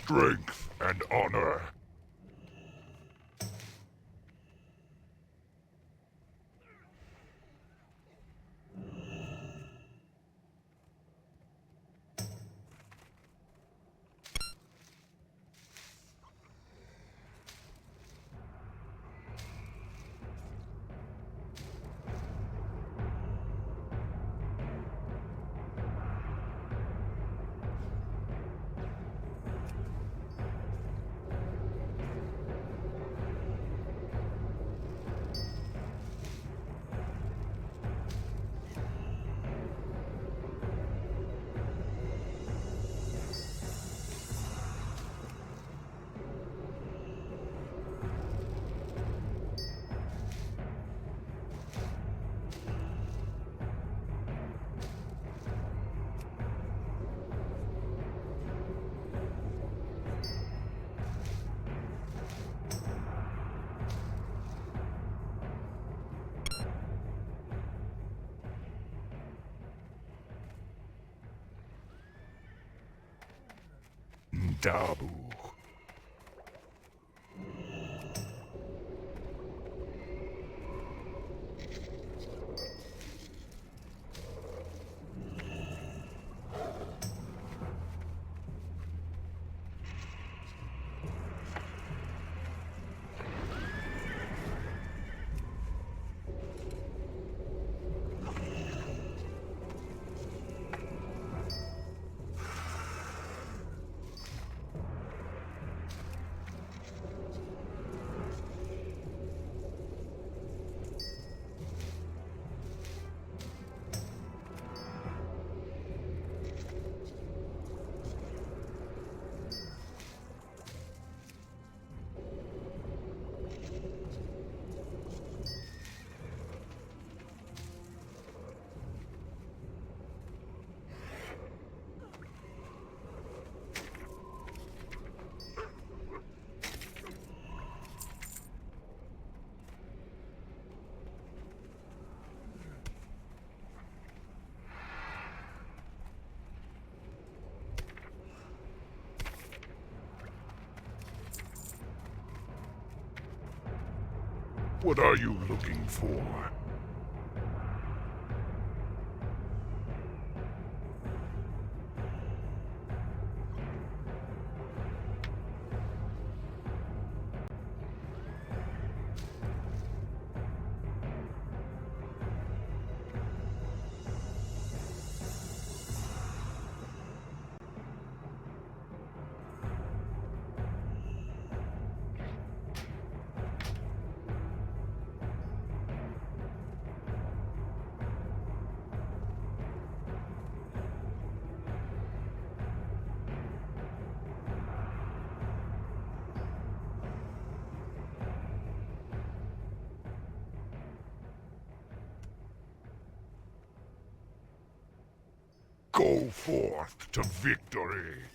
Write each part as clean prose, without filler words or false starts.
strength and honor. Dabu. What are you looking for? Go forth to victory!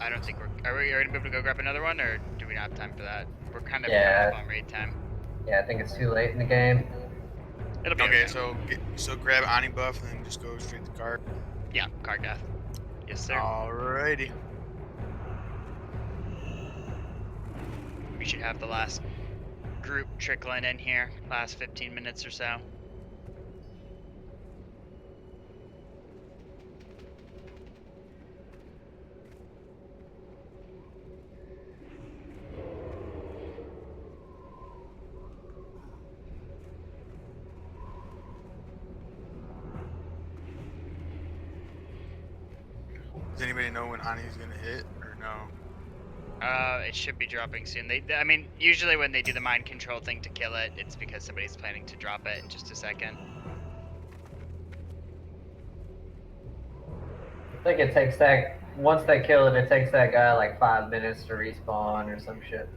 I don't think are we gonna be able to go grab another one, or do we not have time for that? We're kind of coming up on raid time. Yeah, I think it's too late in the game. It'll be Okay, so grab Ani buff and then just go straight to card. Yeah, card death. Yes, sir. Alrighty. We should have the last group trickling in here, last 15 minutes or so. Does anybody know when Ani's gonna hit or no? It should be dropping soon. I mean, usually when they do the mind control thing to kill it, it's because somebody's planning to drop it in just a second. I think it takes that, once they kill it, it takes that guy like 5 minutes to respawn or some shit.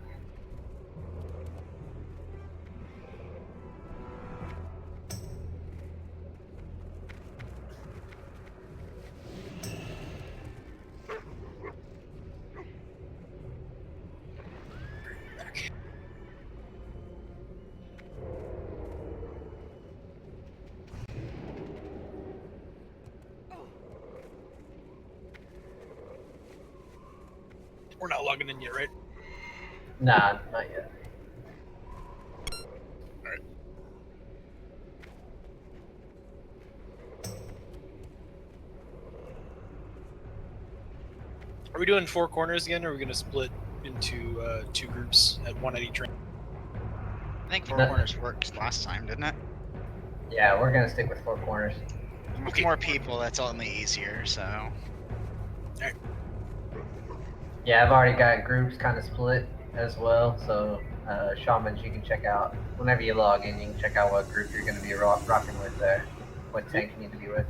We're not logging in yet, right? Nah, not yet. Alright. Are we doing 4 corners again, or are we going to split into 2 groups at 1 at each ring? I think 4 corners worked last time, didn't it? Yeah, we're gonna stick with 4 corners. With more people, that's only easier, so... Yeah, I've already got groups kind of split as well, so shamans, you can check out, whenever you log in, you can check out what group you're going to be rocking with there, what tank you need to be with.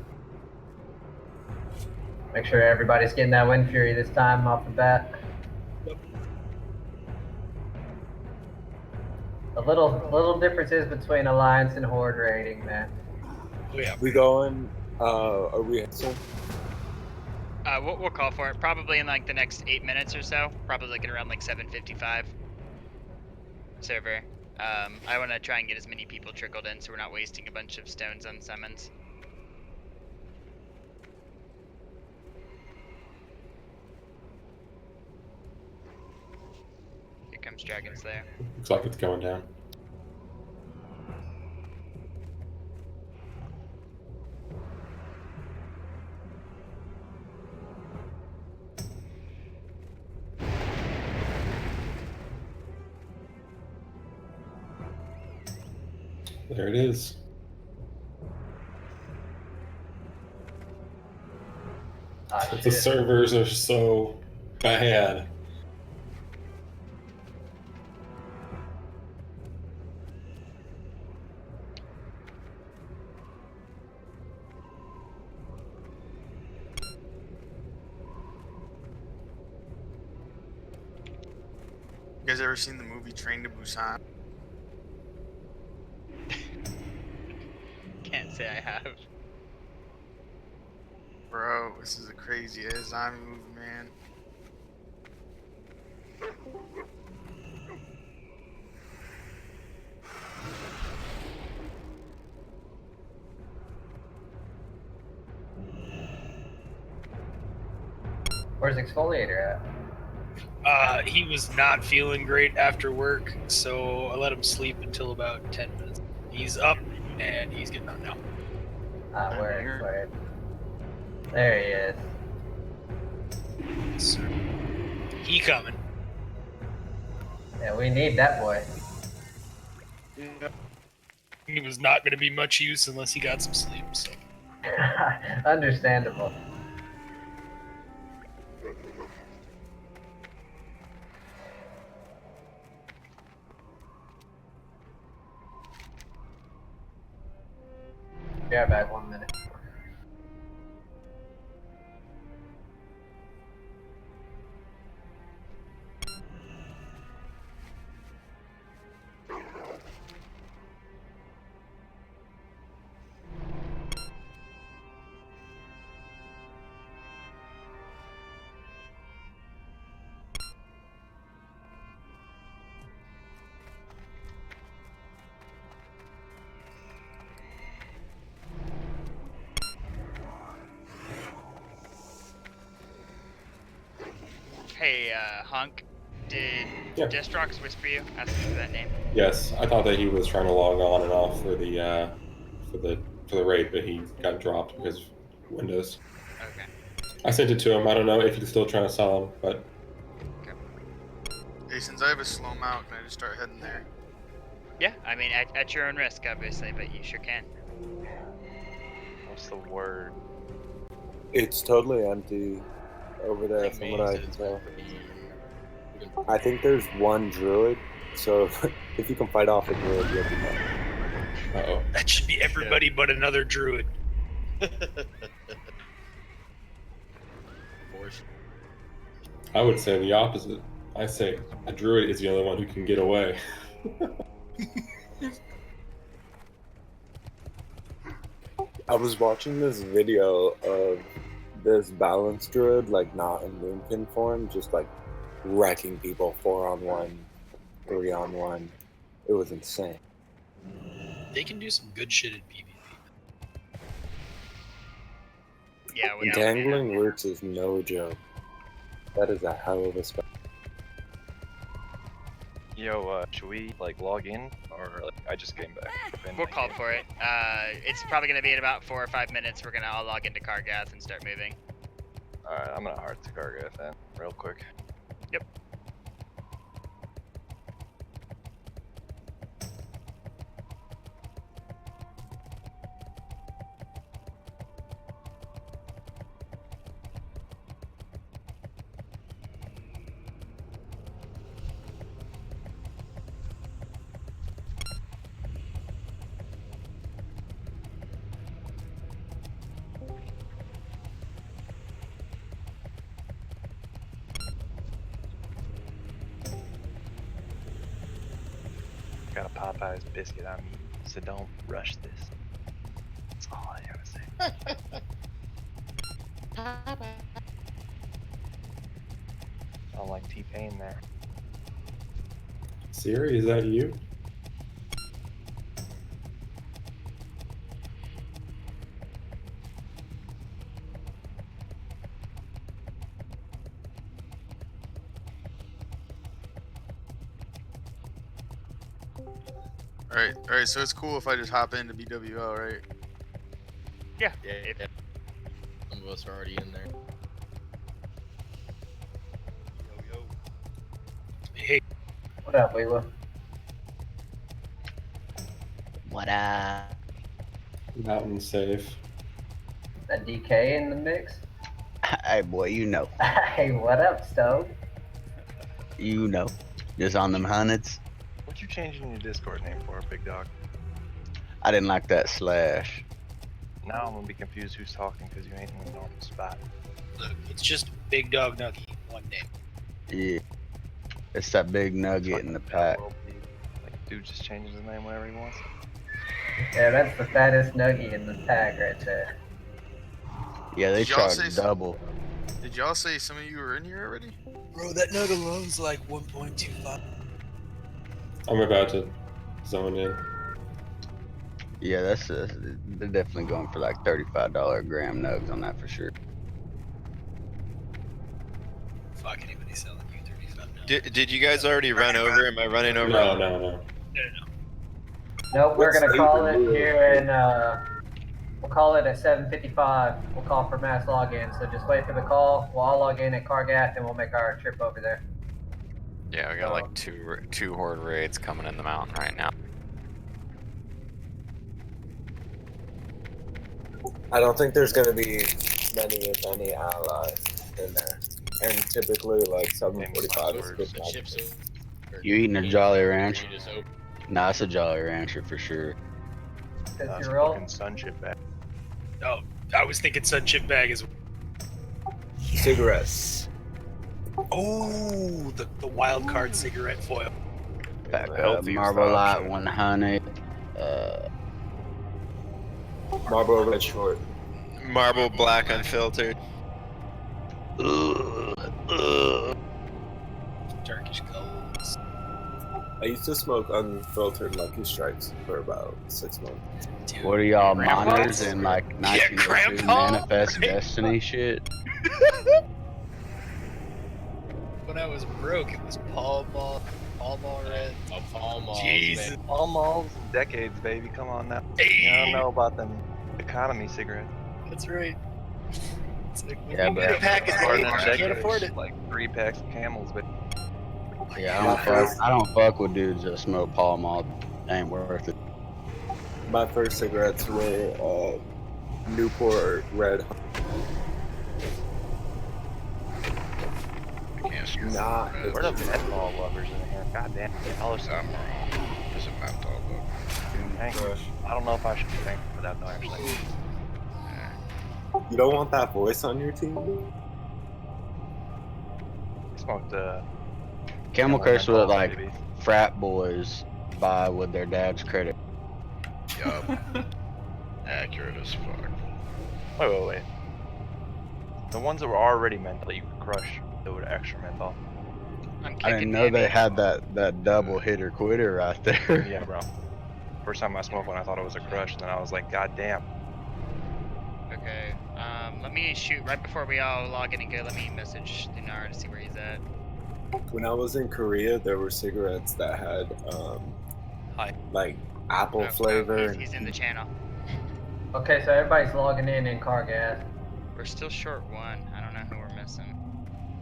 Make sure everybody's getting that Wind Fury this time off the bat. Yep. The little differences between Alliance and Horde raiding, man. Oh yeah. We going, are we so We'll call for it probably in like the next 8 minutes or so. Probably looking around like 7:55. Server. I want to try and get as many people trickled in so we're not wasting a bunch of stones on summons. Here comes Dragon Slayer. Looks like it's going down. There it is. The servers are so bad. You guys ever seen the movie Train to Busan? Can't say I have. Bro, this is a crazy ass zombie movie, man. Where's Exfoliator at? He was not feeling great after work, so I let him sleep until about 10 minutes. He's up, and he's getting up now. Where? There he is. So, he coming. Yeah, we need that boy. He was not going to be much use unless he got some sleep, so... Understandable. Be right back, 1 minute. Hunk, did Yeah. Destrox whisper you? Ask you for that name. Yes, I thought that he was trying to log on and off for the raid, but he got dropped because of Windows. Okay. I sent it to him. I don't know if he's still trying to sell them, but Hey, since I have a slow mount, can I just start heading there? Yeah, I mean, at your own risk, obviously, but you sure can. What's the word? It's totally empty over there from what I can tell. I think there's one druid, so if you can fight off a druid, you'll be fine. uh-oh. That should be everybody but another druid. I would say the opposite. I say a druid is the only one who can get away. I was watching this video of this balanced druid, like not in moonpin form, just like wrecking people 4-on-1, 3-on-1. It was insane. They can do some good shit in PvP. Yeah, we Entangling roots is no joke. That is a hell of a spell. Yo, should we like log in or like I just came back? We'll call for it. It's probably gonna be in about 4 or 5 minutes. We're gonna all log into Cargath and start moving. Alright, I'm gonna hard to Cargath then, real quick. Yep. Got a Popeye's biscuit on me, so don't rush this. That's all I gotta say. Sound like T-Pain there. Siri, is that you? Alright, so it's cool if I just hop into BWL, right? Yeah. Some of us are already in there. Hey, What up, Weewa? What up? Mountain safe. That DK in the mix? Hey, boy, you know. Hey, what up, Stone? You know. Just on them hundreds. What you changing your Discord name for, big dog? I didn't like that slash. Now I'm gonna be confused who's talking because you ain't in the normal spot. look, it's just Big Dog Nugget, one name. Yeah. It's that big nugget in the pack. Like, dude just changes his name whenever he wants. Yeah, that's the fattest nugget in the pack right there. Yeah, they Did y'all charge say double. Did y'all say some of you were in here already? Bro, that nugget alone's like 1.25. I'm about to zone in. Yeah, they're definitely going for like $35 a gram nugs on that for sure. Fuck, anybody selling you 35 now. Did you guys already run over? Am I running over? No. Nope, we're What's gonna the call it rule? here and we'll call it at 7:55. We'll call for mass login. So just wait for the call. We'll all log in at Cargath and we'll make our trip over there. Yeah, we got like two horde raids coming in the mountain right now. I don't think there's gonna be many, if any, allies in there. And typically, like 7:45 is a good time. You eating a Jolly Rancher? Nah, it's a Jolly Rancher for sure. Cause Some you're all fucking sun shit back. Oh, I was thinking sun chip bag as well. Cigarettes. Oh, the wild card cigarette foil. Pack Healthy Marble stuff. Light 100. Marlboro Red Short. Marble Black Unfiltered. Turkish Colds. I used to smoke unfiltered Lucky Strikes for about 6 months. Dude, What are y'all Grandpa? minors in like 1902 Grandpa? Manifest Destiny shit? when I was broke, it was Pall Mall Red. A Pall Mall. Jesus. All malls, decades, baby. Come on now. You don't know about them economy cigarettes. That's right. It's like when Yeah, you get a but pack of More than eight, you can't afford it. like 3 packs of Camels, but yeah, I don't fuck with dudes that smoke Pall Mall. Ain't worth it. My first cigarettes were Newport Red. Not where are the menthol lovers in here? God damn. I'll just, I'm wrong. There's a menthol book. I don't know if I should be thankful for that though, actually. You don't want that voice on your team? I smoked Camel Curse menthol, with like baby. frat boys buy with their dad's credit. Yup. Accurate as fuck. Wait. The ones that were already menthol you could crush that would extra menthol. I didn't know they had that double hitter quitter right there. Yeah, bro. First time I smoked one, I thought it was a crush, and then I was like, God damn. Okay. Let me shoot right before we all log in and go. Let me message Dinar to see where he's at. When I was in Korea, there were cigarettes that had like apple flavor. He's in the channel. Okay, so everybody's logging in car gas. We're still short one. I don't know who we're missing.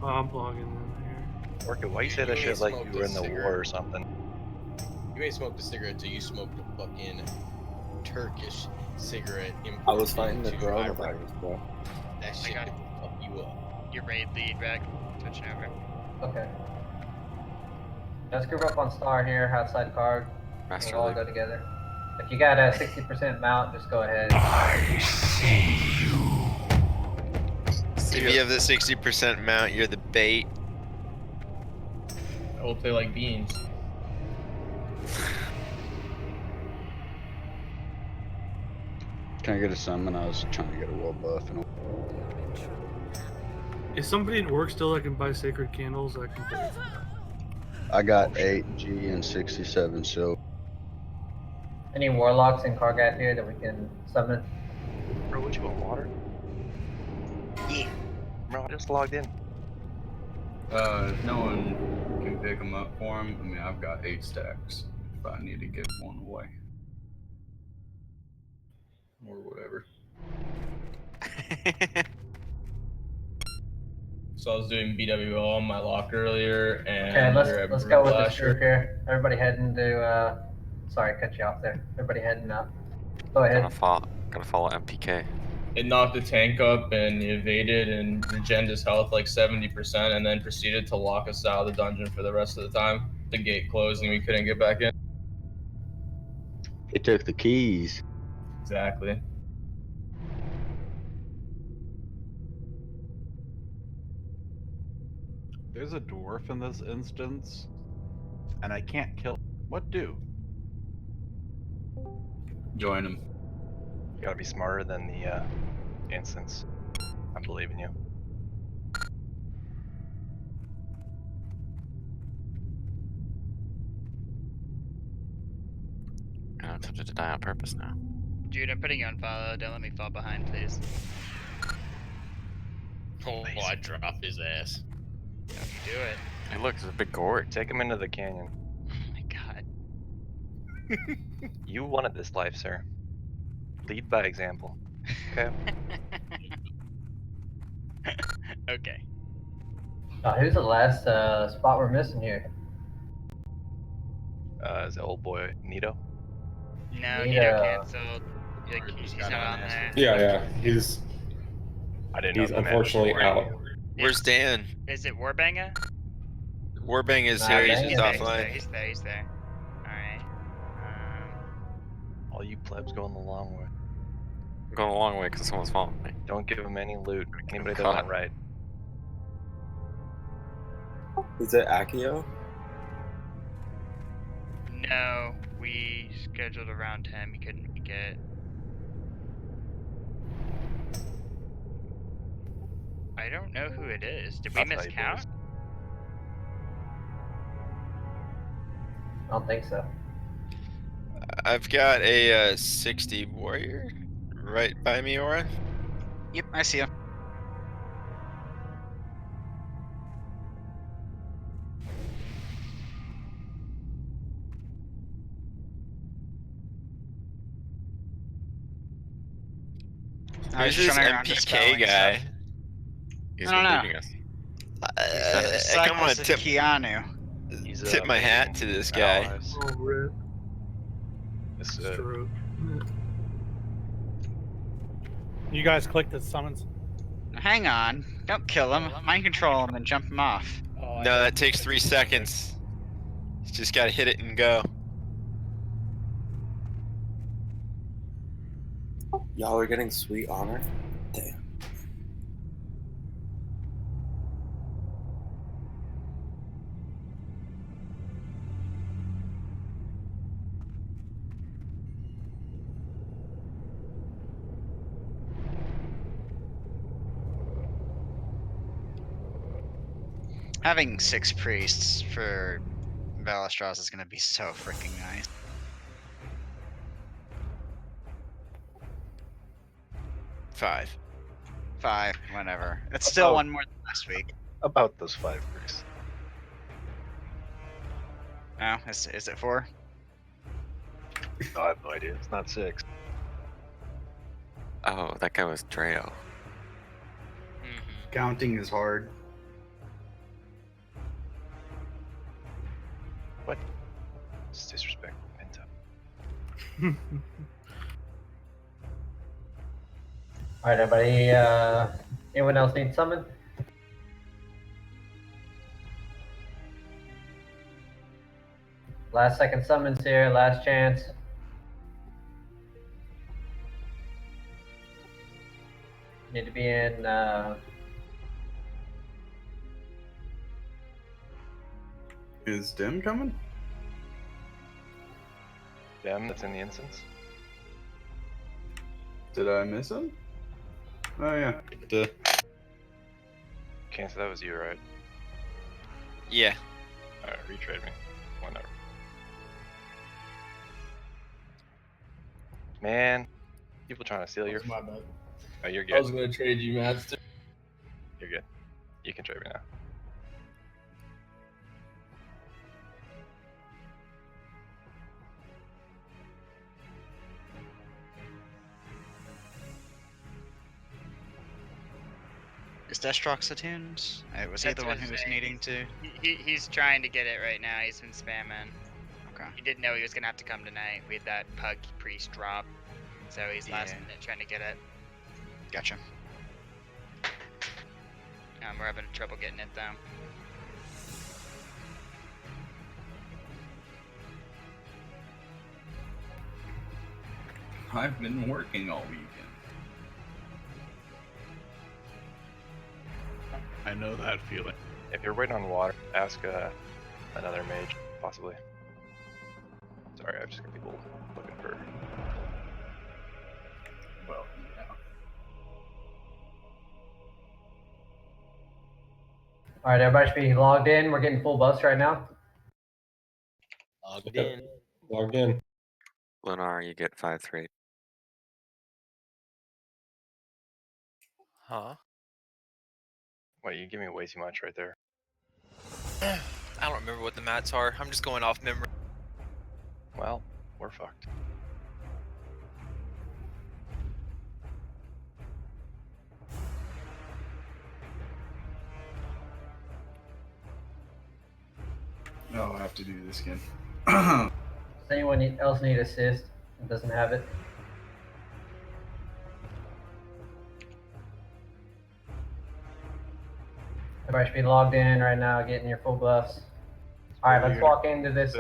Oh, I'm logging in here. Orchid, why you say that shit like you were in the war or something? You ain't smoked a cigarette till you smoked a fucking Turkish cigarette. I was fighting the imported into coronavirus, bro. That shit will fuck you up. Your raid lead, Rag. Switching over. Okay. Let's group up on Star here, outside card. Master We'll all lead. go together. If you got a 60% mount, just go ahead. If you have the 60% mount, you're the bait. I will play like beans. Can I get a summon? I was trying to get a world buff. And Is somebody at work still that can buy sacred candles? I can pay. I got 8G and 67 silver. Any warlocks in Kargath here that we can summon? Bro, what you want, water? Yeah. Bro, I just logged in. If no one can pick them up for him, I mean, I've got 8 stacks if I need to give one away. Or whatever. So I was doing BWO on my lock earlier, and Okay, let's go with this group here. Everybody heading to, sorry, cut you off there. Everybody heading up. Go ahead. Gotta follow MPK. It knocked the tank up and evaded and regened his health like 70%, and then proceeded to lock us out of the dungeon for the rest of the time. The gate closed and we couldn't get back in. He took the keys. Exactly. There's a dwarf in this instance, and I can't kill him. What do? Join him. You gotta be smarter than the instance. I believe in you. I'm tempted to die on purpose now. Dude, I'm putting you on follow. Don't let me fall behind, please. Oh, I drop his ass. Don't you do it. Hey, look, there's a big gourd. Take him into the canyon. Oh my god. You wanted this life, sir. Lead by example. Okay? Okay. Who's the last spot we're missing here? Is it old boy Nito? No, Nito canceled. Like, he's not on there. Yeah, he's. I didn't He's know the man unfortunately was out. Where's Dan? Is it Warbanga? Warbang is Nah, here. He's Bang just is offline. He's there. Alright. All you plebs going the long way. I'm going a long way because someone's following me. Don't give him any loot. Anybody that Caught. went right. Is it Akio? No, we scheduled around him. He couldn't make it. I don't know who it is. Did we That's how you miscount? lose. I don't think so. I've got a 60 warrior right by me, Aura. Yep, I see him. Who's was just this running around MPK dispelling guy? stuff. He's I been don't know. leading us. He's the I kind of want disciples to of Keanu. He's tip my hat making to this guy. allies. Oh, rip. This, Stroke. You guys clicked the summons. Hang on. Don't kill him. Mind control him and jump him off. Oh, I No, that didn't- takes 3 seconds. You just gotta hit it and go. Y'all are getting sweet honor? Damn. Having 6 priests for Valestros is gonna be so freaking nice. Five. 5, whatever. It's still Oh. one more than last week. About those 5 priests. Oh, is it 4? I have no idea. It's not 6. Oh, that guy was Dreo. Counting is hard. What? It's disrespectful, Pinto. Alright, everybody, anyone else need summon? Last second summons here, last chance. Need to be in, Is Dim coming? Dem that's in the instance. Did I miss him? Oh yeah. Duh. Okay, so that was you, right? Yeah. Alright, retrade me. Whatever. Man, people trying to steal your. My bad. Oh, you're I good. was gonna trade you, Master. You're good. You can trade me now. Is Destrox attuned? Was he That's the what one who I'm was saying. needing to? He's trying to get it right now. He's been spamming. Okay. He didn't know he was gonna have to come tonight. We had that pug priest drop, so he's last Yeah. minute trying to get it. Gotcha. We're having trouble getting it though. I've been working all weekend. I know that feeling. If you're waiting on water, ask another mage, possibly. Sorry, I've just got people looking for. Well, yeah. alright, everybody should be logged in. We're getting full buffs right now. Logged in. Logged in. Lunar, you get 5-3. Huh? Wait, you give me way too much right there. I don't remember what the mats are. I'm just going off memory. Well, we're fucked. Oh, I'll have to do this again. Does anyone else need assist that doesn't have it? Everybody should be logged in right now, getting your full buffs. Alright, let's walk into this,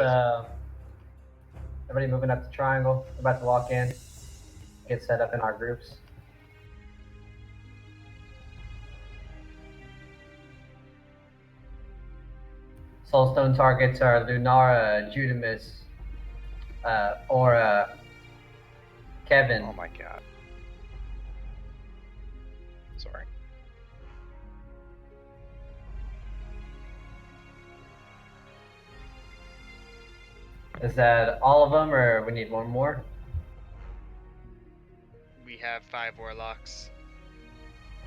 everybody moving up the triangle. We're about to walk in, get set up in our groups. Soulstone targets are Lunara, Judamus, Aura, Kevin. Oh my god. Sorry. Is that all of them, or we need one more? We have 5 warlocks.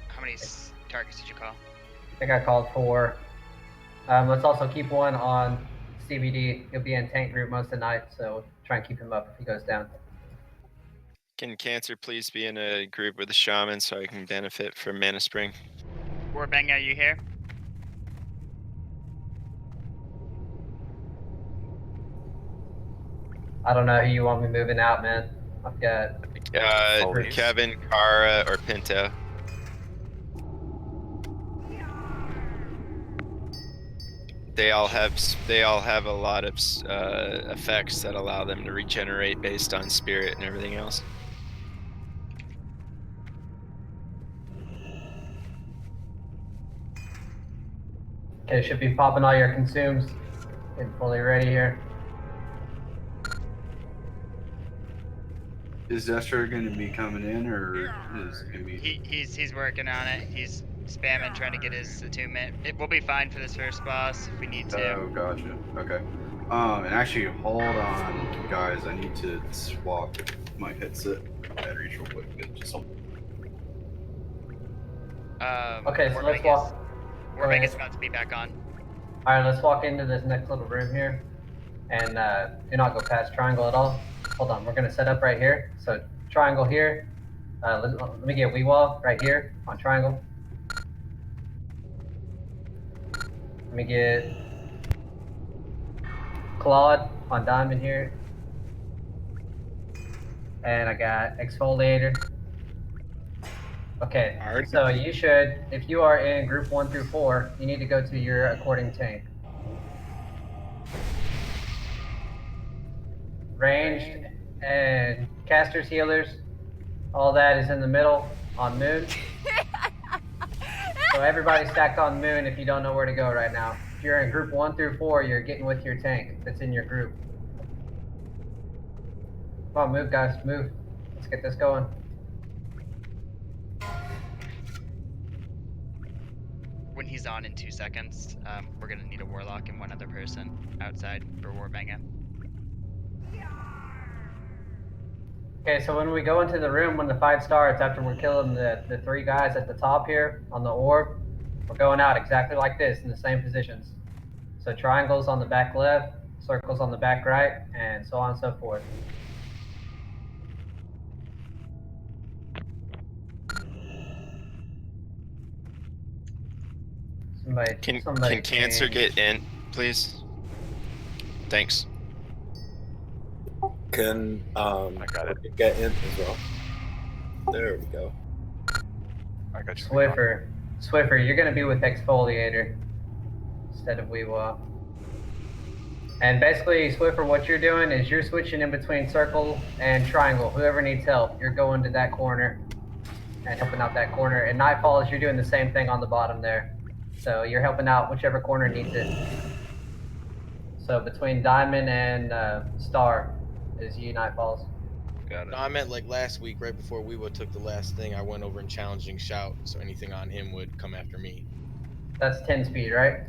How many targets did you call? I think I called 4. Let's also keep one on CBD. He'll be in tank group most of the night, so try and keep him up if he goes down. Can Cancer please be in a group with the shaman so I can benefit from Mana Spring? Warbang, are you here? I don't know who you want me moving out, man. I've got. Kevin, Kara, or Pinto. They all have a lot of effects that allow them to regenerate based on spirit and everything else. Okay, should be popping all your consumes. Getting fully ready here. Is Destro going to be coming in, or is it going to be? He's working on it. He's spamming, trying to get his attunement. We'll be fine for this first boss if we need to. Oh, gotcha. Okay. And actually, hold on, guys. I need to swap my headset batteries real quick. Just hold. Okay, so let's walk. Warbang is about to be back on. All right, let's walk into this next little room here, and do not go past triangle at all. Hold on, we're gonna set up right here. So triangle here. Let me get Weewall right here on triangle. Let me get Claude on diamond here. And I got exfoliator. Okay, so you should, if you are in group 1 through 4, you need to go to your according tank. Ranged and casters, healers, all that is in the middle on moon. So everybody stacked on moon if you don't know where to go right now. If you're in group 1 through 4, you're getting with your tank that's in your group. Come on, move guys, move. Let's get this going. When he's on in 2 seconds, we're gonna need a warlock and one other person outside for Warbang. Okay, so when we go into the room, when the fight starts, after we're killing the 3 guys at the top here on the orb, we're going out exactly like this in the same positions. So triangles on the back left, circles on the back right, and so on and so forth. Can Cancer get in, please? Thanks. Can I got it. get in as well? There we go. I got you. Swiffer, you're gonna be with exfoliator instead of Weewall. And basically, Swiffer, what you're doing is you're switching in between circle and triangle. Whoever needs help, you're going to that corner and helping out that corner. And Nightfalls, you're doing the same thing on the bottom there. So you're helping out whichever corner needs it. So between Diamond and Star is you, Nightfalls. Got it. No, I meant like last week, right before Weewa took the last thing, I went over and challenging Shout, so anything on him would come after me. That's 10 speed, right?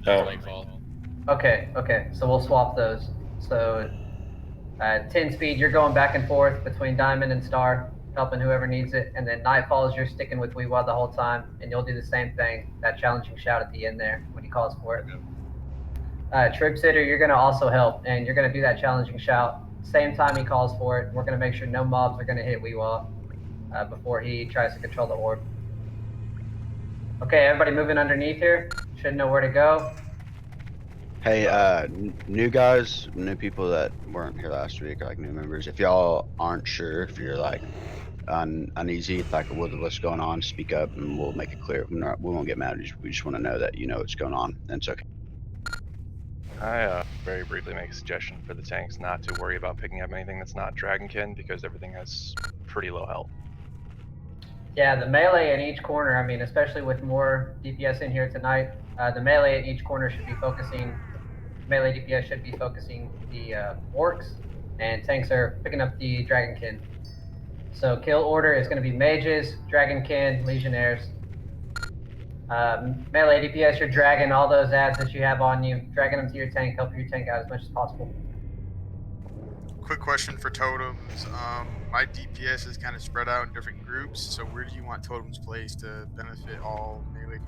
No, Nightfall. Okay, so we'll swap those. So 10 speed, you're going back and forth between Diamond and Star, helping whoever needs it. And then Nightfalls, you're sticking with Weewa the whole time, and you'll do the same thing, that challenging shout at the end there when he calls for it. Trip Sitter, you're going to also help, and you're going to do that challenging shout. Same time he calls for it. We're going to make sure no mobs are going to hit Weewa before he tries to control the orb. Okay, everybody moving underneath here. Should know where to go. Hey, new guys, new people that weren't here last week, like new members, if y'all aren't sure, if you're like uneasy, like what's going on, speak up and we'll make it clear. We won't get mad. We just want to know that you know what's going on, and it's okay. I very briefly make a suggestion for the tanks not to worry about picking up anything that's not Dragonkin because everything has pretty low health. Yeah, the melee in each corner, I mean, especially with more DPS in here tonight, the melee at each corner should be focusing, melee DPS should be focusing the orcs, and tanks are picking up the Dragonkin. So kill order is going to be mages, Dragonkin, legionnaires. Melee DPS, you're dragging all those ads that you have on you, dragging them to your tank, help your tank out as much as possible. Quick question for totems. My DPS is kind of spread out in different groups, so where do you want totems placed to benefit all melee?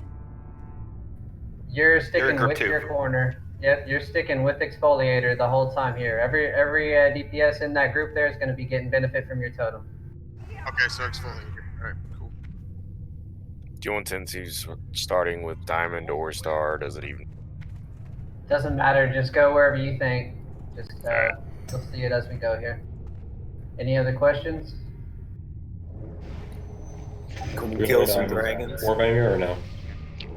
You're sticking with your corner. Yep, you're sticking with exfoliator the whole time here. Every DPS in that group there is going to be getting benefit from your totem. Okay, so exfoliator. All right, cool. Do you want tendencies starting with diamond or star? Or does it even? Doesn't matter. Just go wherever you think. Just you'll see it as we go here. Any other questions? Can Do we we kill have some a dragons? Warbanger or no?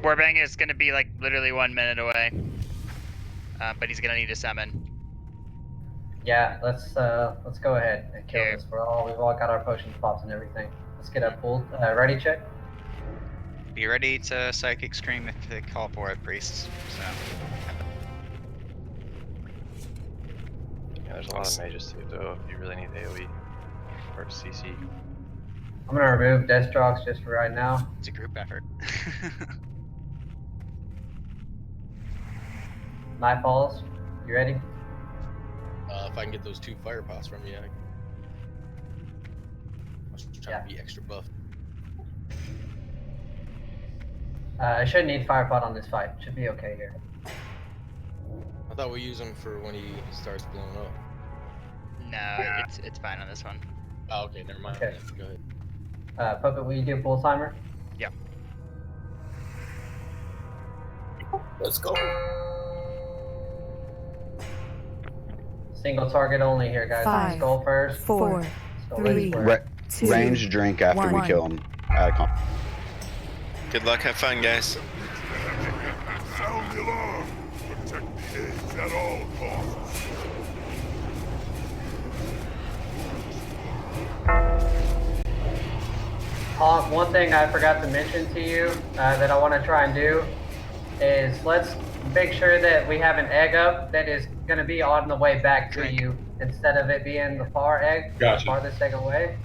Warbang is gonna be like literally 1 minute away. But he's gonna need to summon. Yeah, let's go ahead and kill this. We've all got our potions popped and everything. Let's get a full ready check. Be ready to psychic scream if they call for it, priests. So. Yeah, there's a lot of mages too, though. If you really need AoE or CC. I'm gonna remove Destrox just for right now. It's a group effort. Night falls. You ready? If I can get those 2 fire pots from you, I was trying to be extra buff. I shouldn't need fire pot on this fight. Should be okay here. I thought we use them for when he starts blowing up. No, it's fine on this one. Oh, okay, never mind. Okay. Go ahead. Puppet, will you do full timer? Yeah. Let's go. Single target only here, guys. 5, Skull first. 4, Skull 3, ready. 2, Range drink after we 1. kill him. Good luck, have fun, guys. Sound the alarm. Protect the eggs at all costs. Honk, one thing I forgot to mention to you that I want to try and do is let's make sure that we have an egg up that is going to be on the way back to you instead of it being the far egg, Gotcha. farthest egg away.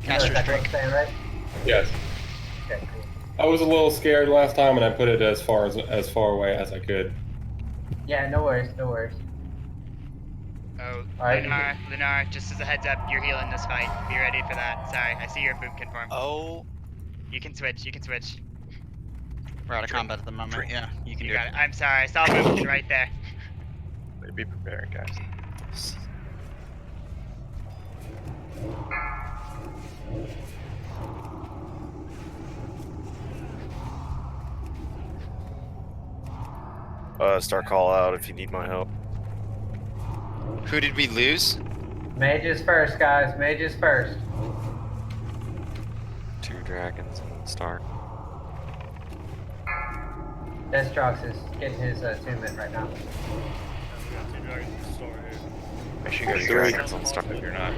Caster's That's what drink. I'm saying, right? Yes. Okay, cool. I was a little scared last time, and I put it as far away as I could. Yeah, no worries, no worries. Oh, Alright. Lunar, just as a heads up, you're healing this fight. Be ready for that. Sorry, I see your boom conform. Oh. You can switch, you can switch. We're out of combat at the moment. Yeah, you can You do got it. it. I'm sorry, I saw boom right there. Be prepared, guys. Start call out if you need my help. Who did we lose? Mages first, guys. Mages first. 2 dragons and star. Destrox is getting his attunement right now. Make sure you guys Three. dragons on star if you're not.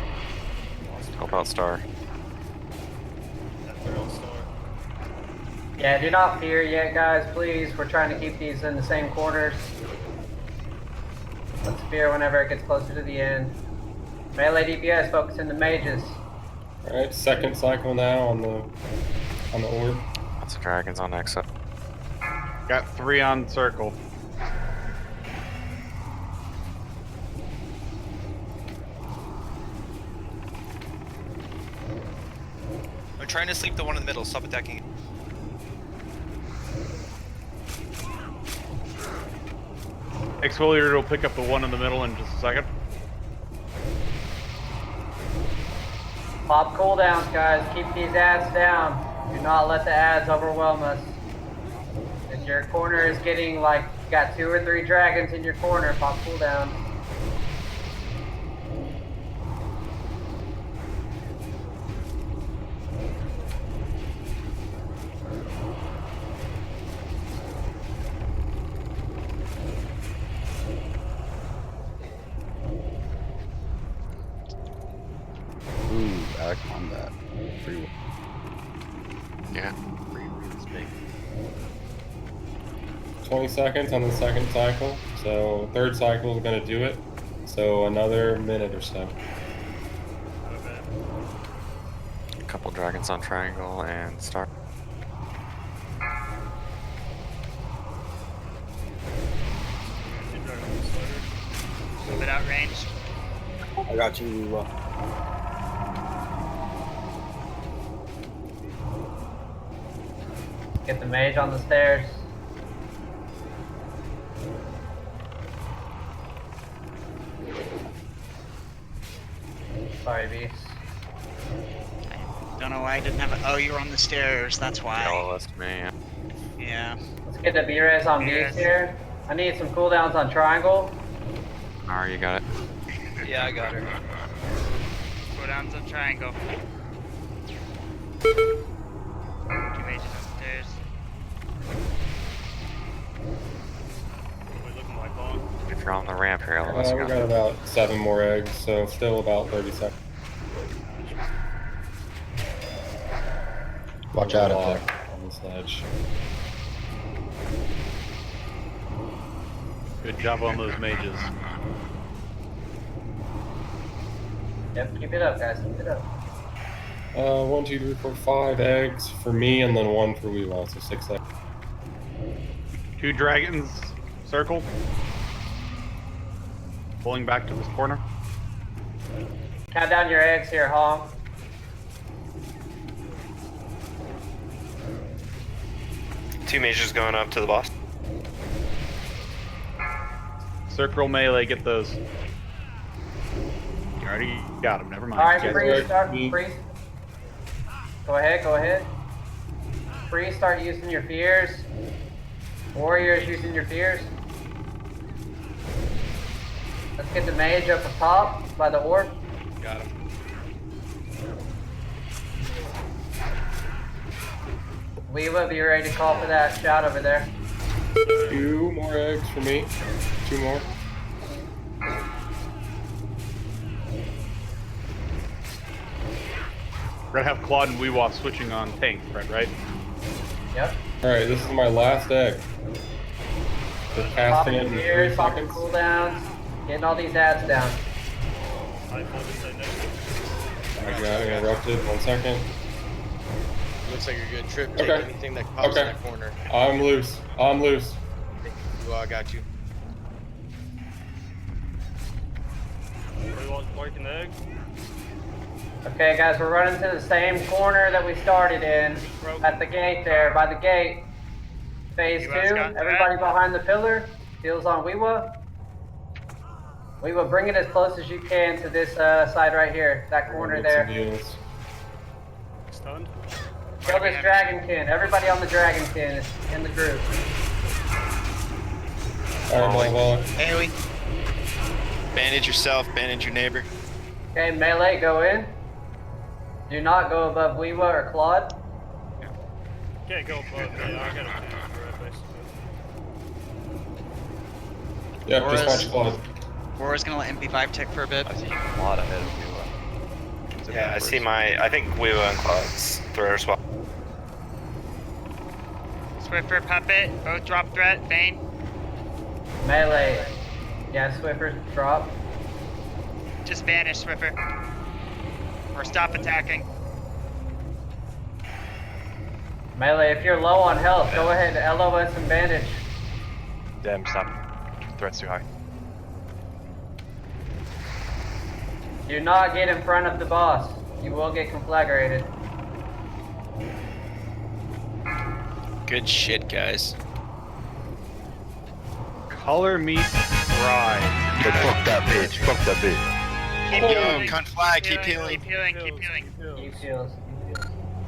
Help out star. Yeah, do not fear yet, guys, please. We're trying to keep these in the same corners. Let's fear whenever it gets closer to the end. Melee DPS, focusing the mages. Alright, second cycle now on the orb. Lots of dragons on exit. Got 3 on circle. I'm trying to sleep the one in the middle. Stop attacking it. Exfoliator will pick up the one in the middle in just a second. Pop cooldowns, guys. Keep these ads down. Do not let the ads overwhelm us. If your corner is getting like, you got 2 or 3 dragons in your corner, pop cooldown. Ooh, out of combat. Free. Yeah. 20 seconds on the second cycle. So third cycle is going to do it. So another minute or so. A couple dragons on triangle and star. A little bit outranged. I got you, Lula. Get the mage on the stairs. Sorry, beast. Don't know why I didn't have it. Oh, you were on the stairs. That's why. Yellow list me. Yeah. Let's get the B-res on beast here. I need some cooldowns on triangle. Alright, you got it. Yeah, I got her. Go down to triangle. 2 mages upstairs. What are we looking like, Long? If you're on the ramp here, let's We go. got about 7 more eggs, so still about 30 seconds. Watch out up Lock there. on the sledge. Good job on those mages. Yep, keep it up, guys. Keep it up. 1, 2, 3, 4, 5 eggs for me, and then 1 for Weewell, so 6 eggs. 2 dragons circle. Pulling back to this corner. Count down your eggs here, Hong. Two mages going up to the boss. Circle melee, get those. You already got them, never mind. Alright, Get Priest, those. start. Priest. Go ahead, go ahead. Priest, start using your fears. Warriors using your fears. Let's get the mage up top by the orb. Got him. We will be ready to call for that shout over there. 2 more eggs for me. 2 more. We're gonna have Claude and Weewah switching on tank, right? Yep. Alright, this is my last egg. We're casting it Popping in 3 fears, popping seconds. cooldowns, getting all these ads down. I got interrupted. 1 second. Looks like a good trip. Take Okay. anything that pops in that corner. I'm loose. I'm loose. Well, I got you. Working the egg. Okay, guys, we're running to the same corner that we started in at the gate there, by the gate. Phase 2, everybody behind the pillar. Heals on Weewah. Weewah, bring it as close as you can to this side right here, that corner there. Stunned. Kill this dragonkin. Everybody on the dragonkin is in the group. Alright, Haley. Bandage yourself, bandage your neighbor. Okay, melee, go in. Do not go above Weewah or Claude. Can't go above me. I got a chance for it, basically. Yep, just watch Claude. War's gonna let MP5 tick for a bit. I see a lot ahead of you. Yeah, I see my. I think Weewah and Claude's thrower swap. Swiffer, Puppet, both drop threat, Vayne. Melee. Yeah, Swiffer, drop. Just vanish, Swiffer. Or stop attacking. Melee, if you're low on health, go ahead and LOS and bandage. Damn, stop. Threat's too high. Do not get in front of the boss. You will get conflagrated. Good shit, guys. Color me surprised. Fuck that bitch. Fuck that bitch. Keep Oh, healing. cunt flag, keep healing. Keep healing, keep healing. Keep heals.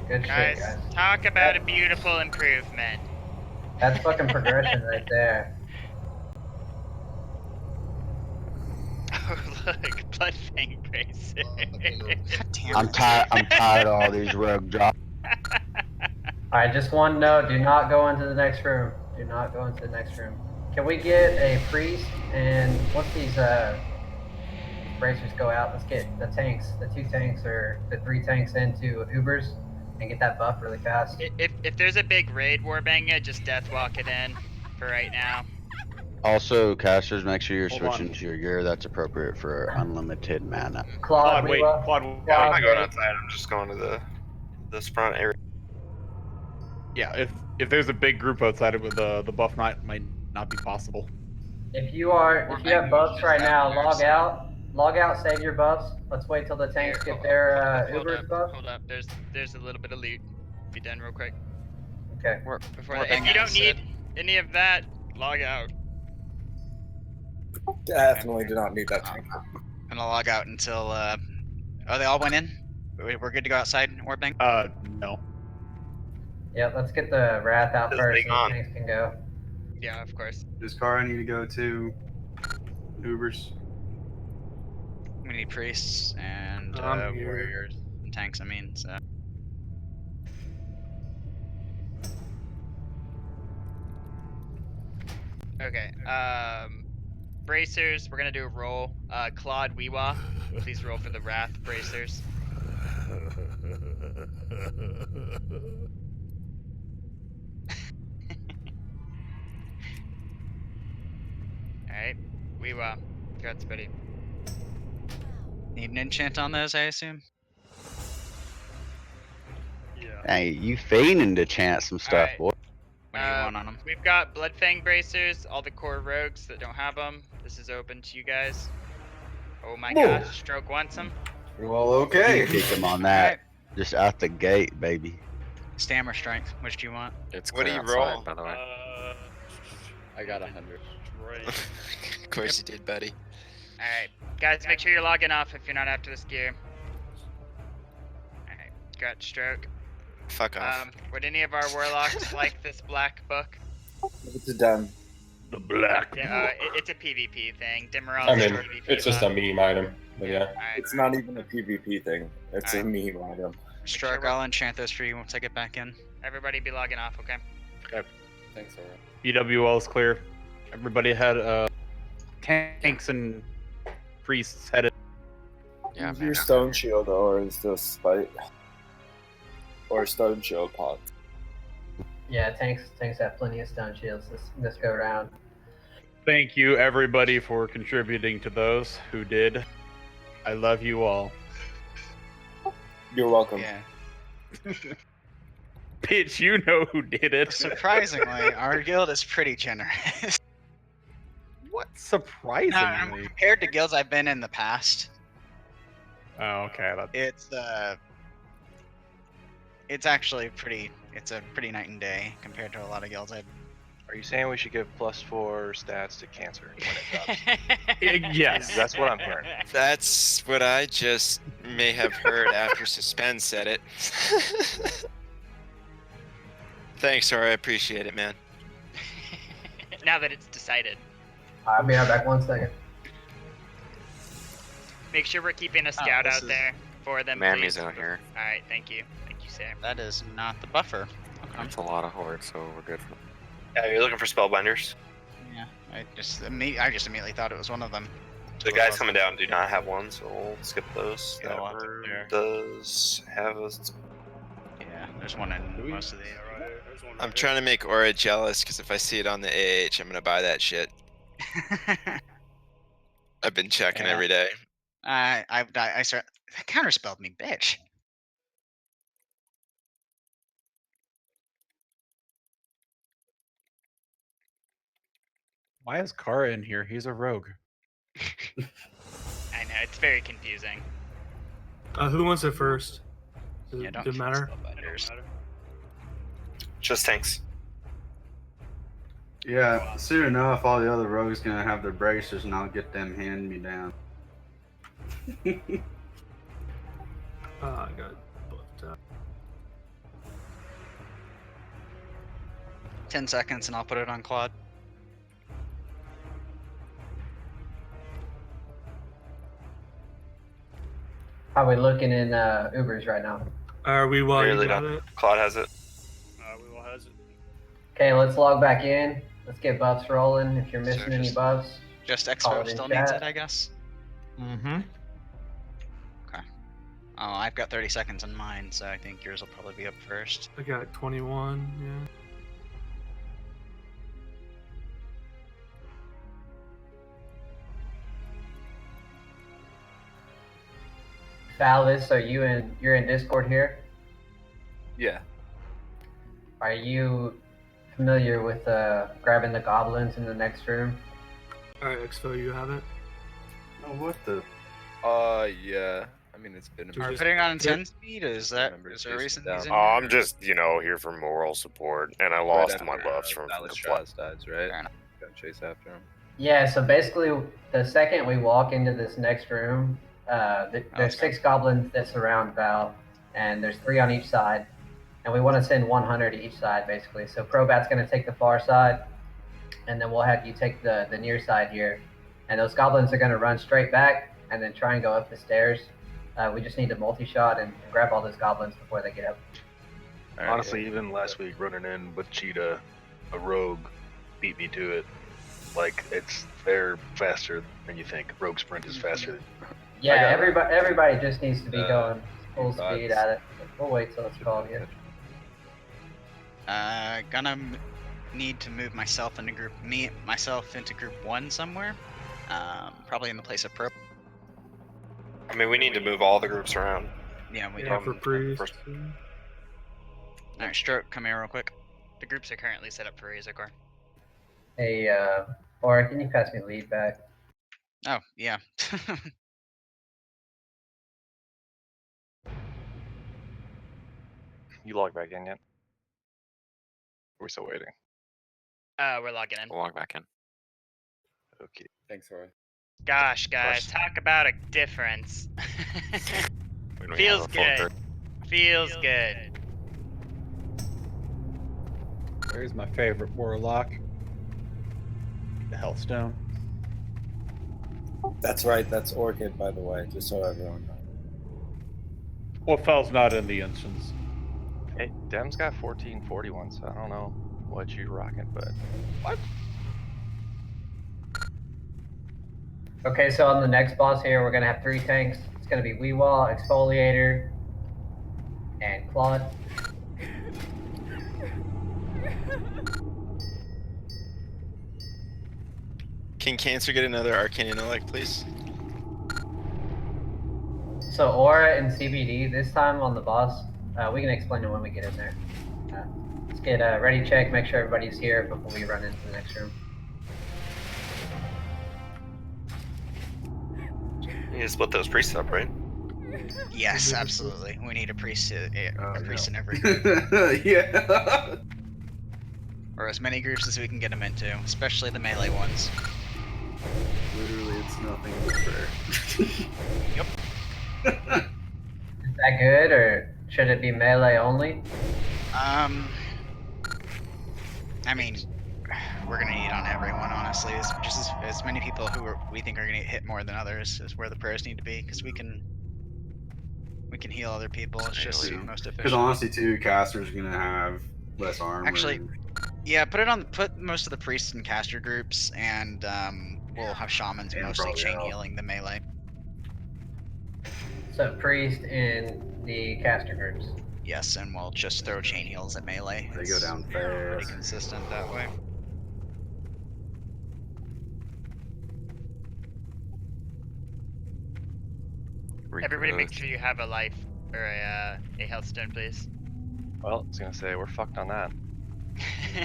Good Guys, shit, guys. talk about a beautiful improvement. That's fucking progression right there. Oh, look, Bloodfang Gracer. I'm tired of all these rogue drops. Alright, just one note, do not go into the next room. Do not go into the next room. Can we get a priest, and once these bracers go out, let's get the tanks, the 2 tanks or the 3 tanks into Ubers and get that buff really fast. If there's a big raid warbanga, just death walk it in for right now. Also, casters, make sure you're Hold switching on. to your gear that's appropriate for unlimited mana. Claude, wait. Weewah. Claude, I'm Claude, not going wait. outside. I'm just going to this front area. Yeah, if there's a big group outside of it, the buff might not be possible. If you have buffs right now, log out, save your buffs. Let's wait till the tanks get their Hold Ubers up, buff. hold up. There's a little bit of loot. Be done real quick. Okay. Before that. If you don't need any of that, log out. Definitely do not need that tank. I'm gonna log out until Oh, they all went in? We're good to go outside, orbiting? No. Yeah, let's get the Wrath out Just first hang so the on. tanks can go. Yeah, of course. Does Kara need to go to Ubers? We need priests and I'm here. warriors and tanks, I mean, so. Okay. Bracers. We're gonna do a roll. Claude Weewa, please roll for the Wrath bracers. All right, Weewa, congrats, buddy. Need an enchant on those, I assume? Hey, you fiending to chant some stuff, Alright. boy. What do you want on them? We've got Bloodfang bracers. All the core rogues that don't have them. This is open to you guys. Oh my Whoa. gosh, Stroke wants them. Well, okay. You kick him on that. Just out the gate, baby. Stammer strength, which do you want? It's What do clear you outside, roll? by the way. I got 100. Of course you did, buddy. Alright, guys, make sure you're logging off if you're not after this gear. Alright, got Stroke. Fuck off. Would any of our warlocks like this black book? It's done. The black. It's a PvP thing. Demerol I is mean, a PvP it's just a buff. meme item, but yeah. It's not even a PvP thing. It's a meme item. Stroke, I'll enchant those for you once I get back in. Everybody be logging off, okay? Okay. Thanks, Aura. BWL is clear. Everybody had tanks and priests headed. Yeah, Is your stone shield or is this spite? Or stone shield pot? Yeah, tanks have plenty of stone shields this go round. Thank you, everybody, for contributing to those who did. I love you all. You're welcome. Yeah. Bitch, you know who did it. Surprisingly, our guild is pretty generous. What? Surprisingly? Compared to guilds I've been in the past, Oh, okay. it's actually it's a pretty night and day compared to a lot of guilds I've. Are you saying we should give +4 stats to cancer when it drops? Yes. That's what I'm hearing. That's what I just may have heard after Suspend said it. Thanks, Aura. I appreciate it, man. Now that it's decided. I'll be right back 1 second. Make sure we're keeping a scout this out is- there for them, Mammy's please. out here. Alright, thank you. Thank you, sir. That is not the buffer. Okay. That's a lot of horde, so we're good. Yeah, you're looking for spellbinders. Yeah, I just immediately thought it was one of them. The guys coming down do not have one, so we'll skip those. Yeah, That we'll have to room clear. does have a. Yeah, there's one in most of the. I'm trying to make Aura jealous because if I see it on the AH, I'm gonna buy that shit. I've been checking Yeah. every day. I counterspelled me, bitch. Why is Kara in here? He's a rogue. I know, it's very confusing. Who wants it first? Does Yeah, it don't didn't matter? Just tanks. Yeah, soon enough, all the other rogues gonna have their bracers, and I'll get them hand me down. I got buffed up. 10 seconds and I'll put it on Claude. How are we looking in Ubers right now? Are we while you Nearly got done. it? Claude has it. We will has it. Okay, let's log back in. Let's get buffs rolling. If you're missing any just- buffs, Just Call Expo it in still needs chat. it, I guess. Mm-hmm. Okay. Oh, I've got 30 seconds on mine, so I think yours will probably be up first. I got 21, yeah. Falvis, you're in Discord here? Yeah. Are you familiar with grabbing the goblins in the next room? Alright, Expo, you have it? Oh, what the? Yeah. I mean, it's been a Are we minute. putting on 10 speed? Is there a Jason reason down. he's in Oh, here? I'm just, here for moral support, and I lost my buffs from the plot. dies, right? Gotta chase after him. Yeah, so basically, the second we walk into this next room, There's 6 goblins that surround Val, and there's 3 on each side. And we want to send 100 to each side, basically. So Probat's going to take the far side, and then we'll have you take the near side here. And those goblins are going to run straight back and then try and go up the stairs. We just need to multi-shot and grab all those goblins before they get up. Honestly, even last week running in with Cheetah, a rogue beat me to it. Like, they're faster than you think. Rogue sprint is faster. Yeah, everybody just needs to be going full speed at it. We'll wait till it's called again. Gonna need to move myself into group group 1 somewhere. Probably in the place of Pro. I mean, we need to move all the groups around. Yeah, we Yeah, do. for priest. Alright, Stroke, come here real quick. The groups are currently set up for Razorcore. Hey, Aura, can you pass me lead back? Oh, yeah. You log back in yet? We're still waiting. We're logging in. We'll log back in. Okay. Thanks, Roy. Gosh, guys, talk about a difference. When we Feels have a full good. group. Feels good. There's my favorite warlock. The Healthstone. That's right. That's Orchid, by the way, just so everyone knows. Well, Fel's not in the instance. Hey, Dem's got 1441, so I don't know what you're rocking, but what? Okay, so on the next boss here, we're gonna have 3 tanks. It's gonna be Weewall, Exfoliator, and Claude. Can Cancer get another Arcane Intellect, please? So Aura and CBD this time on the boss. We can explain it when we get in there. Let's get a ready check, make sure everybody's here before we run into the next room. You need to split those priests up, right? Yes, absolutely. We need a priest, a priest in every Yeah. or as many groups as we can get them into, especially the melee ones. Literally, it's nothing but prayer. Yep. Is that good, or should it be melee only? I mean, we're gonna need on everyone, honestly. Just as many people who we think are gonna get hit more than others is where the prayers need to be, because we can heal other people. It's just most efficient. Because honestly, too, caster's gonna have less armor. Actually, yeah, put most of the priests in caster groups, and we'll have shamans mostly chain healing the melee. So priest in the caster groups. Yes, and we'll just throw chain heals at melee. They go down Pretty fast. consistent that way. Everybody make sure you have a life or a health stone, please. Well, I was gonna say we're fucked on that.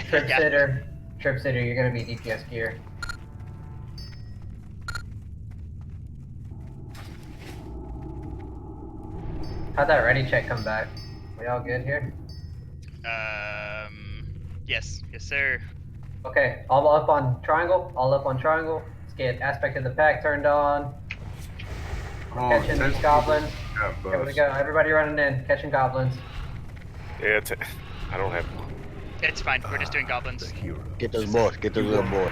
Trip sitter, you're gonna be DPS gear. How'd that ready check come back? We all good here? Yes, sir. Okay, all up on triangle. Let's get aspect of the pack turned on. Catching these goblins. Here we go. Everybody running in, catching goblins. Yeah, I don't have. It's fine. We're just doing goblins. Get those boys. Get the real boys.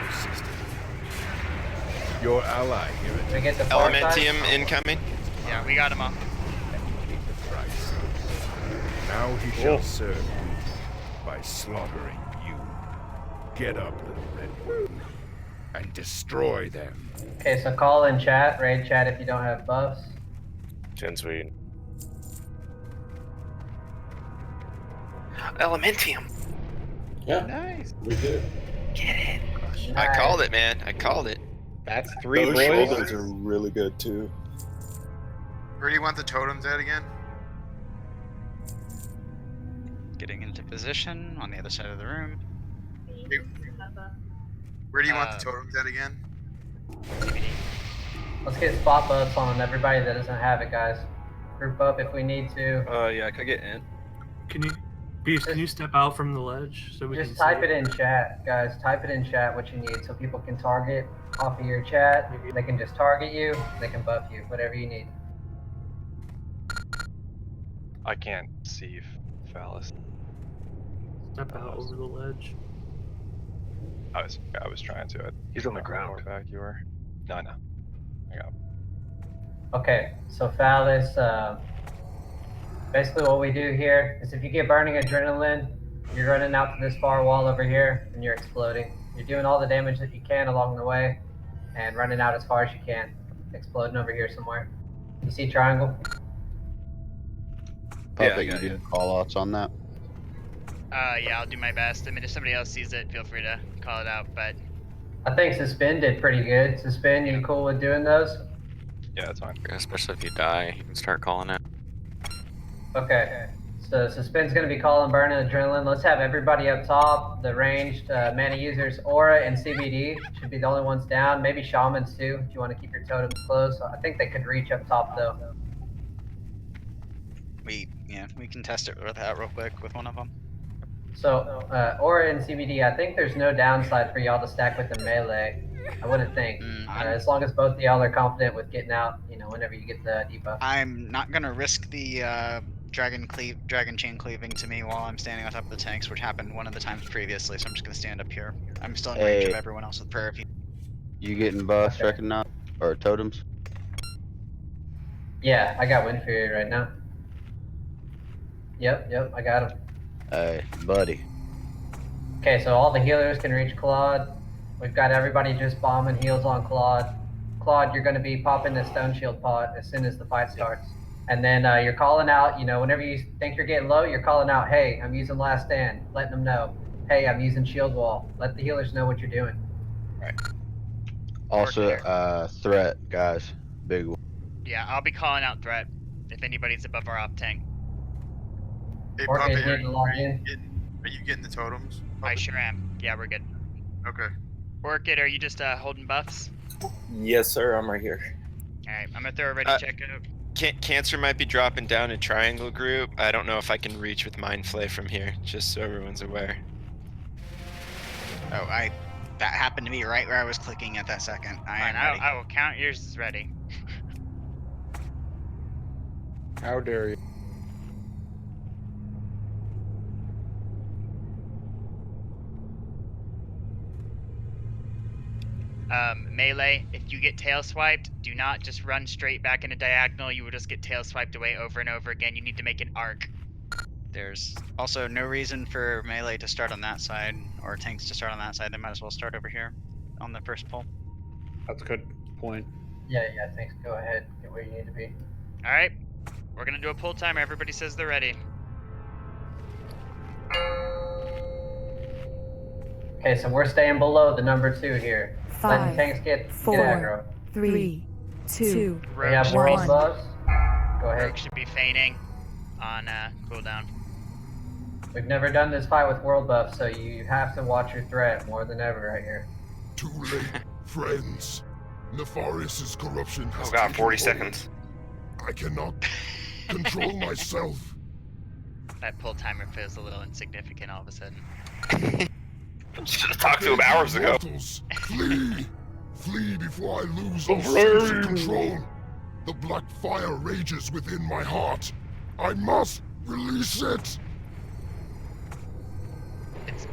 Your ally here. We get the far side? Elementium incoming. Yeah, we got him all. Now he shall serve you by slaughtering you. Get up, little red one, and destroy them. Okay, so call in chat, raid chat if you don't have buffs. 10 sweet. Elementium. Yeah. Nice. We did. Get it. I called it, man. I called it. That's 3 Those boys. shoulders are really good too. Where do you want the totems at again? Getting into position on the other side of the room. Where do you want the totems at again? Let's get spot buffs on everybody that doesn't have it, guys. Group up if we need to. Yeah, can I get in? Can you, Beast, can you step out from the ledge so we Just can type see? it in chat, guys. Type it in chat what you need so people can target off of your chat. They can just target you. They can buff you. Whatever you need. I can't see Phallus. Step out over the ledge. I was trying to. He's on the How ground. far back you were? No. I got. Okay, so Phallus, basically what we do here is if you get burning adrenaline, you're running out to this far wall over here and you're exploding. You're doing all the damage that you can along the way and running out as far as you can, exploding over here somewhere. You see triangle? Puppet, you do call outs on that? Yeah, I'll do my best. I mean, if somebody else sees it, feel free to call it out, but... I think Suspend did pretty good. Suspend, you cool with doing those? Yeah, that's fine. Especially if you die, you can start calling it. Okay. So Suspend's going to be calling burning adrenaline. Let's have everybody up top. The ranged mana users, Aura and CBD should be the only ones down. Maybe Shamans too, if you want to keep your totems close. I think they could reach up top though. We can test it with that real quick with one of them. So Aura and CBD, I think there's no downside for y'all to stack with the melee. I wouldn't think. As long as both of y'all are confident with getting out, whenever you get the debuff. I'm not gonna risk the dragon chain cleaving to me while I'm standing on top of the tanks, which happened one of the times previously. So I'm just gonna stand up here. I'm still in range of everyone else with prayer. You getting buffs recognized or totems? Yeah, I got Wind Fury right now. Yep, I got him. Hey, buddy. Okay, so all the healers can reach Claude. We've got everybody just bombing heals on Claude. Claude, you're going to be popping the Stone Shield pot as soon as the fight starts. And then you're calling out, whenever you think you're getting low, you're calling out, hey, I'm using Last Stand. Letting them know, hey, I'm using Shield Wall. Let the healers know what you're doing. Right. Also, threat, guys. Big one. Yeah, I'll be calling out threat if anybody's above our op tank. Hey, Orchid Puppet, need to log in. are you getting the totems? I sure am. Yeah, we're good. Okay. Orchid, are you just holding buffs? Yes, sir. I'm right here. Alright, I'm gonna throw a ready check out. Cancer might be dropping down in triangle group. I don't know if I can reach with Mind Flay from here, just so everyone's aware. Oh, that happened to be right where I was clicking at that second. I will count yours as ready. How dare you? Melee, if you get tail swiped, do not just run straight back into diagonal. You will just get tail swiped away over and over again. You need to make an arc. There's also no reason for melee to start on that side or tanks to start on that side. They might as well start over here on the first pull. That's a good point. Yeah, thanks. Go ahead. Get where you need to be. Alright, we're gonna do a pull timer. Everybody says they're ready. Okay, so we're staying below the number 2 here. Letting 5, tanks get 4, aggro. 3, 2, We have world buffs. Go ahead. Rogue should be feigning on cooldown. We've never done this fight with world buffs, so you have to watch your threat more than ever right here. Too late, friends. Nefarious' corruption has Oh god, taken 40 hold. seconds. I cannot control myself. That pull timer feels a little insignificant all of a sudden. Should have talked to him hours ago. Mortals, flee! Flee before I lose all sense of control. The black fire rages within my heart. I must release it.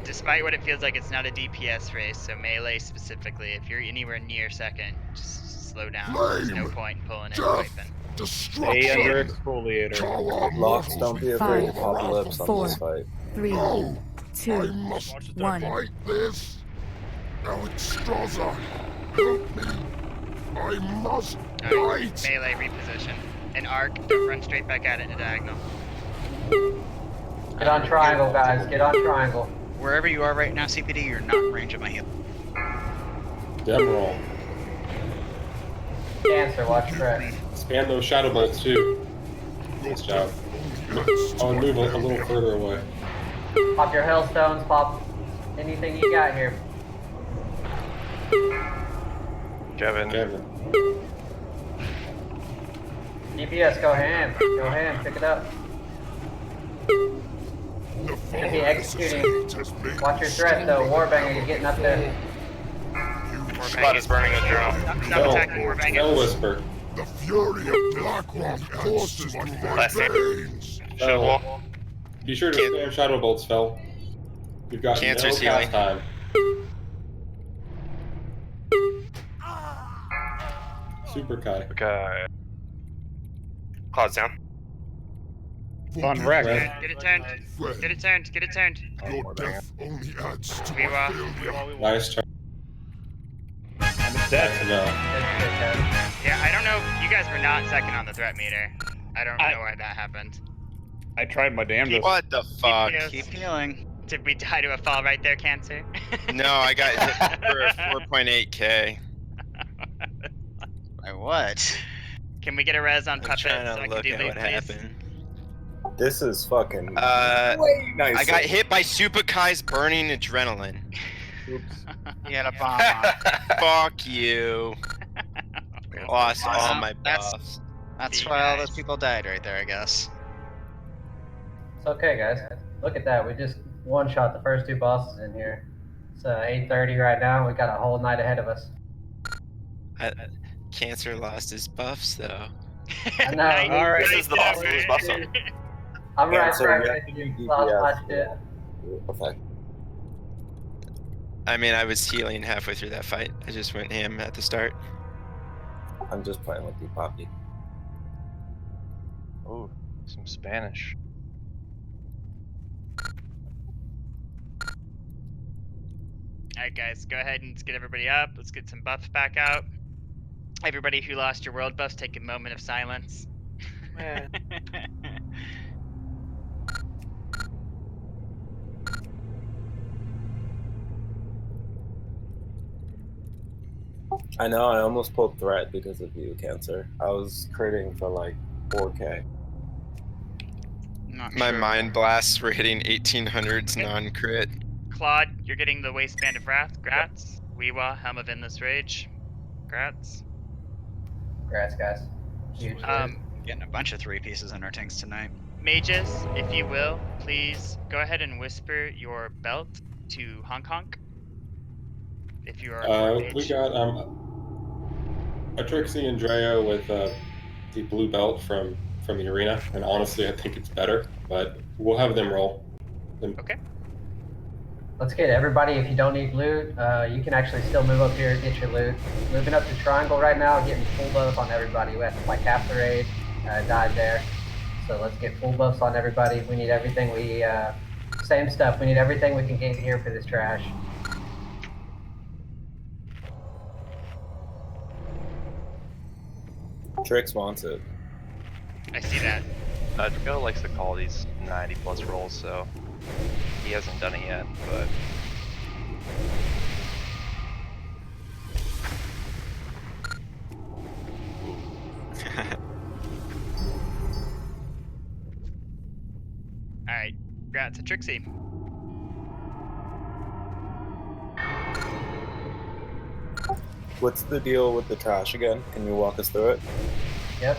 Despite what it feels like, it's not a DPS race, so melee specifically, if you're anywhere near second, just slow down. There's no point in pulling it and wiping. Stay under exfoliator. Locks don't be afraid of 5, apocalypse on 4, this fight. 3, No, 2, I must 1. fight this. Alex Strasser, help me. I must fight. Melee reposition. An arc, don't run straight back at it in a diagonal. Get on triangle, guys. Get on triangle. Wherever you are right now, CPD, you're not in range of my heal. Dem roll. Cancer, watch threat. Spam those shadow bolts too. Nice job. Oh, and move a little further away. Pop your hailstones, pop anything you got here. Kevin. DPS, go ham. Go ham, pick it up. Should be executing. Watch your threat though, Warbanger, you're getting up there. Spot is burning a drone. Stop attacking Warbanger. Spell whisper. The fury of Blackrock courses through my veins. Fel, be sure to spam Shadow Bolts, Fel. You've got Cancer's no healing. cast time. Super Kai. Okay. Cloud's down. On wreck. Get it turned. Get it turned. Get it turned. Your death only adds to We my were. failure. Nice try. I'm dead. No. Yeah, I don't know. You guys were not second on the threat meter. I don't know why that happened. I tried my damnedest. What the fuck? Keep healing. Did we die to a fall right there, Cancer? No, I got hit for a 4.8k. By what? Can we get a res on I'm Puppet trying so to I can look do at loot, what please? happened. This is fucking way nicer. I got hit by Super Kai's burning adrenaline. Oops. He had a bomb on. Fuck you. Lost all my That's- buffs. That's why all those people died right there, I guess. It's okay, guys. Look at that. We just one-shot the first two bosses in here. It's 8:30 right now. We got a whole night ahead of us. Cancer lost his buffs though. I know. All right. This is the boss. Who's buffs up? I'm right Cancer, there you with have to you. do Lost my DPS. shit. Okay. I mean, I was healing halfway through that fight. I just went ham at the start. I'm just playing with you, Poppy. Oh, some Spanish. Alright, guys, go ahead and let's get everybody up. Let's get some buffs back out. Everybody who lost your world buffs, take a moment of silence. I know, I almost pulled threat because of you, Cancer. I was critting for like 4K. My mind blasts were hitting 1800s non-crit. Claude, you're getting the Waistband of Wrath. Grats. Weewa, Helm of Endless Rage. Grats. Congrats, guys. Huge. Getting a bunch of 3 pieces in our tanks tonight. Mages, if you will, please go ahead and whisper your belt to Honk Honk. If you are a mage. We got a Trixie and Dreo with the blue belt from the arena, and honestly, I think it's better. But we'll have them roll. Okay. Let's get everybody. If you don't need loot, you can actually still move up here, get your loot. Moving up to Triangle right now, getting full buff on everybody. We have like half the raid died there. So let's get full buffs on everybody. We need everything. Same stuff. We need everything we can get here for this trash. Trix wants it. I see that. Drago likes to call these 90 plus rolls, so he hasn't done it yet, but Alright, grats to Trixie. What's the deal with the trash again? Can you walk us through it? Yep.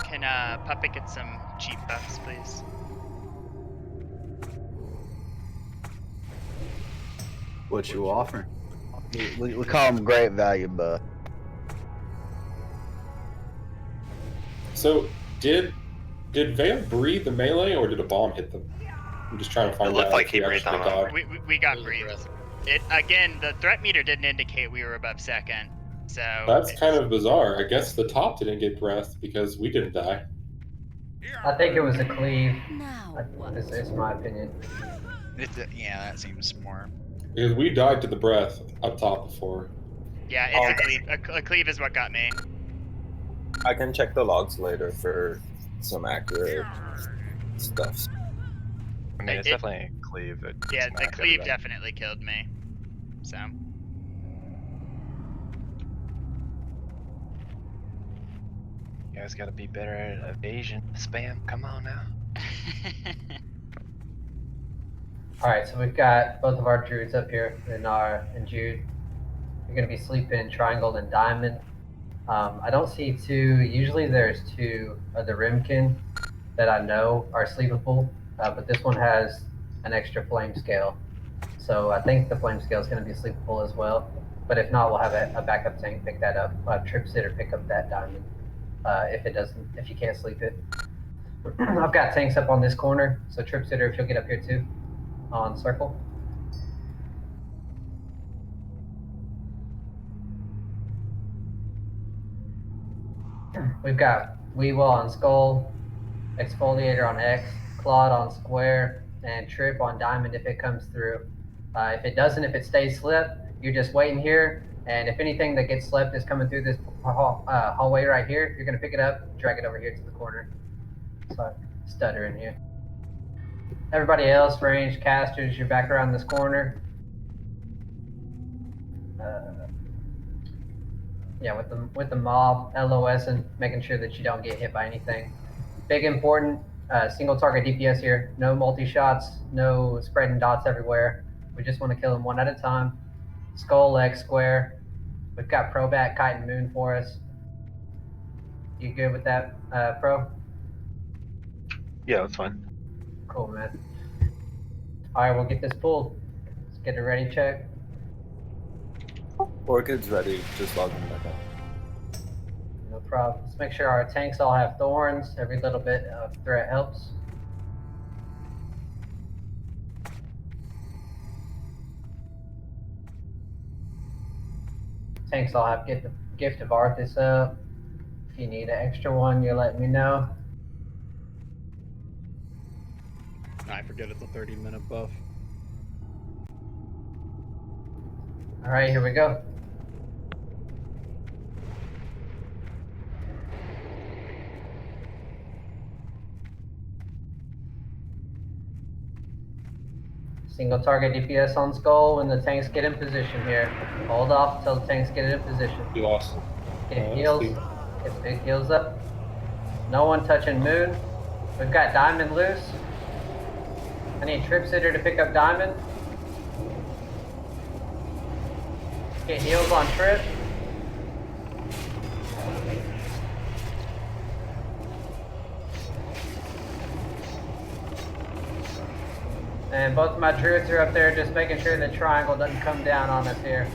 Can Puppet get some cheap buffs, please? What you offering? We call them great value buff. So, did Vale breathe the melee, or did a bomb hit them? I'm just trying to find out. It looked like if he we breathed actually on died. We got breathed. It again, the threat meter didn't indicate we were above second, so That's kind of bizarre. I guess the top didn't get breathed because we didn't die. I think it was a cleave. Now It's my opinion. Yeah, that seems more. Because we died to the breath up top before. yeah, it's a cleave. A cleave is what got me. I can check the logs later for some accurate stuff. I mean, it's definitely a cleave. Yeah, the cleave definitely killed me. So. You guys gotta be better at evasion spam. Come on now. All right, so we've got both of our druids up here, and Jude. You're gonna be sleeping in Triangle and Diamond. I don't see two. Usually there's two of the Rimkin that I know are sleepable, but this one has an extra flame scale. So I think the flame scale is going to be sleepable as well. But if not, we'll have a backup tank pick that up. We'll have trip sitter pick up that diamond if you can't sleep it. I've got tanks up on this corner, so trip sitter, if you'll get up here too, on circle. We've got Weewall on skull, exfoliator on X, Claude on square, and trip on diamond if it comes through. If it doesn't, if it stays slept, you're just waiting here. And if anything that gets slept is coming through this hallway right here, you're gonna pick it up, drag it over here to the corner. So stutter in here. Everybody else, range casters, you're back around this corner. Yeah, with the mob, LOS, and making sure that you don't get hit by anything. Big important, single target DPS here. No multi-shots, no spreading dots everywhere. We just want to kill them one at a time. Skull, X, square. We've got Probat, Kite, and Moon for us. You good with that, Pro? Yeah, that's fine. Cool, man. All right, we'll get this pulled. Let's get a ready check. Orchid's ready, just log in back up. No problem. Let's make sure our tanks all have thorns. Every little bit of threat helps. Tanks all have Gift of Arthas up. If you need an extra one, you let me know. I forget it's a 30-minute buff. All right, here we go. Single target DPS on skull when the tanks get in position here. Hold off until the tanks get in position. You lost. Get heals. Get big heals up. No one touching Moon. We've got Diamond loose. I need Trip Sitter to pick up Diamond. Get heals on Trip. And both of my druids are up there just making sure the triangle doesn't come down on us here.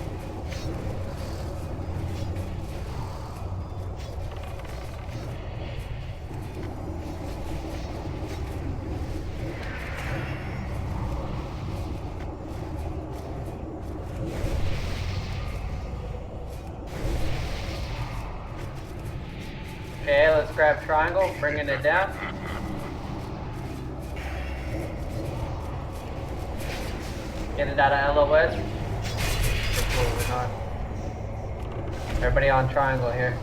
Okay, let's grab triangle, bringing it down. Get it out of LOS. Everybody on triangle here.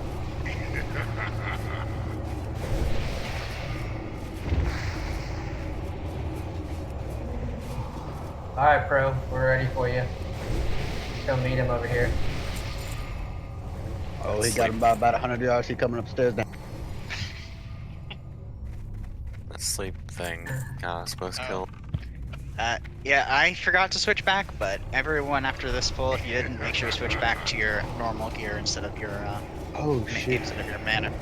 Alright, Pro, we're ready for you. Come meet him over here. Oh, he got him by about 100 yards. He coming upstairs now. That sleep thing kind of supposed to kill. Yeah, I forgot to switch back, but everyone after this pull, if you didn't, make sure to switch back to your normal gear instead of your oh shit, instead of your mana.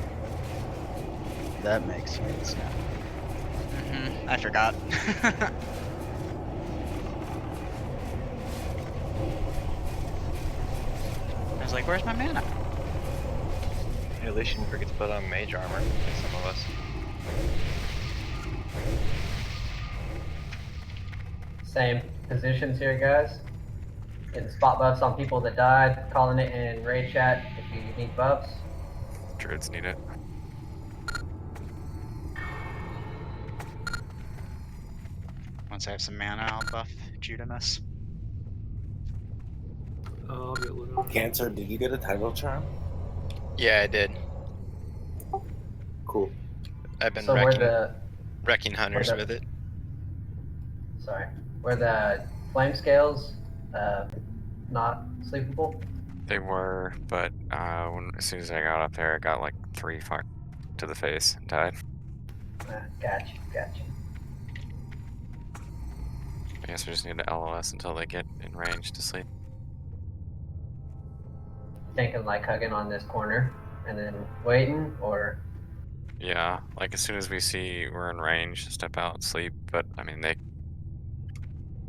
That makes sense now. I forgot. I was like, where's my mana? Hey, at least you didn't forget to put on mage armor, like some of us. Same positions here, guys. Getting spot buffs on people that died. Calling it in raid chat if you need buffs. Druids need it. Once I have some mana, I'll buff Judamus. I'll get lit up. Cancer, did you get a title charm? Yeah, I did. Cool. I've been So wrecking hunters with it. Sorry. Were the flame scales not sleepable? They were, but as soon as I got up there, I got like 3 fuck to the face and died. Gotcha. I guess we just need to LOS until they get in range to sleep. Thinking like hugging on this corner and then waiting, or? Yeah, like as soon as we see we're in range, step out, sleep. But I mean,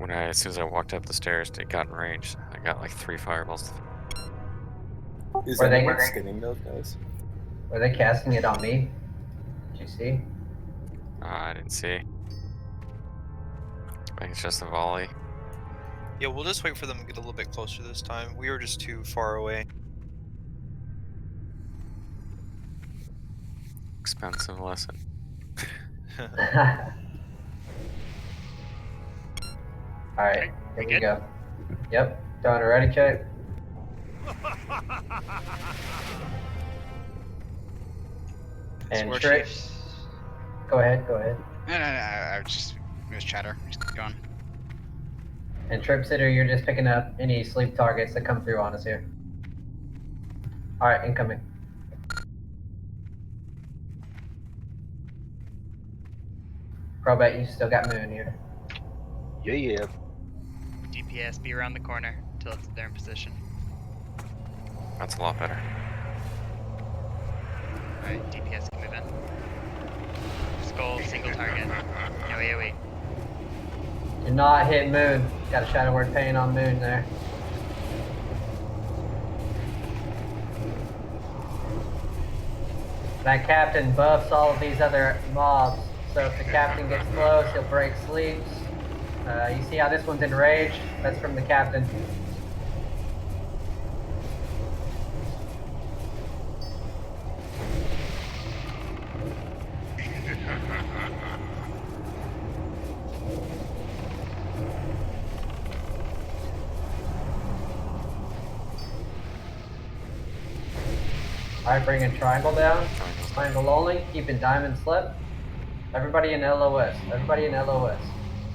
As soon as I walked up the stairs, it got in range. I got like 3 fireballs. Is Were they- anyone skinning those guys? Were they casting it on me? Did you see? I didn't see. I think it's just a volley. Yeah, we'll just wait for them to get a little bit closer this time. We were just too far away. Expensive lesson. Alright, here we go. Yep, throwing a ready check. And War trick. Chiefs. Go ahead. No, I was just, it was chatter. Just keep going. And Trip Sitter, you're just picking up any sleep targets that come through on us here. Alright, incoming. Probate, you still got Moon here. Yeah. DPS, be around the corner until they're in position. That's a lot better. Alright, DPS can move in. Skull, single target. No AoE. Do not hit Moon. Got a Shadow Word Pain on Moon there. That captain buffs all of these other mobs, so if the captain gets close, he'll break sleeps. You see how this one's enraged? That's from the captain. Alright, bringing triangle down. Triangle only, keeping diamond slip. Everybody in LOS.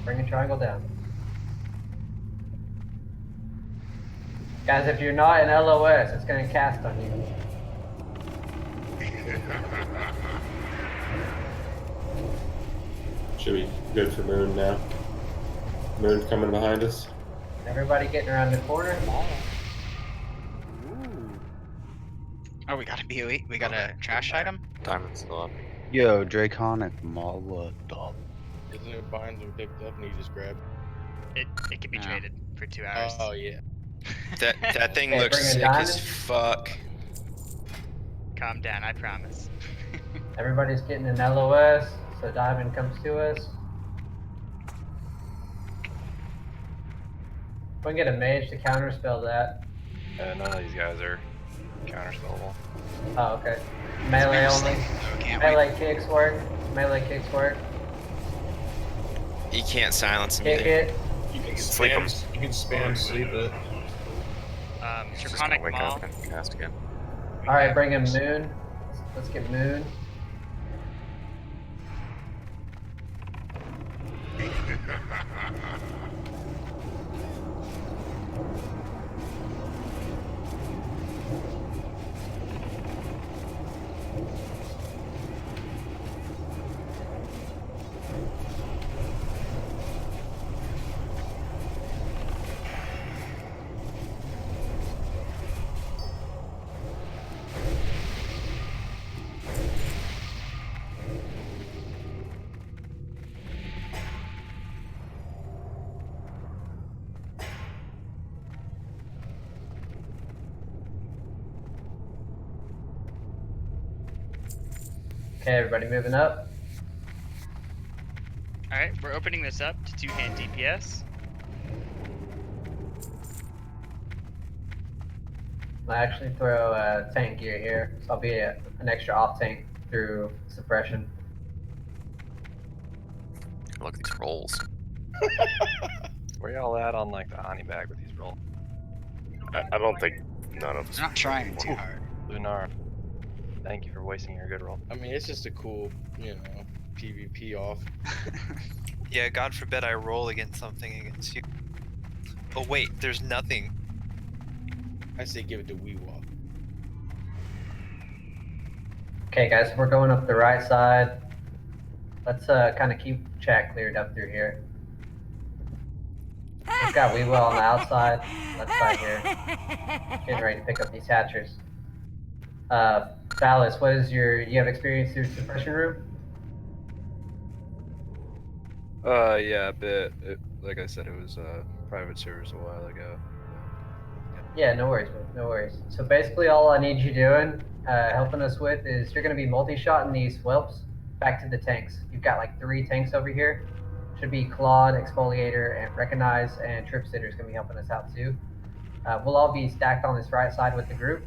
Bringing triangle down. Guys, if you're not in LOS, it's going to cast on you. Should be good for Moon now. Moon coming behind us. Everybody getting around the corner. Oh, we got a BOE. We got a trash item. Diamond's still up. Yo, Draconic Maw, what up? Isn't it binds and picked up and you just grab? It can be traded for 2 hours. Oh yeah. That thing Okay, looks bring a sick diamond. as fuck. Calm down, I promise. Everybody's getting an LOS, so diamond comes to us. We can get a mage to counterspell that. None of these guys are counterspellable. Oh, okay. Melee only. Melee kicks work. You can't silence him Kick either. it. You can Sleep 'em. You can spam sleep it. He's just gonna Draconic wake Maul. up and cast again. Alright, bring in Moon. Let's get Moon. Okay, everybody moving up. Alright, we're opening this up to 2-hand DPS. I'll actually throw tank gear here, so I'll be an extra off tank through suppression. Look at these rolls. Where y'all at on like the Ani bag with these rolls? I don't think none of us. They're not trying too hard. Lunar, thank you for wasting your good roll. I mean, it's just a cool, PvP off. Yeah, God forbid I roll against something against you. Oh wait, there's nothing. I say give it to Weewalk. Okay, guys, we're going up the right side. Let's kind of keep chat cleared up through here. We've got Weewell on the outside, left side here. Getting ready to pick up these hatchers. Phallus, what is you have experience through suppression room? Yeah, a bit. like I said, it was private servers a while ago. Yeah, no worries, man. No worries. So basically, all I need you doing, helping us with, is you're going to be multi-shotting these whelps back to the tanks. You've got like 3 tanks over here. Should be Claude, Exfoliator, and Recognize, and Trip Sitter's going to be helping us out too. We'll all be stacked on this right side with the group.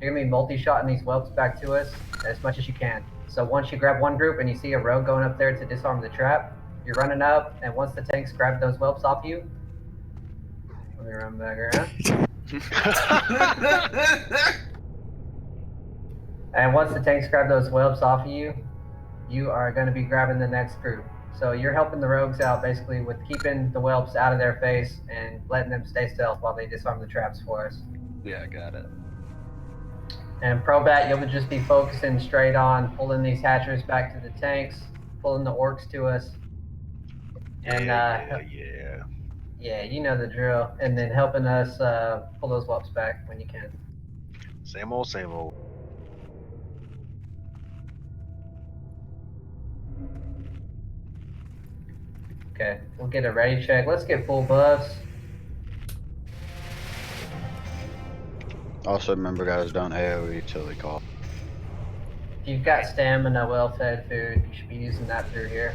You're going to be multi-shotting these whelps back to us as much as you can. So once you grab one group and you see a rogue going up there to disarm the trap, you're running up, and once the tanks grab those whelps off you, let me run back around. And once the tanks grab those whelps off of you, you are going to be grabbing the next group. So you're helping the rogues out basically with keeping the whelps out of their face and letting them stay stealth while they disarm the traps for us. Yeah, I got it. And Probat, you'll just be focusing straight on pulling these hatchers back to the tanks, pulling the orcs to us. And yeah, you know the drill. And then helping us pull those whelps back when you can. Same old, same old. Okay, we'll get a ready check. Let's get full buffs. Also, remember, guys, don't AoE till we call. If you've got stamina, well-fed food, you should be using that through here.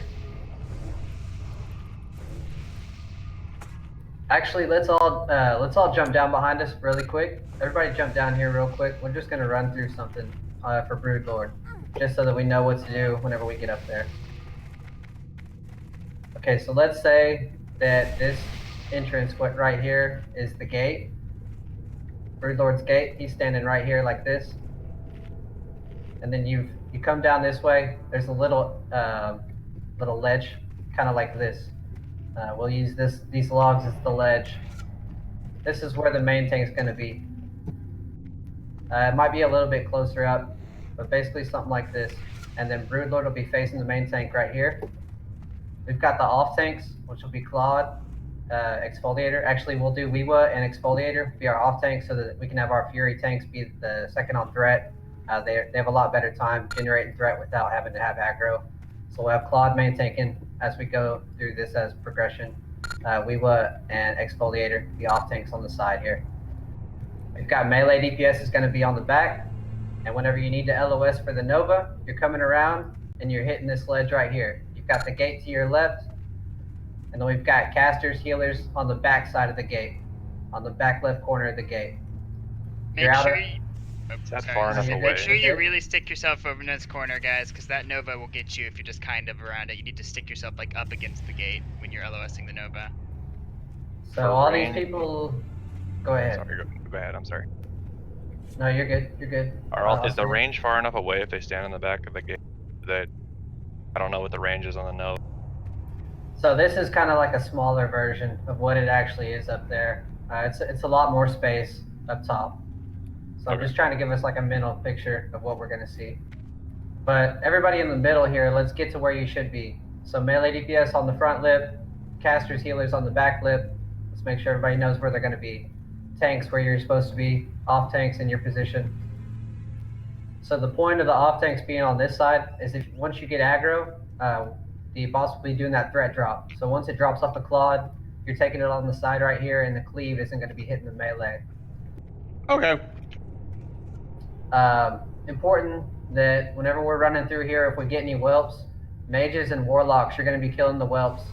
Actually, let's all jump down behind us really quick. Everybody jump down here real quick. We're just gonna run through something for Broodlord, just so that we know what to do whenever we get up there. Okay, so let's say that this entrance right here is the gate. Broodlord's gate. He's standing right here like this. And then you come down this way. There's a little ledge, kind of like this. We'll use these logs as the ledge. This is where the main tank's going to be. It might be a little bit closer up, but basically something like this. And then Broodlord will be facing the main tank right here. We've got the off tanks, which will be Claude, Exfoliator. Actually, we'll do Weewa and Exfoliator be our off tanks so that we can have our Fury tanks be the second on threat. They have a lot better time generating threat without having to have aggro. So we'll have Claude main tanking as we go through this as progression. Weewa and Exfoliator be off tanks on the side here. We've got melee DPS is going to be on the back. And whenever you need to LOS for the Nova, you're coming around and you're hitting this ledge right here. You've got the gate to your left, and then we've got casters, healers on the back side of the gate, on the back left corner of the gate. Make sure you... far enough Make away. sure you really stick yourself over in this corner, guys, because that Nova will get you if you're just kind of around it. You need to stick yourself like up against the gate when you're LOSing the Nova. So all these people... Go ahead. Sorry, go ahead, I'm sorry. No, you're good. You're good. Is the range far enough away if they stand in the back of the gate that I don't know what the range is on the Nova? So this is kind of like a smaller version of what it actually is up there. It's a lot more space up top. So I'm just trying to give us like a mental picture of what we're going to see. But everybody in the middle here, let's get to where you should be. So melee DPS on the front lip, casters, healers on the back lip. Let's make sure everybody knows where they're going to be. Tanks where you're supposed to be, off tanks in your position. So the point of the off tanks being on this side is if once you get aggro, the boss will be doing that threat drop. So once it drops off the Claude, you're taking it on the side right here, and the cleave isn't going to be hitting the melee. Okay. Important that whenever we're running through here, if we get any whelps, mages and warlocks, you're going to be killing the whelps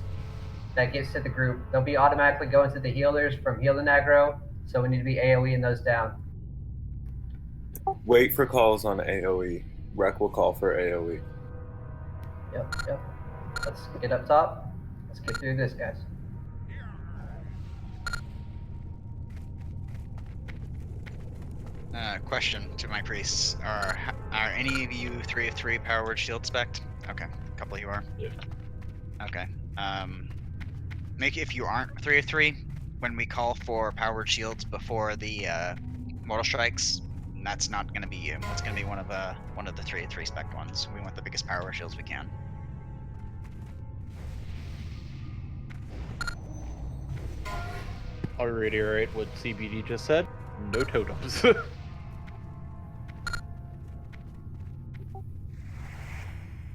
that gets to the group. They'll be automatically going to the healers from healing aggro, so we need to be AoEing those down. Wait for calls on AoE. Rec will call for AoE. Yep. Let's get up top. Let's get through this, guys. Question to my priests: Are any of you 3 of 3 power word shield spec'd? Okay, a couple of you are. Yeah. Okay. If you aren't 3 of 3, when we call for power word shields before the mortal strikes, that's not going to be you. It's going to be one of the 3 of 3 spec ones. We want the biggest power word shields we can. I'll reiterate what CBD just said. No totems.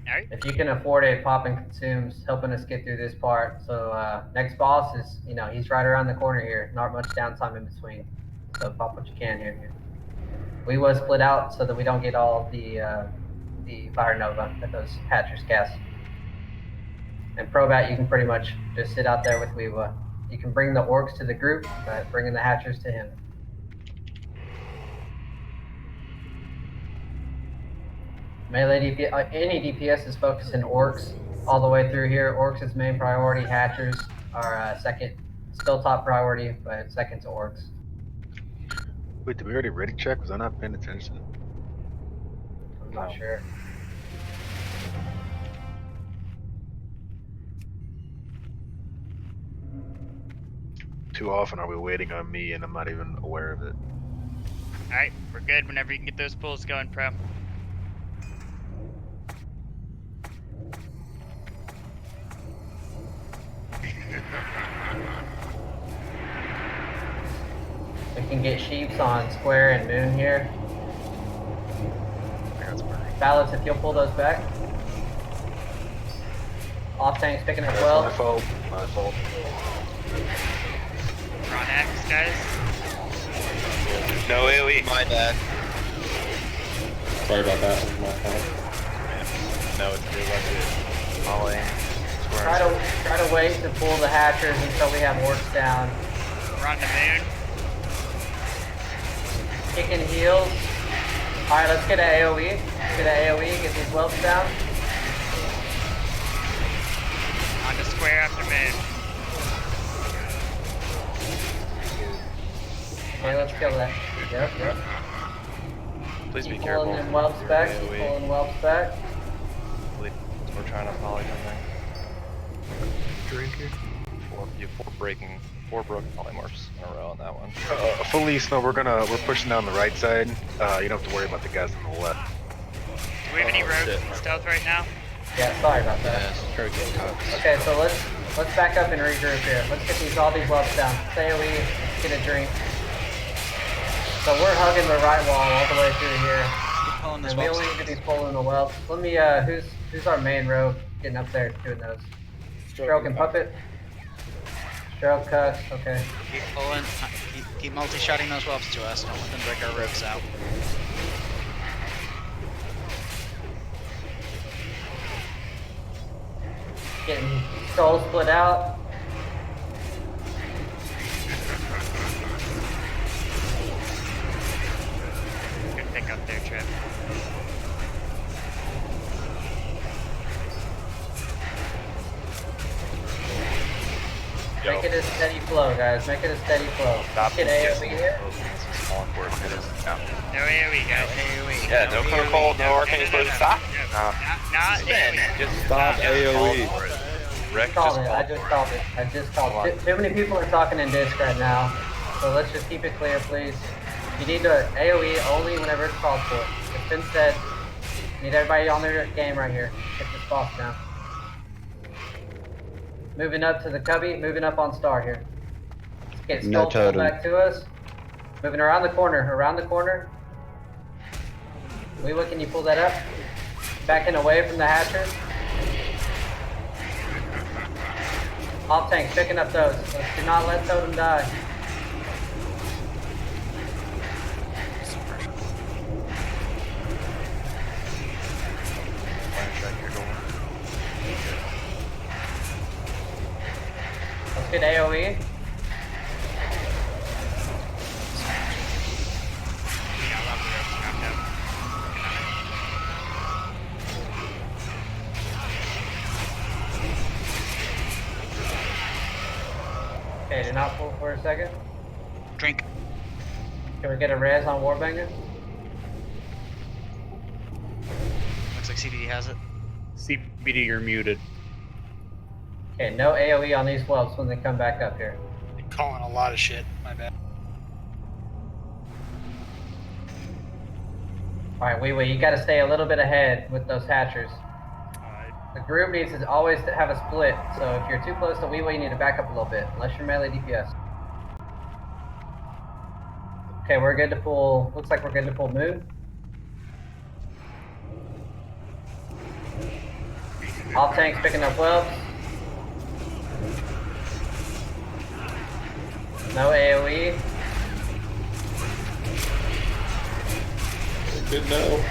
Alright, If you can afford it, pop and consumes, helping us get through this part. So next boss is, he's right around the corner here. Not much downtime in between. So pop what you can here. We was split out so that we don't get all the fire nova that those hatchers cast. And Probat, you can pretty much just sit out there with Weewa. You can bring the orcs to the group, but bringing the hatchers to him. Melee DPS, any DPS is focused in orcs all the way through here. Orcs is main priority. Hatchers are second, still top priority, but second to orcs. Wait, did we already ready check? Was I not paying attention? I'm not sure. Too often are we waiting on me and I'm not even aware of it. Alright, we're good whenever you can get those pulls going, Pro. We can get sheeps on square and moon here. Ballots, if you'll pull those back. Off tanks picking up well. My fault. My fault. We're on X, guys. No AoE. My bad. Sorry about that. That was my fault. No, it's good. Let's do it. Molly. Try to wait to pull the hatchers until we have orcs down. We're on the moon. Kicking heals. Alright, let's get an AoE. Let's get an AoE, get these whelps down. On the square after moon. Okay, let's kill that. Yep. Please be Keep careful. pulling them whelps back. Keep AoE. pulling whelps back. We're trying to poly something. Drink here. You have four broken polymorphs in a row on that one. Felice, no, we're pushing down the right side. You don't have to worry about the guys on the left. Do we have any rogue stealth right now? Yeah, sorry about that. Okay, so let's back up and regroup here. Let's get all these whelps down. Say AoE, let's get a drink. So we're hugging the right wall all the way through here. And we only need to be pulling the whelps. Let me, who's our main rogue getting up there doing those? Stroke and puppet? Stroke cuts, okay. Keep pulling, keep multi-shotting those whelps to us. Don't let them break our rogues out. Getting soul split out. Good pick up there, Trip. Make it a steady flow, guys. Make it a steady flow. Stop Get AoE here. This is all important. No AoE, guys. AoE. Yeah, no protocol, no arcane explosion. Stop. Not Spin. AoE. Just Stop AoE. Rick Called just it. I just called it. I just called it. Too many people are talking in disc right now, so let's just keep it clear, please. You need to AoE only whenever it's called for. It's been said. Need everybody on their game right here. Get this boss down. Moving up to the cubby. Moving up on star here. Let's get No Skull pulled totem. back to us. Moving around the corner. Around the corner. Weewa, can you pull that up? Backing away from the hatchers. Off tanks, picking up those. Let's do not let totem die. Let's get AoE. Okay, do not pull for a second. Drink. Can we get a res on Warbanger? Looks like CBD has it. CBD, you're muted. Okay, no AoE on these whelps when they come back up here. Calling a lot of shit. My bad. Alright, Wee, you gotta stay a little bit ahead with those hatchers. The group needs to always have a split, so if you're too close to Wee, you need to back up a little bit, unless you're melee DPS. Okay, we're good to pull, looks like we're good to pull Moon. All tanks picking up whelps. No AoE. Good no.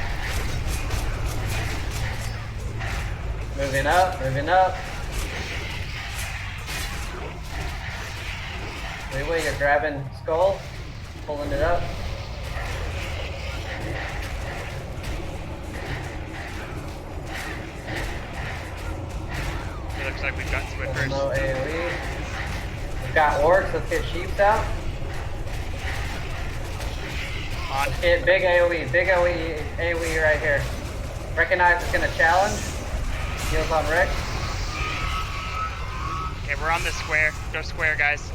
Moving up, moving up. Wait, you're grabbing skull, pulling it up. It looks like we've got Squidverse. No AoE. We've got orcs, let's get sheeps out. Let's get big AoE right here. Recognize it's gonna challenge. Heals on Rick. Okay, we're on the square. Go square, guys.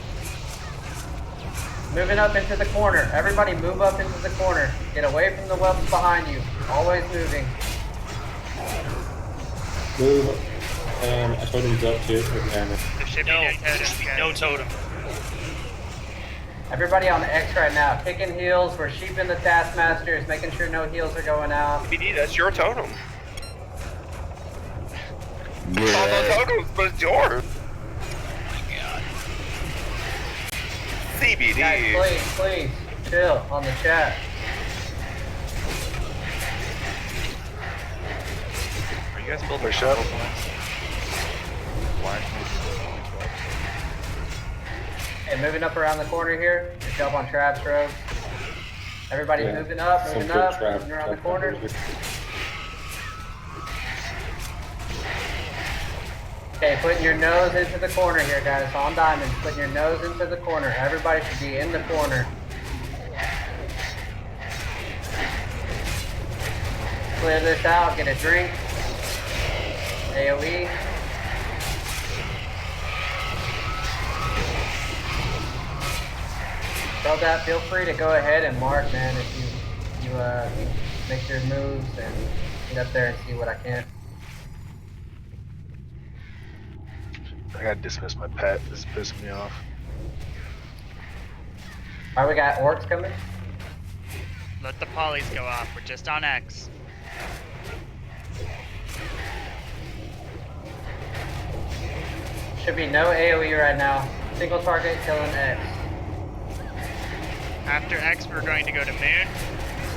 Moving up into the corner. Everybody move up into the corner. Get away from the whelps behind you. Always moving. Move. I totem's up too. There should be no totem. No totem. Everybody on the X right now. Kicking heals. We're sheeping the taskmasters, making sure no heals are going out. CBD, that's your totem. Yeah. All the totems, but it's yours. CBD. Guys, please, chill on the chat. Are you guys building Push up. Okay, moving up around the corner here. Good job on traps, Rogue. Everybody Yeah, moving up, some moving good up, trap- moving around the trap corner. coverage. Okay, putting your nose into the corner here, guys. On diamonds, putting your nose into the corner. Everybody should be in the corner. Clear this out, get a drink. AoE. So that, feel free to go ahead and mark, man, if you make your moves and get up there and see what I can. I gotta dismiss my pet. This is pissing me off. Alright, we got orcs coming. Let the polys go off. We're just on X. Should be no AoE right now. Single target killing X. After X, we're going to go to Moon.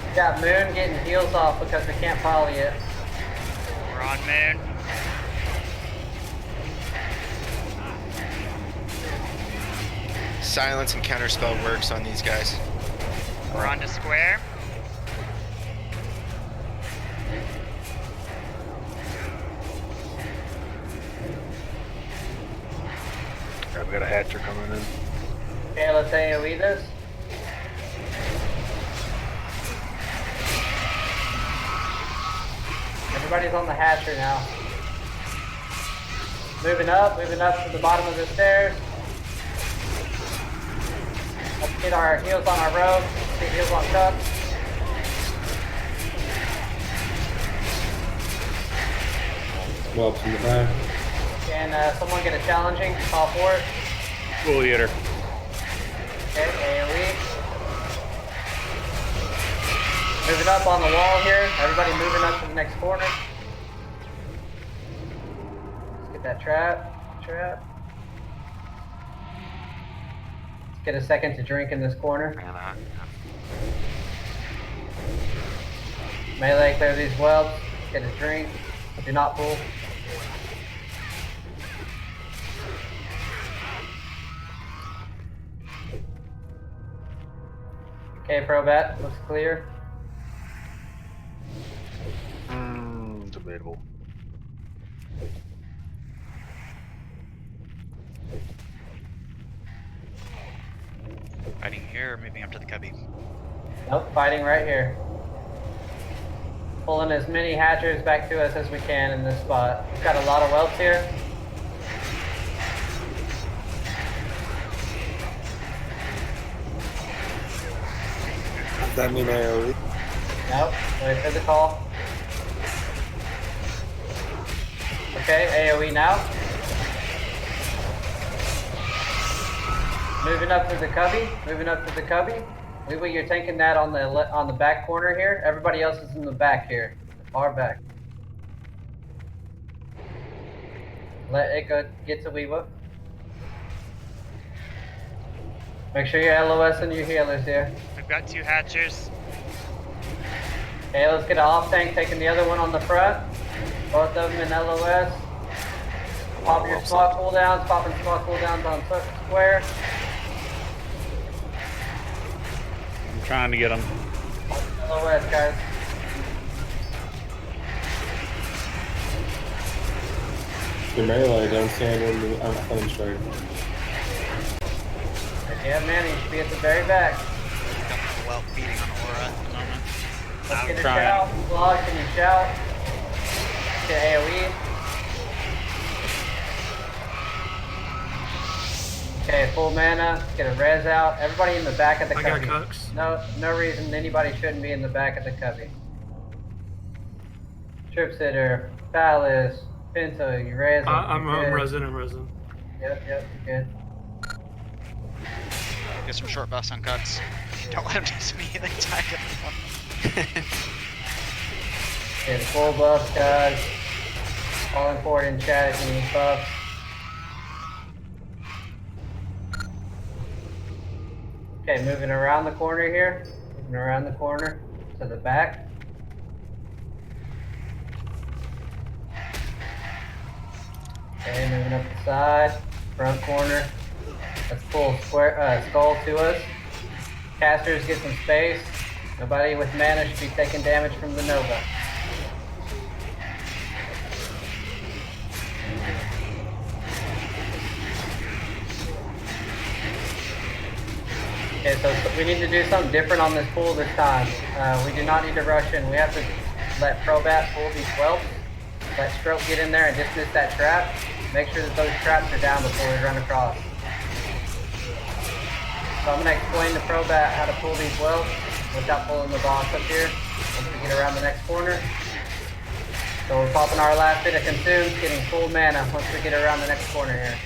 We got Moon getting heals off because we can't poly it. We're on Moon. Silence and counterspell works on these guys. We're on to square. Alright, we got a hatcher coming in. Okay, let's AoE this. Everybody's on the hatcher now. Moving up to the bottom of the stairs. Let's get our heals on our rogue. Get heals on Cup. Whelps in the back. Can someone get a challenging? Call for it. Cool eater. Okay, AoE. Moving up on the wall here. Everybody moving up to the next corner. Let's get that trap. Let's get a second to drink in this corner. Melee, clear these whelps. Get a drink. Do not pull. Okay, Probat, looks clear. Debatable. Fighting here or moving up to the cubby? Nope, fighting right here. Pulling as many hatchers back to us as we can in this spot. We've got a lot of whelps here. Does that mean AoE? Nope, wait for the call. Okay, AoE now. Moving up to the cubby. Weewee, you're taking that on the back corner here. Everybody else is in the back here, far back. Let it go get to Weewa. Make sure you're LOS and your healers here. We've got 2 hatchers. Okay, let's get an off tank taking the other one on the front. Both of them in LOS. Pop your small cooldowns, popping small cooldowns on square. I'm trying to get him. LOS, guys. Your melee, don't stand in the unstrike. If you have mana, you should be at the very back. Well, beating on Aura at the moment. Let's get a shout. Claude, can you shout? Get AoE. Okay, full mana. Get a res out. Everybody in the back of the cubby. No reason anybody shouldn't be in the back of the cubby. Trip sitter, Palace, Pinto, you res. I'm resin. Yep, you're good. Get some short buffs on cuts. Don't let him just immediately attack everyone. Get full buffs, guys. Calling for it in chat if you need buffs. Okay, moving around the corner here. Moving around the corner to the back. Okay, moving up the side, front corner. Let's pull square skull to us. Casters get some space. Nobody with mana should be taking damage from the Nova. Okay, so we need to do something different on this pool this time. We do not need to rush in. We have to let Probat pull these whelps. Let Stroke get in there and dismiss that trap. Make sure that those traps are down before we run across. So I'm going to explain to Probat how to pull these whelps without pulling the boss up here once we get around the next corner. So we're popping our last bit of consumes, getting full mana once we get around the next corner here.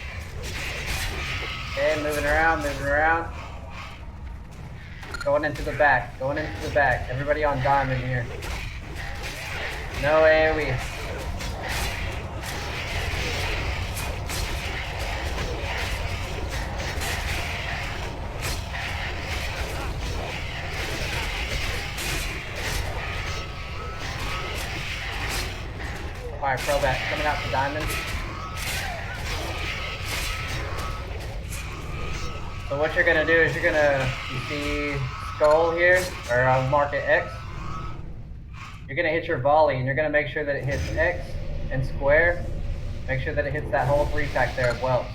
Okay, moving around. Going into the back. Everybody on diamond here. No AoE. Alright, Probat, coming out to diamond. So what you're gonna do is you see skull here, or I'll mark it X. You're gonna hit your volley and you're gonna make sure that it hits X and square. Make sure that it hits that whole 3-pack there of whelps.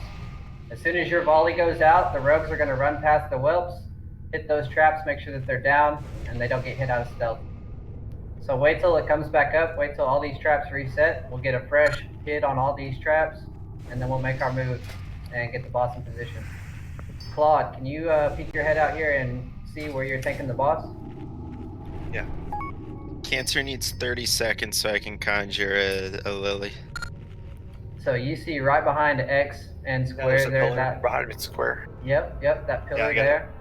As soon as your volley goes out, the rogues are gonna run past the whelps, hit those traps, make sure that they're down, and they don't get hit out of stealth. So wait till it comes back up, wait till all these traps reset. We'll get a fresh hit on all these traps, and then we'll make our move and get the boss in position. Claude, can you peek your head out here and see where you're taking the boss? Yeah. Cancer needs 30 seconds so I can conjure a lily. So you see right behind X and square there that behind me, square. Yep, that pillar there.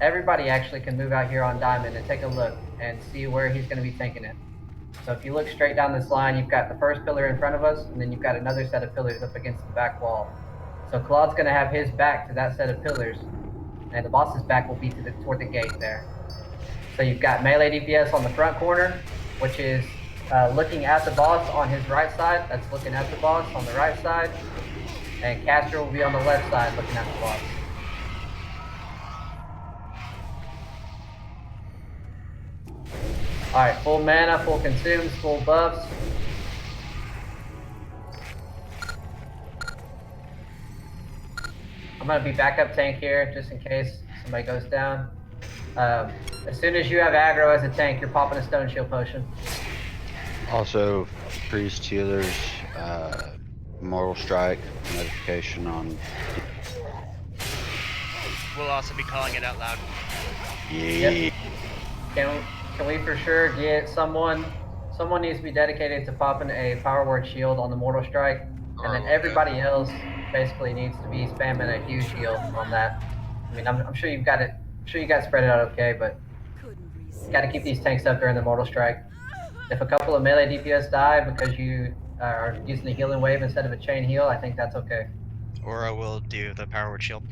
Everybody actually can move out here on diamond and take a look and see where he's going to be taking it. So if you look straight down this line, you've got the first pillar in front of us, and then you've got another set of pillars up against the back wall. So Claude's going to have his back to that set of pillars, and the boss's back will be to toward the gate there. So you've got melee DPS on the front corner, which is looking at the boss on his right side. That's looking at the boss on the right side. And Caster will be on the left side looking at the boss. Alright, full mana, full consumes, full buffs. I'm going to be backup tank here just in case somebody goes down. As soon as you have aggro as a tank, you're popping a stone shield potion. Also, priest healers, mortal strike notification on. We'll also be calling it out loud. Yeah. Yep. Can we for sure get someone needs to be dedicated to popping a power word shield on the mortal strike, and then everybody else basically needs to be spamming a huge heal on that. I mean, I'm sure you've got it. I'm sure you got spread it out okay, but got to keep these tanks up during the mortal strike. If a couple of melee DPS die because you or using the healing wave instead of a chain heal, I think that's okay. Aura will do the power word shield.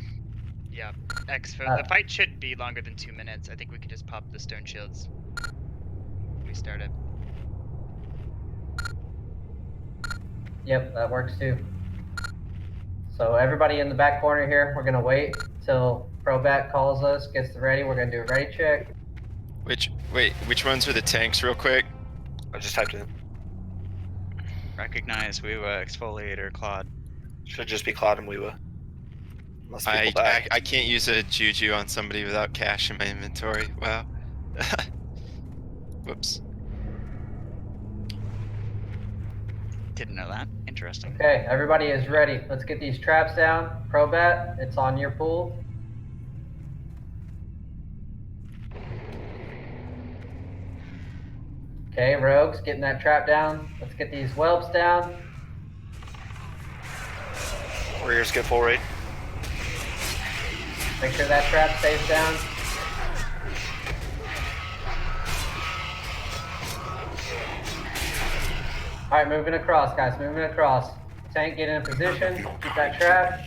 Yeah. The fight shouldn't be longer than 2 minutes. I think we could just pop the stone shields. We started. Yep, that works too. So everybody in the back corner here, we're gonna wait till Probat calls us, gets ready. We're gonna do a ready check. Which ones are the tanks, real quick? I just typed it in. Recognize Weewa, Exfoliator, Claude. Should just be Cloud and Weewa. Unless people die. I can't use a juju on somebody without cash in my inventory. Wow. Whoops. Didn't know that. Interesting. Okay, everybody is ready. Let's get these traps down. Probat, it's on your pool. Okay, Rogues, getting that trap down. Let's get these whelps down. Warriors get full raid. Make sure that trap stays down. All right, moving across, guys, moving across. Tank, get in a position, keep that trap.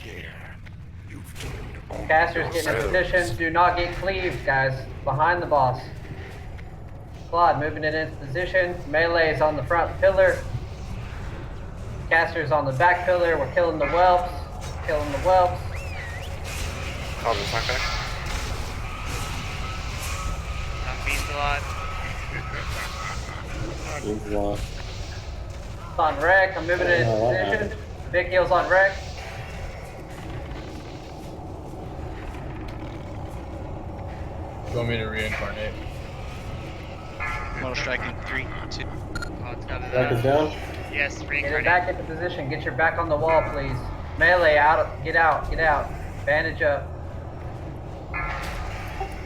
Casters, get in a position. Do not get cleaved, guys, behind the boss. Claude, moving it into position. Melee is on the front pillar. Casters on the back pillar. We're killing the whelps. Killing the whelps. Cloud is not back. Beans a lot. Beans a lot. It's on wreck. I'm moving it into position. Big heals on wreck. You want me to reincarnate? Mortal strike in 3, 2. Back is down. Yes, Get reincarnate. back into position. Get your back on the wall, please. Melee out. Get out. Get out. Bandage up.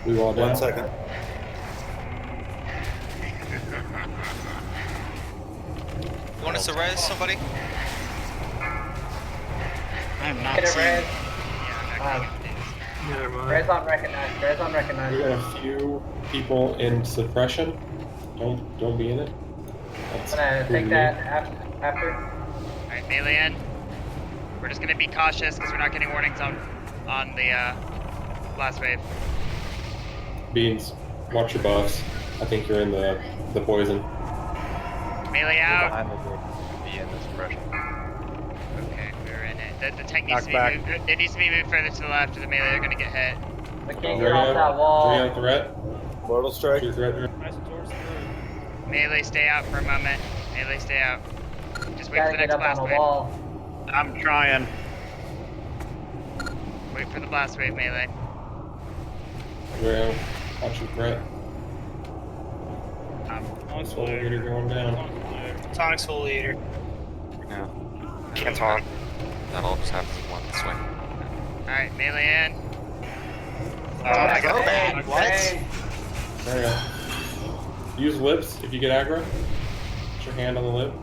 We all down. 1 second. You want us to res somebody? I am not Get it, seeing. Red. Never mind. Red's on recognized. Red's on recognized. We got a few people in suppression. Don't be in it. That's I'm gonna who take we that need. after. Alright, melee in. We're just gonna be cautious because we're not getting warnings on the blast wave. Beans, watch your buffs. I think you're in the poison. Melee out. Behind the group. Be in this suppression. Okay, we're in it. The tank needs to be Knock moved. It needs to be moved further to the left, or the melee are gonna get hit. We can't get off that wall. Drea threat. Mortal strike. Your threat. Melee, stay out for a moment. Melee, stay out. Just wait Gotta for the get next up blast on a wave. wall. I'm trying. Wait for the blast wave, melee. Drea, watch your threat. Exfoliator going down. Tonic Exfoliator. No. Can't taunt. That'll just have one swing. Alright, melee in. I got bad. What? There you go. Use lips if you get aggro. Put your hand on the lip.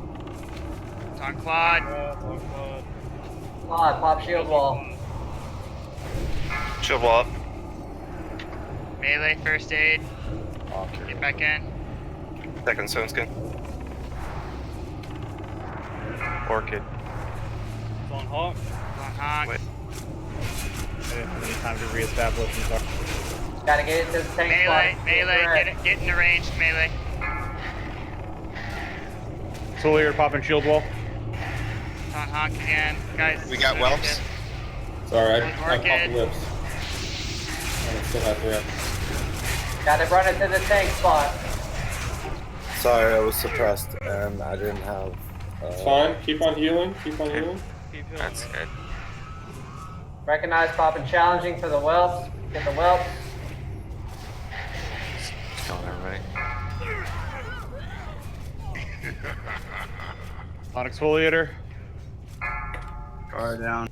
It's on Claude. Claude, pop shield wall. Shield wall up. Melee, first aid. Get back in. Second stone skin. Orchid. It's on Hawk. It's on Hawk. Wait. I didn't have any time to reestablish himself. Gotta get into the tank Melee, spot. melee, get in the range, melee. So you're popping shield wall. It's on Hawk again. Guys, We got whelps. Sorry, I popped Orchid. the lips. I still have threat. Gotta run it to the tank spot. Sorry, I was suppressed and I didn't have. It's fine. Keep on healing. Keep on healing. That's good. Recognize, pop, and challenging for the whelps. Get the whelps. Just killing everybody. On exfoliator. Guard down.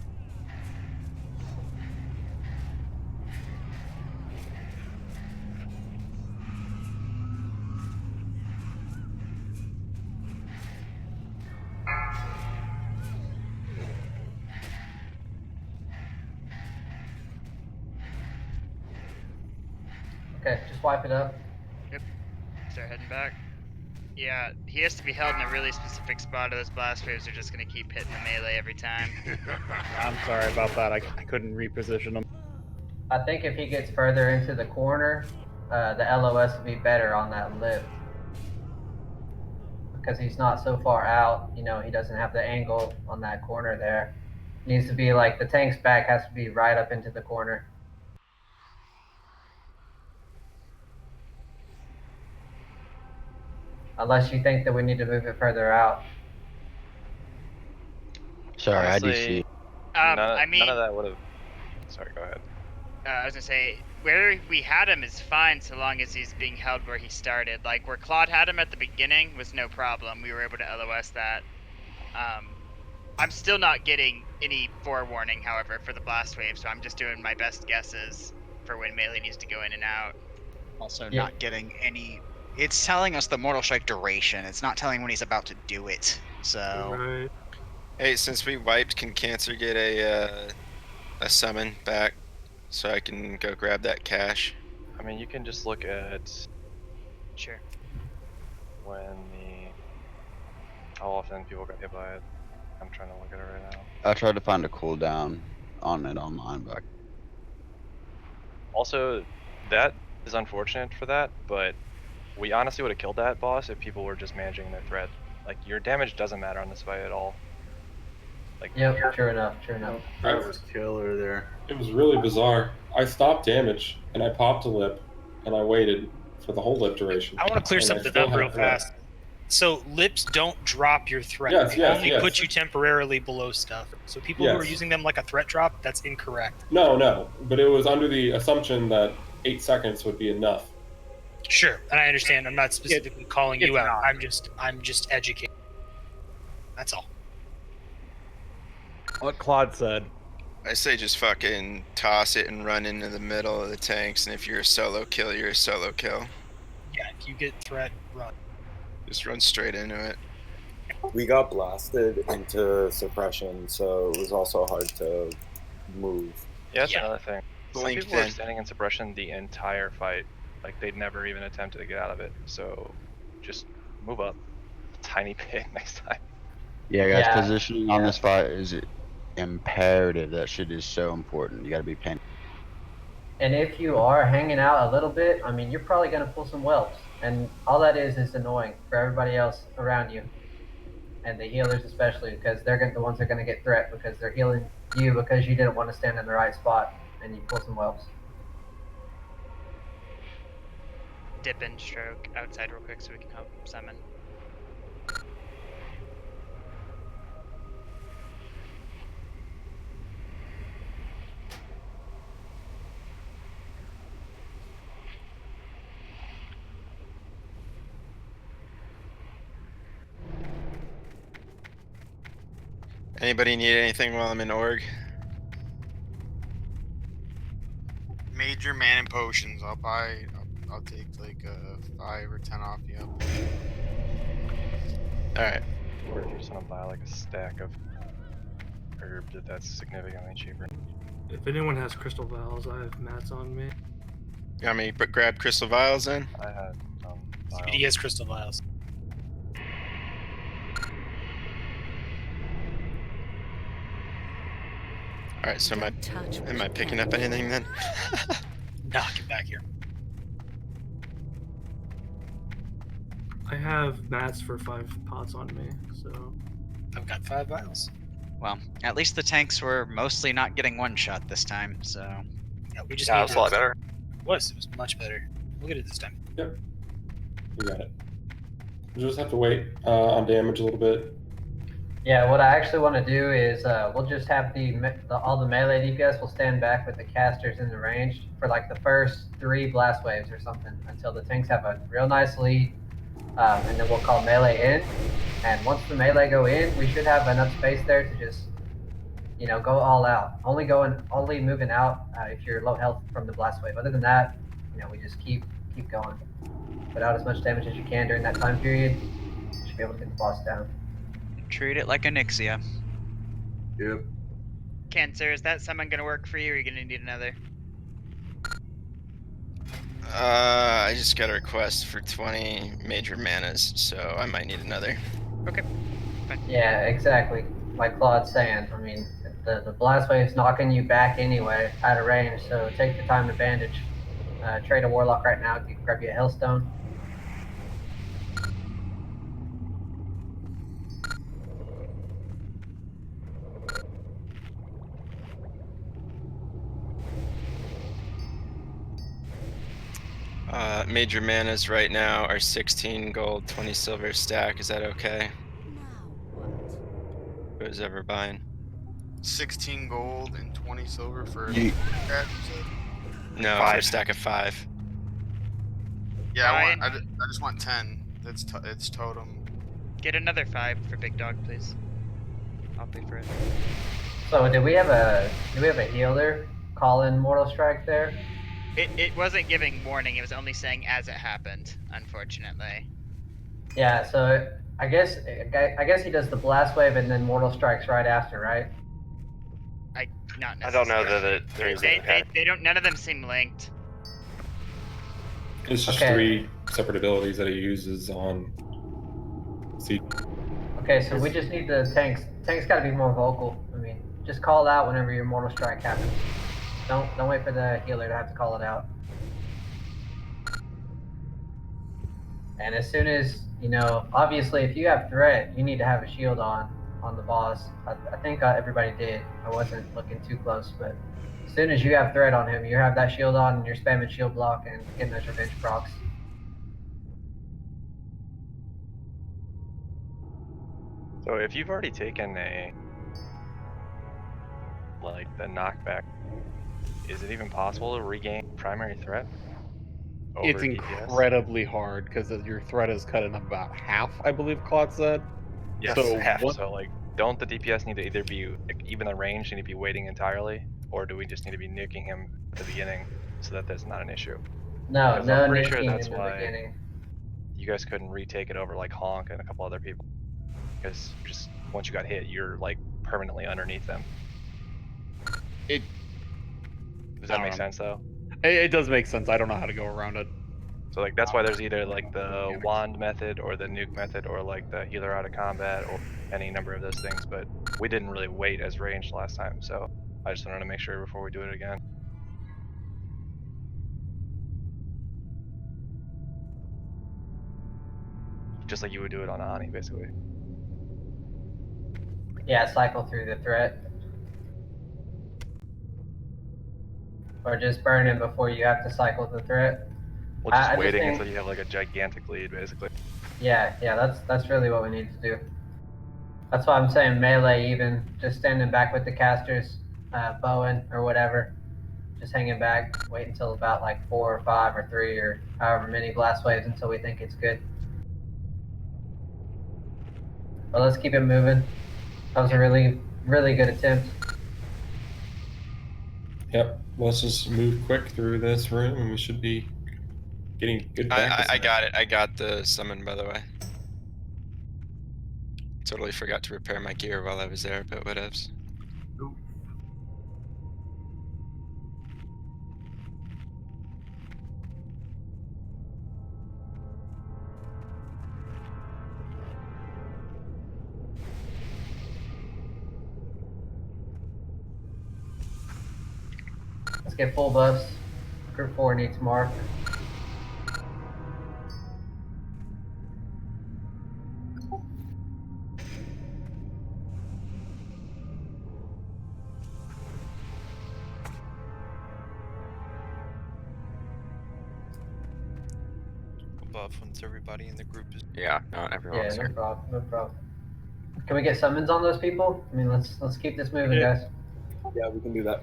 Okay, just wipe it up. Yep. Start heading back. Yeah, he has to be held in a really specific spot, or those blast waves are just gonna keep hitting the melee every time. I'm sorry about that. I couldn't reposition him. I think if he gets further into the corner, the LOS will be better on that lip. Because he's not so far out, you know, he doesn't have the angle on that corner there. Needs to be like the tank's back has to be right up into the corner. Unless you think that we need to move it further out. Sorry, I do Honestly, see. I mean, none of that would have. Sorry, go ahead. I was gonna say, where we had him is fine so long as he's being held where he started. Like, where Claude had him at the beginning was no problem. We were able to LOS that. I'm still not getting any forewarning, however, for the blast wave, so I'm just doing my best guesses for when melee needs to go in and out. Also, not getting any. It's telling us the Mortal Strike duration. It's not telling when he's about to do it. So. Right. Hey, since we wiped, can Cancer get a summon back so I can go grab that cash? I mean, you can just look at Sure. when how often people got hit by it. I'm trying to look at it right now. I tried to find a cooldown on it online, but Also, that is unfortunate for that, but we honestly would have killed that boss if people were just managing their threat. Like, your damage doesn't matter on this fight at all. Like, Yep, true enough, true enough. That was killer there. It was really bizarre. I stopped damage and I popped a lip and I waited for the whole lip duration. I want to clear and I something still up had real threat. fast. So lips don't drop your threat. Yes, they yes, only yes. put you temporarily below stuff. So people who are Yes. using them like a threat drop, that's incorrect. No, but it was under the assumption that 8 seconds would be enough. Sure, and I understand. I'm not specifically calling you it's out. not. I'm just educating. That's all. What Claude said. I say just fucking toss it and run into the middle of the tanks, and if you're a solo kill, you're a solo kill. Yeah, if you get threat, run. Just run straight into it. We got blasted into suppression, so it was also hard to move. yeah, that's another thing. Some Blink people were then. standing in suppression the entire fight. Like, they'd never even attempted to get out of it. So, just move up a tiny bit next time. yeah, guys, Yeah. positioning on this fight is imperative. That shit is so important. You gotta be paying. And if you are hanging out a little bit, I mean, you're probably going to pull some whelps. And all that is annoying for everybody else around you. And the healers especially, because they're the ones that are going to get threat because they're healing you because you didn't want to stand in the right spot and you pull some whelps. Dip and stroke outside real quick so we can help summon. Anybody need anything while I'm in org? Major man and potions. I'll take like 5 or 10 off you. Alright. Or if you just want to buy like a stack of herb that's significantly cheaper. If anyone has crystal vials, I have mats on me. You want me to grab crystal vials then? I had He has crystal vials. Alright, so am I picking up anything then? Nah, get back here. I have mats for 5 pots on me, so. I've got 5 vials. Well, at least the tanks were mostly not getting one shot this time, so. Yeah, we just Yeah, need it's a lot better. It was much better. We'll get it this time. Yep. You got it. We just have to wait on damage a little bit. Yeah, what I actually want to do is we'll just have all the melee DPS will stand back with the casters in the range for like the first 3 blast waves or something until the tanks have a real nice lead, and then we'll call melee in. And once the melee go in, we should have enough space there to just, you know, go all out. Only moving out if you're low health from the blast wave. Other than that, you know, we just keep going. Put out as much damage as you can during that time period. You should be able to get the boss down. Treat it like a Nixia. Yep. Cancer, is that summon gonna work for you, or are you gonna need another? I I just got a request for 20 major manas, so I might need another. Okay. Yeah, exactly. Like Claude's saying, I mean, the blast wave's knocking you back anyway, out of range, so take the time to bandage. Trade a warlock right now if you can grab you a hailstone. Major manas right now are 16 gold, 20 silver stack. Is that okay? Who's ever buying? 16 gold and 20 silver for You- that, you said? No, for a stack of 5. Yeah, Ryan? I just want 10. It's totem. Get another 5 for Big Dog, please. I'll pay for it. So do we have a healer call in Mortal Strike there? It wasn't giving warning. It was only saying as it happened. Unfortunately. Yeah. So I guess he does the blast wave and then Mortal Strikes right after, right? Not I don't know necessarily. that there's any kind They don't. None of them seem linked. It's just Okay. 3 separate abilities that he uses on. See, Okay, so we just need the tanks. Tanks got to be more vocal. I mean, just call it out whenever your Mortal Strike happens. Don't wait for the healer to have to call it out. And as soon as, obviously if you have threat, you need to have a shield on the boss. I think everybody did. I wasn't looking too close, but as soon as you have threat on him, you have that shield on and you're spamming shield block and getting those revenge procs. So if you've already taken the knockback, is it even possible to regain primary threat? It's over DPS? incredibly hard because your threat is cut in about half, I believe Claude said. Yes, So half. what- So don't the DPS need to either be even the range need to be waiting entirely, or do we just need to be nuking him at the beginning so that that's not an issue? No, Because no I'm pretty sure nuking that's in the why beginning. you guys couldn't retake it over like Honk and a couple other people, because just once you got hit, you're like permanently underneath them. It Does I that don't make know. sense though? It does make sense. I don't know how to go around it. So that's why there's either the wand method or the nuke method or the healer out of combat or any number of those things, but we didn't really wait as ranged last time, so I just wanted to make sure before we do it again. Just like you would do it on Ani, basically. Yeah, cycle through the threat. Or just burn him before you have to cycle the threat. Well, just I waiting think, until you have a gigantic lead, basically. Yeah, that's really what we need to do. That's why I'm saying melee even, just standing back with the casters, bowing or whatever. Just hanging back, wait until about 4 or 5 or 3 or however many blast waves until we think it's good. But let's keep it moving. That was a really, really good attempt. Yep. Let's just move quick through this room, and we should be getting good practice. I got it. I got the summon, by the way. Totally forgot to repair my gear while I was there, but whatevs. Let's get full buffs. Group 4 needs mark. Buff once everybody in the group is. Yeah, not everyone's Yeah, here. no problem, no problem. Can we get summons on those people? I mean, let's keep this moving, guys. Yeah, we can do that.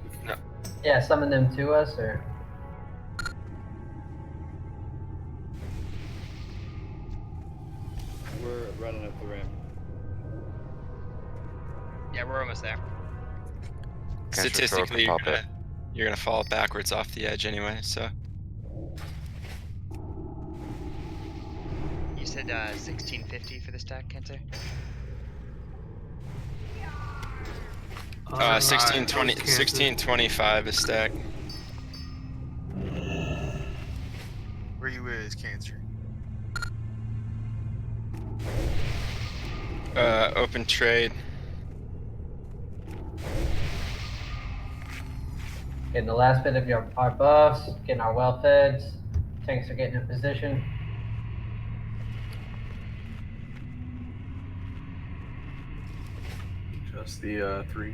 Yeah, summon them to us, or We're running up the ramp. Yeah, we're almost there. Statistically, you're gonna fall backwards off the edge anyway, so. You said 1650 for the stack, Kenter? 1625 a stack. Were you is, Cancer. Open trade. Getting the last bit of our buffs, getting our well feds. Tanks are getting in position. Just the 3.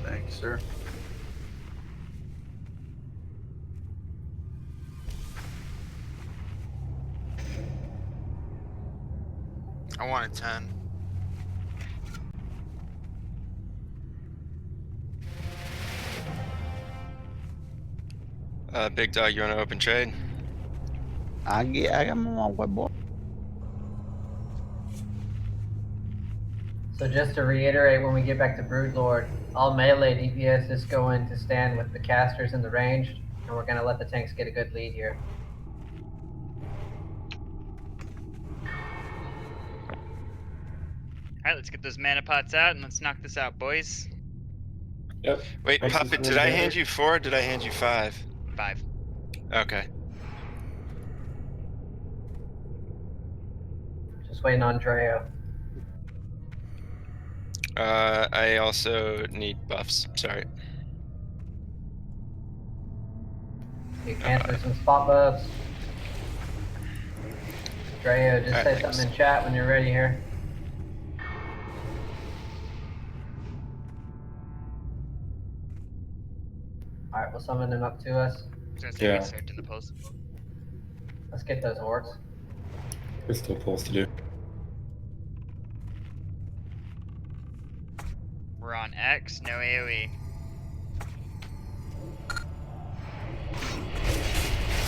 Thank you, sir. I want a 10. Big Dog, you want to open trade? I got my one boy. So just to reiterate, when we get back to Broodlord, all melee DPS is going to stand with the casters in the ranged, and we're going to let the tanks get a good lead here. Alright, let's get those mana pots out and let's knock this out, boys. Yep. Wait, Thanks, Puppet, Mr. did I Navigator. hand you 4 or did I hand you 5? 5. Okay. Just waiting on Dreo. I also need buffs. Sorry. You cancel some spot buffs. Dreo, just Alright, say thanks. something in chat when you're ready here. Alright, we'll summon them up to us. I was gonna say Yeah. we start in the pulse. Let's get those orcs. There's still pulls to do. We're on X, no AoE.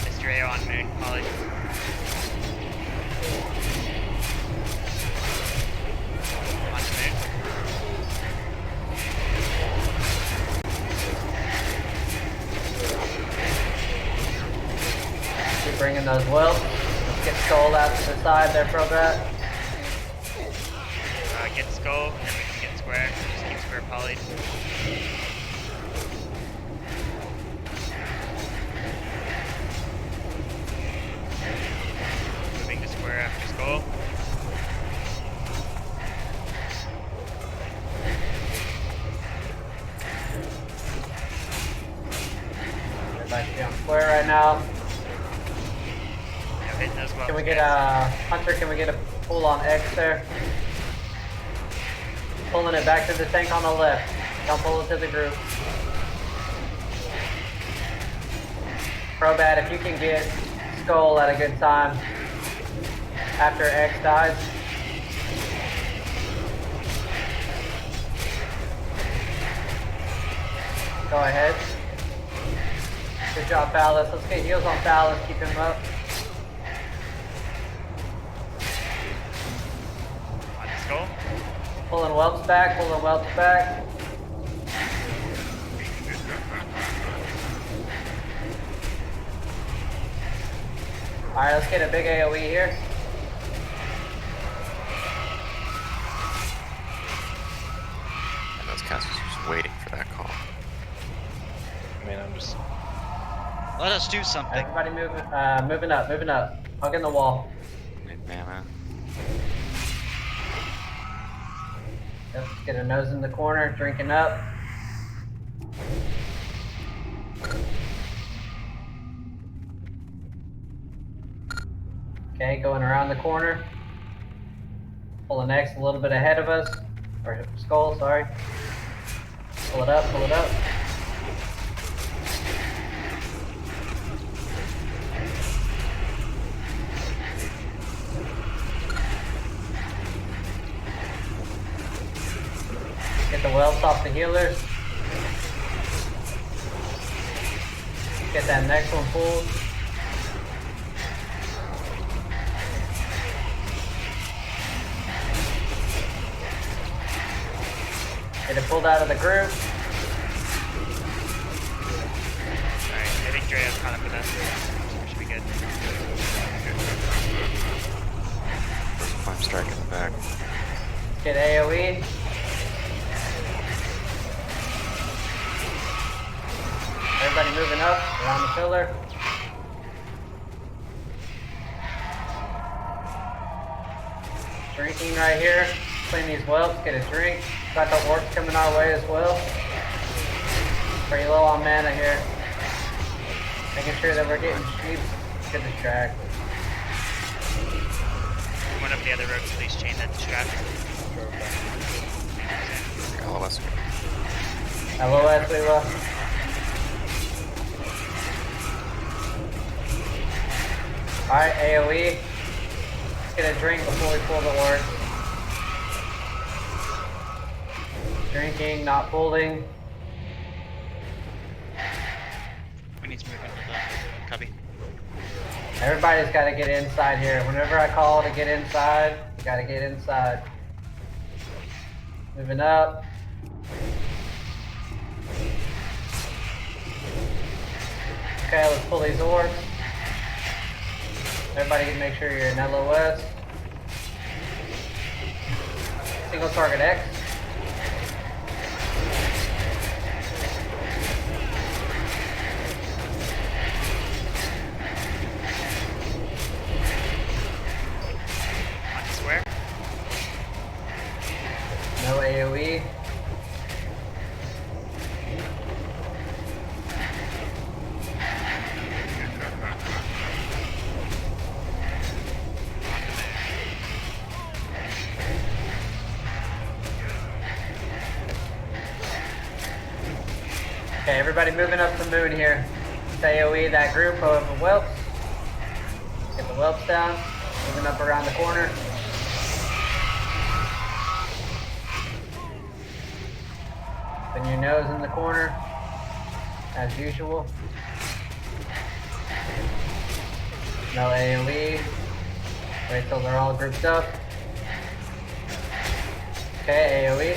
Mr. AO on moon, Molly. On the moon. Keep bringing those welts. Let's get Skull out to the side there, Probat. Get skull, and then we can get square. Just keep square polyed. Moving to square after skull. Everybody should be on square right now. No hitting those wells. Can we get a Hunter? Can we get a pull on X there? Pulling it back to the tank on the left. Don't pull it to the group. Probat, if you can get Skull at a good time after X dies. Go ahead. Good job, Phallus. Let's get heals on Phallus. Keep him up. On the skull. Pulling whelps back. Pulling whelps back. Alright, let's get a big AoE here. And those casters are just waiting for that call. I mean, I'm just. Let us do something. Everybody moving up, moving up. Hugging the wall. Need mana. Let's get a nose in the corner, drinking up. Okay, going around the corner. Pulling X a little bit ahead of us. Or Skull, sorry. Pull it up, pull it up. Get the wells off the healers. Get that next one pulled. Get it pulled out of the group. Alright, I think Drea's caught up with us. We should be good. Climb strike in the back. Get AoE. everybody moving up around the pillar. Drinking right here. Clean these whelps, get a drink. Got the orcs coming our way as well. Pretty low on mana here. Making sure that we're getting sheep. Good distract. One of the other rogues, please chain that distract. LOS. LOS, Leela. Alright, AoE. Let's get a drink before we pull the orc. Drinking, not pulling. We need to move into the cubby. Everybody's got to get inside here. Whenever I call to get inside, you got to get inside. Moving up. Okay, let's pull these orcs. Everybody can make sure you're in LOS. Single target X. On square. No AoE. Okay, everybody moving up the moon here. It's AoE that group of whelps. Get the whelps down. Moving up around the corner. Pin your nose in the corner, as usual. No AoE. Wait till they're all grouped up. Okay, AoE.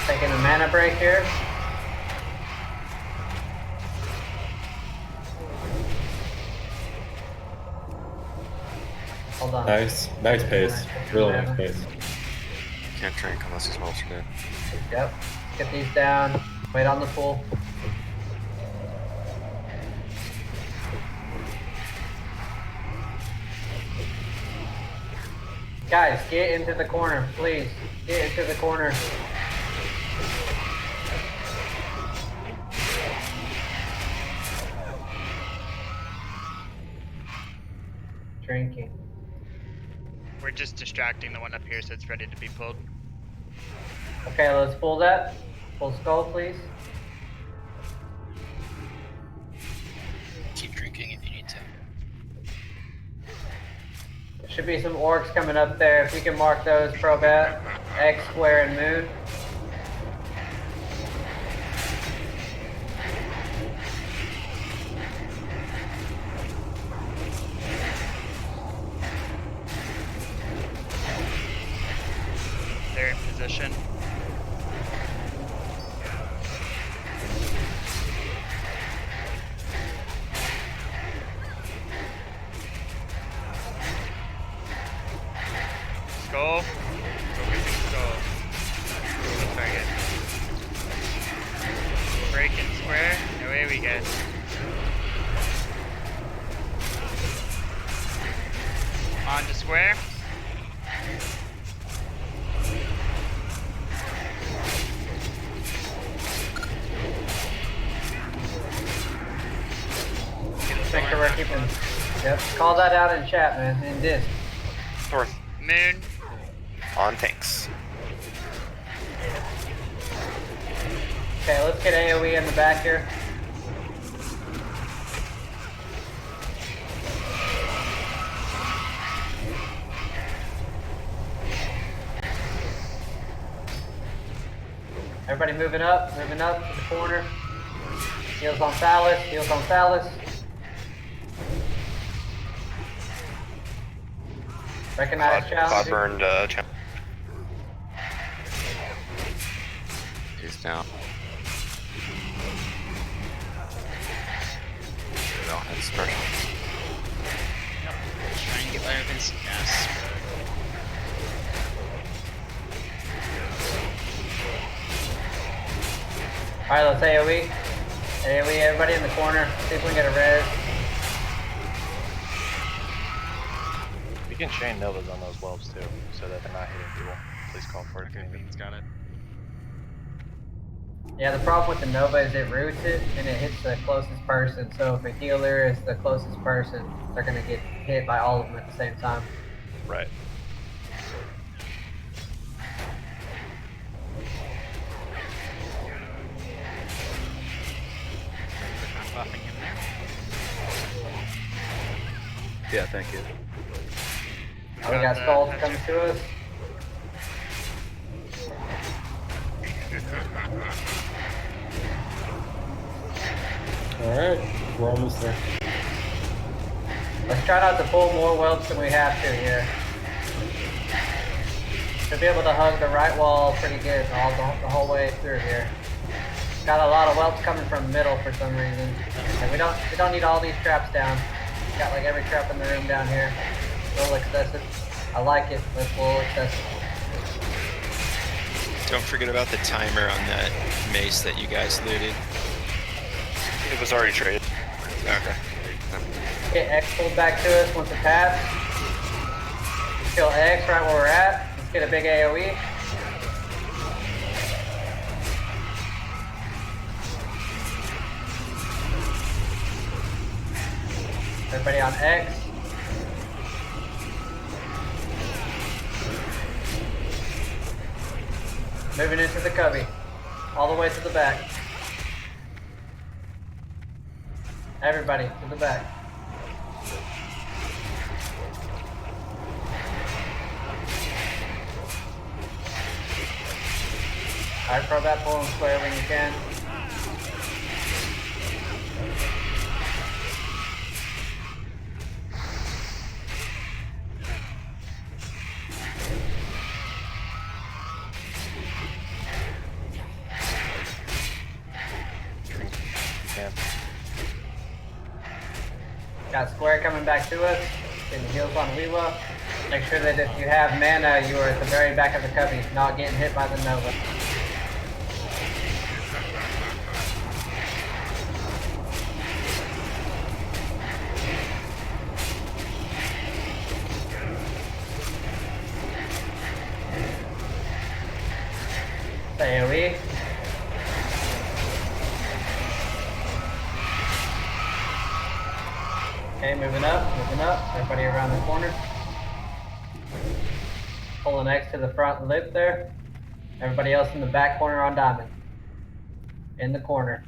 Taking a mana break here. Hold on. Nice pace. Really nice pace. Can't drink unless his wells are dead. Yep. Get these down. Wait on the pool. Guys, get into the corner, please. Get into the corner. Drinking. We're just distracting the one up here so it's ready to be pulled. Okay, let's pull that. Pull skull, please. Keep drinking if you need to. There should be some orcs coming up there. If you can mark those, Probat, X, square, and moon. They're in position. Skull. Focusing skull. Target. Breaking square. Away we go. On to square. Make sure we're keeping. Yep. Call that out in chat, man. In disc. North. Moon. On tanks. Okay, let's get AoE in the back here. Everybody moving up to the corner. Heals on Phallus, heals on Phallus. Recognize challenge. Burned He's down. They don't have suppression. Try and get better than CS. Alright, let's AoE. AoE, everybody in the corner. See if we can get a res. You can chain Novas on those whelps too, so that they're not hitting people. Please call for it. Okay, Bean's got it. Yeah, the problem with the Nova is it roots it and it hits the closest person. So if a healer is the closest person, they're gonna get hit by all of them at the same time. Right. Buffing him there. Yeah, thank you. Oh, we got skulls coming to us. Alright, we're almost there. Let's try not to pull more whelps than we have to here. Should be able to hug the right wall pretty good the whole way through here. Got a lot of whelps coming from middle for some reason. And we don't need all these traps down. Got like every trap in the room down here. A little excessive. I like it, but it's a little excessive. Don't forget about the timer on that mace that you guys looted. It was already traded. Okay. Get X pulled back to us once it taps. Kill X right where we're at. Let's get a big AoE. Everybody on X. Moving into the cubby. All the way to the back. Everybody to the back. Alright, throw that pull and square when you can. Got square coming back to us. Getting heals on Weewa. Make sure that if you have mana, you are at the very back of the cubby, not getting hit by the Nova. AoE. Okay, moving up. Everybody around the corner. Pulling X to the front lip there. Everybody else in the back corner on diamond. In the corner.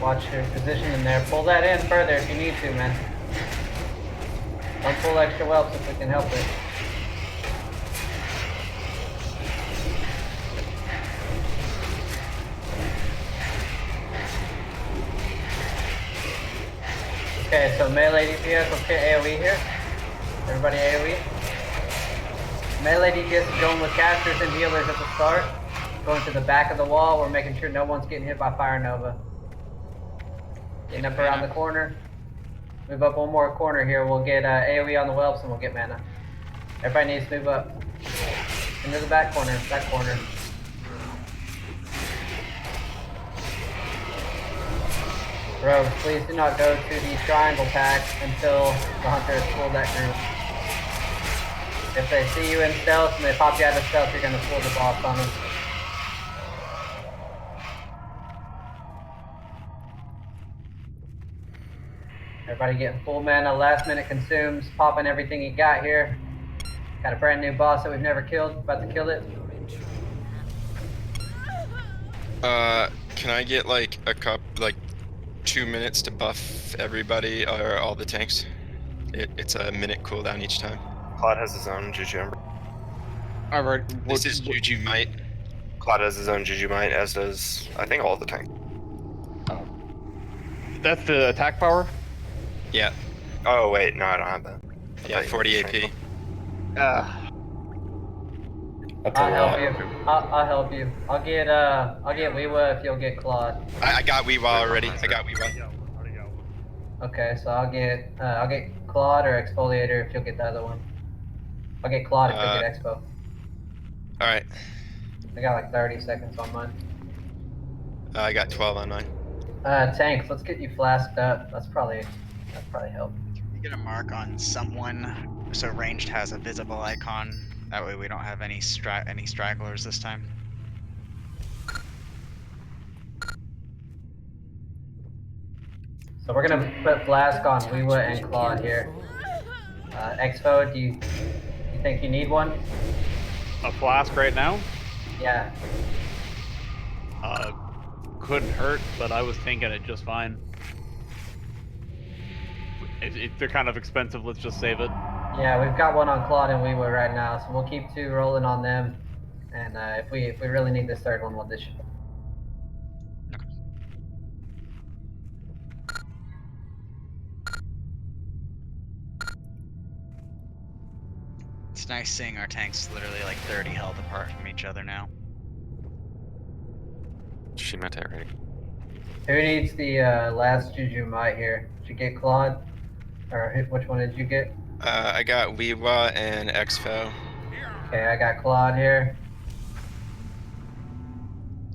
Watch your position in there. Pull that in further if you need to, man. Don't pull extra whelps if we can help it. Okay, so melee DPS, let's get AoE here. Everybody AoE. Melee DPS is going with casters and healers at the start. Going to the back of the wall, we're making sure no one's getting hit by Fire Nova. Getting up around the corner. Move up one more corner here. We'll get AoE on the whelps and we'll get mana. Everybody needs to move up. Into the back corner. Rogues, please do not go to the triangle pack until the hunter has pulled that group. If they see you in stealth and they pop you out of stealth, you're going to pull the boss on them. Everybody getting full mana, last minute consumes, popping everything you got here. Got a brand new boss that we've never killed, about to kill it. Can I get like 2 minutes to buff everybody or all the tanks? It's a minute cooldown each time. Claude has his own Juju Ember. Alright. This is Juju Might. Claude has his own Juju Might, as does, I think, all the tanks. That's the attack power? Yeah. Oh, wait, no, I don't have that. Yeah, 40 AP. That's a I'll lot. help you. I'll help you. I'll get Weewa if you'll get Claude. I got Weewa already. I got Weewa. Okay, so I'll get Claude or Exfoliator if you'll get the other one. I'll get Claude if you'll get Expo. All right. I got like 30 seconds on mine. I got 12 on mine. Tanks, let's get you flasked up. That's probably help. You get a mark on someone, so ranged has a visible icon. That way we don't have any stragglers this time. So we're gonna put flask on Weewa and Claude here. Expo, do you think you need one? A flask right now? Yeah. Couldn't hurt, but I was tanking it just fine. If they're kind of expensive, let's just save it. Yeah, we've got one on Claude and Weewa right now, so we'll keep 2 rolling on them. And if we really need this third one, we'll dish it. It's nice seeing our tanks literally like 30 health apart from each other now. She meant it right. Who needs the last Juju Might here? Did you get Claude? Or which one did you get? I got Weewa and Expo. Okay, I got Claude here.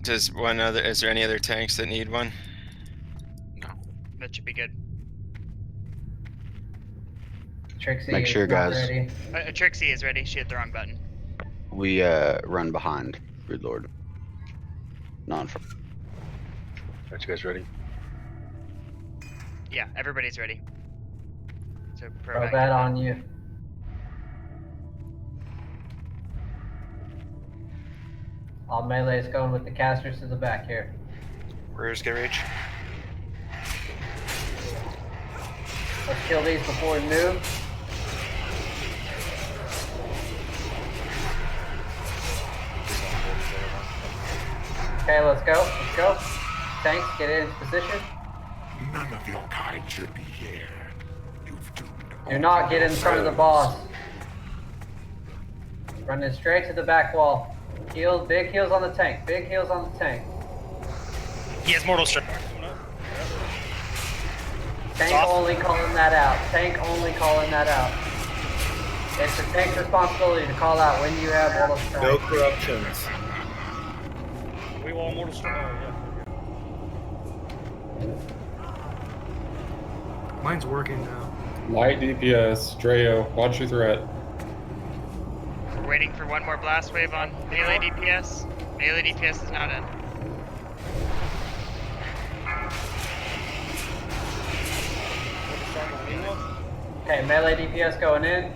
Is there any other tanks that need one? No. That should be good. Trixie Make sure, is not guys. ready. Trixie is ready. She hit the wrong button. We run behind Brood Lord. Not in front. Are you guys ready? Yeah, everybody's ready. So Throw that on you. All melee is going with the casters to the back here. Rears get reach. Let's kill these before we move. Okay, let's go. Let's go. Tanks, get in position. None of your kind should be here. Do not get in front of the boss. Running straight to the back wall. Heals, big heals on the tank. Big heals on the tank. He has mortal strike. Tank only calling that out. Tank only calling that out. It's the tank's responsibility to call out when you have mortal strike. No corruptions. We want mortal strike. Mine's working now. Light DPS, Dreo, watch your threat. We're waiting for one more blast wave on melee DPS. Melee DPS is not in. Okay, melee DPS going in.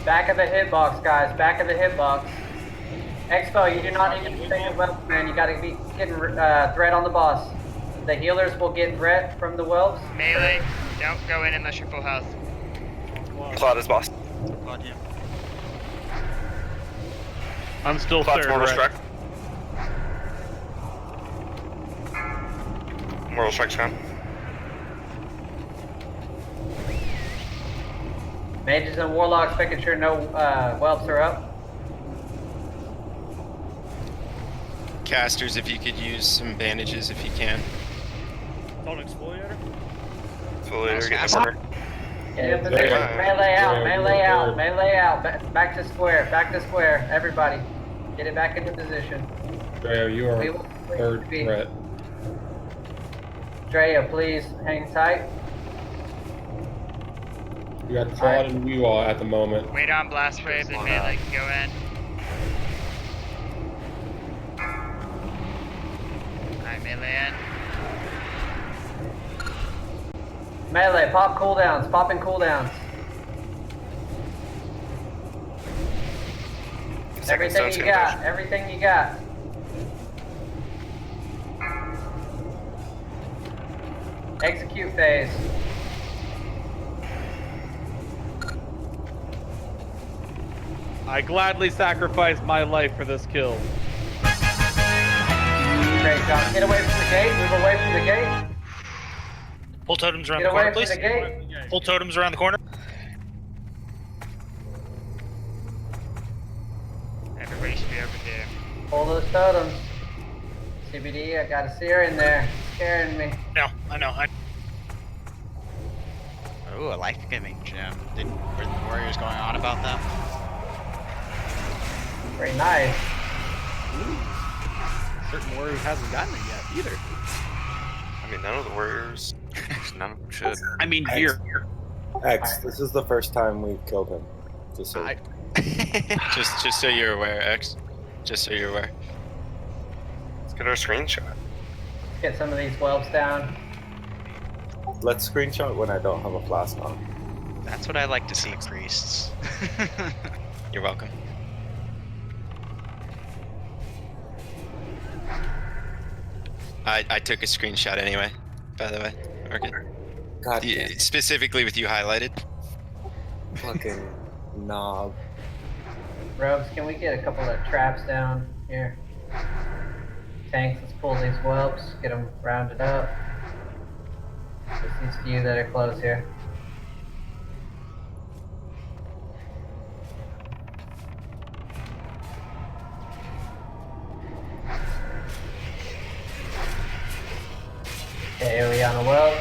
Back of the hitbox, guys. Back of the hitbox. Expo, you do not need to be taking weapons, man. You gotta be getting threat on the boss. The healers will get threat from the whelps. Melee, don't go in unless you're full health. Claude is boss. Claude, yeah. I'm still Claude's third. mortal Right? strike. Mortal strike's gone. Mages and warlocks making sure no whelps are up. Casters, if you could use some bandages if you can. Don't exfoliator. Exfoliator, get the corner. Get in position. Melee out. Melee out. Melee out. Back to square. Back to square. Everybody, get it back into position. Dreo, you are third threat. Drea, please hang tight. You got Claude and Weewa at the moment. Wait on blast wave, then melee can go in. Alright, melee in. Melee, pop cooldowns. Popping cooldowns. Everything you got. Everything you got. Execute phase. I gladly sacrificed my life for this kill. Great job. Get away from the gate. Move away from the gate. Pull totems around Get the corner, away from please. the gate. Pull totems around the corner. Everybody should be over here. Pull those totems. CBD, I got a seer in there. Scaring me. No, I know. Ooh, a life-giving gem. Were the warriors going on about that? Very nice. Certain warrior hasn't gotten it yet either. I mean, none of the warriors. None of them should. I mean, here. X, this is the first time we've killed him. Just so. just so you're aware, X. Just so you're aware. Let's get our screenshot. Let's get some of these whelps down. Let's screenshot when I don't have a flask on. That's what I like to see, priests. You're welcome. I took a screenshot anyway, by the way. Okay. God Yeah, specifically with you highlighted. Fucking knob. Robes, can we get a couple of traps down here? Tanks, let's pull these whelps, get them rounded up. Just these few that are close here. Okay, are we on a whelp?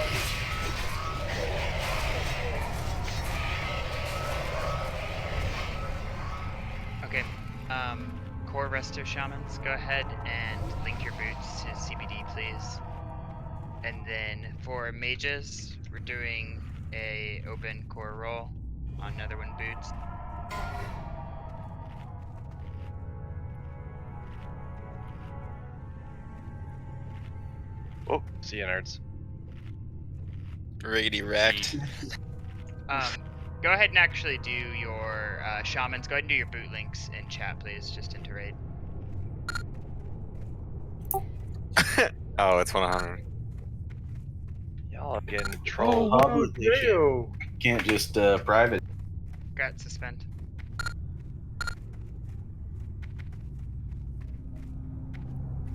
Okay. Core Rester Shamans, go ahead and link your boots to CBD, please. And then for mages, we're doing a open core roll on Netherwind boots. Oh, see you, nerds. Riggedy wrecked. Go ahead and actually do your shamans. Go ahead and do your boot links in chat, please, just into raid. Oh, it's 100. Y'all are getting trolled. Can't just private. Got suspend.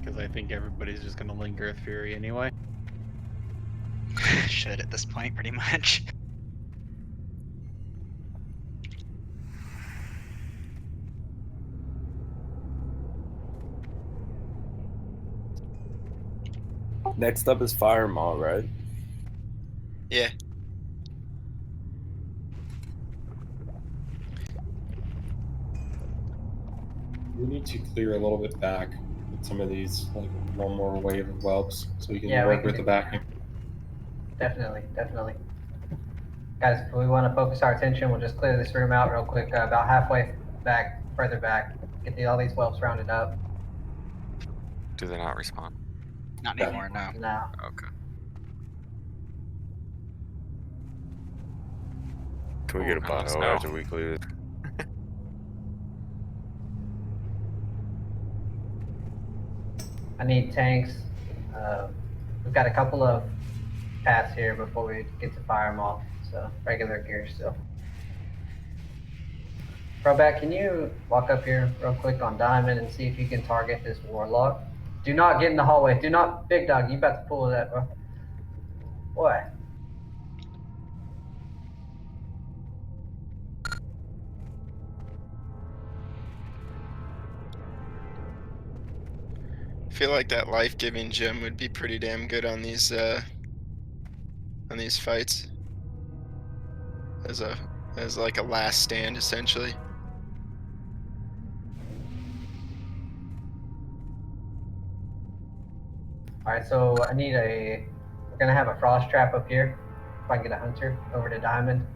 Because I think everybody's just gonna link Earth Fury anyway. Should at this point, pretty much. Next up is Fire Maw, right? Yeah. We need to clear a little bit back with some of these, like one more wave of whelps, so we can Yeah, we work can with do- the backing. Definitely, definitely. Guys, if we want to focus our attention, we'll just clear this room out real quick, about halfway back, further back. Get all these whelps rounded up. Do they not respawn? Not anymore, no. No. Okay. Can we get a Ooh, bio no. after we clear this? I need tanks. We've got a couple of paths here before we get to fire them off, so regular gear still. Probat, can you walk up here real quick on Diamond and see if you can target this Warlock? Do not get in the hallway. Do not, Big Dog, you about to pull that, bro. Boy. I feel like that life-giving gem would be pretty damn good on these fights. As like a last stand, essentially. Alright, so we're gonna have a frost trap up here. If I can get a hunter over to Diamond.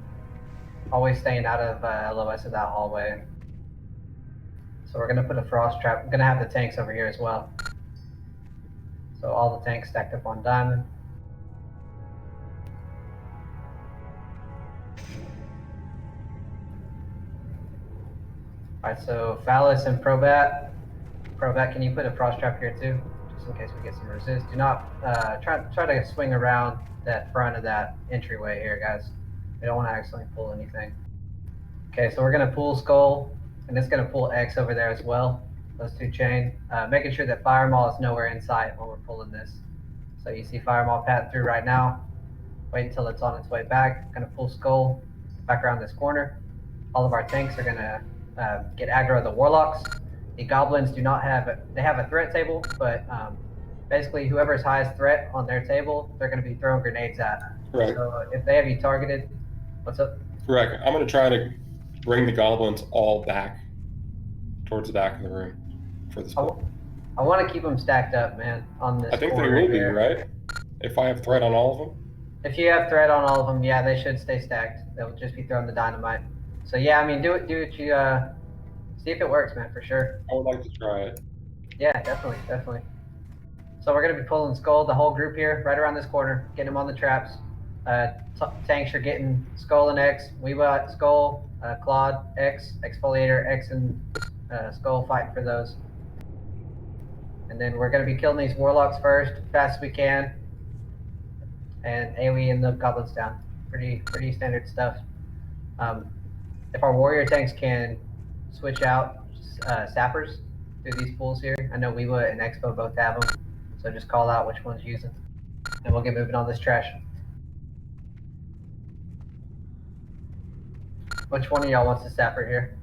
Always staying out of LOS of that hallway. So we're gonna put a frost trap. I'm gonna have the tanks over here as well. So all the tanks stacked up on Diamond. Alright, so Phallus and Probat. Probat, can you put a frost trap here too? Just in case we get some resist. Do not try to swing around that front of that entryway here, guys. We don't want to accidentally pull anything. Okay, so we're gonna pull Skull, and it's gonna pull X over there as well. Those two chain. Making sure that Fire Maw is nowhere in sight when we're pulling this. So you see Fire Maw path through right now. Wait until it's on its way back. Gonna pull Skull back around this corner. All of our tanks are gonna get aggro the Warlocks. The goblins do not have they have a threat table, but basically whoever's highest threat on their table, they're going to be throwing grenades at. Correct. So if they have you targeted, what's up? Correct. I'm going to try to bring the goblins all back towards the back of the room for this play. I want to keep them stacked up, man, on this I think they corner will here. be, right? If I have threat on all of them? If you have threat on all of them, yeah, they should stay stacked. They'll just be throwing the dynamite. So yeah, I mean, do what you see if it works, man, for sure. I would like to try it. Yeah, definitely. So we're gonna be pulling Skull, the whole group here, right around this corner, getting them on the traps. Tanks are getting Skull and X. We got Skull, Claude, X, Exfoliator, X, and Skull fighting for those. And then we're gonna be killing these Warlocks first, fast as we can, and AoE and the Goblins down. Pretty standard stuff. If our warrior tanks can switch out sappers through these pools here, I know Weewa and Expo both have them, so just call out which one's using, and we'll get moving on this trash. Which one of y'all wants the sapper here?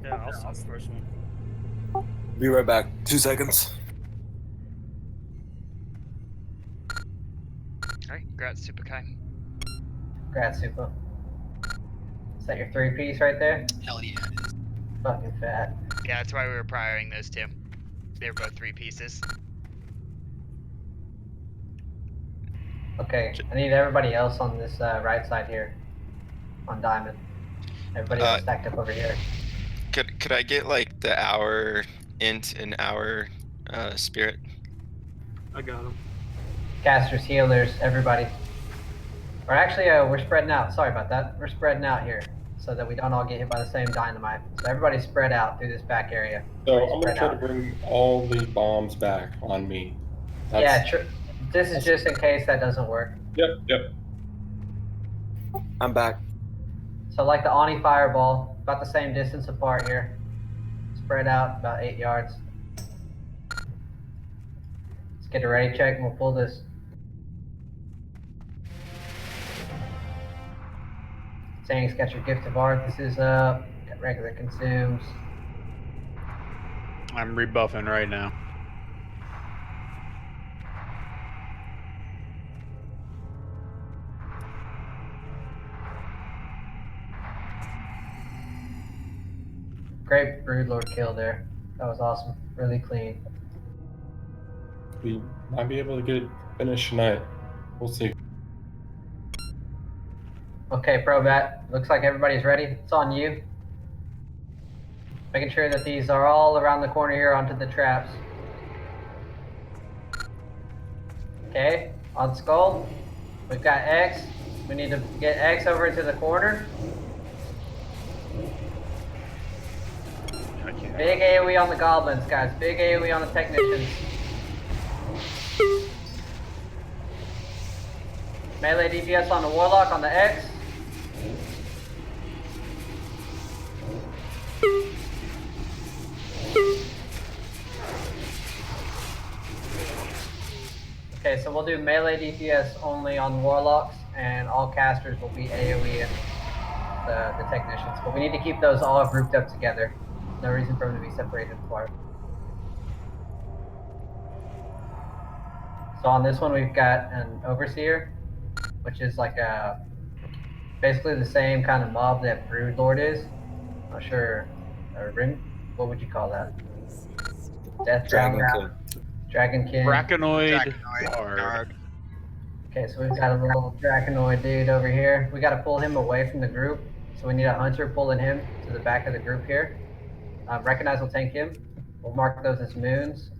Yeah, I'll stop the first one. Be right back. 2 seconds. Alright, congrats, Superkai. Congrats, Super. Is that your 3-piece right there? Hell yeah. Fucking fat. Yeah, that's why we were prioring those two. They were both 3 pieces. Okay, I need everybody else on this right side here, on Diamond. Everybody else stacked up over here. Could I get like the hour int and hour spirit? I got him. Casters, healers, everybody. Or actually, we're spreading out. Sorry about that. We're spreading out here so that we don't all get hit by the same dynamite. So everybody's spread out through this back area. So I'm going to try to bring all the bombs back on me. Yeah, this is just in case that doesn't work. Yep. I'm back. So like the Oni fireball, about the same distance apart here. Spread out about 8 yards. Let's get a ready check and we'll pull this. Tanks, got your gift of Arthas up. Got regular consumes. I'm rebuffing right now. Great Broodlord kill there. That was awesome. Really clean. We might be able to get it finished tonight. We'll see. Okay, Probat. Looks like everybody's ready. It's on you. Making sure that these are all around the corner here onto the traps. Okay, on Skull. We've got X. We need to get X over into the corner. Big AoE on the goblins, guys. Big AoE on the technicians. Melee DPS on the warlock on the X. Okay, so we'll do melee DPS only on warlocks, and all casters will be AoE and the technicians. But we need to keep those all grouped up together. No reason for them to be separated apart. So on this one, we've got an overseer, which is like basically the same kind of mob that Broodlord is. Not sure, what would you call that? Death Dragonkin. Bracanoid guard. Okay, so we've got a little Dracanoid dude over here. We got to pull him away from the group. So we need a hunter pulling him to the back of the group here. Recognize will tank him. We'll mark those as moons.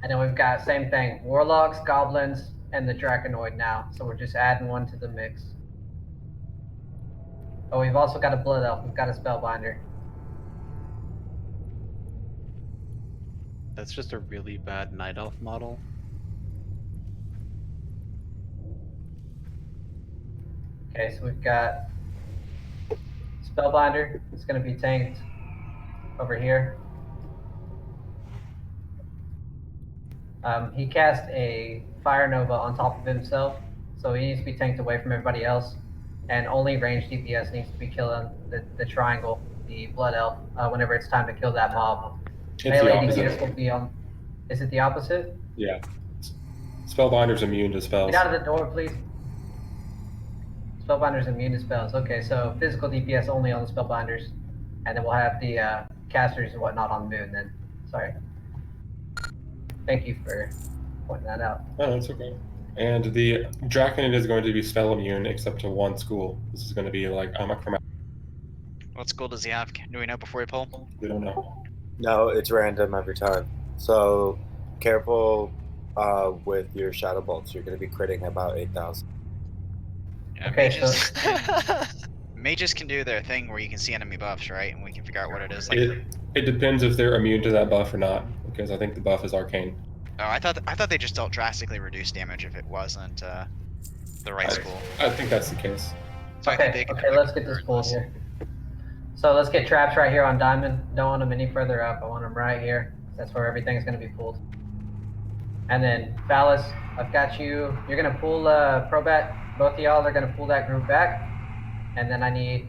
And then we've got same thing, warlocks, goblins, and the Dracanoid now. So we're just adding one to the mix. Oh, we've also got a blood elf. We've got a spellbinder. That's just a really bad night elf model. Okay, so we've got spellbinder. It's going to be tanked over here. He cast a Fire Nova on top of himself, so he needs to be tanked away from everybody else. and only ranged DPS needs to be killing the triangle, the blood elf, whenever it's time to kill that mob. It's the Melee opposite. DPS will be on. Is it the opposite? Yeah. Spellbinder's immune to spells. Get out of the door, please. Spellbinder's immune to spells. Okay, so physical DPS only on the spellbinders, and then we'll have the casters and whatnot on the moon. Then, sorry. Thank you for pointing that out. Oh, that's okay. And the Draconid is going to be spell immune except to one school. This is going to be like a chromatic. What school does he have? Do we know before we pull? We don't know. No, it's random every time. So careful with your shadow bolts. You're going to be critting about 8,000. Yeah, Okay, mages, mages can do their thing where you can see enemy buffs, right? And we can figure out what it is. Like, It depends if they're immune to that buff or not, because I think the buff is arcane. oh, I thought they just dealt drastically reduced damage if it wasn't the right school. I think that's the case. So I think they Okay, let's get this pulled here. So let's get traps right here on Diamond. Don't want them any further up. I want them right here. That's where everything's going to be pulled. And then Phallus, I've got you. You're going to pull Probat. Both of y'all are going to pull that group back. And then I need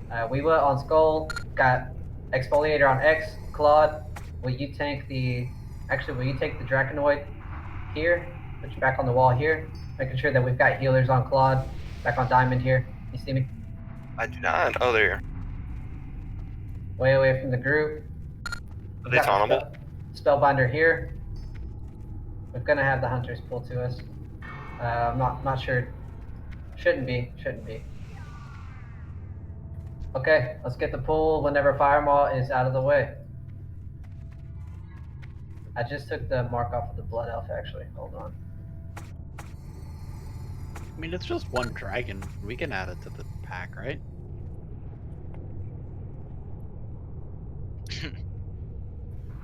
Weewa on Skull. Got Exfoliator on X. Claude, will you take the Draconoid here? Put you back on the wall here. Making sure that we've got healers on Claude. Back on Diamond here. You see me? I do not. Oh, there. Way away from the group. Are they taunable? Spellbinder here. We're gonna have the hunters pull to us. I'm not sure. Shouldn't be. Okay, let's get the pull whenever Firemaw is out of the way. I just took the mark off of the blood elf actually. Hold on. I mean, it's just one dragon. We can add it to the pack, right?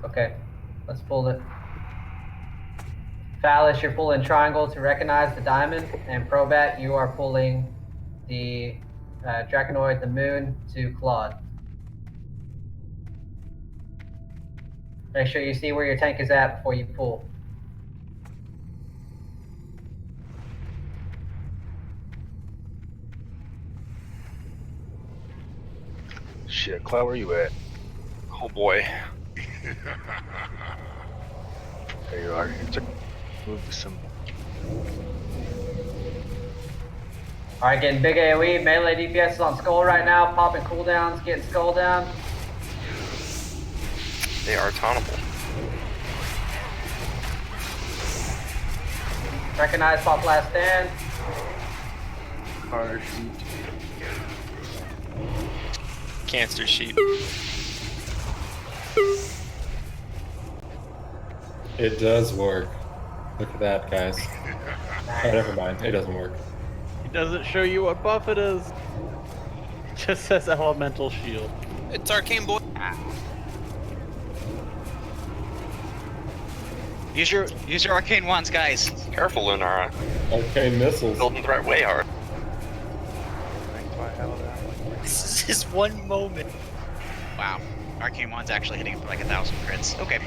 Okay, let's pull it. Phallus, you're pulling triangle to recognize the diamond, and Probat, you are pulling the Draconoid, the moon, to Claude. Make sure you see where your tank is at before you pull. Shit, Cloud, where you at? Oh boy. There you are. Move the symbol. Alright, getting big AoE. Melee DPS is on Skull right now. Popping cooldowns, getting Skull down. They are tauntable. Recognize pop last stand. Card sheet. Cancer sheet. It does work. Look at that, guys. Oh, never mind. It doesn't work. It doesn't show you what buff it is. It just says elemental shield. It's arcane boy. Use your arcane wands, guys. Careful, Lunara. Arcane missiles. Building threat way hard. This is his one moment. Wow. Arcane wands actually hitting for like 1,000 crits. Okay.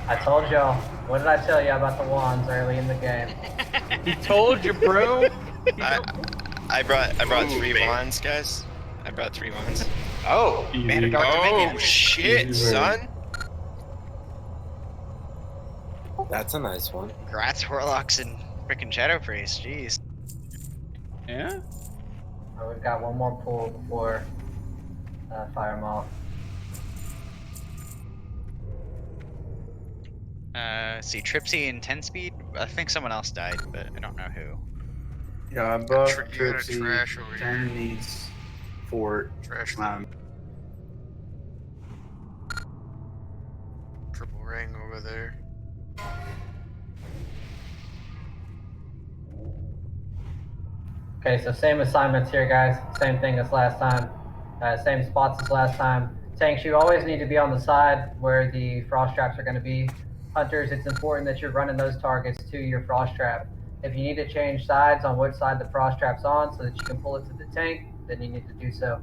I told y'all. What did I tell you about the wands early in the game? He told you, bro. I brought 3 wands, guys. I brought 3 wands. Oh, man, Dark Dominion. Oh shit, son. That's a nice one. Grats, Warlocks, and freaking Shadow Priest. Jeez. Yeah? Oh, we've got one more pull before Firemaw. See, Tripsy and 10 speed. I think someone else died, but I don't know who. Yeah, I buffed You got a Tripsy. trash over 10 here. needs fort. Trash. Triple ring over there. Okay, so same assignments here, guys. Same thing as last time. Same spots as last time. Tanks, you always need to be on the side where the frost traps are going to be. Hunters, it's important that you're running those targets to your frost trap. If you need to change sides on which side the frost trap's on so that you can pull it to the tank, then you need to do so.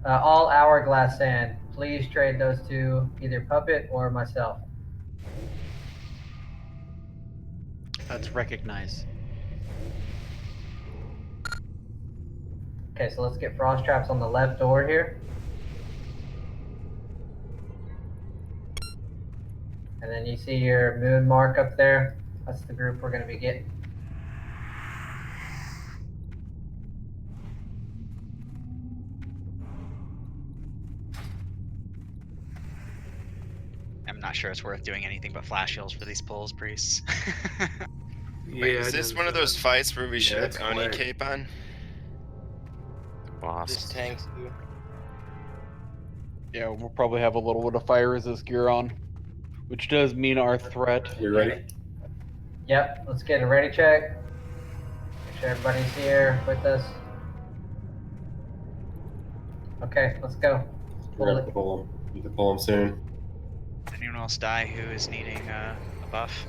All hourglass sand, please trade those to either Puppet or myself. That's recognized. Okay, so let's get frost traps on the left door here. And then you see your moon mark up there. That's the group we're going to be getting. I'm not sure it's worth doing anything but flash heals for these pulls, priests. Wait, is this one of those fights where we should have it's Oni quick. cape on? Boss. Just tanks do. Yeah, we'll probably have a little bit of fire resist gear on, which does mean our threat. We ready? Yep, let's get a ready check. Make sure everybody's here with us. Okay, let's go. We're gonna pull him. Need to pull him soon. Anyone else die who is needing a buff?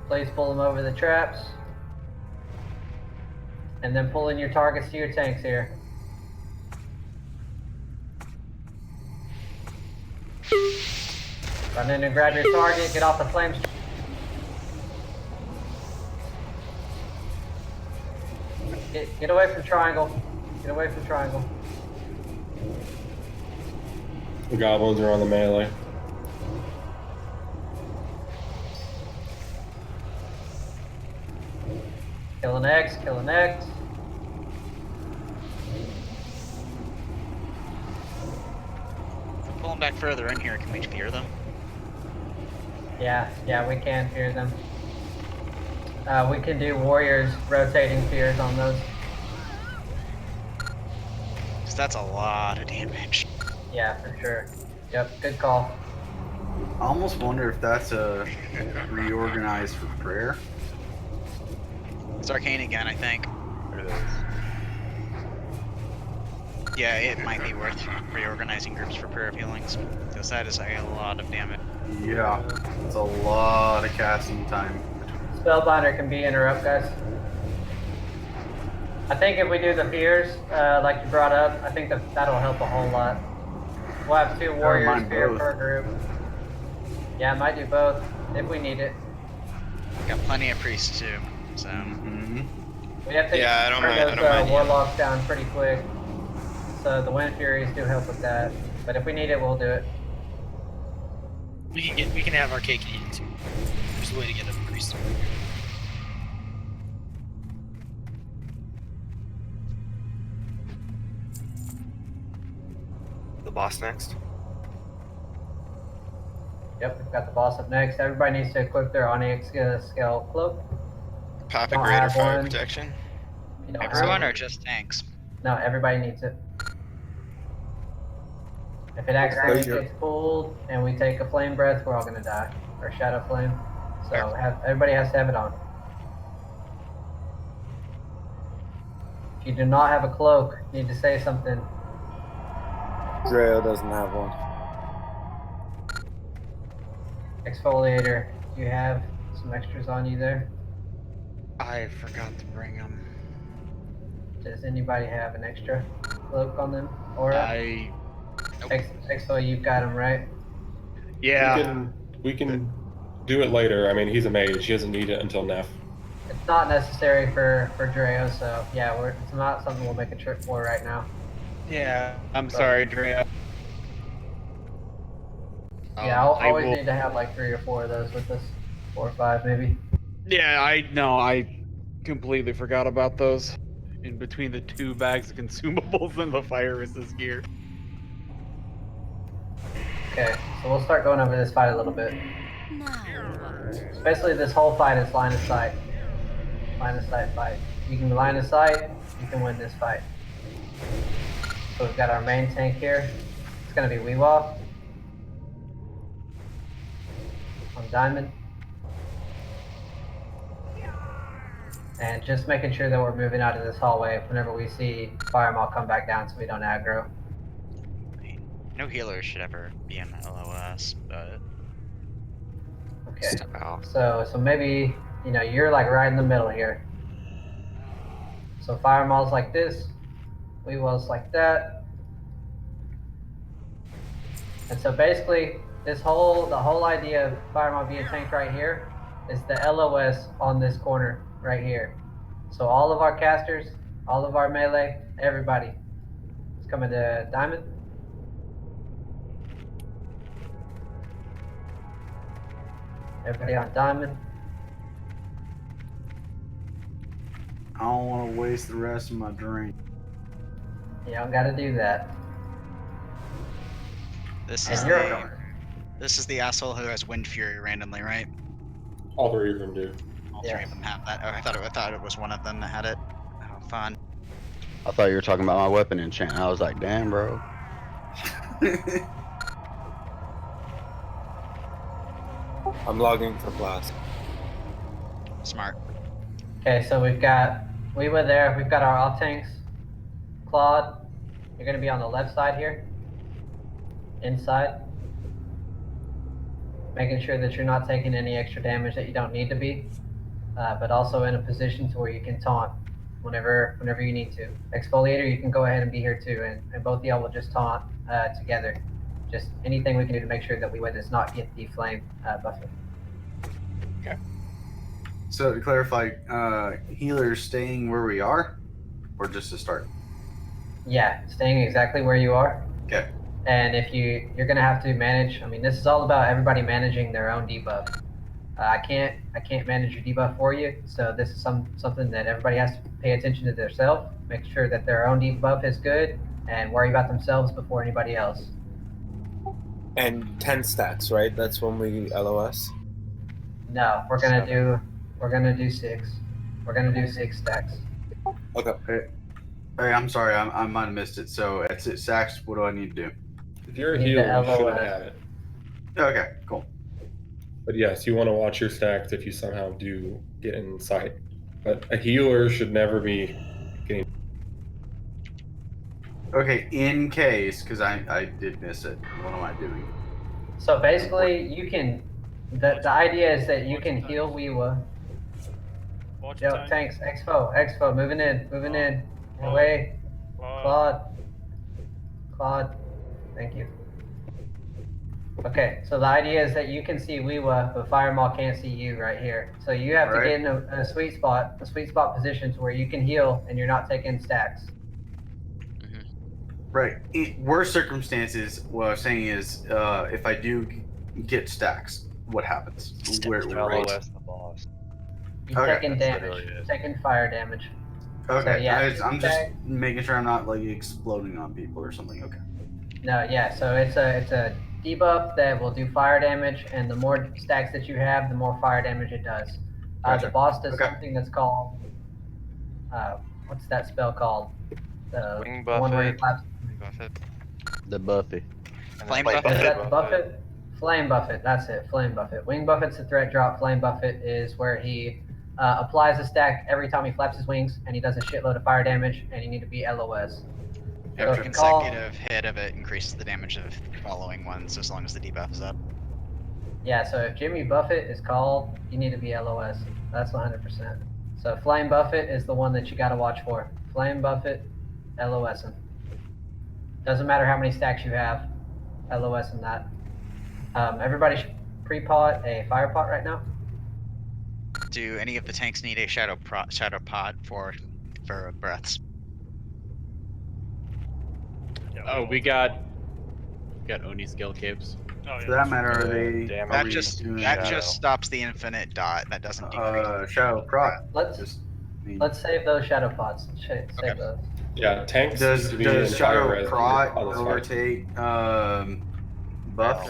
Please pull them over the traps. And then pull in your targets to your tanks here. Run in and grab your target, get off the flames. Get away from triangle. Get away from triangle. The goblins are on the melee. Kill an X, kill an X. Pull them back further in here. Can we fear them? Yeah, we can fear them. We can do warriors rotating fears on those. Because that's a lot of damage. Yeah, for sure. Yep, good call. I almost wonder if that's a reorganize for prayer. It's arcane again, I think. It is. Yeah, it might be worth reorganizing groups for prayer of healings, because that is a lot of damage. Yeah, it's a lot of casting time. Spellbinder can be interrupt, guys. I think if we do the fears, like you brought up, I think that'll help a whole lot. We'll have 2 warriors fear per group. Yeah, I might do both if we need it. Got plenty of priests too, so. We have to I don't bring mind- I those don't mind, yeah. warlocks down pretty quick. So the wind furies do help with that. But if we need it, we'll do it. We can have our cake and eat it too. There's a way to get a priest. The boss next. Yep, we've got the boss up next. Everybody needs to equip their Onyx scale cloak. Pop a Don't greater have fire one. protection. You don't have Everyone one. or just tanks? No, everybody needs it. If it accidentally Yep. gets pulled and we take a flame breath, we're all gonna die. Or shadow flame. So everybody has to have it on. If you do not have a cloak, you need to say something. Dreo doesn't have one. Exfoliator, do you have some extras on you there? I forgot to bring them. Does anybody have an extra cloak on them? Or Exfol, you've got them, right? Yeah. We can do it later. I mean, he's a mage. He doesn't need it until Neff. It's not necessary for Dreo, so yeah, it's not something we'll make a trip for right now. Yeah. I'm sorry, Drea. Yeah, I'll I always will- need to have like 3 or 4 of those with us. 4 or 5 maybe. Yeah, I completely forgot about those. In between the 2 bags of consumables and the fire resist gear. Okay, so we'll start going over this fight a little bit. Basically, this whole fight is line of sight. Line of sight fight. You can line of sight, you can win this fight. So we've got our main tank here. It's gonna be Weewaw. On Diamond. And just making sure that we're moving out of this hallway whenever we see Firemaw come back down so we don't aggro. No healer should ever be in LOS, but. Okay. So maybe, you're like right in the middle here. So Firemaw's like this, Weewell's like that. And so basically, the whole idea of Firemaw being tanked right here is the LOS on this corner right here. So all of our casters All of our melee, everybody. It's coming to Diamond. Everybody on Diamond. I don't want to waste the rest of my drink. You don't gotta do that. This And is you're the this is the asshole who has Wind Fury randomly, right? All three of them do. All three of them have that. Oh, I thought it was one of them that had it. Oh, fun. I thought you were talking about my weapon enchant. I was like, damn, bro. I'm logging for class. Smart. Okay, so we were there. We've got our off tanks. Claude, you're gonna be on the left side here. Inside. Making sure that you're not taking any extra damage that you don't need to be. But also in a position to where you can taunt whenever you need to. Exfoliator, you can go ahead and be here too, and both of y'all will just taunt together. Just anything we can do to make sure that we does not get the flame buffet. Okay. So to clarify, healers staying where we are, or just to start? Yeah, staying exactly where you are. Okay. And if you're gonna have to manage. I mean, this is all about everybody managing their own debuff. I can't manage your debuff for you, so this is something that everybody has to pay attention to themselves. Make sure that their own debuff is good, and worry about themselves before anybody else. And 10 stacks, right? That's when we LOS. No, we're gonna do 6. We're gonna do 6 stacks. Okay. Hey, I'm sorry, I might have missed it. So at 6 stacks, what do I need to do? If you're a You need the healer, you shouldn't LOS. have it. Okay, cool. But yes, you want to watch your stacks if you somehow do get in sight. But a healer should never be getting. Okay, in case, because I did miss it. What am I doing? So basically, you can. The idea is that you can heal Weewa. Yo, tanks, Expo, moving in. Away. Claude. Thank you. Okay, so the idea is that you can see Weewa, but Firemaw can't see you right here. So you have to get in a sweet spot position to where you can heal and you're not taking stacks. Right. In worst circumstances, what I was saying is, if I do get stacks, what happens? Where LOS the boss. You're taking damage. Taking fire damage. Okay, So, yeah, I'm just making sure I'm not like exploding on people or something. Okay. No, yeah. So it's a debuff that will do fire damage, and the more stacks that you have, the more fire damage it does. Gotcha. The boss does something that's called what's that spell called? The Wing one where he Buffet. flaps. The Buffy. Flame Is Buffet. that the Buffet? Flame Buffet. That's it. Flame Buffet. Wing Buffet's a threat drop. Flame Buffet is where he applies a stack every time he flaps his wings, and he does a shitload of fire damage, and you need to be LOS. Every So if you call- consecutive hit of it increases the damage of following ones as long as the debuff is up. Yeah, so if Jimmy Buffett is called, you need to be LOS. That's 100%. So Flame Buffett is the one that you got to watch for. Flame Buffett, LOSing. Doesn't matter how many stacks you have, LOSing that. Everybody should pre-pot a fire pot right now. Do any of the tanks need a shadow pot for breaths? Oh, we got Oni skill capes. For that matter, are they? That just stops the infinite dot. That doesn't decrease. Shadow prot. Let's save those shadow pots. Save those. Yeah, tanks Does need to be in fire shadow res prot on this fight. overtake buff?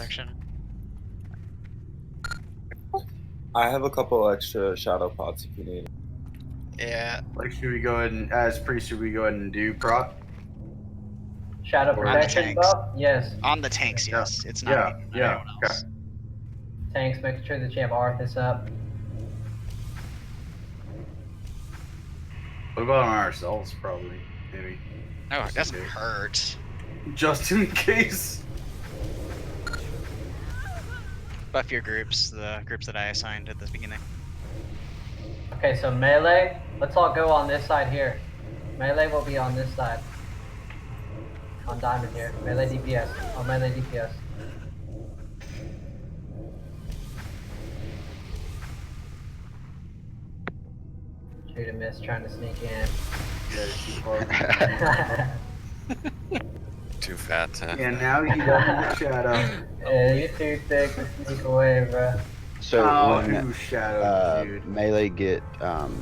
I have a couple extra shadow pots if you need. Yeah. Like, should we go ahead and, as priest, should we go ahead and do prot? Shadow protection buff? Yes. On the tanks, yes. It's not anyone else. Tanks, making sure that you have Arthas up. What about on ourselves, probably? Maybe. No, it doesn't hurt. Just in case. Buff your groups, the groups that I assigned at the beginning. Okay, so melee, let's all go on this side here. Melee will be on this side. On diamond here. Melee DPS. On melee DPS. Judamis trying to sneak in. Too fat to. Yeah, now you got in the shadow. Yeah, you're too thick to sneak away, bro. So Oh, when who shadowed you, dude? melee get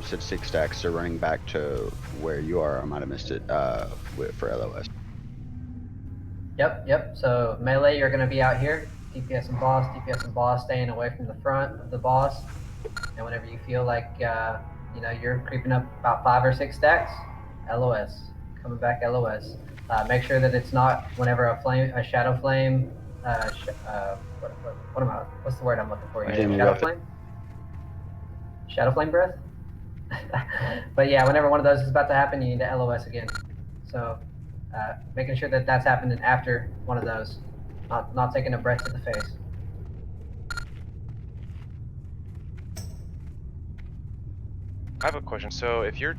said 6 stacks, they're running back to where you are. I might have missed it for LOS. Yep. So melee, you're gonna be out here. DPS and boss, staying away from the front of the boss. And whenever you feel like you're creeping up about 5 or 6 stacks, LOS, coming back LOS. Make sure that it's not whenever a shadow flame. What's the word I'm looking for here? Jimmy Shadow Buffett. flame. Shadow flame breath. But yeah, whenever one of those is about to happen, you need to LOS again. So making sure that that's happening after one of those, not taking a breath to the face. I have a question. So if you're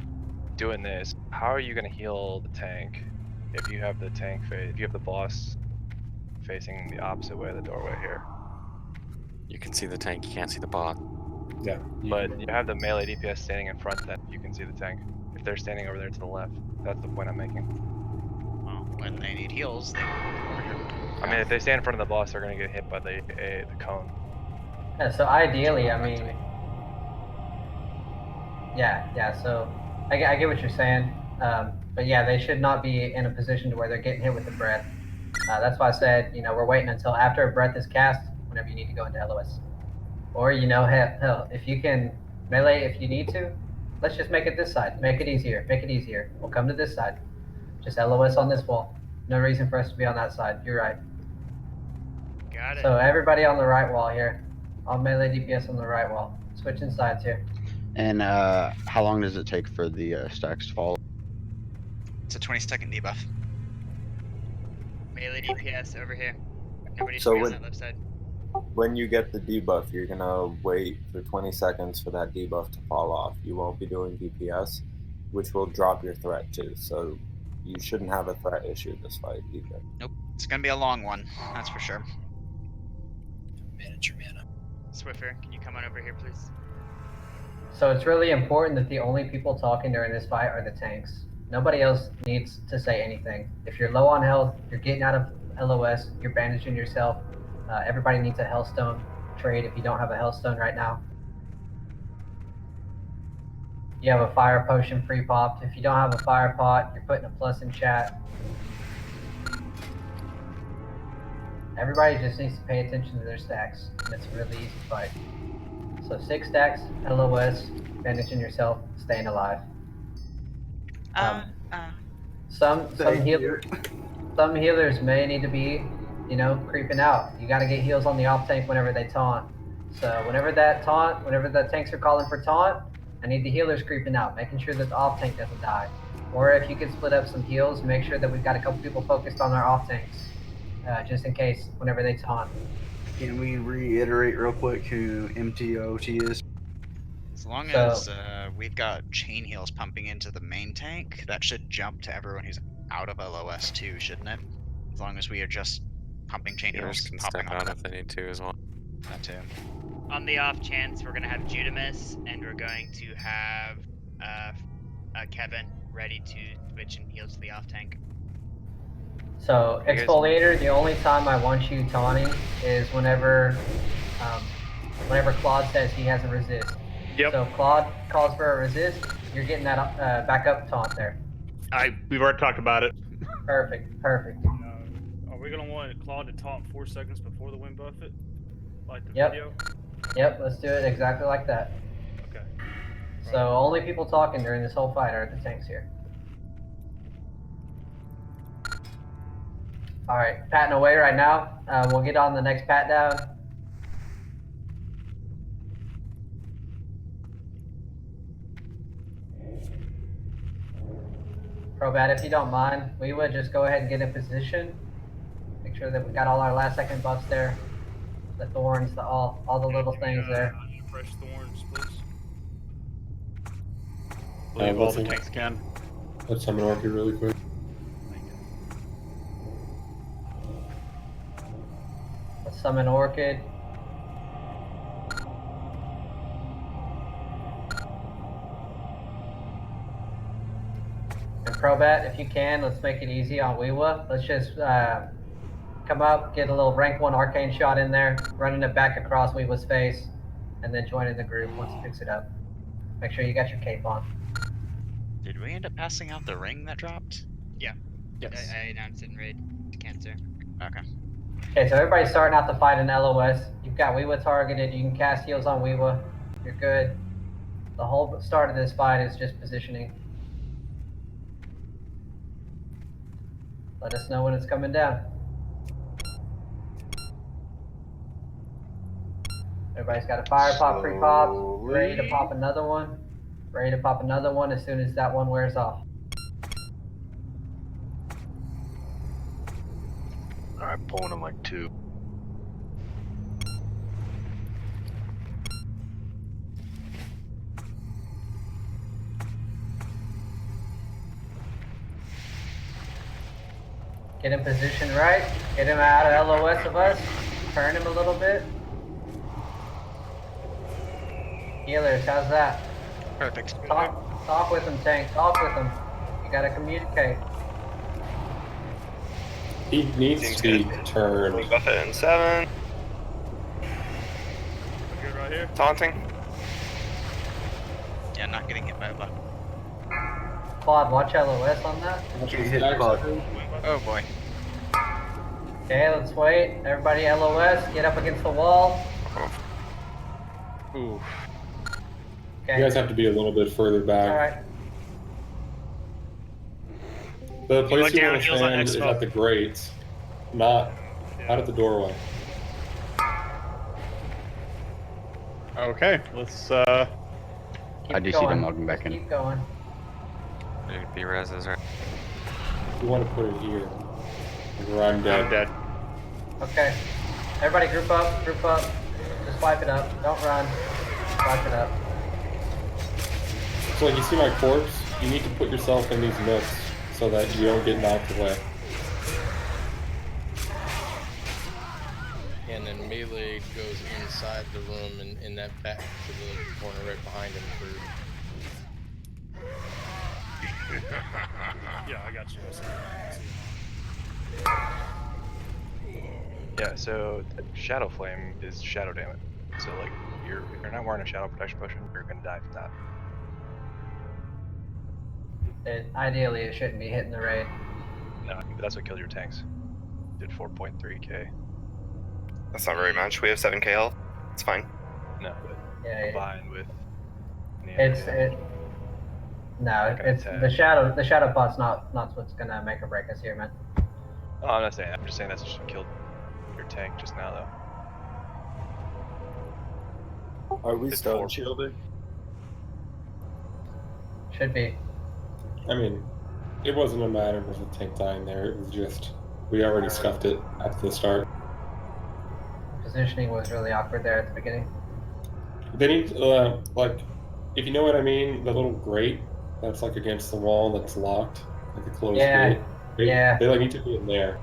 doing this, how are you going to heal the tank if you have the tank if you have the boss facing the opposite way of the doorway here? You can see the tank, you can't see the bot. Yeah. But you have the melee DPS standing in front, then you can see the tank. If they're standing over there to the left, that's the point I'm making. Well, when they need heals, they go over here. I mean, if they stand in front of the boss, they're going to get hit by the cone. Yeah, so ideally, I mean, yeah. So I get what you're saying, but yeah, they should not be in a position to where they're getting hit with the breath. That's why I said, we're waiting until after a breath is cast, whenever you need to go into LOS. Or hell, if you can melee, if you need to, let's just make it this side. Make it easier. We'll come to this side. Just LOS on this wall. No reason for us to be on that side. You're right. Got it. So everybody on the right wall here. All melee DPS on the right wall. Switching sides here. And how long does it take for the stacks to fall? It's a 20-second debuff. Melee DPS over here. Nobody's So on when- that left side. When you get the debuff, you're gonna wait for 20 seconds for that debuff to fall off. You won't be doing DPS, which will drop your threat too. So you shouldn't have a threat issue this fight either. Nope. It's gonna be a long one, that's for sure. Manage your mana. Swiffer, can you come on over here, please? So it's really important that the only people talking during this fight are the tanks. Nobody else needs to say anything. If you're low on health, you're getting out of LOS, you're bandaging yourself. Everybody needs a Hellstone trade if you don't have a Hellstone right now. You have a fire potion pre-popped. If you don't have a fire pot, you're putting a plus in chat. Everybody just needs to pay attention to their stacks, and it's a really easy fight. So 6 stacks, LOS, bandaging yourself, staying alive. Some healers may need to be, creeping out. You got to get heals on the off tank whenever they taunt. So whenever the tanks are calling for taunt, I need the healers creeping out, making sure that the off tank doesn't die. Or if you could split up some heals, make sure that we've got a couple people focused on our off tanks, just in case whenever they taunt. Can we reiterate real quick who MTOT is? As long as we've got chain heals pumping into the main tank, that should jump to everyone who's out of LOS too, shouldn't it? As long as we are just pumping chain Healers heals, can popping step on out them. if they need to as well. That too. On the off chance, we're gonna have Judamis, and we're going to have Kevin ready to switch and heal to the off tank. So exfoliator, the only time I want you taunting is whenever Claude says he has a resist. Yep. So Claude calls for a resist, you're getting that backup taunt there. We've already talked about it. Perfect. Are we gonna want Claude to taunt 4 seconds before the wind buffet? Like the video? Yep, let's do it exactly like that. Okay. So only people talking during this whole fight are the tanks here. Alright, patting away right now. We'll get on the next pat down. Probat, if you don't mind, we would just go ahead and get in position. Make sure that we got all our last second buffs there. The thorns, all the little things there. Fresh thorns, please. Believe all the tanks can. Let's summon Orchid really quick. Let's summon Orchid. And Probat, if you can, let's make it easy on Weewa. Let's just come up, get a little rank 1 arcane shot in there, running it back across Weewa's face, and then joining the group once he picks it up. Make sure you got your cape on. Did we end up passing out the ring that dropped? Yeah. Yes. I announced it in raid to Cancer. Okay. Okay, so everybody's starting out the fight in LOS. You've got Weewa targeted. You can cast heals on Weewa. You're good. The whole start of this fight is just positioning. Let us know when it's coming down. Everybody's got a fire pop, pre-pop. Ready to pop another one. Ready to pop another one as soon as that one wears off. Alright, pulling in like 2. Get him positioned right. Get him out of LOS of us. Turn him a little bit. Healers, how's that? Perfect. Talk with him, Tank. Talk with him. You gotta communicate. He needs to be turned. Buff it in 7. Good right here. Taunting. Yeah, not getting hit by a buck. Claude, watch LOS on that. Oh boy. Okay, let's wait. Everybody LOS, get up against the wall. Ooh. Okay. You guys have to be a little bit further back. Alright. The place look you down, want to heals on stand is Expo. at the grates, not at the doorway. Okay, let's I do see them logging back in. Keep going. B-Res is right. You want to put it here. Where I'm dead. I'm dead. Okay. Everybody group up, group up. Just wipe it up. Don't run. Wipe it up. So like you see my corpse, you need to put yourself in these nooks so that you don't get knocked away. And then melee goes inside the room and in that back to the corner right behind him for. Yeah, I got you. Yeah, so Shadow Flame is shadow damage. So like if you're not wearing a shadow protection potion, you're gonna die from that. Ideally, it shouldn't be hitting the raid. No, but that's what killed your tanks. Did 4.3k. That's not very much. We have 7k health. It's fine. No, but Yeah, combined with No, it's the shadow pot's not what's gonna make or break us here, man. Oh, I'm not saying that. I'm just saying that's what killed your tank just now, though. Are we It's stone 4. shielded? Should be. I mean, it wasn't a matter of the tank dying there. It was just we already scuffed it at the start. Positioning was really awkward there at the beginning. They need like, if you know what I mean, the little grate that's like against the wall that's locked, like a closed gate. They like need to be in there.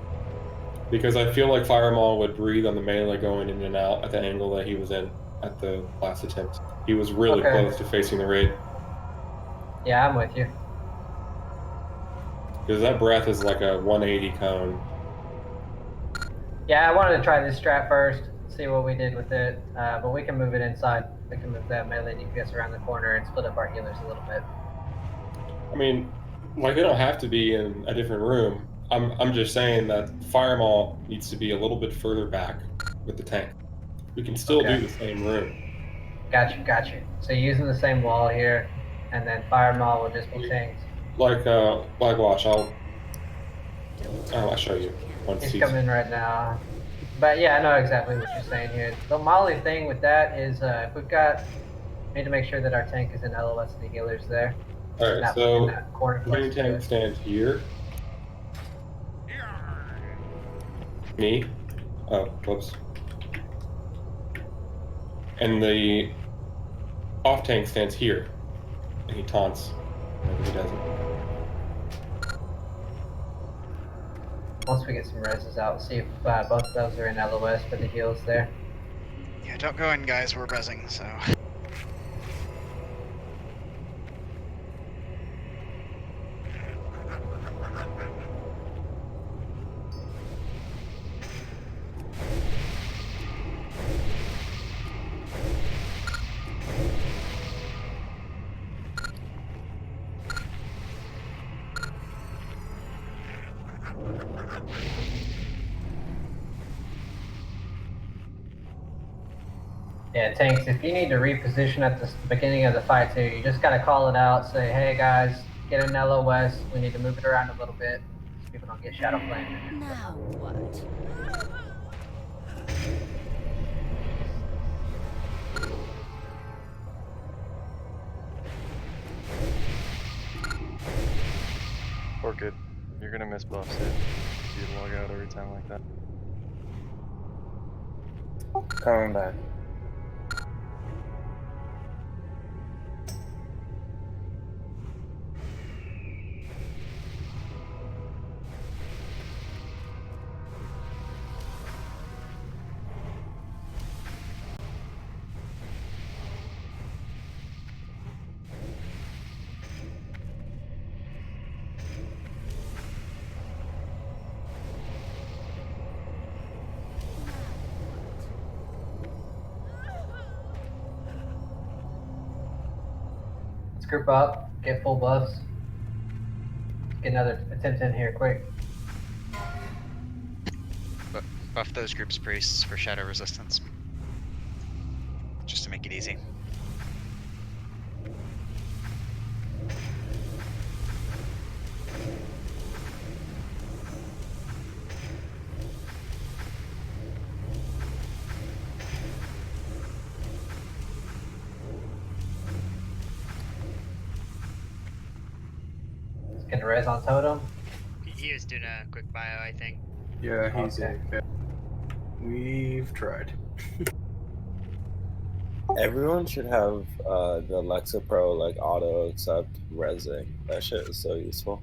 Because I feel like Firemaw would breathe on the melee going in and out at the angle that he was in at the last attempt. He was really close to facing the raid. Yeah, I'm with you. Because that breath is like a 180 cone. Yeah, I wanted to try this strat first, see what we did with it, but we can move it inside. We can move that melee DPS around the corner and split up our healers a little bit. I mean, like they don't have to be in a different room. I'm just saying that Firemaw needs to be a little bit further back with the tank. We can still do the same room. Got you. So using the same wall here, and then Firemaw will just be tanked. Like watch, I'll show you once He's coming right now. But yeah, I know exactly what you're saying here. The Molly thing with that is if we've got, we need to make sure that our tank is in LOS and the healers there. Alright, so main tank stands here. Me. Oh, whoops. And the off tank stands here. And he taunts whenever he does it. Once we get some reses out, see if both of those are in LOS for the heals there. Yeah, don't go in, guys. We're buzzing, so. Yeah, tanks, if you need to reposition at the beginning of the fight too, you just gotta call it out, say, hey guys, get an LOS, we need to move it around a little bit, so people don't get shadow flamed. Now what? Orchid, you're gonna miss buffs if you log out every time like that. Coming back. Let's group up, get full buffs. Get another attempt in here quick. Buff those groups priests for shadow resistance. Just to make it easy. Let's get a res on totem. He was doing a quick bio, I think. Yeah, he's Okay. okay. We've tried. Everyone should have the Alexa Pro like auto accept resing. That shit is so useful.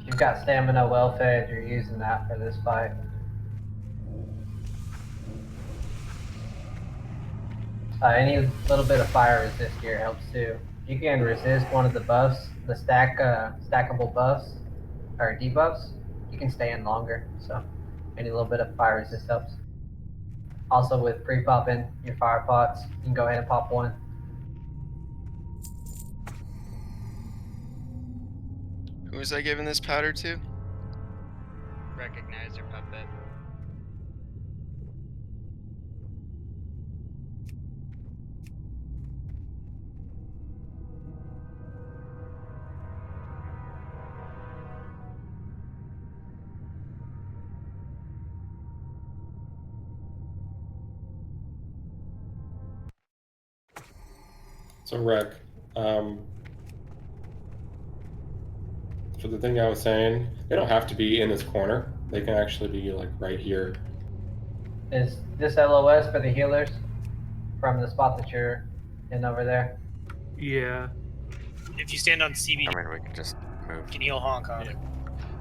If you've got stamina well fed, you're using that for this fight. Any little bit of fire resist gear helps too. If you can resist one of the buffs, the stackable buffs or debuffs, you can stay in longer. So any little bit of fire resist helps. Also with pre-popping your fire pots, you can go ahead and pop one. Who was I giving this powder to? Recognize your puppet. So Rec, for the thing I was saying, they don't have to be in this corner. They can actually be like right here. Is this LOS for the healers from the spot that you're in over there? Yeah. If you stand on CBD, I mean, we can just move. you can heal Hong Kong.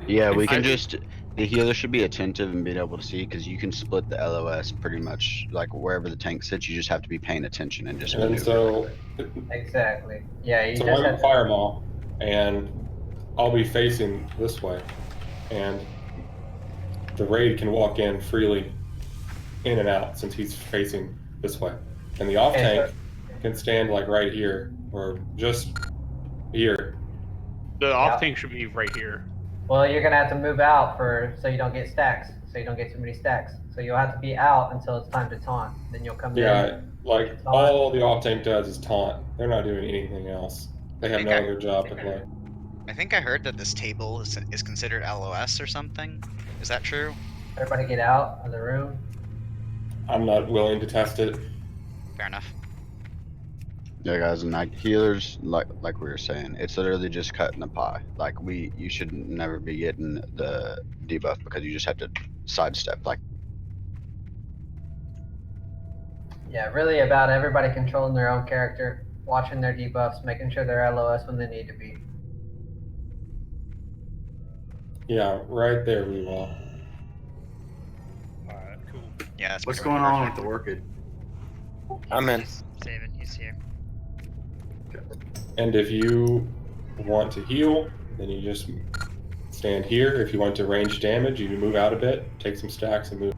Yeah, we I can think- just, the healer should be attentive and being able to see, because you can split the LOS pretty much, like wherever the tank sits, you just have to be paying attention and just And maneuver. so, Exactly. Yeah, you so just I'm have to. Fire Maul, and I'll be facing this way, and the raid can walk in freely, in and out, since he's facing this way, and the off Okay, tank can stand like right here or just here. The off tank should be right here. Well, you're gonna have to move out so you don't get stacks, so you don't get too many stacks. So you'll have to be out until it's time to taunt. Then you'll come in. Yeah, like all the off tank does is taunt. They're not doing anything else. They have no other job to play. I think I heard that this table is considered LOS or something. Is that true? Everybody get out of the room. I'm not willing to test it. Fair enough. Yeah, guys, and like healers, like we were saying, it's literally just cutting the pie. Like you should never be getting the debuff because you just have to sidestep. Like, Yeah, really about everybody controlling their own character, watching their debuffs, making sure they're LOS when they need to be. Yeah, right there we will. Alright, cool. Yeah, that's What's pretty much going on perfect. with the Orchid? I'm in. He's saving. He's here. And if you want to heal, then you just stand here. If you want to range damage, you can move out a bit, take some stacks, and move.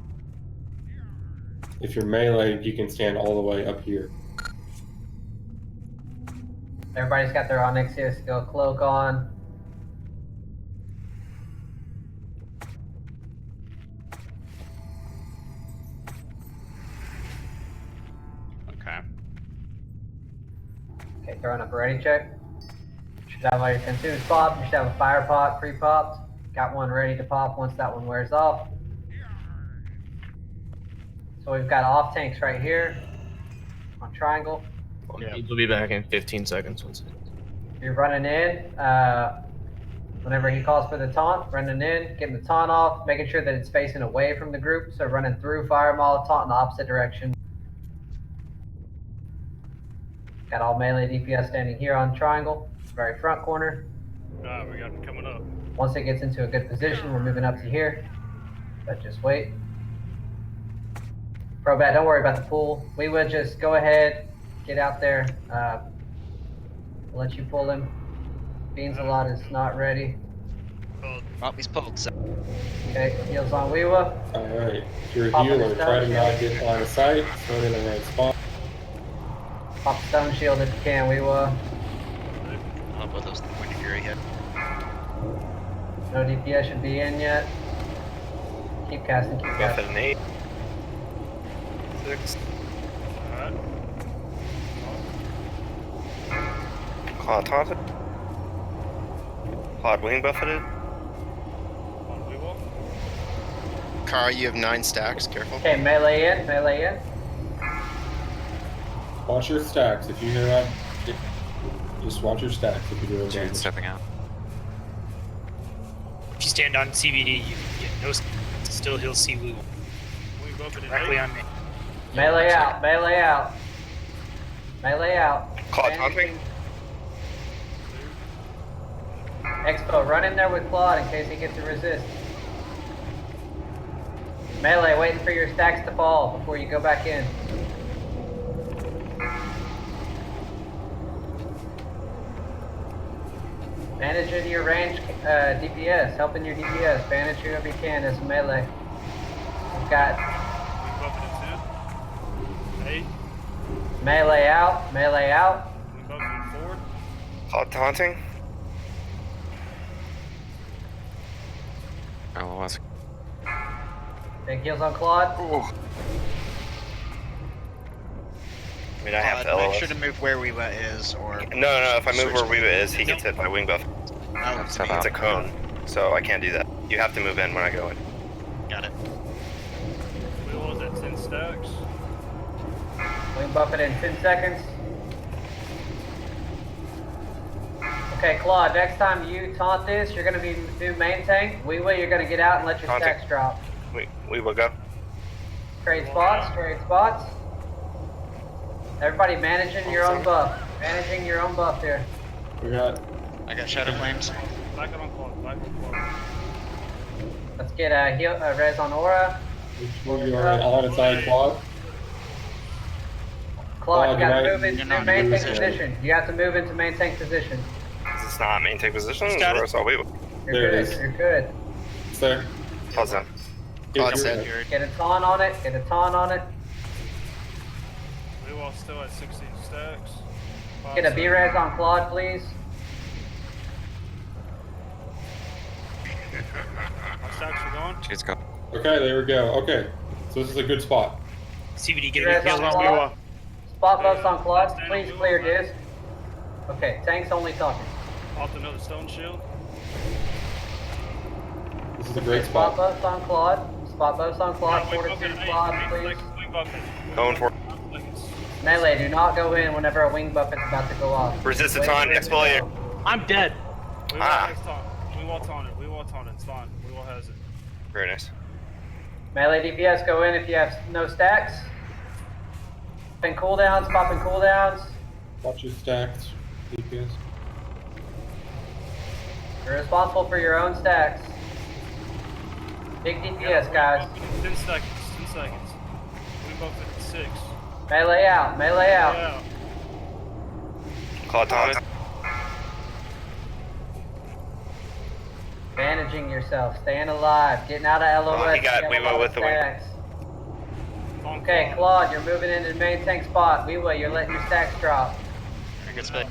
If you're melee, you can stand all the way up here. Everybody's got their Onyxia skill cloak on. Okay. Okay, throwing up a ready check. Should have all your consumes popped. You should have a fire pot pre-popped. Got one ready to pop once that one wears off. So we've got off tanks right here on triangle. Yeah, we'll be back in 15 seconds. You're running in. Whenever he calls for the taunt, running in, getting the taunt off, making sure that it's facing away from the group. So running through fire maul, taunt in the opposite direction. Got all melee DPS standing here on triangle, very front corner. Alright, we got him coming up. Once it gets into a good position, we're moving up to here. But just wait. Probat, don't worry about the pool. We would just go ahead, get out there. We'll let you pull him. Beans a lot is not ready. Well, he's pulled, so. Okay, heals on Weewa. Alright, if you're a Pop in healer, the try to stone not shield. get line of sight, throw it in the right spot. Pop stone shield if you can, Weewa. I'll put those Wind of Fury hit. No DPS should be in yet. Keep casting, keep Buff casting. at an 8. 6. Alright. Claw taunted. Clawed wing buffeted. On Weewolf. Kara, you have 9 stacks. Careful. Okay, melee in, melee in. Watch your stacks. If you hear that, just watch your stacks if you're doing Dude, damage. stepping out. If you stand on CBD, you get no. Still, he'll see Woo We buff it directly in on me. Melee out, melee out. Melee out. Claw taunting. Expo, run in there with Claude in case he gets a resist. Melee, waiting for your stacks to fall before you go back in. Manage into your range DPS, helping your DPS. Manage whoever you can as melee. We've got We buff it in 10. 8. melee out, melee out. We buff it in 4. Claw taunting. LOS. Big heals on Claude. I mean, I have to Make LOS. sure to move where Weeva is, or. No, if I move where Weeva is, he gets hit by wing buff. Oh, It's a cone, so I can't do that. You have to move in when I go in. Got it. Weewolf's at 10 stacks. Wing buff it in 10 seconds. Okay, Claude, next time you taunt this, you're gonna be do main tank. You're gonna get out and let your Taunting. stacks drop. We will go. Trade spots, trade spots. Everybody managing your own buff. Managing your own buff here. We got. I got Shadow Flames. Back it on Claude. Back on Claude. Let's get a res on Aura. Move your line of sight, Claude. Claude, you gotta Claude, move into you're not main in tank position. position. You have to move into main tank position. Is this not main tank position? Got it. Or so Weeva. You're There it good, is. you're good. It's there. Claw's down. Claude's Get dead. your- Get a taunt on it, get a taunt on it. Weewolf's still at 16 stacks. Get a B-res on Claude, please. My stacks are gone. She's gone. Okay, there we go. Okay, so this is a good spot. CBD, get B-res a on heals on Claude. Weewa. Spot buffs on Claude, please clear disc. Okay, tanks only talking. Off another stone shield. This is a great Spot spot. buffs on Claude. Spot buffs on Claude. Wing buff it Fortitude in 8. Claude, 8 please. seconds. Wing buff it. Going for it. Melee, do not go in whenever a wing buff is about to go off. Resist the Wait taunt. for it to Exfoliate. go. I'm dead. Weewolf Ah. has taunt. Weewolf taunted. Weewolf taunted. It's fine. Weewolf has it. Very nice. Melee DPS, go in if you have no stacks. Popping cooldowns, popping cooldowns. Watch your stacks. DPS. You're responsible for your own stacks. Big DPS, guys. 10 seconds. 10 seconds. We buff it at 6. Melee out, melee out. Yeah. Claw taunted. Managing yourself, staying alive, getting out of LOS. Oh, he got getting a Weewa lot of with the wing. stacks. Okay, Claude, you're moving into the main tank spot. Weewa, you're letting your stacks drop. Very good split.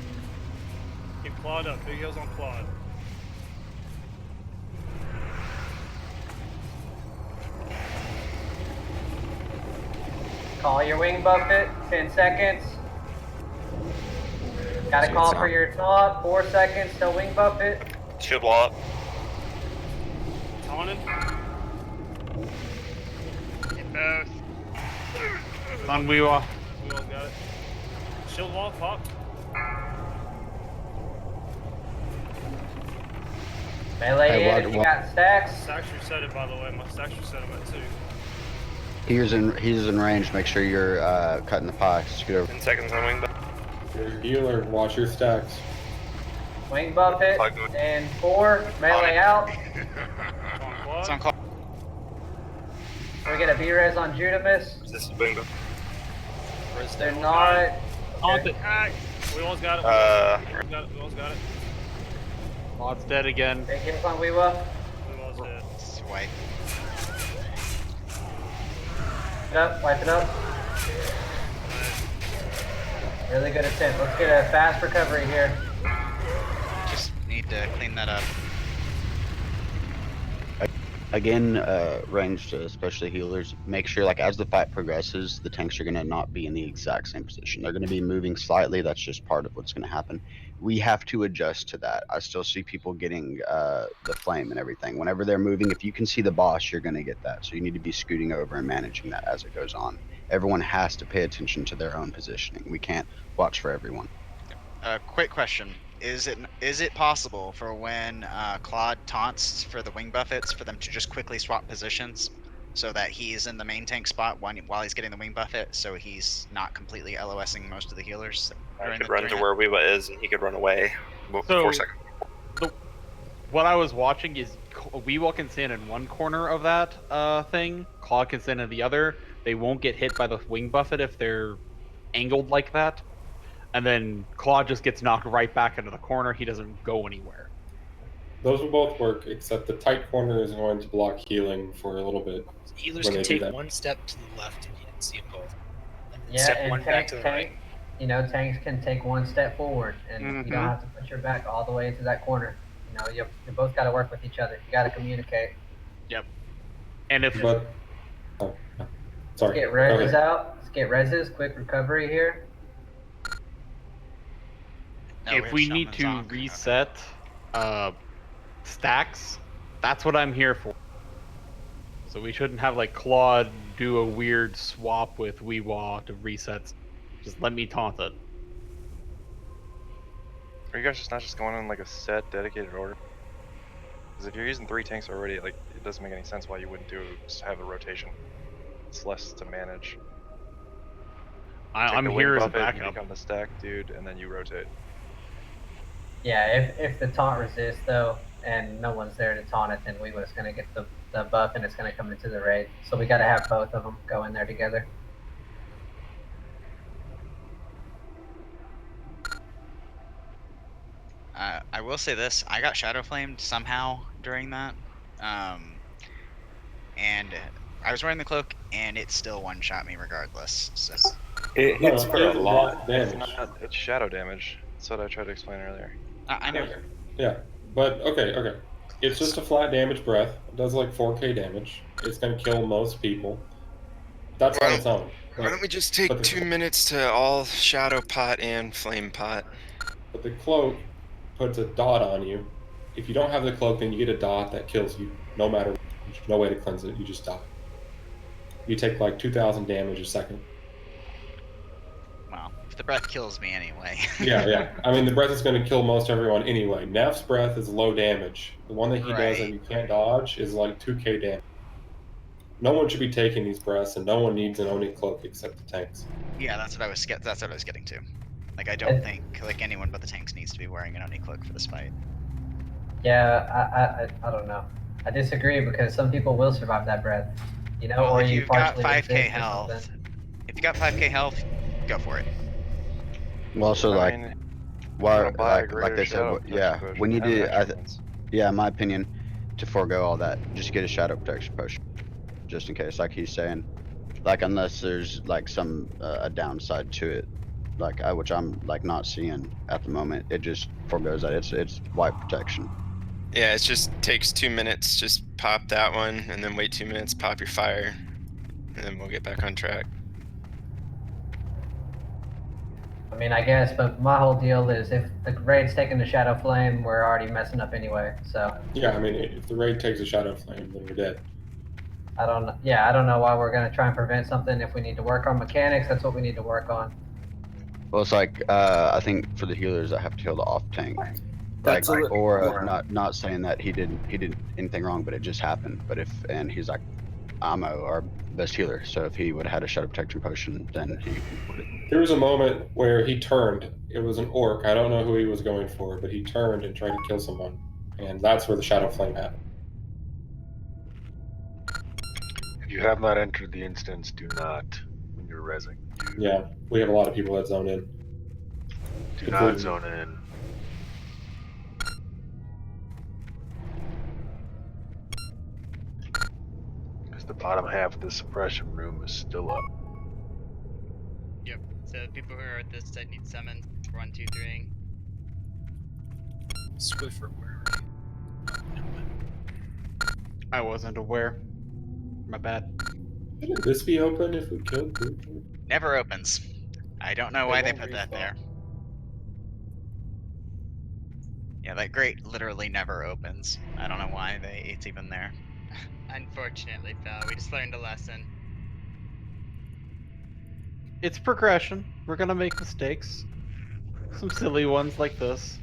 Keep Claude up. Big heals on Claude. Call your wing buffet. 10 seconds. Gotta call for your taunt. 4 seconds till wing buffet. Shield wall up. Taunted. Hit both. On Weewa. We all got it. Shield wall pop. Melee Hey, in what- if you what- got stacks. Stacks resetted, by the way. My stacks resetted at 2. He's in range. Make sure you're cutting the pie. Scoot over. 10 seconds on wing. Your healer, watch your stacks. Wing buffet. And 4. Melee out. It's on Claude. We get a B-res on Judamus. This is wing buff. They're not. Haunted. We almost got it. We almost got it. Claude's dead again. Big hits on Weewa. We almost dead. Swipe. Wipe it up. Really good attempt. Let's get a fast recovery here. Just need to clean that up. Again, ranged, especially healers, make sure like as the fight progresses, the tanks are going to not be in the exact same position. They're going to be moving slightly. That's just part of what's going to happen. We have to adjust to that. I still see people getting the flame and everything. Whenever they're moving, if you can see the boss, you're going to get that. So you need to be scooting over and managing that as it goes on. Everyone has to pay attention to their own positioning. We can't watch for everyone. Quick question. Is it possible for when Claude taunts for the wing buffets for them to just quickly swap positions so that he's in the main tank spot while he's getting the wing buffet, so he's not completely LOSing most of the healers? I could run to where Weewa is, and he could run away. So, 4 seconds. What I was watching is Weewa can stand in one corner of that thing. Claude can stand in the other. They won't get hit by the wing buffet if they're angled like that. And then Claude just gets knocked right back into the corner. He doesn't go anywhere. Those will both work, except the tight corner is going to block healing for a little bit. Healers when can they do take that. one step to the left if you didn't see them both. And then Yeah, step and one back to the right. you know, tanks can take one step forward, and you Mhm. don't have to put your back all the way to that corner. You know, you both got to work with each other. You got to communicate. Yep. And if But sorry. Let's get Go reses ahead. out. Let's get reses. Quick recovery here. if we need to reset stacks, that's what I'm here for. So we shouldn't have like Claude do a weird swap with Weewa to resets. Just let me taunt it. Are you guys just not just going in like a set dedicated order? Because if you're using 3 tanks already, like it doesn't make any sense why you wouldn't just have a rotation. It's less to manage. I'm Take the here wing as a buffet, you backup. become the stack dude, and then you rotate. Yeah, if the taunt resists though, and no one's there to taunt it, then Weewa's gonna get the buff, and it's gonna come into the raid. So we got to have both of them go in there together. I will say this: I got shadow flamed somehow during that, and I was wearing the cloak, and it still one-shot me regardless. So It hits for a lot. It's shadow damage. That's what I tried to explain earlier. I know. Yeah, but okay. It's just a flat damage breath. It does like 4k damage. It's gonna kill most people. That's on its own. Why don't we just take 2 minutes to all shadow pot and flame pot? But the cloak puts a dot on you. If you don't have the cloak, then you get a dot that kills you. No matter, there's no way to cleanse it. You just die. You take like 2,000 damage a second. Well, if the breath kills me anyway. Yeah. I mean, the breath is going to kill most everyone anyway. Neff's breath is low damage. The one that he does that you can't dodge is like 2k damage. No one should be taking these breaths, and no one needs an Oni cloak except the tanks. Yeah, that's what I was getting to. Like, I don't think like anyone but the tanks needs to be wearing an Oni cloak for this fight. Yeah, I don't know. I disagree because some people will survive that breath. You know, Well, or if you you've got partially 5k resist or health, something. if you got 5k health, go for it. Well, also I like, mean, why, gonna buy a like greater they said, shadow yeah, protection we need potion and to. extra ones. Yeah, in my opinion, to forego all that, just get a shadow protection potion, just in case. Like he's saying, like unless there's like some a downside to it, like which I'm like not seeing at the moment. It just forgoes that it's white protection. Yeah, it just takes 2 minutes. Just pop that one, and then wait 2 minutes. Pop your fire, and then we'll get back on track. I mean, I guess, but my whole deal is if the raid's taking the Shadow Flame, we're already messing up anyway. So Yeah, I mean, if the raid takes a Shadow Flame, then we're dead. I don't know why we're gonna try and prevent something. If we need to work on mechanics, that's what we need to work on. Well, it's like I think for the healers that have to heal the off tank, like That's a- or yeah. not saying that he did anything wrong, but it just happened. But if and he's like Amo, our best healer, so if he would have had a shadow protection potion, then he would. There was a moment where he turned. It was an orc. I don't know who he was going for, but he turned and tried to kill someone, and that's where the Shadow Flame happened. If you have not entered the instance, do not when you're rezzing. Yeah, we have a lot of people that zone in. Do not zone in. Because the bottom half of the suppression room is still up. Yep. So people who are at this side need summons. 1, 2, 3. Swiffer, where are you? I wasn't aware. My bad. Shouldn't this be open if we killed Blueprint? Never opens. I don't know why they put that there. Yeah, that grate literally never opens. I don't know why it's even there. Unfortunately, Phil, we just learned a lesson. It's progression. We're gonna make mistakes. Some silly ones like this.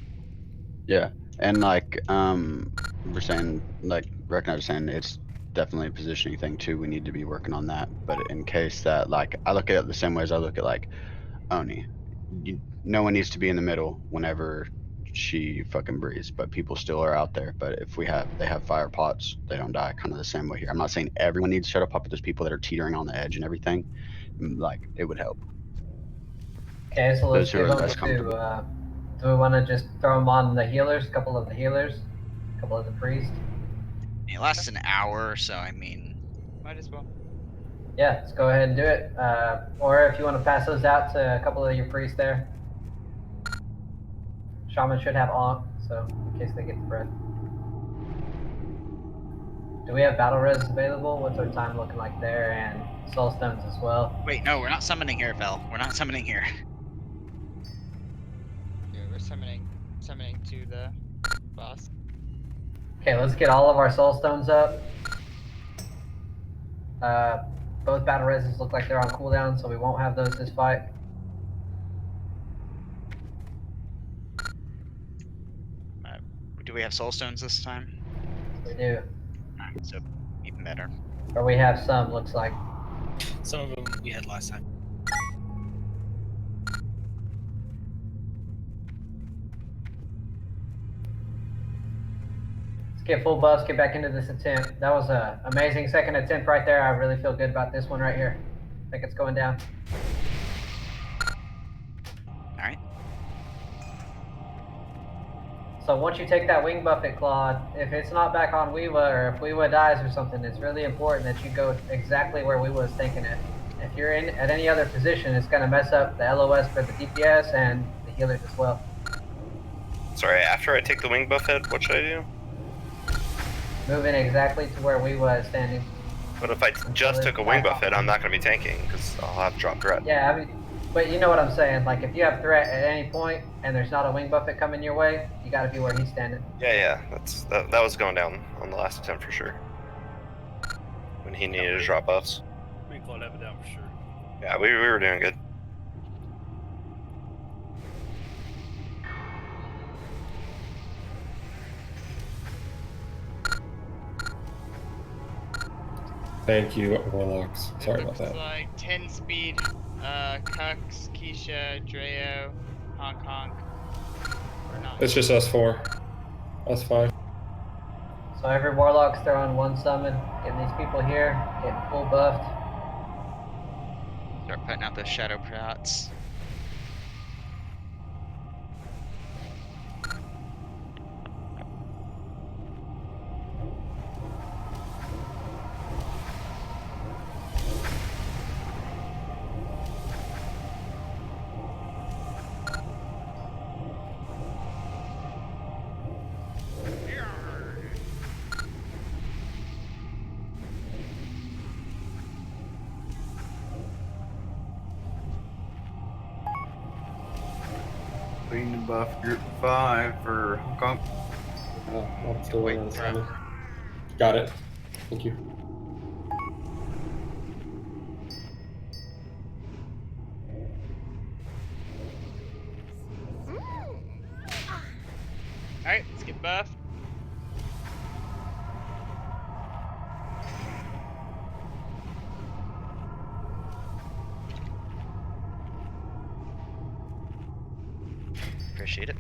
Yeah, and like we're saying, like recognize saying it's definitely a positioning thing too. We need to be working on that. But in case that, like, I look at it the same way as I look at like Oni. No one needs to be in the middle whenever she fucking breathes, but people still are out there. But if they have fire pots, they don't die. Kind of the same way here. I'm not saying everyone needs to shut up, but there's people that are teetering on the edge and everything. Like it would help. Okay, so let's Those who give are them less to. comfortable. Do we want to just throw them on the healers? A couple of the healers, a couple of the priests. It lasts an hour, so I mean. Might as well. Yeah, let's go ahead and do it. Or if you want to pass those out to a couple of your priests there. Shaman should have Ankh, so in case they get the breath. Do we have battle res available? What's our time looking like there? And soul stones as well. Wait, no, we're not summoning here, Fel. We're not summoning here. Yeah, we're summoning to the boss. Okay, let's get all of our soul stones up. Both battle reses look like they're on cooldown, so we won't have those this fight. Do we have soul stones this time? We do. Alright, so even better. Or we have some, looks like. Some of them we had last time. Let's get full buffs, get back into this attempt. That was an amazing second attempt right there. I really feel good about this one right here. I think it's going down. Alright. So once you take that wing buffet, Claude, if it's not back on Weewa, or if Weewa dies or something, it's really important that you go exactly where Weewa's thinking it. If you're in at any other position, it's going to mess up the LOS for the DPS and the healers as well. Sorry, after I take the wing buffet, what should I do? Move in exactly to where Weewa is standing. But if I just took a wing buffet, I'm not going to be tanking because I'll have drop threat. Yeah, I mean, but you know what I'm saying. Like, if you have threat at any point and there's not a wing buffet coming your way, you got to be where he's standing. Yeah, that was going down on the last attempt for sure. When he needed to drop buffs. Me and Claude have it down for sure. Yeah, we were doing good. Thank you, Warlocks. Sorry about Looks that. like 10 speed, Kux, Keisha, Dreo, Honk Honk. Or not. It's just us four. Us five. So every Warlock's throwing one summon, getting these people here, getting full buffed. Start putting out those shadow prots. Waiting to buff group 5 for Hong Kong. I'm still waiting on Simon. Got it. Thank you. Alright, let's get buffed. Appreciate it.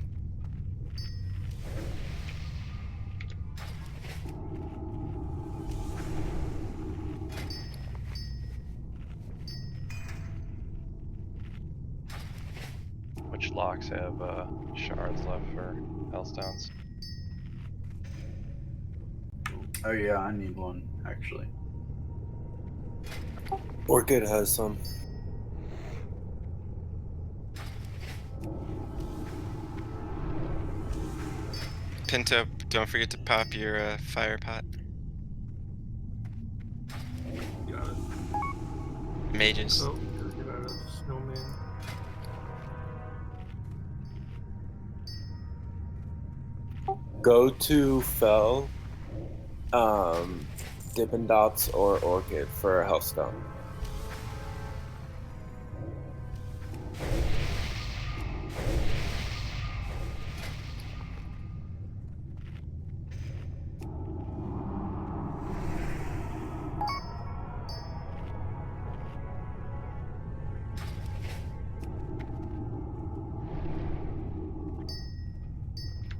Which locks have shards left for Hellstones? Oh yeah, I need one actually. Orchid has some. Pinto, don't forget to pop your fire pot. Got it. Mages. Oh, gotta get out of snowman. Go to Fell, Dippin' Dots, or Orchid for a Healthstone.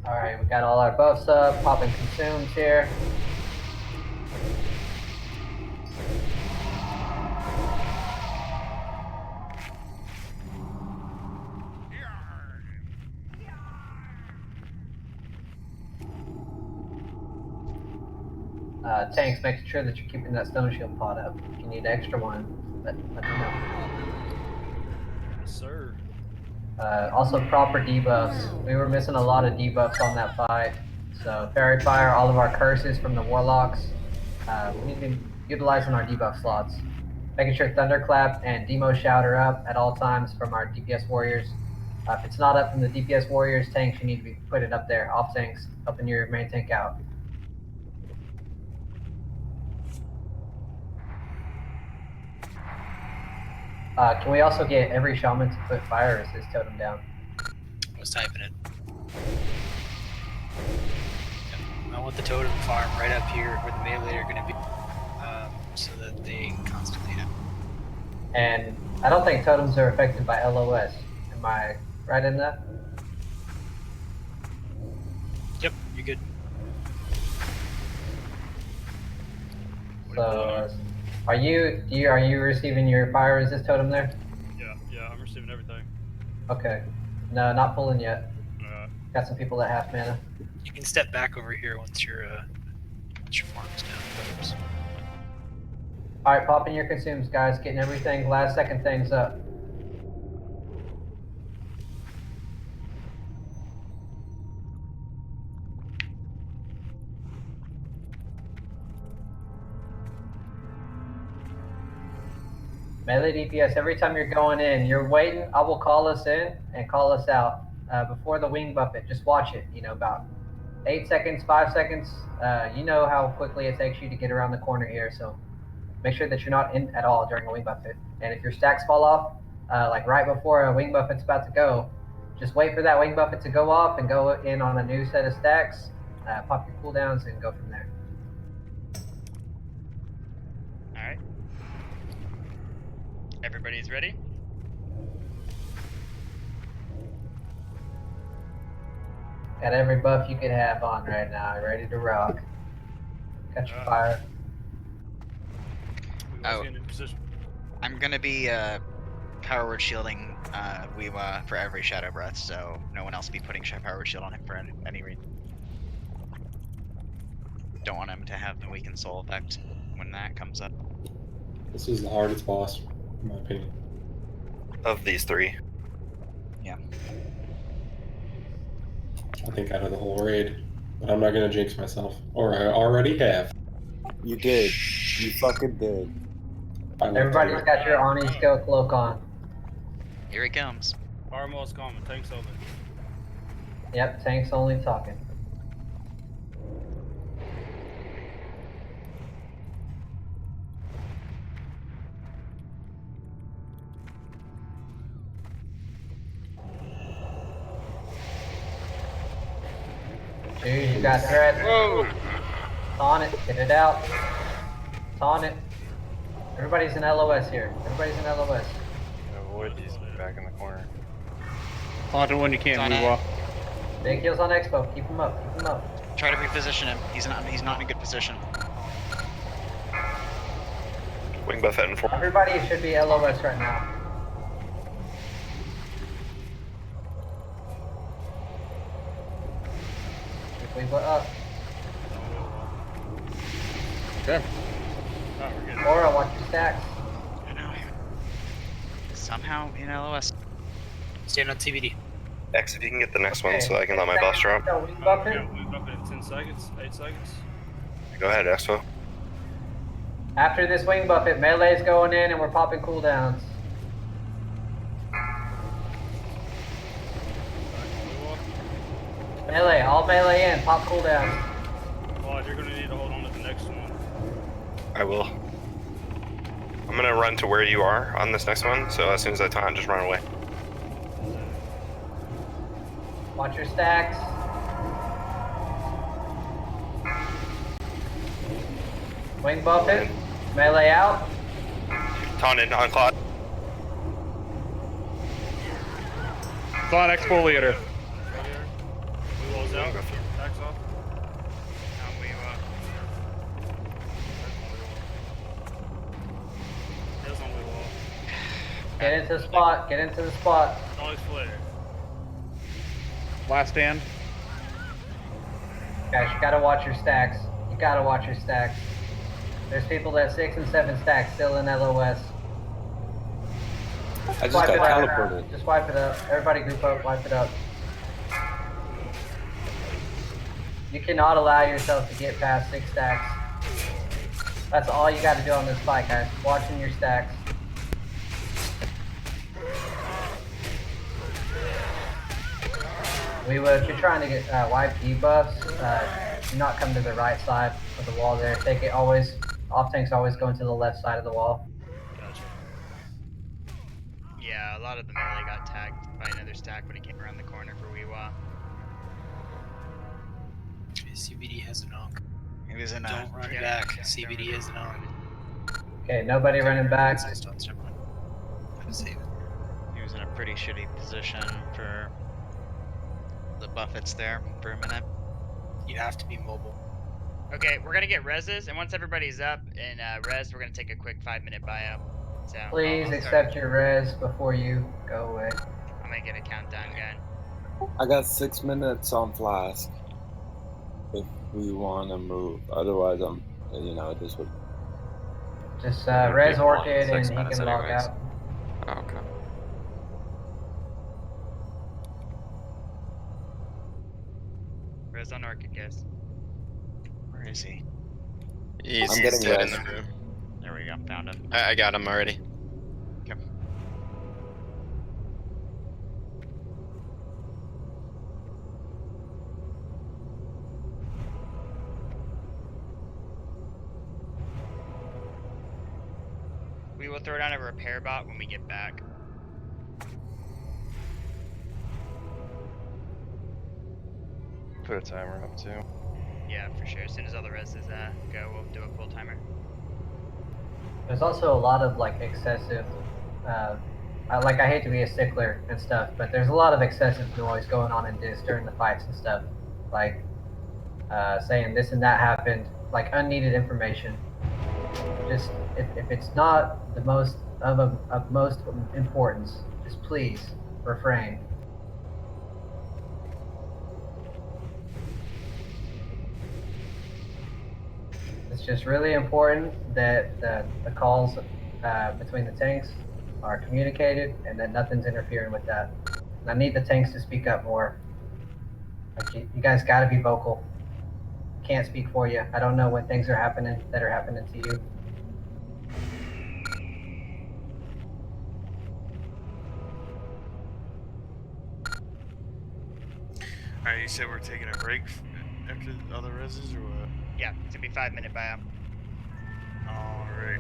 Alright, we got all our buffs up, popping consumes here. Tanks, making sure that you're keeping that stone shield pot up. If you need an extra one, let me know. Yes, sir. Also, proper debuffs. We were missing a lot of debuffs on that fight. So, Fairy Fire, all of our curses from the Warlocks. We need to be utilizing our debuff slots. Making sure Thunderclap and Demo Shout are up at all times from our DPS Warriors. If it's not up from the DPS Warriors tanks, you need to be putting it up there, off tanks, helping your main tank out. Can we also get every shaman to put fire resist totem down? I was typing it. I want the totem farm right up here where the melee are going to be, so that they constantly have. And I don't think totems are affected by LOS. Am I right in that? Yep, you're good. So, are you receiving your fire resist totem there? Yeah, I'm receiving everything. Okay. No, not pulling yet. Alright. Got some people that have mana. You can step back over here once your farm's down. Oops. Alright, popping your consumes, guys. Getting everything, last second things up. Melee DPS, every time you're going in, you're waiting, I will call us in and call us out. Before the wing buffet, just watch it, about 8 seconds, 5 seconds. You know how quickly it takes you to get around the corner here, so make sure that you're not in at all during a wing buffet. And if your stacks fall off, like right before a wing buffet's about to go, just wait for that wing buffet to go off and go in on a new set of stacks, pop your cooldowns, and go from there. Alright. Everybody's ready? Got every buff you could have on right now, ready to rock. Got your fire. Oh, I'm gonna be power word shielding Weewa for every Shadow Breath, so no one else be putting power word shield on him for any reason. Don't want him to have the weakened soul effect when that comes up. This is the hardest boss, in my opinion. Of these three. Yeah. I think out of the whole raid. But I'm not gonna jinx myself. Or I already have. You did. You fucking did. Everybody's got your Ani skill cloak on. Here it comes. Firemore's coming. Tank's over. Yep, tanks only talking. Dude, you got threat. Whoa! Taunt it, get it out. Taunt it. Everybody's in LOS here. Everybody's in LOS. Avoid these back in the corner. Taunt it when you can, Weewa. Big heals on Expo. Keep him up. Keep him up. Try to reposition him. He's not in a good position. Wing buffet in 4. Everybody should be LOS right now. If we put up. Okay. Oh, we're good. Aura, watch your stacks. I know. Somehow in LOS. Stand on TBD. X, if you can get the next one Okay. so I can let my boss drop. Wing buff it. Yeah, we buff it in 10 seconds, 8 seconds. Go ahead, Expo. After this wing buffet, melee's going in and we're popping cooldowns. Melee, all melee in, pop cooldowns. Claude, you're gonna need to hold on to the next one. I will. I'm gonna run to where you are on this next one, so as soon as I taunt, just run away. Watch your stacks. Wing buff it. Melee out. Taunted on Claude. Taunt exfoliator. We walls out. Backs off. Tails on we wall. Get into the spot. Get into the spot. Always flare. Last stand. Guys, you gotta watch your stacks. You gotta watch your stacks. There's people that 6 and 7 stacks still in LOS. I just Wipe got it out. teleported. Just wipe it up. Everybody group up, wipe it up. You cannot allow yourself to get past 6 stacks. That's all you gotta do on this fight, guys. Watching your stacks. If you're trying to get wide debuffs, do not come to the right side of the wall there. Take it always, off tanks always going to the left side of the wall. Gotcha. Yeah, a lot of the melee got tagged by another stack when he came around the corner for Weewa. CBD has a knock. He was in Don't run back. CBD has a knock. Okay, nobody running back. He was in a pretty shitty position for the buffets there for a minute. You have to be mobile. Okay, we're gonna get reses, and once everybody's up in res, we're gonna take a quick 5-minute buyout. So Please I'll start. accept your res before you go away. I'm gonna get a countdown going. I got 6 minutes on Flask. If we want to move, otherwise I'm, just would. Just It'd res be more Orchid than and 6 he minutes can log anyways. out. Oh, okay. Res on Orchid, guys. Where is he? He's I'm getting dead in res. the room. There we go. Found him. I got him already. Okay. We will throw down a repair bot when we get back. Put a timer up too. Yeah, for sure. As soon as all the reses go, we'll do a full timer. There's also a lot of like excessive, I hate to be a stickler and stuff, but there's a lot of excessive noise going on in this during the fights and stuff. Like saying this and that happened, like unneeded information. Just if it's not the most of most importance, just please refrain. It's just really important that the calls between the tanks are communicated and that nothing's interfering with that. And I need the tanks to speak up more. Like you guys got to be vocal. Can't speak for you. I don't know when things are happening that are happening to you. Alright, you said we're taking a break after the other reses, or what? Yeah, it's gonna be 5-minute buyout. Alright.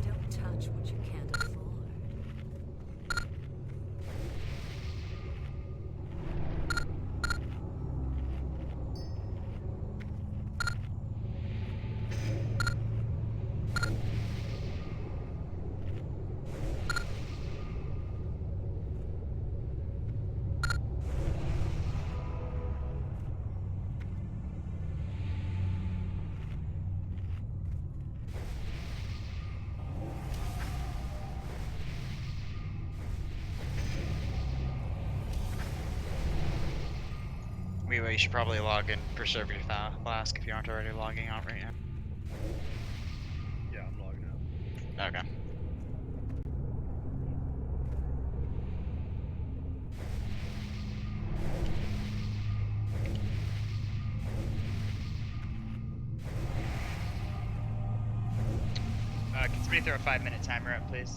Don't touch what you can't afford. You should probably log and preserve your flask if you aren't already logging out right now. Yeah, I'm logging out. Okay. Can somebody throw a 5-minute timer up, please?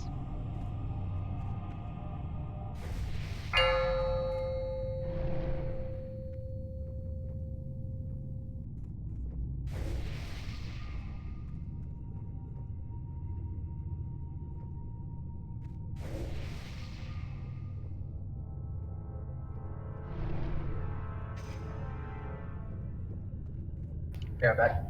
Yeah, back.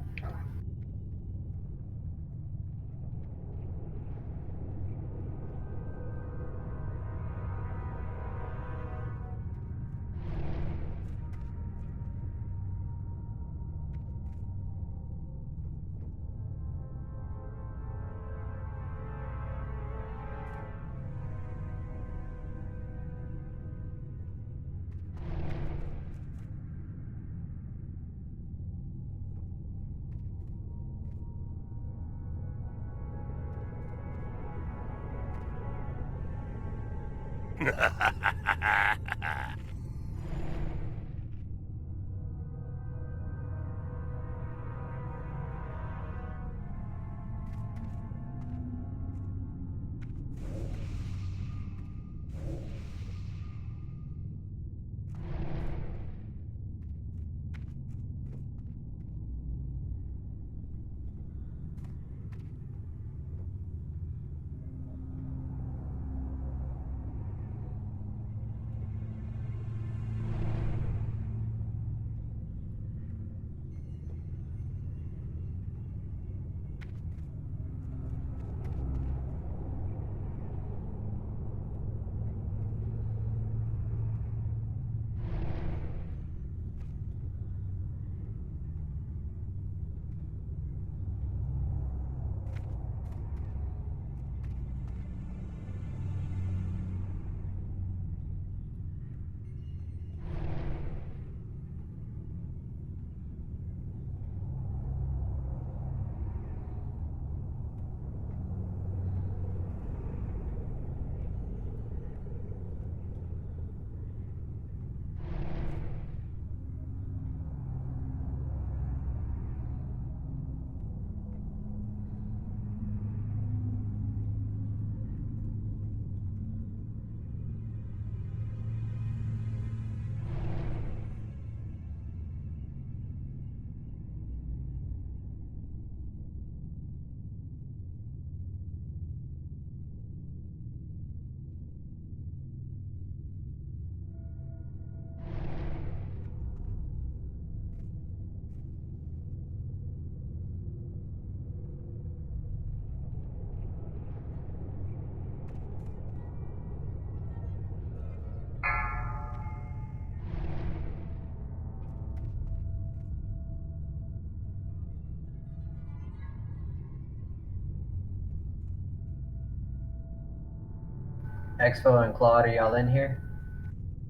Expo and Claude, are y'all in here?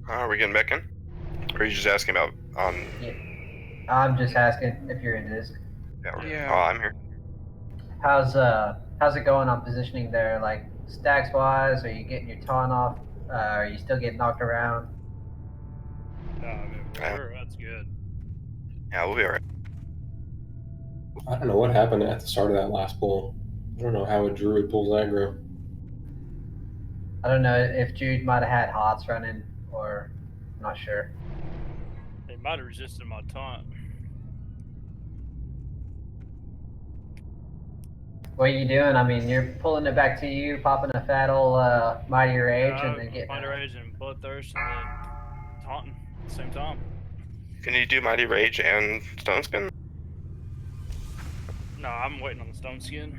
Are we getting back in? Or are you just asking about on? Yeah. I'm just asking if you're in this. Yeah. Oh, I'm here. How's it going on positioning there? Like stacks wise, are you getting your taunt off? Are you still getting knocked around? No, I mean, that's good. Yeah, we'll be alright. I don't know what happened at the start of that last pull. I don't know how a druid pulls aggro. I don't know if Jude might have had HOTS running, or I'm not sure. They might have resisted my taunt. What are you doing? I mean, you're pulling it back to you, popping a fat old Mighty Rage, and then getting Mighty Rage and Bloodthirst, and then taunting at the same time. Can you do Mighty Rage and Stone Skin? No, I'm waiting on the Stone Skin.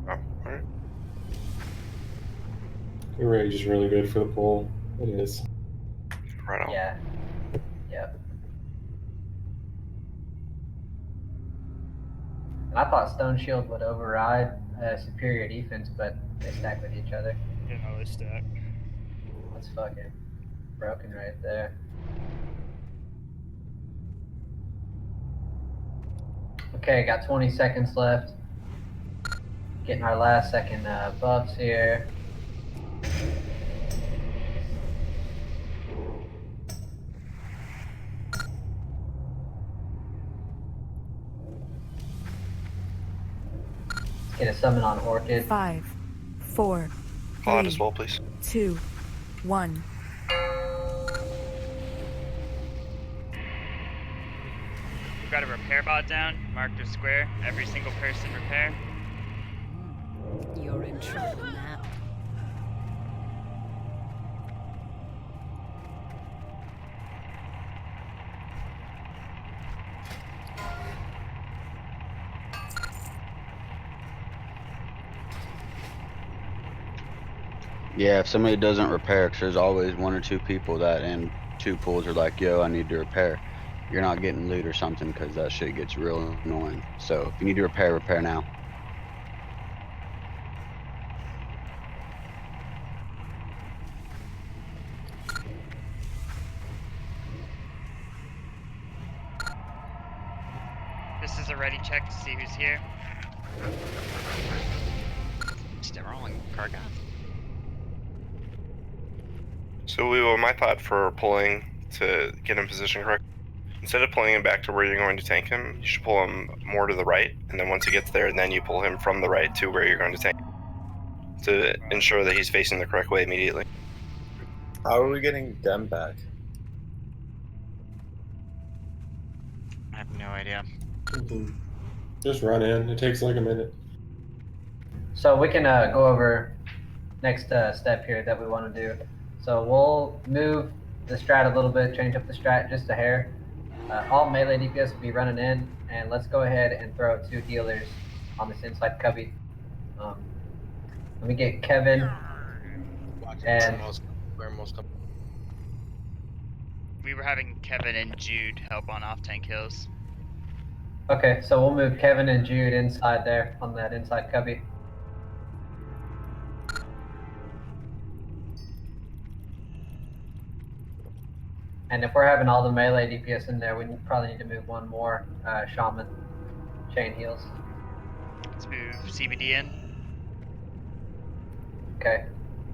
Oh, alright. The rage is really good for the pull. It is. Right on. Yeah. Yep. And I thought Stone Shield would override superior defense, but they stack with each other. Yeah, no, they stack. That's fucking broken right there. Okay, got 20 seconds left. Getting our last second buffs here. Let's get a summon on Orchid. 5, 4, Cloud as 3, well, please. 2, 1. We've got a repair bot down, marked a square. Every single person repair. You're in trouble now. Yeah, if somebody doesn't repair, 'cause there's always one or two people that in two pools are like, yo, I need to repair. You're not getting loot or something because that shit gets real annoying. So if you need to repair, repair now. This is a ready check to see who's here. Still rolling, Karga. So we will, my thought for pulling to get in position correct, instead of pulling him back to where you're going to tank him, you should pull him more to the right, and then once he gets there, then you pull him from the right to where you're going to tank to ensure that he's facing the correct way immediately. How are we getting them back? I have no idea. Just run in. It takes like a minute. So we can go over next step here that we want to do. So we'll move the strat a little bit, change up the strat just a hair. All melee DPS will be running in, and let's go ahead and throw 2 healers on this inside cubby. Let me get Kevin and We were having Kevin and Jude help on off tank hills. okay, so we'll move Kevin and Jude inside there on that inside cubby. And if we're having all the melee DPS in there, we probably need to move one more shaman chain heals. Let's move CBD in. Okay,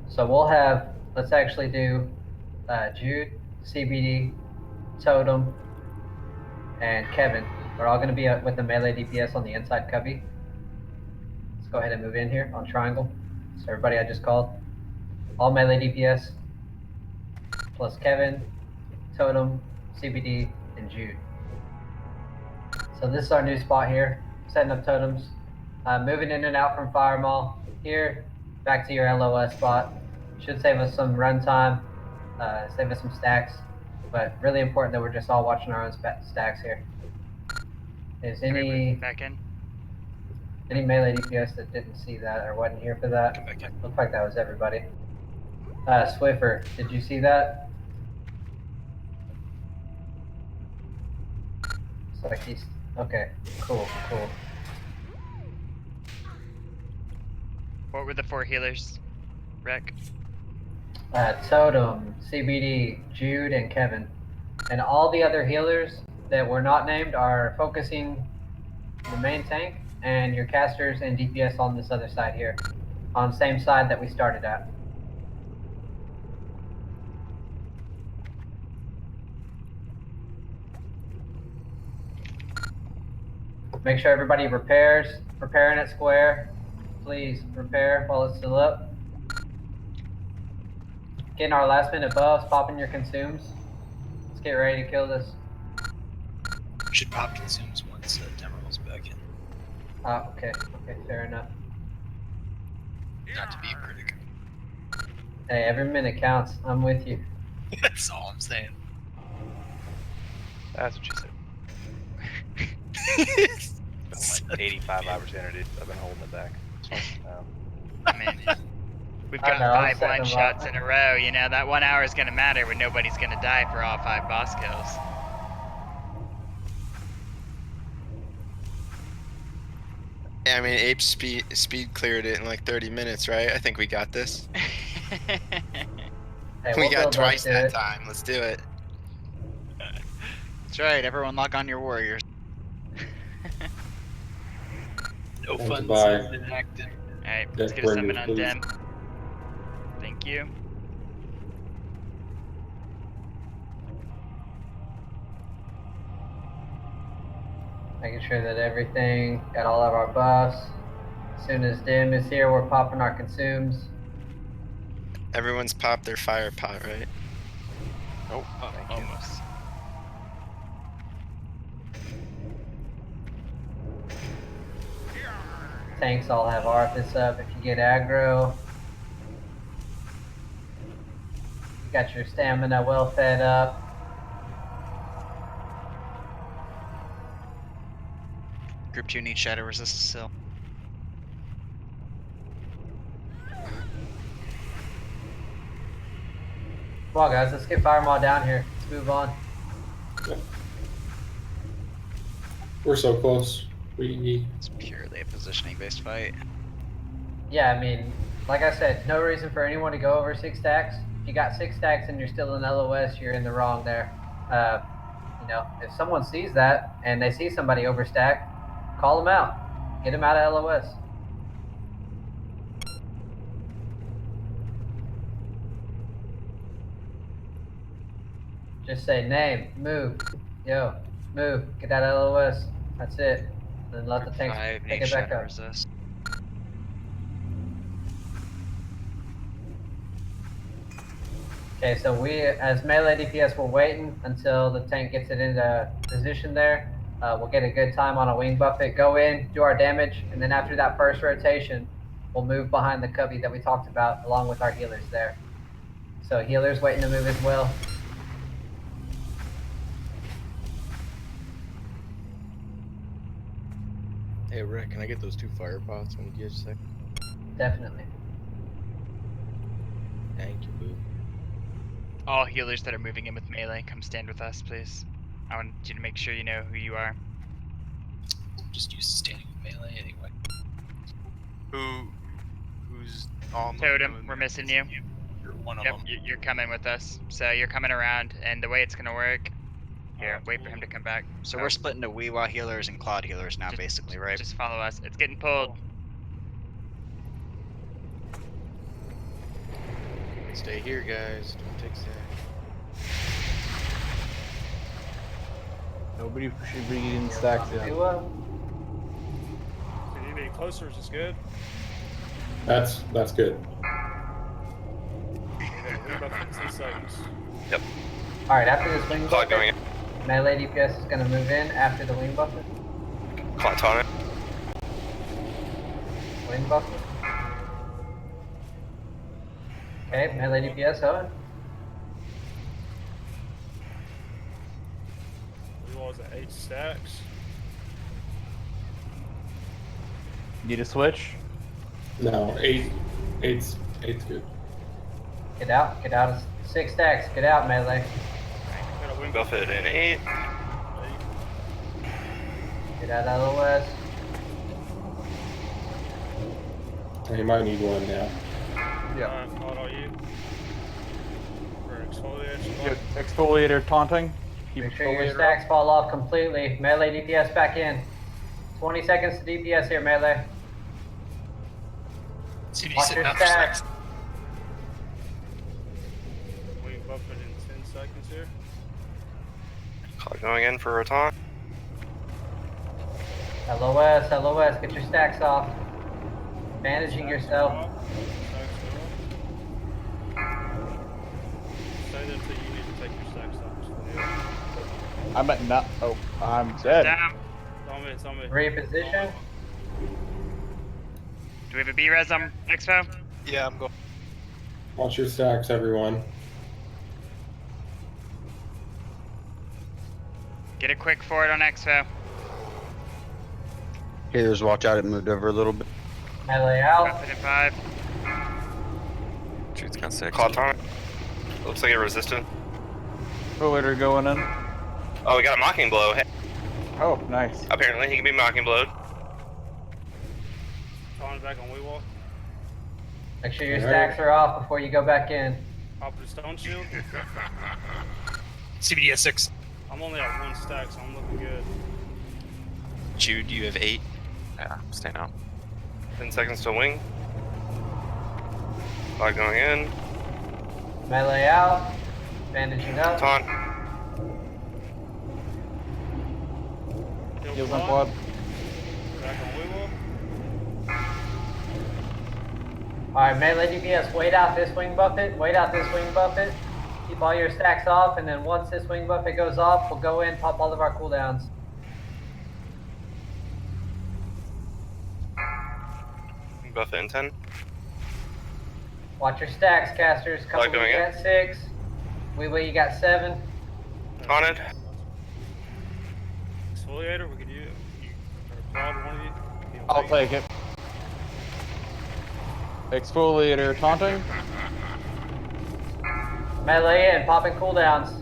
so we'll have, let's actually do Jude, CBD, Totem, and Kevin. We're all going to be with the melee DPS on the inside cubby. Let's go ahead and move in here on triangle. So everybody I just called, all melee DPS, plus Kevin, Totem, CBD, and Jude. So this is our new spot here, setting up totems, moving in and out from Fire Mall. Here, back to your LOS spot. Should save us some run time, save us some stacks, but really important that we're just all watching our own stacks here. Is any melee DPS that didn't see that or wasn't here for that? Looks like that was everybody. Swiffer, did you see that? It's like he's okay. Cool. What were the 4 healers, Rec? Totem, CBD, Jude, and Kevin. And all the other healers that were not named are focusing the main tank, and your casters and DPS on this other side here, on the same side that we started at. Make sure everybody preparing at square. Please repair while it's still up. Getting our last minute buffs, popping your consumes. Let's get ready to kill this. Should pop consumes once Temor rolls back in. Okay, fair enough. Not to be a critic. Hey, every minute counts. I'm with you. That's all I'm saying. That's what you said. It's been like 85 opportunities. I've been holding it back. I mean, we've I got know, I'm 5 setting them one-shots up. in a row. You know, that 1 hour is going to matter when nobody's going to die for all 5 boss kills. Yeah, I mean, Ape speed cleared it in like 30 minutes, right? I think we got this. Hey, We we'll got build up twice to that it. time. Let's do it. That's right. Everyone lock on your warriors. No Thanks, funds bye. enacted. Alright, let's Deck get a summon warriors, on please. Dem. Thank you. Making sure that everything, got all of our buffs. As soon as Dim is here, we're popping our consumes. Everyone's popped their fire pot, right? Oh, thank you. Almost. Tanks all have Arthas up if you get aggro. You got your stamina well fed up. Group 2 needs shadow resist still. Come on, guys, let's get Fire Maw down here. Let's move on. We're so close. It's purely a positioning based fight. Yeah, I mean, like I said, no reason for anyone to go over 6 stacks. If you got 6 stacks and you're still in LOS, you're in the wrong there. You know, if someone sees that and they see somebody overstack, call them out. Get them out of LOS. Just say name, move, yo, move, get out of LOS. That's it. Then let the tanks 5 pick needs it back shadow up. resist. Okay, so we, as melee DPS, we're waiting until the tank gets it into position there. We'll get a good time on a wing buffet, go in, do our damage, and then after that first rotation, we'll move behind the cubby that we talked about, along with our healers there. So healers waiting to move as well. Hey, Rick, can I get those 2 fire pots when you get a sec? Definitely. Thank you, boo. All healers that are moving in with melee, come stand with us, please. I want you to make sure you know who you are. I'm just used to standing with melee anyway. Who's on Totem, we're missing you. You're one of Yep, them. you're coming with us. So you're coming around, and the way it's gonna work. Here, wait for him to come back. So Oh, we're splitting to Weewa healers and Claude healers now, basically, right? Just follow us. It's getting pulled. Stay here, guys. Don't take sack. Nobody should be getting stacks in. If you need any closer, is this good? That's good. We're about 15 seconds. Yep. Alright, after this wing Clock going buffet, in. melee DPS is going to move in after the wing buffet. Clock's on it. Wing buffet. Okay, melee DPS, Owen. We was at 8 stacks. Need a switch? No, eight's good. Get out of 6 stacks, get out, melee. Got a wing Buffet in 8. Get out of the west. You might need one now. Yeah. Caught all you. For exfoliation. Get exfoliator taunting. Keep Make sure your exfoliator stacks fall off completely. Melee DPS back in. 20 seconds to DPS here, melee. See if you Watch sit your down for stacks. sex. Wing buffet in 10 seconds here. Clock going in for Rotan. LOS, get your stacks off. Managing yourself. Stay there until you need to take your stacks off. I'm at not. Oh, I'm dead. Down. It's on me. It's on me. Reposition. Do we have a B-res on Expo? Yeah, I'm going. Watch your stacks, everyone. Get a quick forward on Expo. Here's watch out, it moved over a little bit. Melee out. Weapon in 5. Shoot's got 6. Caught on it. Looks like it resisted. Exfoliator going in. Oh, we got a mocking blow. Hey, Oh, nice. apparently he can be mocking blowed. Calling back on wall. Make sure your Alright. stacks are off before you go back in. Pop the stone shield. CBDS 6. I'm only at 1 stack, so I'm looking good. Jude, you have 8. Yeah, I'm staying out. 10 seconds to wing. Clock going in. Melee out. Bandaging up. Taunt. Heals on quad. Back on wall. Alright, melee DPS, wait out this wing buffet. Wait out this wing buffet. Keep all your stacks off, and then once this wing buffet goes off, we'll go in, pop all of our cooldowns. Buffet in 10. Watch your stacks, casters. Couple Light going you in. got 6. Wee, you got 7. Taunted. Exfoliator, we could use. Or Cloud, one of you. You I'll it. take it. Exfoliator taunting. Melee in, popping cooldowns.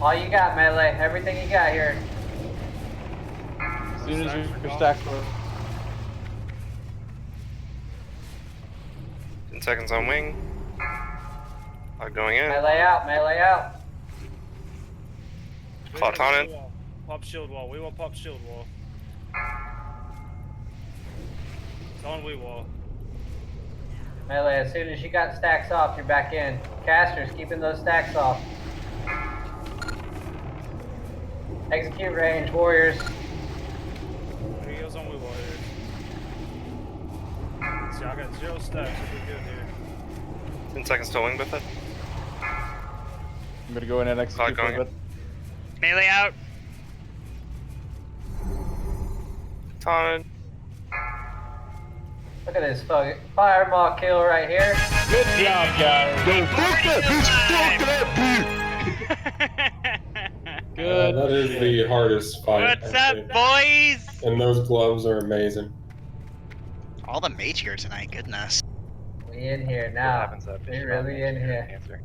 All you got, melee. Everything you got here. As soon as your stacks are. 10 seconds on wing. Clock going in. Melee out, melee out. Clock taunted. Wall. Pop shield wall. We will pop shield wall. It's on we wall. Melee, as soon as you got stacks off, you're back in. Casters, keeping those stacks off. Execute range, warriors. He goes on we wall here. See, I got 0 stacks. We'll be good here. 10 seconds to wing Buffet. I'm gonna go in and execute Going for a in. bit. Melee out. Taunted. Look at this fucking fireball kill right here. Good job, guys. Good. That is the hardest fight. What's I up, think. boys? And those gloves are amazing. All the mage gear tonight, goodness. We in here What now. happens up? We really in here. Cancer.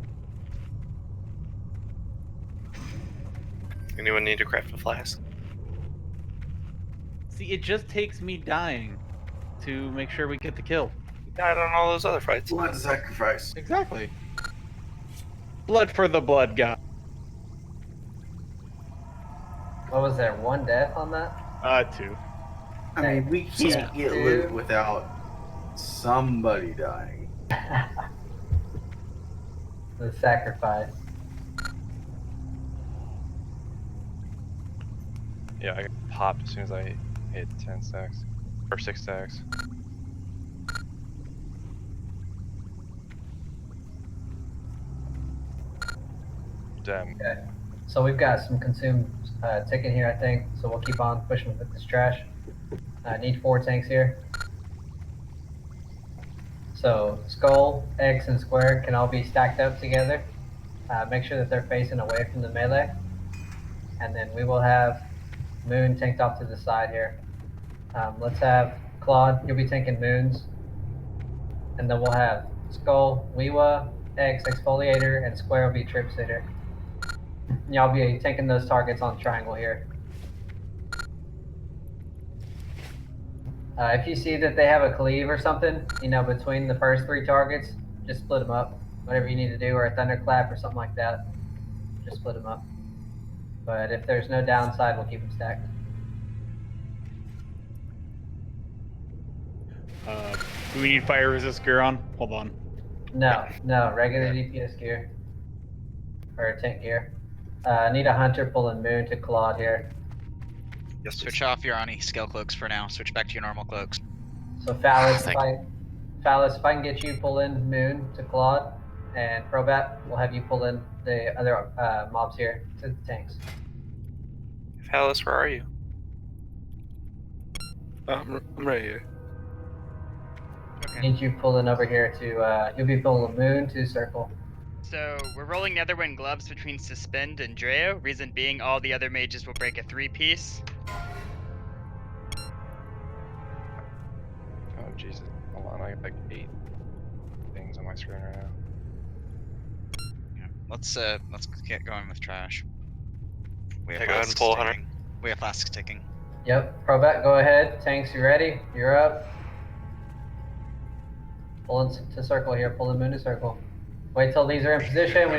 Anyone need to craft a flask? See, it just takes me dying to make sure we get the kill. You died on all those other fights. Blood sacrifice. Exactly. Blood for the blood god. What was there, 1 death on that? 2. I mean, we can't get loot without somebody dying. The sacrifice. Yeah, I got popped as soon as I hit 10 stacks. Or 6 stacks. Damn. Okay. So we've got some consumed ticket here, I think. So we'll keep on pushing with this trash. Need 4 tanks here. So skull, X, and square can all be stacked up together. Make sure that they're facing away from the melee. And then we will have Moon tanked off to the side here. Let's have Claude, you'll be tanking Moons. And then we'll have Skull, Weewa, X, Exfoliator, and Square will be Trip Sitter. Y'all be taking those targets on triangle here. If you see that they have a cleave or something, you know, between the first 3 targets, just split them up. Whatever you need to do, or a thunderclap or something like that, just split them up. But if there's no downside, we'll keep them stacked. Do we need fire resist gear on? Hold on. No, regular DPS gear. Or tank gear. Need a hunter pulling Moon to Claude here. Yes, Switch off your Ani skill cloaks for now. Switch back to your normal cloaks. So Phallus, if I can get you pulling Moon to Claude, and Probat, we'll have you pull in the other mobs here to the tanks. Alice, where are you? I'm right here. I need you pulling over here to, you'll be pulling Moon to circle. So we're rolling Netherwind gloves between Suspend and Dreo. Reason being, all the other mages will break a 3-piece. Oh Jesus! Hold on, I got like 8 things on my screen right now. Yeah. Let's get going with trash. We have Yeah, go ahead and flasks pull 100. ticking. We have flasks ticking. Yep, Probat, go ahead. Tanks, you ready? You're up. Pull into circle here. Pull the Moon to circle. Wait till these are in position. We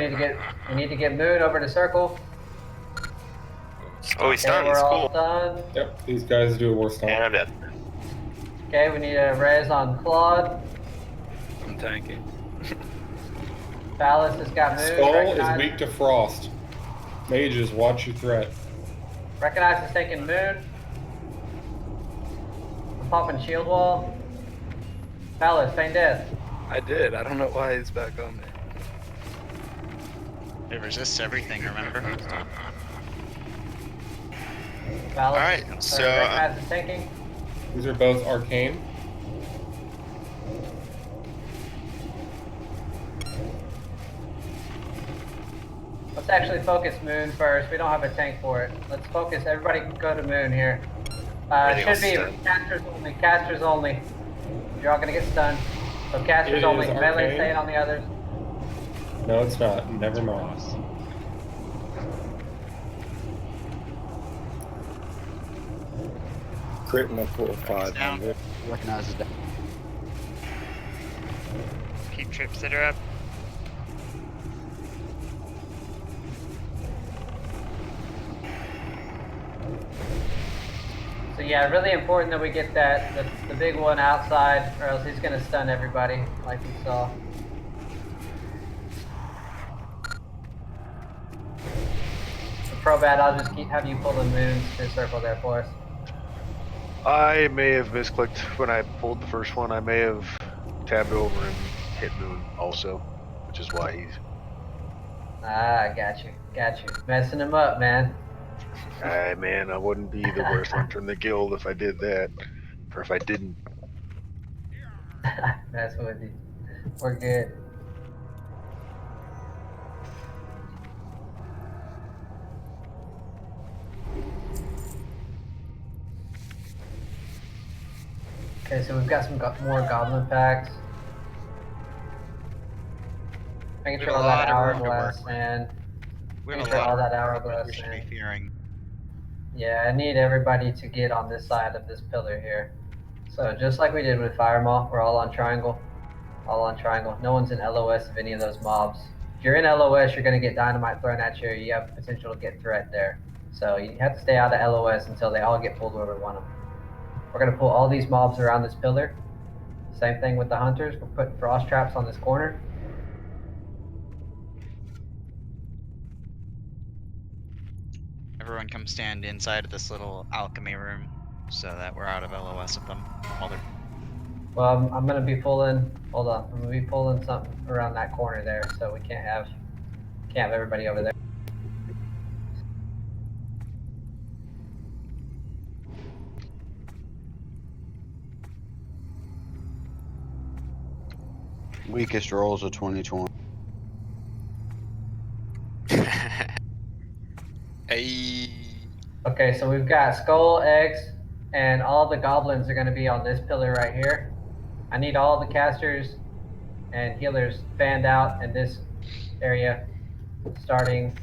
need to get Moon over to circle. Oh, he's Okay, stunned. we're all Cool. stunned. Yep, these guys do a war stomp. And I'm dead. Okay, we need a res on Claude. I'm tanking. Phallus has got Moon. Skull is weak to frost. Mages, watch your threat. Recognize is taking Moon. I'm popping shield wall. Phallus, feign death. I did. I don't know why he's back on me. It resists everything, remember? Phallus, Alright, so, recognize is tanking. These are both arcane. Let's actually focus Moon first. We don't have a tank for it. Let's focus. Everybody go to Moon here. Should be casters only. Casters only. You're all gonna get stunned. So casters It only. is Melee arcane. staying on the others. No, it's not. Never mind. Critical 500. Recognizes that. Keep trip sitter up. So yeah, really important that we get that the big one outside, or else he's gonna stun everybody, like we saw. So Probat, I'll just have you pull the Moons to circle there for us. I may have misclicked when I pulled the first one. I may have tabbed over and hit Moon also, which is why he's. Ah, got you. Messing him up, man. Aye, man, I wouldn't be the worst hunter in the guild if I did that, or if I didn't. Messing with you. We're good. Okay, so we've got some more goblin packs. Making We sure have a all lot that of room to hourglass work with. and We have making a sure lot all of that room hourglass we should be and fearing. yeah, I need everybody to get on this side of this pillar here. So just like we did with Fire Maw, we're all on triangle. All on triangle. No one's in LOS of any of those mobs. If you're in LOS, you're gonna get dynamite thrown at you. You have potential to get threat there. So you have to stay out of LOS until they all get pulled where we want them. We're gonna pull all these mobs around this pillar. Same thing with the hunters. We're putting frost traps on this corner. Everyone come stand inside of this little alchemy room so that we're out of LOS of them while they're. Well, I'm gonna be pulling. Hold on, I'm gonna be pulling something around that corner there, so we can't have everybody over there. Weakest rolls of 2020. Hey. Okay, so we've got skull, eggs, and all the goblins are gonna be on this pillar right here. I need all the casters and healers fanned out in this area, starting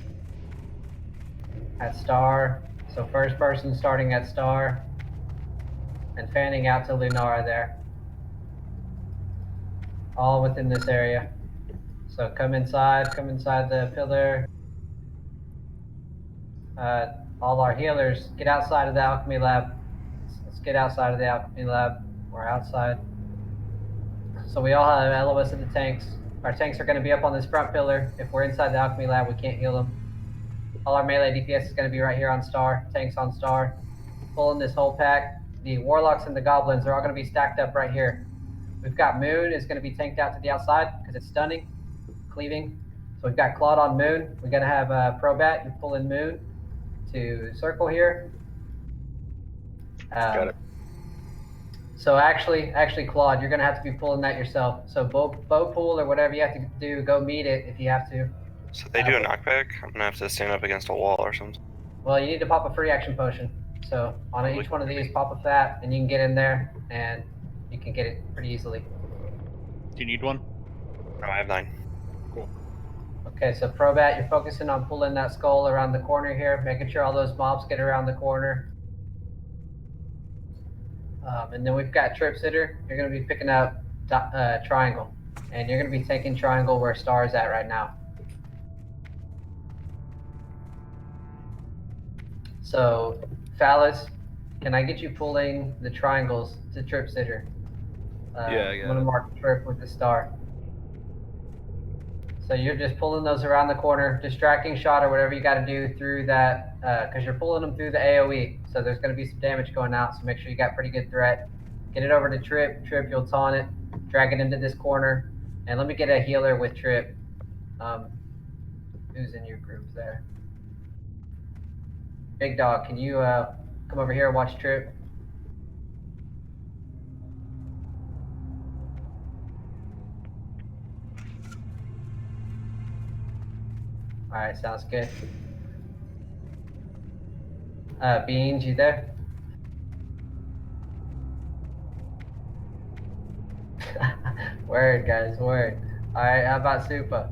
at star. So first person starting at star and fanning out to Lunara there. All within this area. So come inside the pillar. All our healers, get outside of the alchemy lab. Let's get outside of the alchemy lab. We're outside. So we all have LOS in the tanks. Our tanks are going to be up on this front pillar. If we're inside the alchemy lab, we can't heal them. All our melee DPS is going to be right here on star. Tanks on star. Pulling this whole pack. The warlocks and the goblins are all going to be stacked up right here. We've got Moon is going to be tanked out to the outside because it's stunning. cleaving. So we've got Claude on Moon. We're gonna have Probat. You pull in Moon to circle here. Got it. So actually, Claude, you're gonna have to be pulling that yourself. So bow pull or whatever you have to do, go meet it if you have to. So if they do a knockback, I'm gonna have to stand up against a wall or something. Well, you need to pop a free action potion. So on each one of these, pop a fat, and you can get in there, and you can get it pretty easily. Do you need one? No, I have 9. Cool. Okay, so Probat, you're focusing on pulling that skull around the corner here, making sure all those mobs get around the corner. And then we've got Trip Sitter. You're going to be picking up Triangle, and you're going to be taking Triangle where Star is at right now. So, Phallus, can I get you pulling the triangles to Trip Sitter? Yeah, I got I'm going to mark Trip with the star. So you're just pulling those around the corner, distracting shot or whatever you got to do through that, because you're pulling them through the AoE. So there's going to be some damage going out, so make sure you got pretty good threat. Get it over to Trip. Trip, you'll taunt it, drag it into this corner. And let me get a healer with Trip. Who's in your group there? Big Dog, can you come over here and watch Trip? All right, sounds good. Beans, you there? Word, guys, word. All right, how about Supa?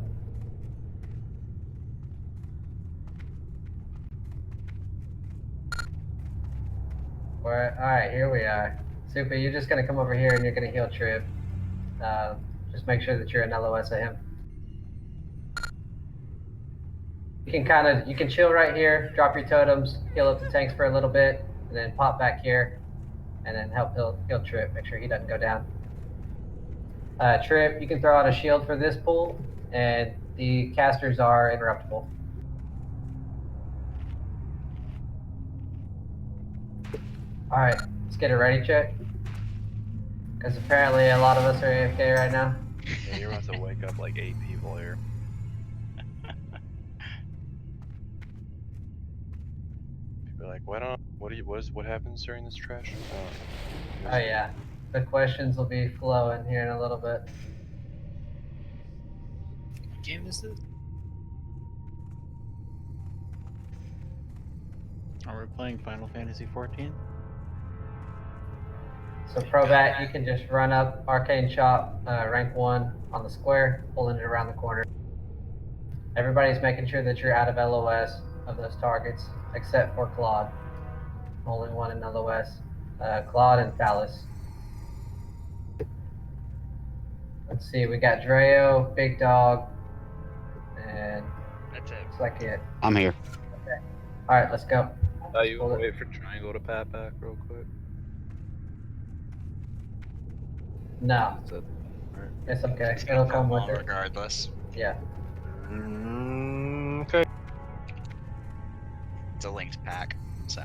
All right, here we are. Supa, you're just gonna come over here and you're gonna heal Trip. Just make sure that you're in LOS of him. You can chill right here, drop your totems, heal up the tanks for a little bit, and then pop back here, and then help heal Trip. Make sure he doesn't go down. Trip, you can throw out a shield for this pool, and the casters are interruptible. All right, let's get it ready, Chet. Because apparently a lot of us are AFK right now. Yeah, you're about to wake up like 8 people here. You're like, what happens during this trash? Oh yeah, the questions will be flowing here in a little bit. What game is this? Are we playing Final Fantasy 14? So Probat, you can just run up Arcane Shop, rank 1 on the square, pulling it around the corner. Everybody's making sure that you're out of LOS of those targets, except for Claude. Only one in LOS. Claude and Phallus. Let's see, we got Dreo, Big Dog, and that's it. Looks like it. I'm here. Okay. All right, let's go. You want to wait for Triangle to pat back real quick? No. It's okay. It'll come with it. regardless. Yeah. Okay. It's a linked pack, so.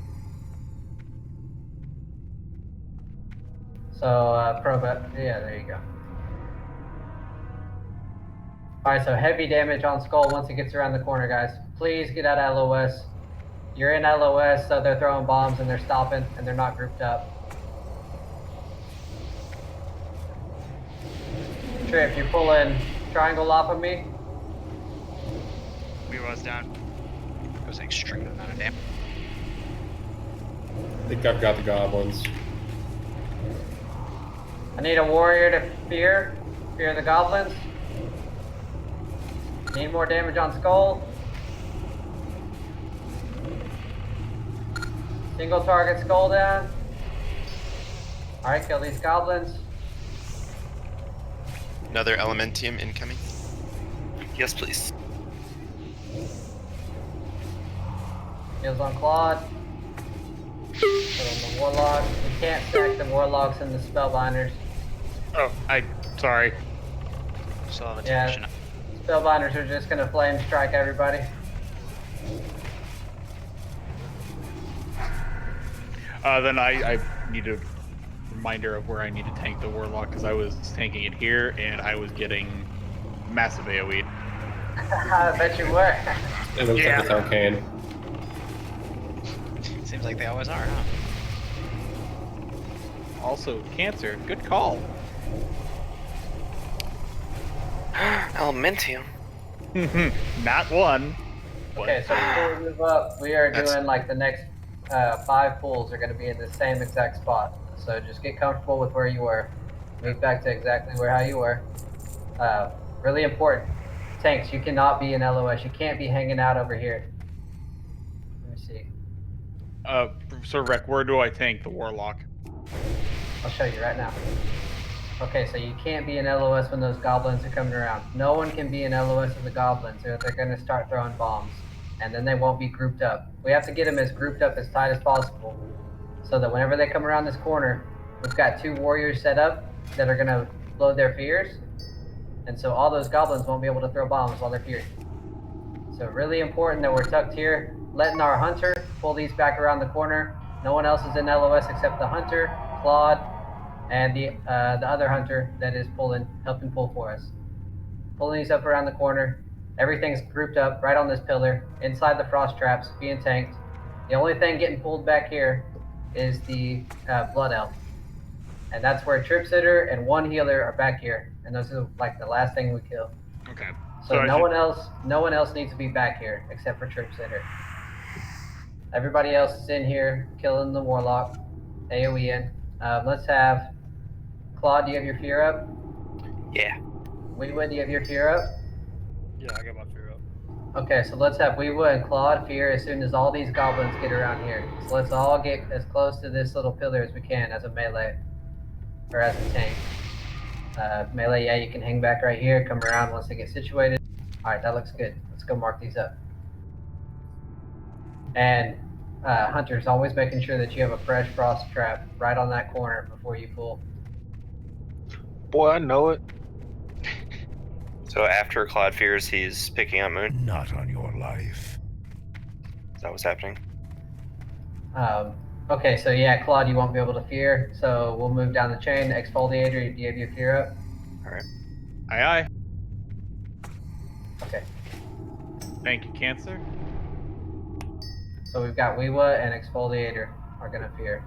So, Probat, yeah, there you go. Alright, so heavy damage on Skull once it gets around the corner, guys. Please get out of LOS. You're in LOS, so they're throwing bombs and they're stopping and they're not grouped up. Trip, you're pulling Triangle off of me. We was down. It was an extreme amount of damage. I think I've got the goblins. I need a warrior to fear the goblins. Need more damage on Skull. Single target Skull down. Alright, kill these goblins. Another Elementium incoming. Yes, please. Heals on Claude. Put on the Warlock. We can't stack the Warlocks and the Spellbinders. Oh, sorry. Yeah, Spellbinders are just gonna flame strike everybody. Then I need a reminder of where I need to tank the Warlock because I was tanking it here and I was getting massive AoE. I bet you were. It looks like it's arcane. Seems like they always are, huh? Also, Cancer. Good call. Elementium. Not one. Okay, so before we move up, we are That's- doing like the next 5 pools are going to be in the same exact spot. So just get comfortable with where you were. Move back to exactly how you were. Really important. Tanks, you cannot be in LOS. You can't be hanging out over here. Let me see. Sir Rec, where do I tank the Warlock? I'll show you right now. Okay, so you can't be in LOS when those goblins are coming around. No one can be in LOS with the goblins, or they're going to start throwing bombs, and then they won't be grouped up. We have to get them as grouped up as tight as possible, so that whenever they come around this corner, we've got 2 warriors set up that are going to blow their fears, and so all those goblins won't be able to throw bombs while they're feared. So really important that we're tucked here, letting our hunter pull these back around the corner. No one else is in LOS except the hunter, Claude, and the other hunter that is helping pull for us. Pulling these up around the corner. Everything's grouped up right on this pillar, inside the frost traps, being tanked. The only thing getting pulled back here is the blood elf, and that's where trip sitter and 1 healer are back here, and those are like the last thing we kill. Okay. So I no should- one else needs to be back here except for trip sitter. Everybody else is in here killing the warlock, AoE in. Let's have Claude. Do you have your fear up? Yeah. Weewood, do you have your fear up? Yeah, I got my fear up. Okay, so let's have Weewood and Claude fear as soon as all these goblins get around here. So let's all get as close to this little pillar as we can as a melee, or as a tank. Melee, yeah, you can hang back right here, come around once they get situated. All right, that looks good. Let's go mark these up. And hunters, always making sure that you have a fresh frost trap right on that corner before you pull. Boy, I know it. So after Claude fears, he's picking up Moon. Not on your life. Is that what's happening? Okay, so yeah, Claude, you won't be able to fear. So we'll move down the chain. Exfoliator, do you have your fear up? All right. Aye. Okay. Thank you, Cancer. So we've got Weewa and Exfoliator are gonna fear.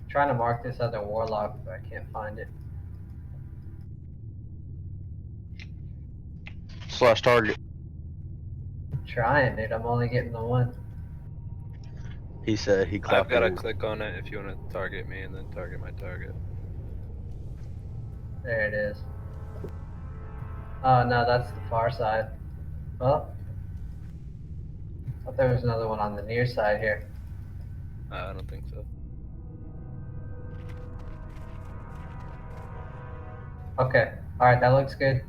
Trying to mark this other warlock, but I can't find it. Slash target. Trying, dude. I'm only getting the 1. He said he clapped. I've got to it. click on it if you want to target me and then target my target. There it is. Oh no, that's the far side. Well, I thought there was another one on the near side here. I don't think so. Okay. All right, that looks good.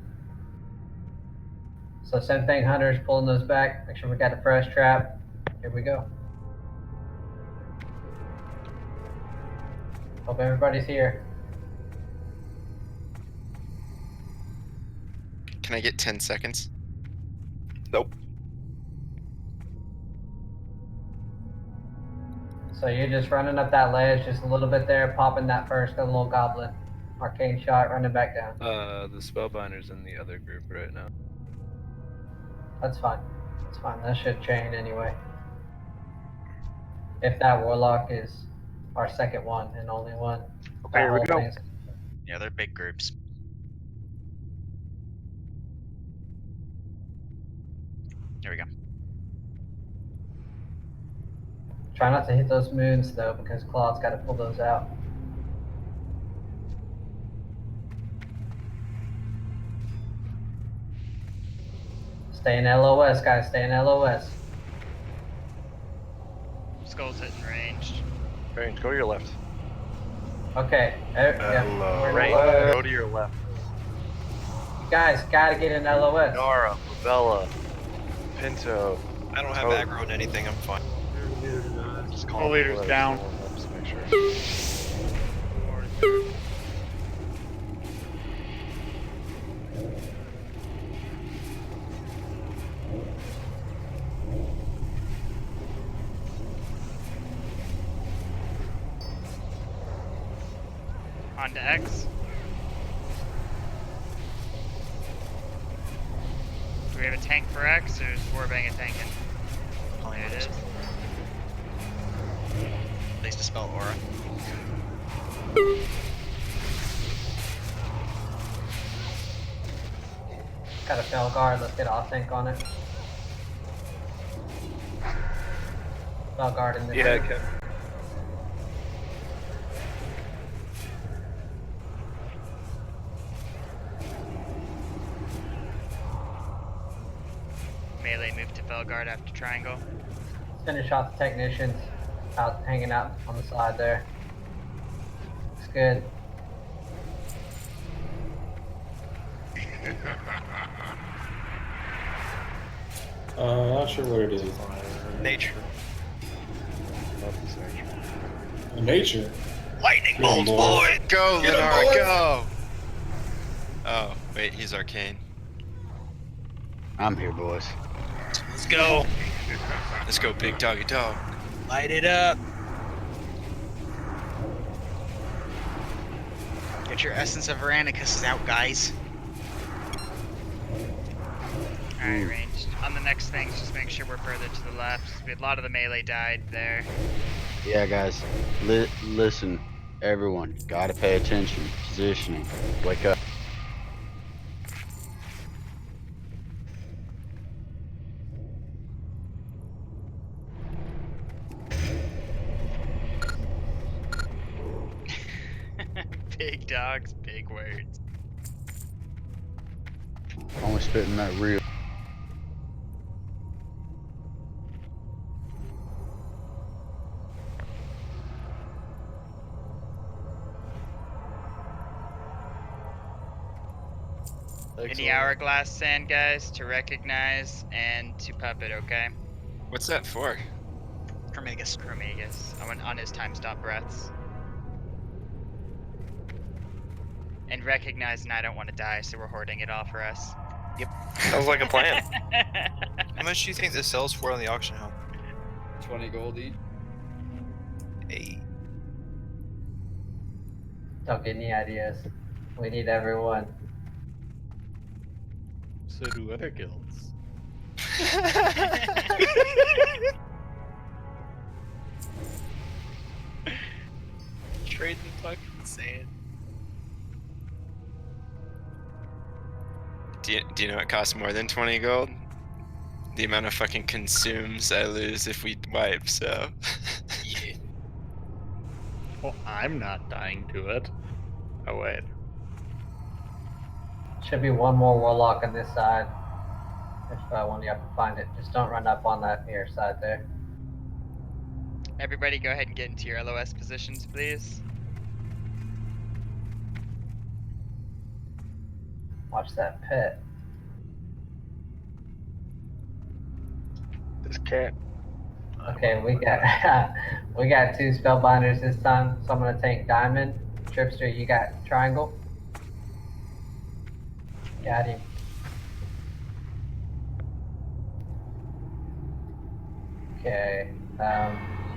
So same thing, hunters pulling those back. Make sure we got a fresh trap. Here we go. Hope everybody's here. Can I get 10 seconds? Nope. So you're just running up that ledge just a little bit there, popping that first little goblin. Arcane shot, running back down. The spellbinder's in the other group right now. That's fine. That's fine. That should chain anyway. If that warlock is our second one and only one. Okay, here we go. Yeah, they're big groups. Here we go. Try not to hit those moons though, because Claude's got to pull those out. Stay in LOS, guys. Stay in LOS. Skull's hitting ranged. Range, go to your left. Okay. Range, go to your left. You guys gotta get in LOS. Nara, Bella, Pinto. I don't have aggro on anything. I'm fine. Just All leaders down. Just make sure. onto X. Do we have a tank for X, or is Warbang a tanking? There it is. Please dispel aura. Got a fell guard. Let's get off tank on it. Fell guard in the Yeah, group. okay. Melee move to Felguard after triangle. Let's finish off the technicians out hanging out on the side there. Looks good. Not sure what it is. Nature. Nature. Lightning bolts, boy! Go, Get 'em, Lenara, boys! go! Oh, wait, he's arcane. I'm here, boys. Let's go. Let's go, big doggy dog. Light it up. Get your Essence of Veranicus out, guys. Alright, ranged. On the next things, just make sure we're further to the left. A lot of the melee died there. Yeah, guys. Listen, everyone. Gotta pay attention. Positioning. Wake up. Big dogs, big words. Only spitting that real. Any hourglass sand, guys, to recognize and to puppet, okay? What's that for? Cromagus. Cromagus. I went on his time stop breaths. And recognize, and I don't want to die, so we're hoarding it all for us. Yep. Sounds like a plan. How much do you think this sells for on the auction house? 20 gold each. Hey. Don't get any ideas. We need everyone. So do other guilds. Trade the fucking sand. Do you know it costs more than 20 gold? The amount of fucking consumes I lose if we wipe, so. Yeah. Well, I'm not dying to it. Oh, wait. Should be one more warlock on this side. If one of you can find it. Just don't run up on that near side there. Everybody go ahead and get into your LOS positions, please. Watch that pit. This cat. Okay, we got we got 2 spellbinders this time, so I'm gonna take diamond. Tripster, you got triangle. Got him. Okay.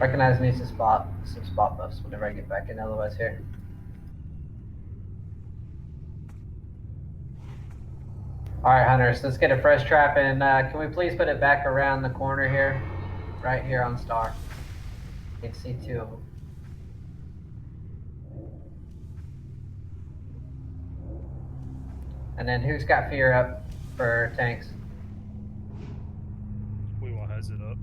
Recognize needs some spot buffs whenever I get back in LOS here. Alright, hunters, let's get a fresh trap in. Can we please put it back around the corner here? Right here on Star. You can see 2 of them. And then who's got fear up for tanks? Weewa has it up.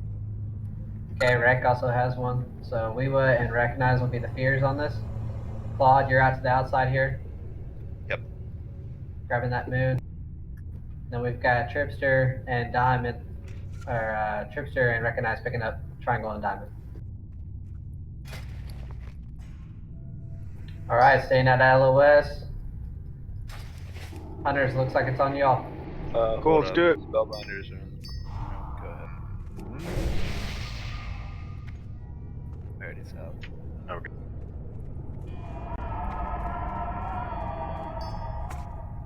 Okay, Rec also has one. So Weewa and Recognize will be the fears on this. Claude, you're out to the outside here. Yep. Grabbing that moon. Then we've got Tripster and Diamond, or Tripster and Recognize picking up Triangle and Diamond. All right, staying at LOS. Hunters, looks like it's on y'all. Cool, let's do it. Spellbinders are in. Go ahead. Alrighty, out. Okay.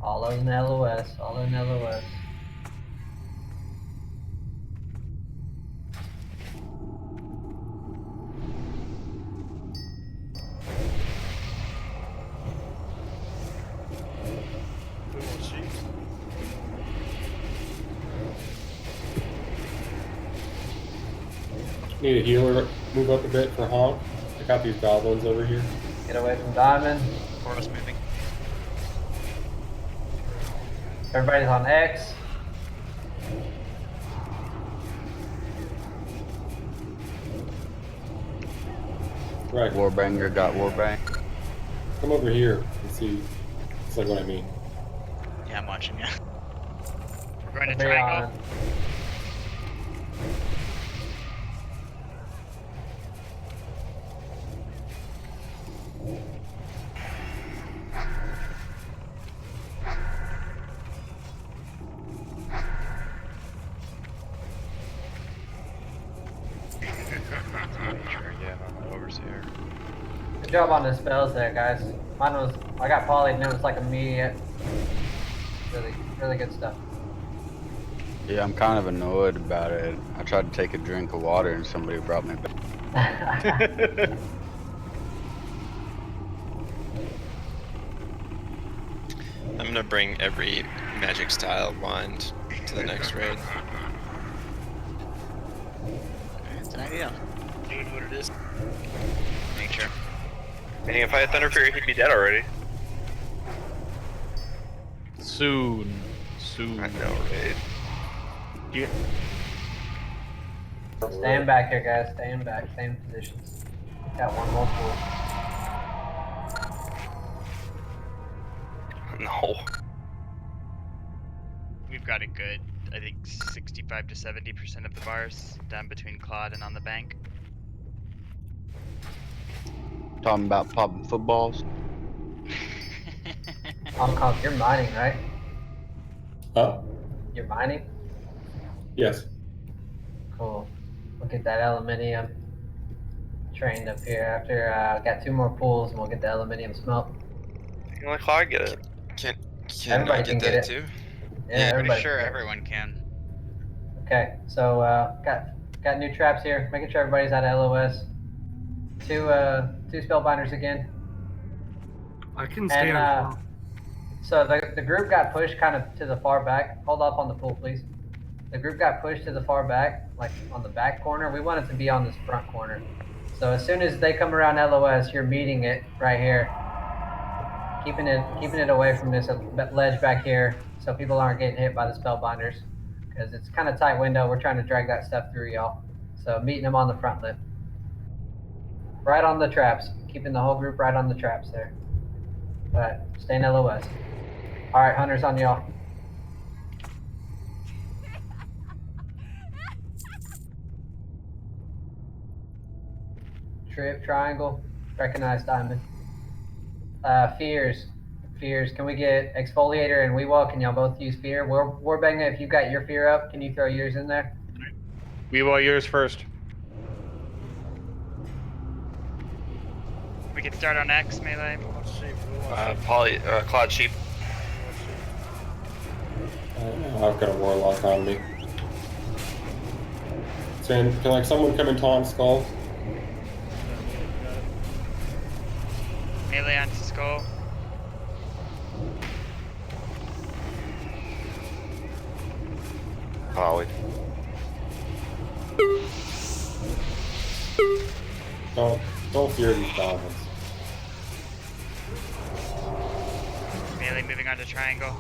All in LOS, all in LOS. Need a healer move up a bit for Honk. I got these goblins over here. Get away from Diamond. Forest moving. Everybody's on X. Right. Warbanger got Warbang. Come over here and see. It's like what I mean. Yeah, I'm watching you. We're going to Be triangle. on. Sure, yeah, I'm an overseer. Good job on the spells there, guys. Mine was, I got polyed and it was like immediate. Really, really good stuff. Yeah, I'm kind of annoyed about it. I tried to take a drink of water and somebody brought me back. I'm gonna bring every magic style wand to the next raid. It's an idea. Doing what it is. Make sure. Dang, if I had Thunder Fury, he'd be dead already. Soon. Soon. I know, right? Yeah. Staying back here, guys. Staying back. Same positions. Got one more pool. No. We've got a good, I think, 65 to 70% of the bars down between Claude and on the bank. Talking about popping footballs. Hong Kong, you're mining, right? Huh? You're mining? Yes. Cool. We'll get that aluminium trained up here after got 2 more pools and we'll get the aluminium smelt. You can let Claude get it. Can Everybody I can get get that it. too? Yeah, Pretty everybody sure can. everyone can. Okay, so got new traps here. Making sure everybody's at LOS. Two spellbinders again. I can stay And on. so the group got pushed kind of to the far back. Hold off on the pool, please. The group got pushed to the far back, like on the back corner. We want it to be on this front corner. So as soon as they come around LOS, you're meeting it right here. Keeping it away from this ledge back here so people aren't getting hit by the spellbinders. Because it's kind of tight window. We're trying to drag that stuff through, y'all. So meeting them on the front lip. Right on the traps. Keeping the whole group right on the traps there. But staying LOS. All right, hunters on y'all. Trip, triangle, recognize diamond. Fears. Can we get exfoliator and Weewall? Can y'all both use fear? Warbanger, if you've got your fear up, can you throw yours in there? Weewall, yours first. We can start on X, melee. Claude Sheep. I've got a warlock on me. So, can like someone come and taunt Skull? Melee onto skull. Holly. Don't fear these goblins. Melee moving onto triangle.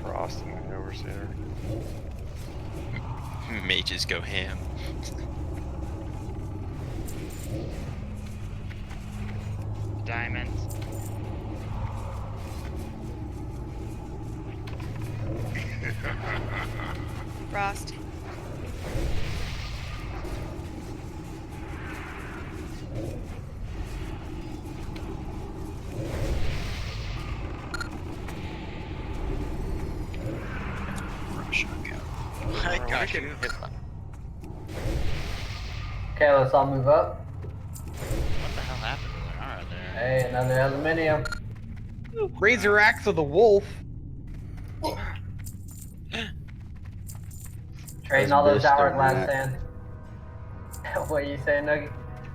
Frost and the overseer. Mages go ham. Diamond. Frost. I got you. Okay, let's all move up. What the hell happened to their aura there? Hey, another aluminium. Razor Axe of the Wolf. Trading That's all those best of hourglass Mac. sand. What are you saying, Nugget?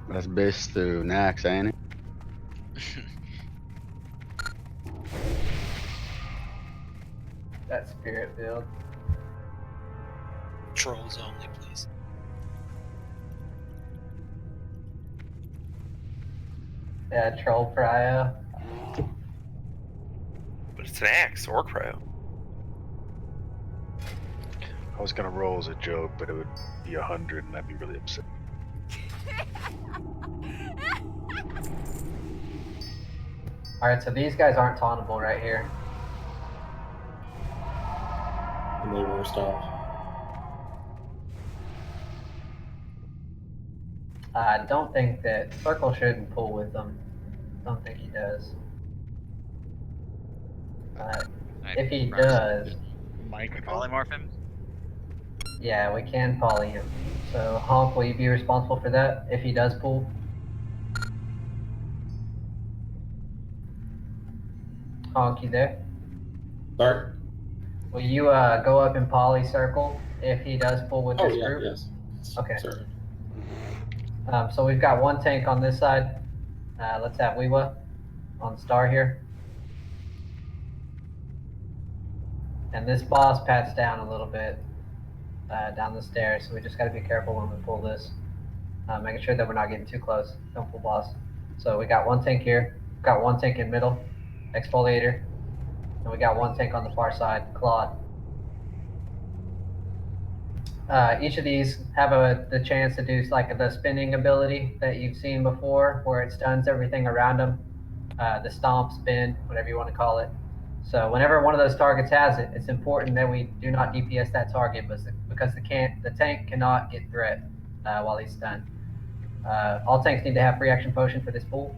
That's best through Nax, ain't it? spirit field. Trolls only, please. Yeah, troll cryo. But it's an axe or cryo. I was gonna roll as a joke, but it would be 100, and I'd be really upset. Alright, so these guys aren't tauntable right here. And they were stopped. I don't think that Circle shouldn't pull with them. Don't think he does. If he does, Mike, can we polymorph him? yeah, we can poly him. So Honk, will you be responsible for that if he does pull? Honk, you there? Sorry? Will you go up in poly circle if he does pull with this group? Yes. Okay. Sorry. So we've got one tank on this side. Let's have Weewa on star here. And this boss pats down a little bit down the stairs, so we just got to be careful when we pull this. Making sure that we're not getting too close. Don't pull boss. So we got one tank here. Got one tank in middle, exfoliator. And we got one tank on the far side, Claude. Each of these have the chance to do like the spinning ability that you've seen before, where it stuns everything around them. The stomp, spin, whatever you want to call it. So whenever one of those targets has it, it's important that we do not DPS that target, because the tank cannot get threat while he's stunned. All tanks need to have free action potion for this pool.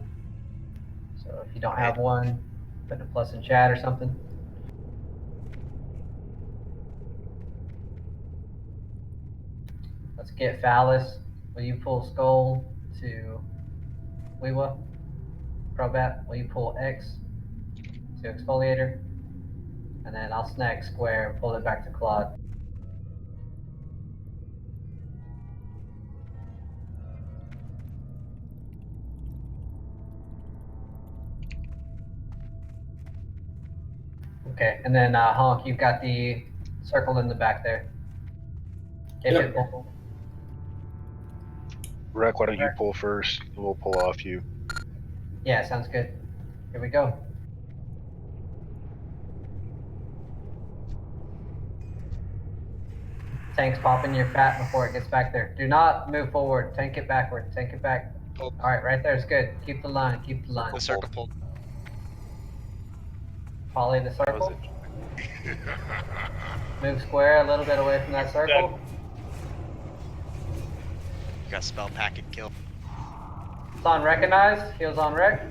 So if you don't have one, put a plus in chat or something. Let's get Phallus. Will you pull Skull to Weewa? Probat, will you pull X to Exfoliator? And then I'll snag Square and pull it back to Claude. Okay, and then Honk, you've got the circle in the back there. If Yep. it pull. Rec, why don't you pull first? We'll pull off you. Yeah, sounds good. Here we go. Tank's popping your fat before it gets back there. Do not move forward. Tank it backward. Tank it back. All right, right there is good. Keep the line. Keep the line. The circle pulled. Poly the circle. Move square a little bit away from that circle. You got spell packet kill. It's on recognize. Heals on rec.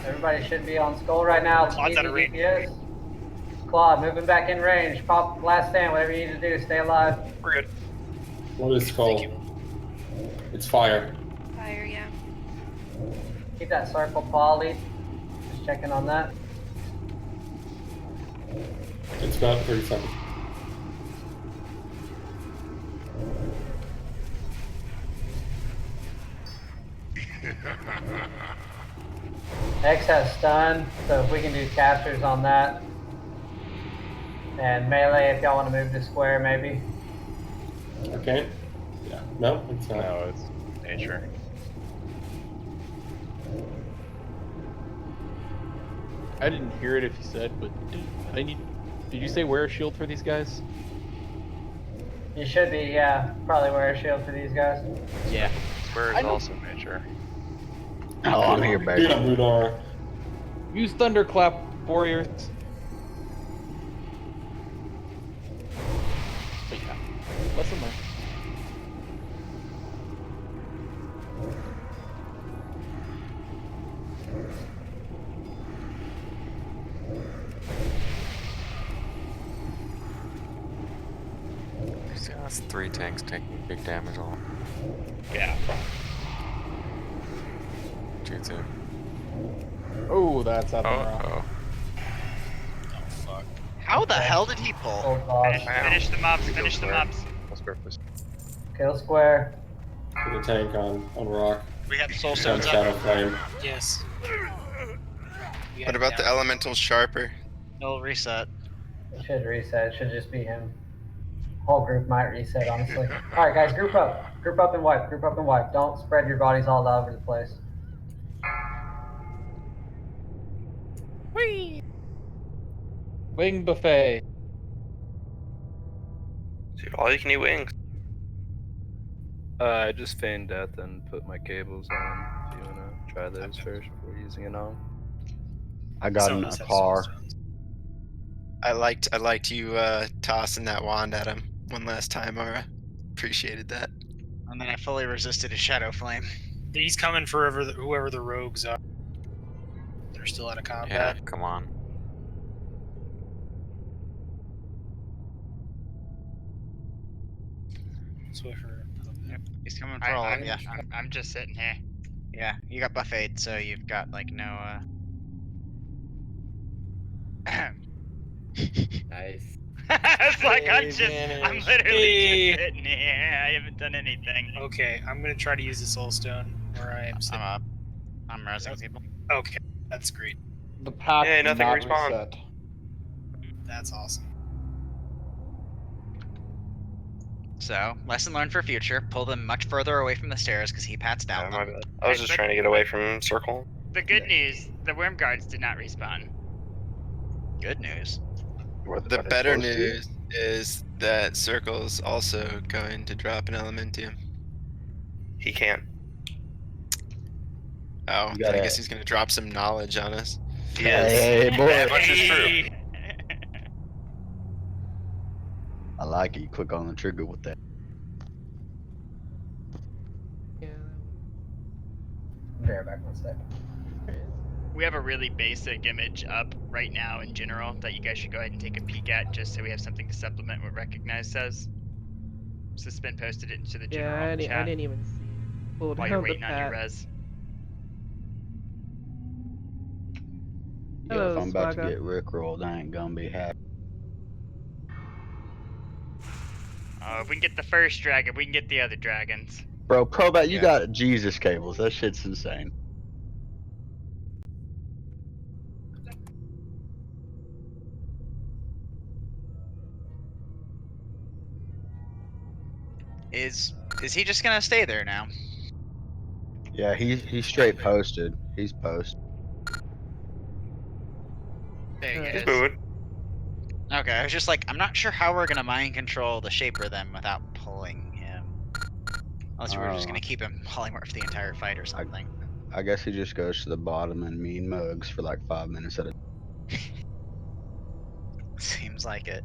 Everybody should be on skull right now. Claude's out of range. DPS. Claude, moving back in range. Pop last stand, whatever you need to do. Stay alive. We're good. What is it called? It's fire. Fire, yeah. Keep that circle poly. Just checking on that. It's about 30 seconds. X has stun, so if we can do captures on that. And melee, if y'all want to move to square, maybe. Okay. Yeah. No, it's not. No, it's nature. I didn't hear it if you said, but did you say wear a shield for these guys? You should be, yeah. Probably wear a shield for these guys. Yeah. Square is also nature. Oh, I'm here, baby. Get up, Rudar. Use thunderclap, warriors. But yeah, lesson learned. See, that's 3 tanks taking big damage all. Yeah. Jutsu. Oh, that's out of the Oh, wrong. How the hell did he pull? Finish the mobs. Finish the mobs. Kill square. Put a tank on rock. We have soul Sound stones shadow up. flame. Yes. What about the elemental sharper? It'll reset. It should reset. It should just be him. Whole group might reset, honestly. All right, guys, group up. Group up and wipe. Group up and wipe. Don't spread your bodies all over the place. Whee! Wing buffet. Dude, all you can eat wings. I just feigned death and put my cables on. If you wanna try those first before using it on. I got in a car. I liked you tossing that wand at him one last time, Aura. Appreciated that. And then I fully resisted his shadow flame. He's coming for whoever the rogues are. They're still out of Yeah, combat. come on. Swiffer. Yep, he's coming for all of you. I'm just sitting here. Yeah, you got buffeted, so you've got like no. Nice. It's like I'm literally Hey. just sitting here. I haven't done anything. Okay, I'm gonna try to use the soul stone where I am sitting. I'm up. I'm resing people. Okay, that's great. The pack Hey, nothing not respawned. reset. That's awesome. So, lesson learned for future: pull them much further away from the stairs because he pats down Yeah, my them. bad. I was just trying to get away from circle. The good news, the worm guards did not respawn. Good news. The better news is that Circle's also going to drop an Elementium. He can't. Oh, You then I gotta- guess he's going to drop some knowledge on us. He Hey, boy. That much is true. I like it. You click on the trigger with that. Be right back one sec. We have a really basic image up right now in general that you guys should go ahead and take a peek at just so we have something to supplement what Recognize says. Suspend posted it into the general Yeah, I chat didn't even see. Pulled while you're out the waiting on your pat. res. Yo, Hello, if I'm about to Swagger. get rickrolled, I ain't gonna be happy. If we can get the first dragon, we can get the other dragons. Bro, Probat, you Yeah. got Jesus cables. That shit's insane. Is he just gonna stay there now? Yeah, he's straight posted. He's post. There he He's goes. moving. Okay, I was just like, I'm not sure how we're gonna mind control the Shaper then without pulling him. Unless we were just gonna keep him polymorph the entire fight or something. I guess he just goes to the bottom and mean mugs for like 5 minutes at a Seems like it.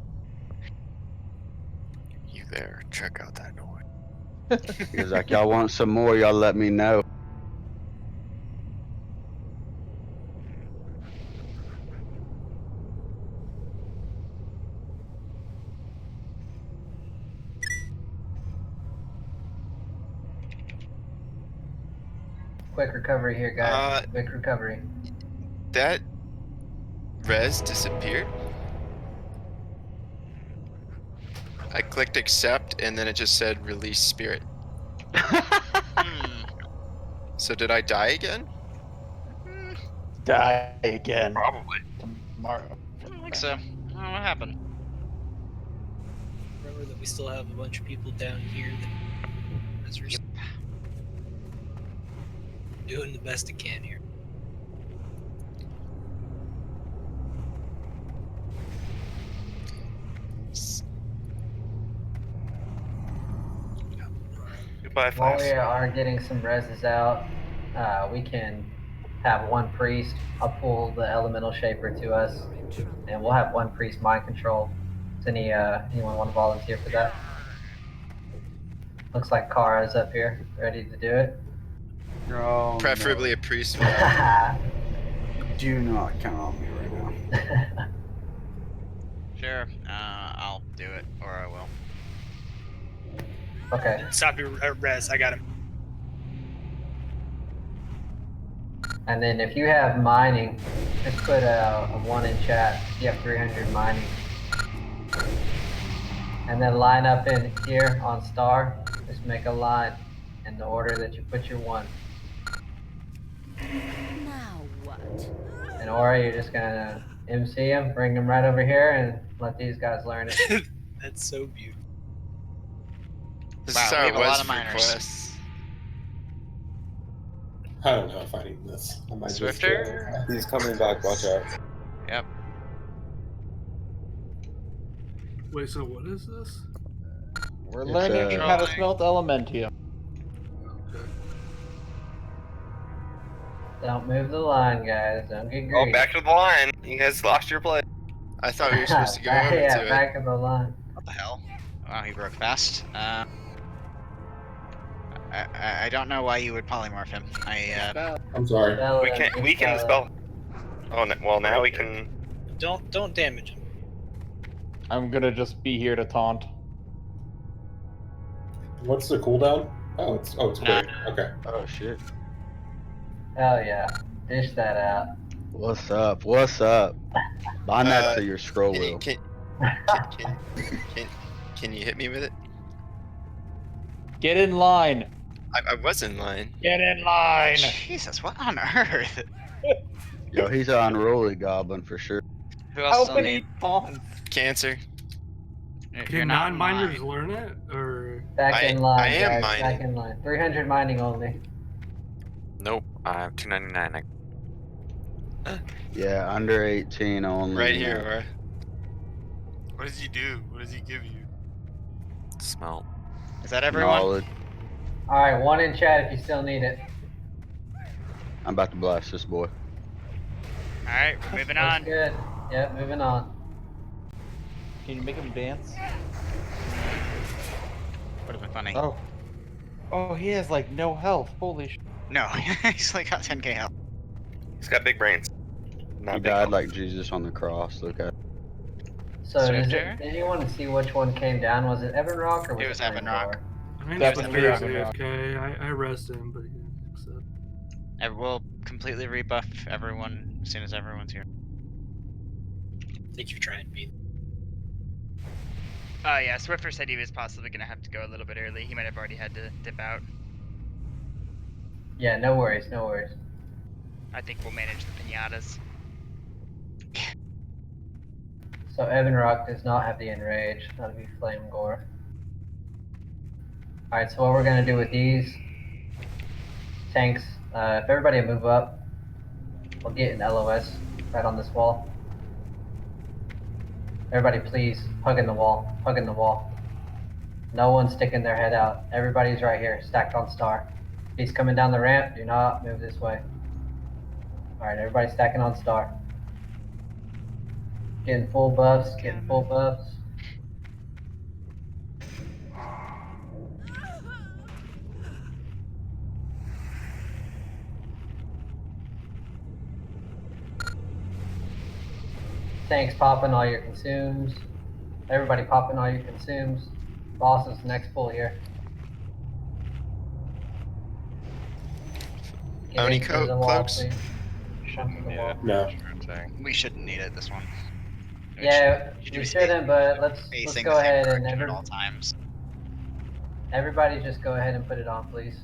You there? Check out that noise. He was like, y'all want some more, y'all let me know. Quick recovery here, guys. Quick recovery. That res disappeared. I clicked accept and then it just said release spirit. So did I die again? Die again. Probably. Tomorrow. I don't think so. I don't know what happened. Remember that we still have a bunch of people down here that as we're doing the best it can here. Goodbye, While Flash. we are getting some reses out, we can have one priest. I'll pull the elemental shaper to us, and we'll have one priest mind control. Does anyone want to volunteer for that? Looks like Kara's up here, ready to do it. Oh, Preferably a priest. Do not count on me right now. Sure, I'll do it, or I will. Okay. Stop your res. I got him. And then if you have mining, just put a 1 in chat. You have 300 mining. And then line up in here on star. Just make a line in the order that you put your 1. Now what? And Aura, you're just gonna MC him, bring him right over here, and let these guys learn it. That's so beautiful. This Wow, is we how have it a lot was of for miners. quests. I don't know if I need this. I might Swifter? just. He's coming back. Watch out. Yep. Wait, so what is this? We're It's, learning how to smelt elementium. Don't move the line, guys. Don't get greedy. Oh, back to the line. You guys lost your place. I thought we were supposed to go over yeah, to it. back of the line. What the hell? Wow, he broke fast. I don't know why you would polymorph him. I'm sorry. We can spell. Oh, well, now we can. Don't damage him. I'm gonna just be here to taunt. What's the cooldown? Oh, it's quick. Okay. Oh shit. Hell yeah. Dish that out. What's up? What's up? Bind that to your scroll wheel. Can you hit me with it? Get in line. I was in line. Get in line. Jesus, what on earth? Yo, he's an unruly goblin for sure. Who else How still many need? taunts? Cancer. You're Can not in non-miners line. learn it, or Back in line, I am guys. mining. Back in line. 300 mining only. Nope, I have 299. Yeah, under 18 only. Right here, Aura. What does he do? What does he give you? Smelt. Is that everyone? Knowledge. Alright, one in chat if you still need it. I'm about to blast this boy. Alright, we're moving That's on. good. Yep, moving on. Can you make him dance? Would have been funny. Oh. Oh, he has like no health. Holy sh! No, he's like got 10k health. He's got big brains. Not He big died health. like Jesus on the cross. Look at. So does Swifter? did you want to see which one came down? Was it Evan Rock or was It was Evan Flame Rock. Door? I mean, That's it's very AFK. I arrested him, but he didn't accept. We'll completely rebuff everyone as soon as everyone's here. I think you're trying to beat. Oh yeah, Swiffer said he was possibly gonna have to go a little bit early. He might have already had to dip out. Yeah, no worries, no worries. I think we'll manage the pinatas. So Evan Rock does not have the enrage. That'll be Flame Gore. Alright, so what we're gonna do with these tanks, if everybody move up, we'll get an LOS right on this wall. Everybody please, hugging the wall, hugging the wall. No one's sticking their head out. Everybody's right here, stacked on star. He's coming down the ramp, do not move this way. Alright, everybody stacking on star. Getting full buffs, getting full buffs. Tanks popping all your consumes. Everybody popping all your consumes. Boss is next pull here. Get How many into the wall, cloaks? please. Jump to the wall. No. We shouldn't need it this one. Yeah, should we be shouldn't, but let's facing go the same ahead and direction at all times. everybody just go ahead and put it on, please.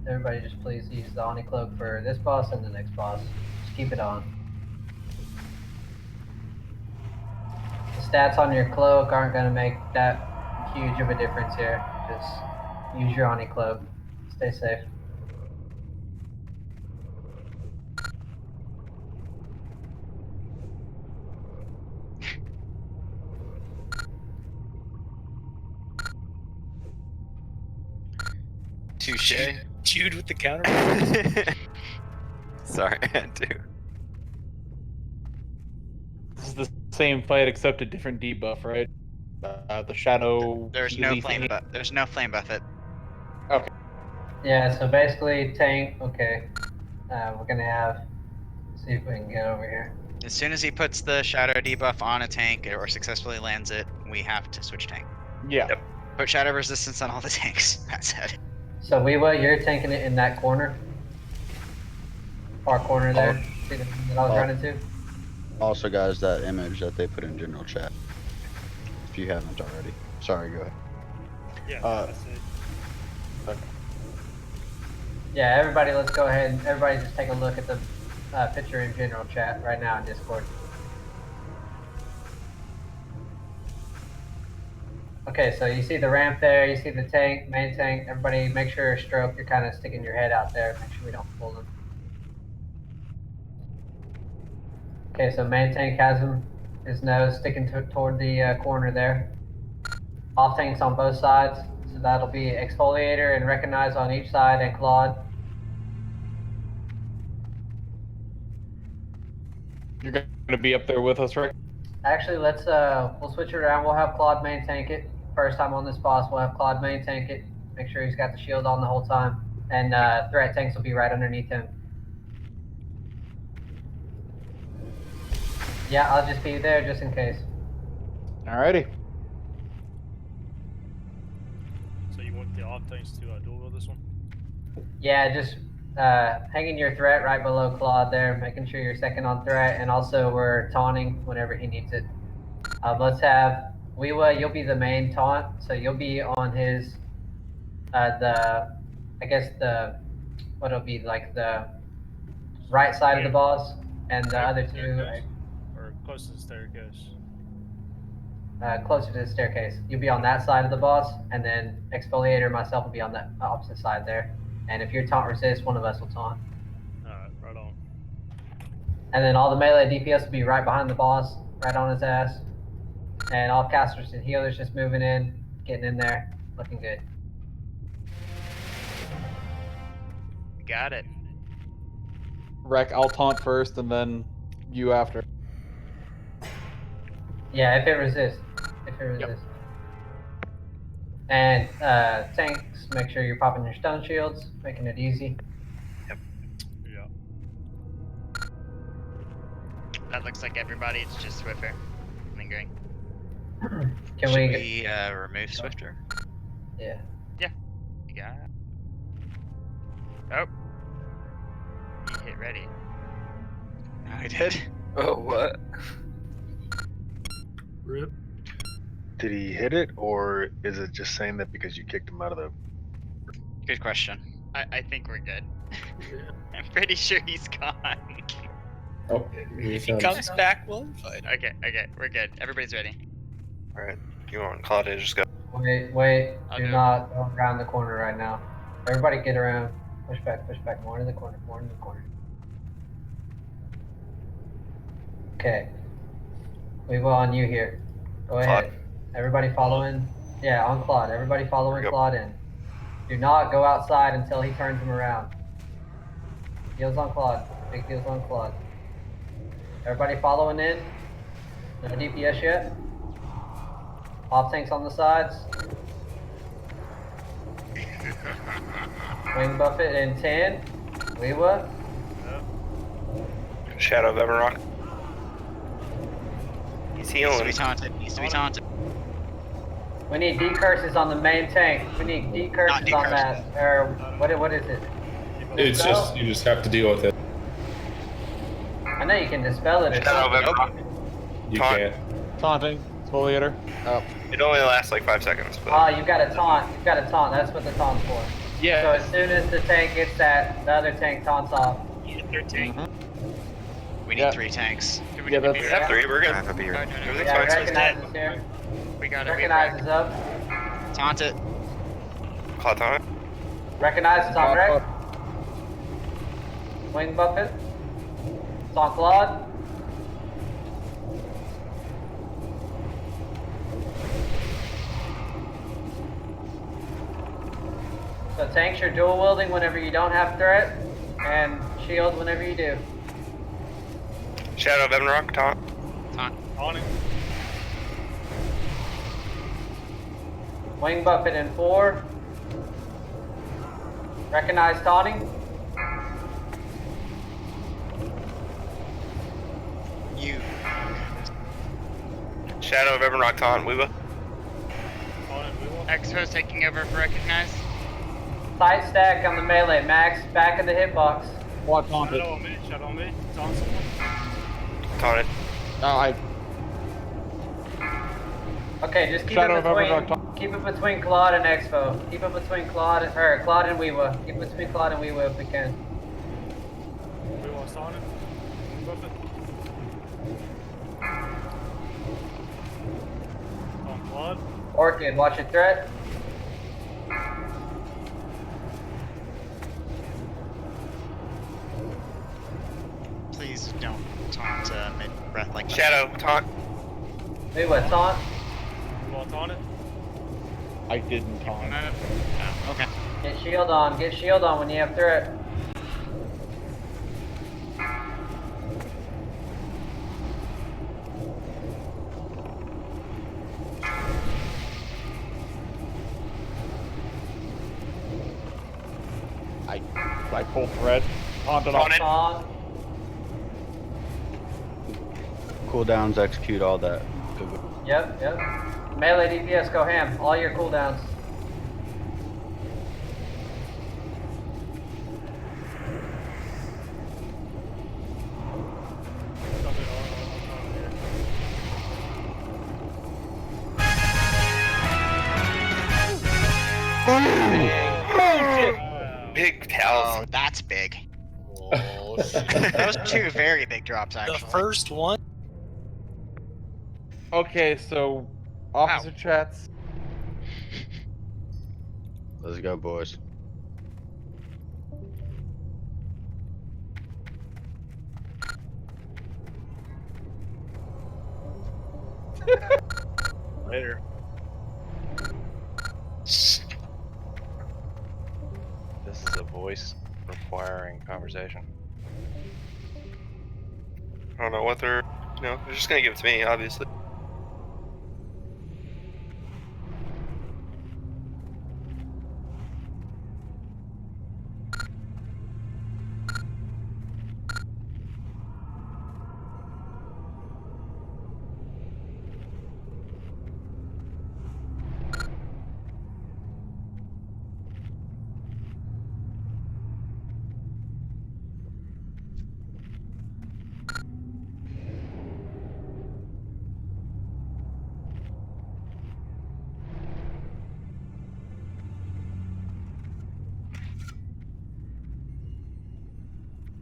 Everybody just please use the Oni Cloak for this boss and the next boss. Just keep it on. The stats on your cloak aren't going to make that huge of a difference here. Just use your Oni Cloak. Stay safe. Touche. Jude with the counter. Sorry, I had to. This is the same fight except a different debuff, right? The shadow. There's no Healy flame thing. buff. There's no flame buffet. Okay. Yeah, so basically, tank. Okay. We're going to have. See if we can get over here. As soon as he puts the shadow debuff on a tank or successfully lands it, we have to switch tank. Yeah. Yep. Put shadow resistance on all the tanks. That's it. So Weewa, you're tanking it in that corner. Far corner there. See the one that I was running to? Also, guys, that image that they put in general chat. If you haven't already. Sorry, go ahead. Yeah, that's it. Yeah, everybody, let's go ahead and everybody just take a look at the picture in general chat right now in Discord. Okay, so you see the ramp there, you see the tank, main tank. Everybody make sure stroke, you're kind of sticking your head out there. Make sure we don't pull them. Okay, so main tank has his nose sticking toward the corner there. Off tanks on both sides, so that'll be exfoliator and recognize on each side and Claude. You're gonna be up there with us, right? Actually, let's we'll switch it around. We'll have Claude main tank it. First time on this boss, we'll have Claude main tank it. Make sure he's got the shield on the whole time, and threat tanks will be right underneath him. Yeah, I'll just be there just in case. Alrighty. So you want the off tanks to dual wield this one? Yeah, just hanging your threat right below Claude there, making sure you're second on threat, and also we're taunting whenever he needs it. Let's have Weewa, you'll be the main taunt, so you'll be on his I guess what it'll be like the right side of the boss, and the other two or close to the staircase. Closer to the staircase. You'll be on that side of the boss, and then Exfoliator and myself will be on the opposite side there. And if you're taunt resist, one of us will taunt. Alright, right on. And then all the melee DPS will be right behind the boss, right on his ass. And all casters and healers just moving in, getting in there, looking good. Got it. Wreck, I'll taunt first and then you after. Yeah, if it resists. If it resists. And tanks, make sure you're popping your stun shields, making it easy. Yeah. That looks like everybody. It's just Swiffer lingering. Can Should we remove Swifter? Yeah. Yeah. You got it. Oh. You hit ready. I did. Oh, what? Rip. Did he hit it, or is it just saying that because you kicked him out of the? Good question. I think we're good. I'm pretty sure he's gone. Oh, If he comes back, we'll invite him. Okay, we're good. Everybody's ready. Alright, you want Claudia, just go. Wait, I'll do go. not go around the corner right now. Everybody get around. Push back, more into the corner, Okay. We will on you here. Go ahead. Everybody following. Yeah, on Claude. Everybody following Claude in. Do not go outside until he turns him around. Heals on Claude. Big heals on Claude. Everybody following in. No DPS yet. Off tanks on the sides. Wing buffet in 10. Weewa. Shadow of Everrock. He's healing. Needs to be taunted. We need D-curses on the main tank. We need D-curses on that. Or what is it? It's just, you just have to deal with it. I know you can dispel it or Shadow of something. Everrock. You can't. Taunting. Exfoliator. Oh. It only lasts like 5 seconds. But... Oh, you've got a taunt. That's what the taunt's for. Yeah. So as soon as the tank gets that, the other tank taunts off. You hit their tank. We need 3 tanks. Yeah, that's... We have 3, we're good. Everything's fine. Recognize is here. We got it. Recognize is up. Taunt it. Claude taunt. Recognize is on wreck. Wing buffet. It's on Claude. So tanks, you're dual wielding whenever you don't have threat, and shield whenever you do. Shadow of Everrock, taunt. Taunt. On it. Wing buffet in 4. Recognize taunting. You. Shadow of Everrock, taunt. Weeba. Expo's taking over for recognize. Tight stack on the melee. Max, back of the hitbox. What taunted? Shadow on me. Taunt someone. Taunted. Oh, Okay, just keep Shadow it of Everrock between Keep it between Claude and Expo. Keep it between Claude and Weewa. Keep it between Claude and Weewa if we can. We want taunted. Claude. Orchid, watch your threat. Please don't taunt mid-breath like that. Shadow, taunt. Wait, what, taunt? You want to taunt it? I didn't taunt. Oh, okay. Get shield on when you have threat. I pulled thread. Taunted off. Taunt. Cooldowns, execute all that. Yep. Melee DPS, go ham. All your cooldowns. Big towels. Oh, that's big. Those are two very big drops, actually. The first one. Okay, so officer chats. Let's go, boys. Later. This is a voice requiring conversation. I don't know what they're, they're just gonna give it to me, obviously.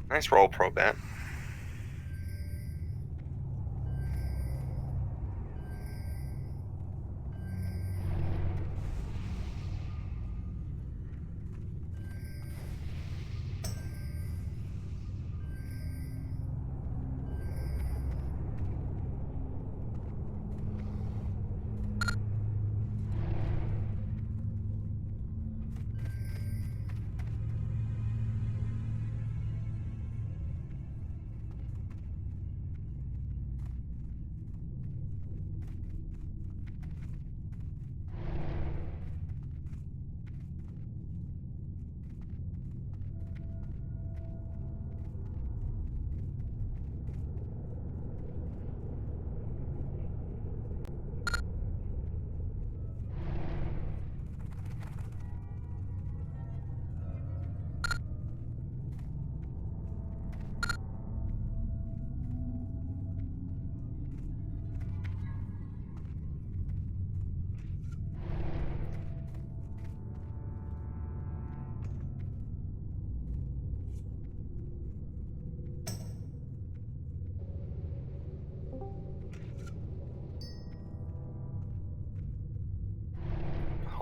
Nice roll, Probat.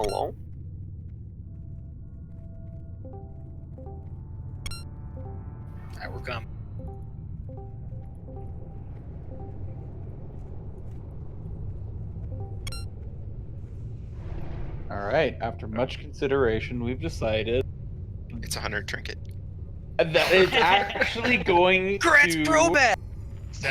Hello? Alright, we're coming. All right. After much consideration, we've decided It's 100 trinket. that it's actually going Grant's to. Probat! So,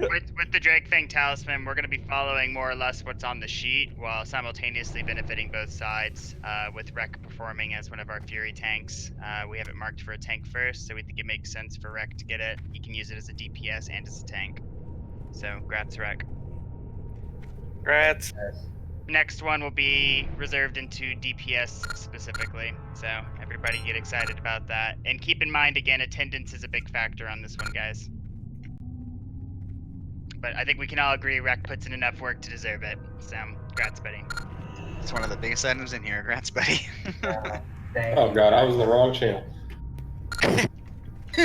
with the Drakefang Talisman, we're going to be following more or less what's on the sheet while simultaneously benefiting both sides. With Rek performing as one of our Fury tanks, we have it marked for a tank first, so we think it makes sense for Rek to get it. He can use it as a DPS and as a tank. So, grats, Rek. Grats. Next one will be reserved into DPS specifically, so everybody get excited about that. And keep in mind, again, attendance is a big factor on this one, guys. But I think we can all agree Rek puts in enough work to deserve it. So, grats, buddy. It's one of the biggest items in here. Grats, buddy. Oh god, I was in the wrong channel.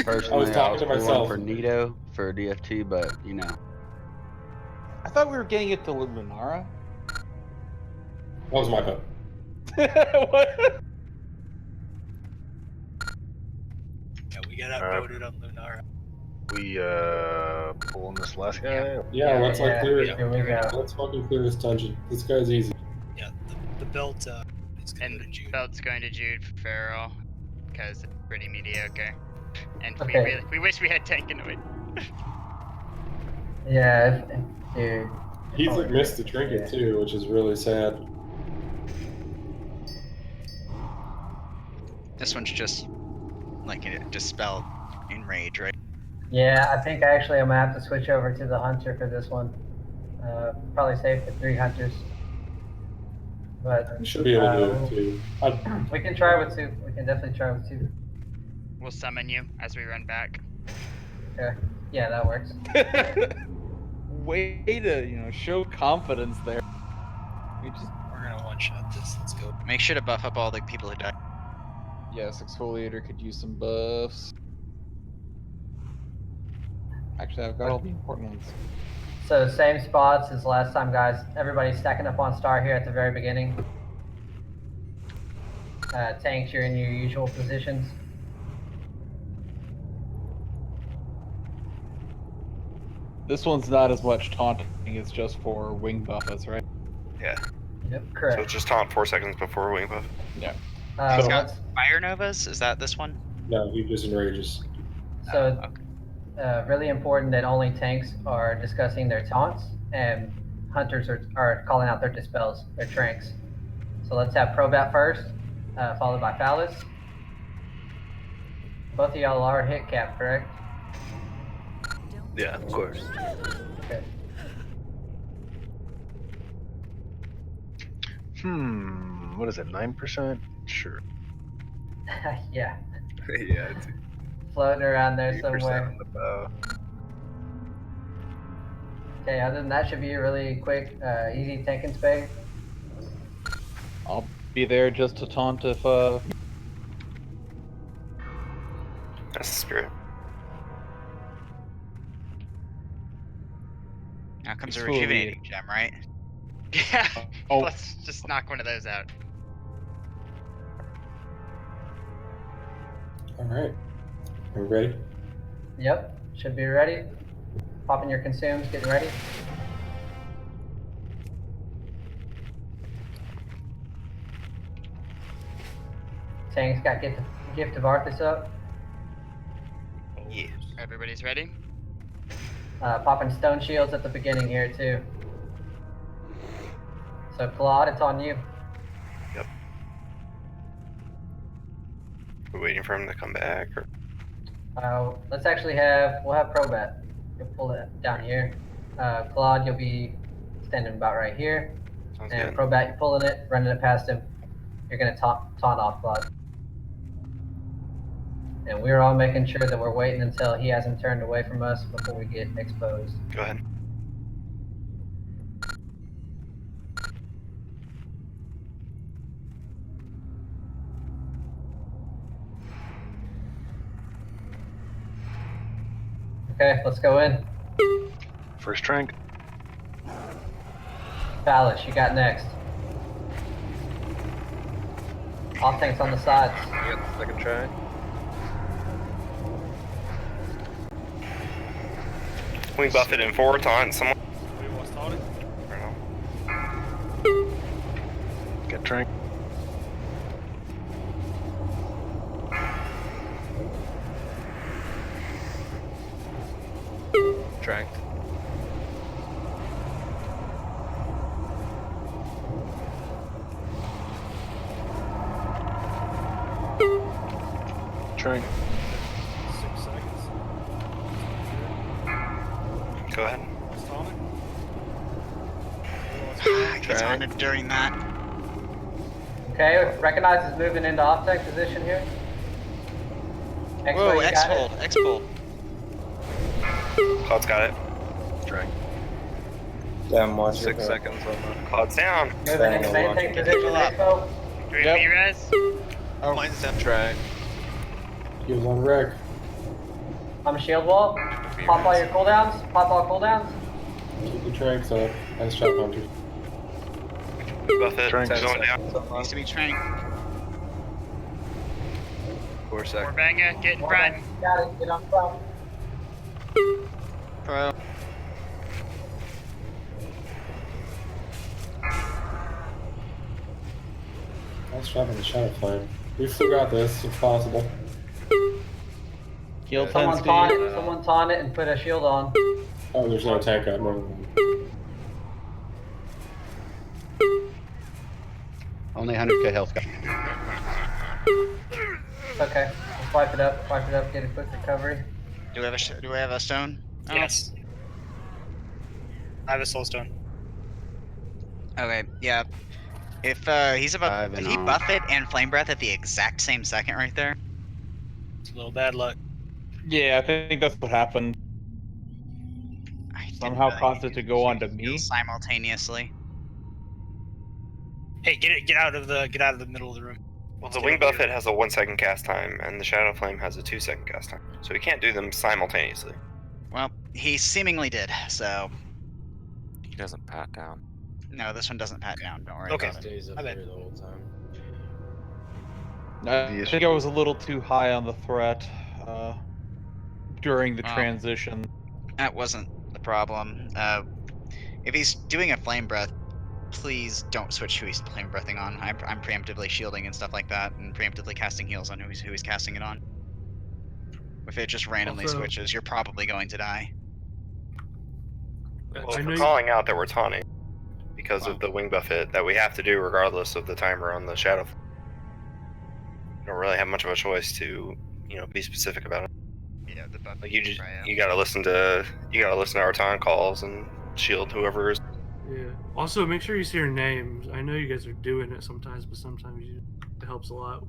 Personally, I talking was to pulling myself. for Nito for DFT, but you know. I thought we were getting it to Luminara. That was my vote. What? Yeah, we got outvoted on Lunara. We pulling this last guy. Yeah, let's like clear it. Here we go. Let's fucking clear this dungeon. This guy's easy. Yeah, the belt is going And to Jude. belt's going to Jude for Feral because it's pretty mediocre. And Okay. we wish we had Tankanoid. Yeah, dude. He's like missed the trinket too, which is really sad. This one's just like dispel enrage, right? Yeah, I think actually I'm gonna have to switch over to the hunter for this one. Probably save for 3 hunters. But You should be able to do it too. we can try with 2. We can definitely try with 2. We'll summon you as we run back. Okay. Yeah, that works. Way to show confidence there. We're gonna one shot this. Let's go. Make sure to buff up all the people who died. Yes, exfoliator could use some buffs. Actually, I've got all the important ones. So same spots as last time, guys. Everybody's stacking up on star here at the very beginning. Tanks, you're in your usual positions. This one's not as much taunting, it's just for wing buffers, right? Yeah. Yep, So correct. it's just taunt 4 seconds before wing buff. Yeah. He's got Fire Novas? Is that this one? No, he just enrages. So, really important that only tanks are discussing their taunts, and hunters are calling out their dispels, their tranks. So let's have Probat first, followed by Phallus. Both of y'all are hit cap, correct? Yeah, of course. Okay. What is it? 9%? Sure. Yeah. Yeah. Floating around there 3% somewhere. on the bow. Okay, other than that, should be a really quick, easy tank and spade. I'll be there just to taunt if That's the spirit. Now comes a Exfoliate. rejuvenating gem, right? Yeah. Oh. Let's just knock one of those out. Alright. Are we ready? Yep, should be ready. Popping your consumes, getting ready. Tang's got gift of Arthas up. Yeah. Everybody's ready? Popping stone shields at the beginning here too. So Claude, it's on you. Yep. We're waiting for him to come back, or Let's actually we'll have Probat. You'll pull it down here. Claude, you'll be standing about right here. sounds And good. Probat, you're pulling it, running it past him. You're gonna taunt off Claude. And we're all making sure that we're waiting until he hasn't turned away from us before we get exposed. Go ahead. Okay, let's go in. First trank. Phallus, you got next. Off tanks on the sides. You got the second try. Wing buff it in 4, taunt someone. Who wants taunting? Get trank. Tranked. Trank. 6 seconds. Go ahead. Wants taunting? I get taunted during that. Okay, recognize is moving into off tank position here. Whoa, you got X-fold, it. X-fold. Cloud's got it. Trank. Damn, watch 6 seconds on the. Cloud's down. Moving into main tank position, Expo. 3 Yep. of you guys? Oh, mine's down. Try. He was on wreck. I'm a shield wall. Pop all your cooldowns. Pop all cooldowns. Keep the tranks up. Nice job, Hunter. Buffett Trank going second. down. Needs to be trained. 4 seconds. Warbanga, get in prime. Got it. Get on front. Pro. Let's drop in the Shadow Flame. We've still got this. It's possible. Heal 10 Someone speed. taunt it and put a shield on. Oh, there's no tank up. Never mind. Only 100k health. Guys. It's okay. We'll swipe it up, get a quick recovery. Do we have a stone? Oh. Yes. I have a soul stone. Okay, yeah. If he's about, did he buff it and flame breath at the exact same second right there? It's a little bad luck. Yeah, I think that's what happened. Somehow caused it to go on to me. Simultaneously. Hey, get out of the middle of the room. Well, the Wing Buffet has a 1 second cast time, and the Shadow Flame has a 2 second cast time. So we can't do them simultaneously. Well, he seemingly did, so. He doesn't pat down. No, this one doesn't pat down. Don't worry Okay. about it. Stays up there the whole time. I think I was a little too high on the threat during the Oh. transition. That wasn't the problem. If he's doing a flame breath, please don't switch who he's flame breathing on. I'm preemptively shielding and stuff like that, and preemptively casting heals on who he's casting it on. If it just randomly Also- switches, you're probably going to die. Well, I if know we're you- calling out that we're taunting because of the Wing Buffet that we have to do regardless of the timer on the Shadow Flame. You don't really have much of a choice to, be specific about it. Yeah, the buff. Like you gotta listen to our taunt calls and shield whoever is. Yeah. Also, make sure you see your names. I know you guys are doing it sometimes, but sometimes it helps a lot.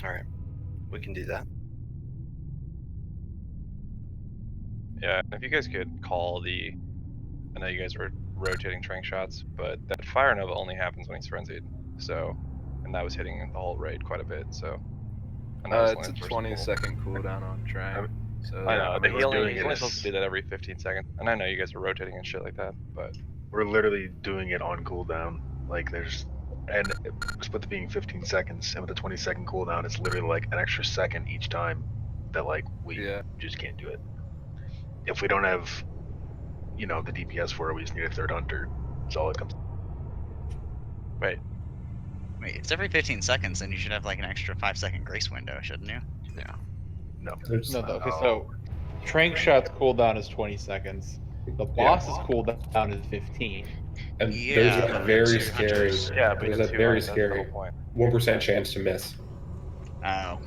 All right, we can do that. Yeah, if you guys could call the, I know you guys were rotating trank shots, but that Fire Nova only happens when he's frenzied. So, and that was hitting the whole raid quite a bit. So, and that was It's a only the first 20-second cooldown on Trank. So I know, I but mean, he we're only, doing he's it only as- supposed to do that every 15 seconds. And I know you guys are rotating and shit like that, but We're literally doing it on cooldown. Like and with it being 15 seconds and with a 20-second cooldown, it's literally like an extra second each time that we just can't do it. If we don't have, the DPS for it, we just need a third hunter. That's all it comes. Wait, it's every 15 seconds, then you should have like an extra 5-second grace window, shouldn't you? Yeah. No. No, okay, so trank shots cooldown is 20 seconds. The boss's cooldown is 15. And Yeah, there's a but very two scary, hunters. Yeah, but there's you a have two very hunters, that's the scary whole point. 1% chance to miss. Oh.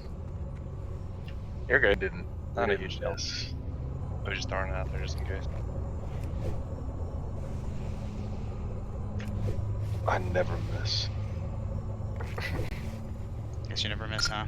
You're good. Didn't. Not a didn't huge deal. miss. I was just throwing it out there just in case. I never miss. Guess you never miss, huh?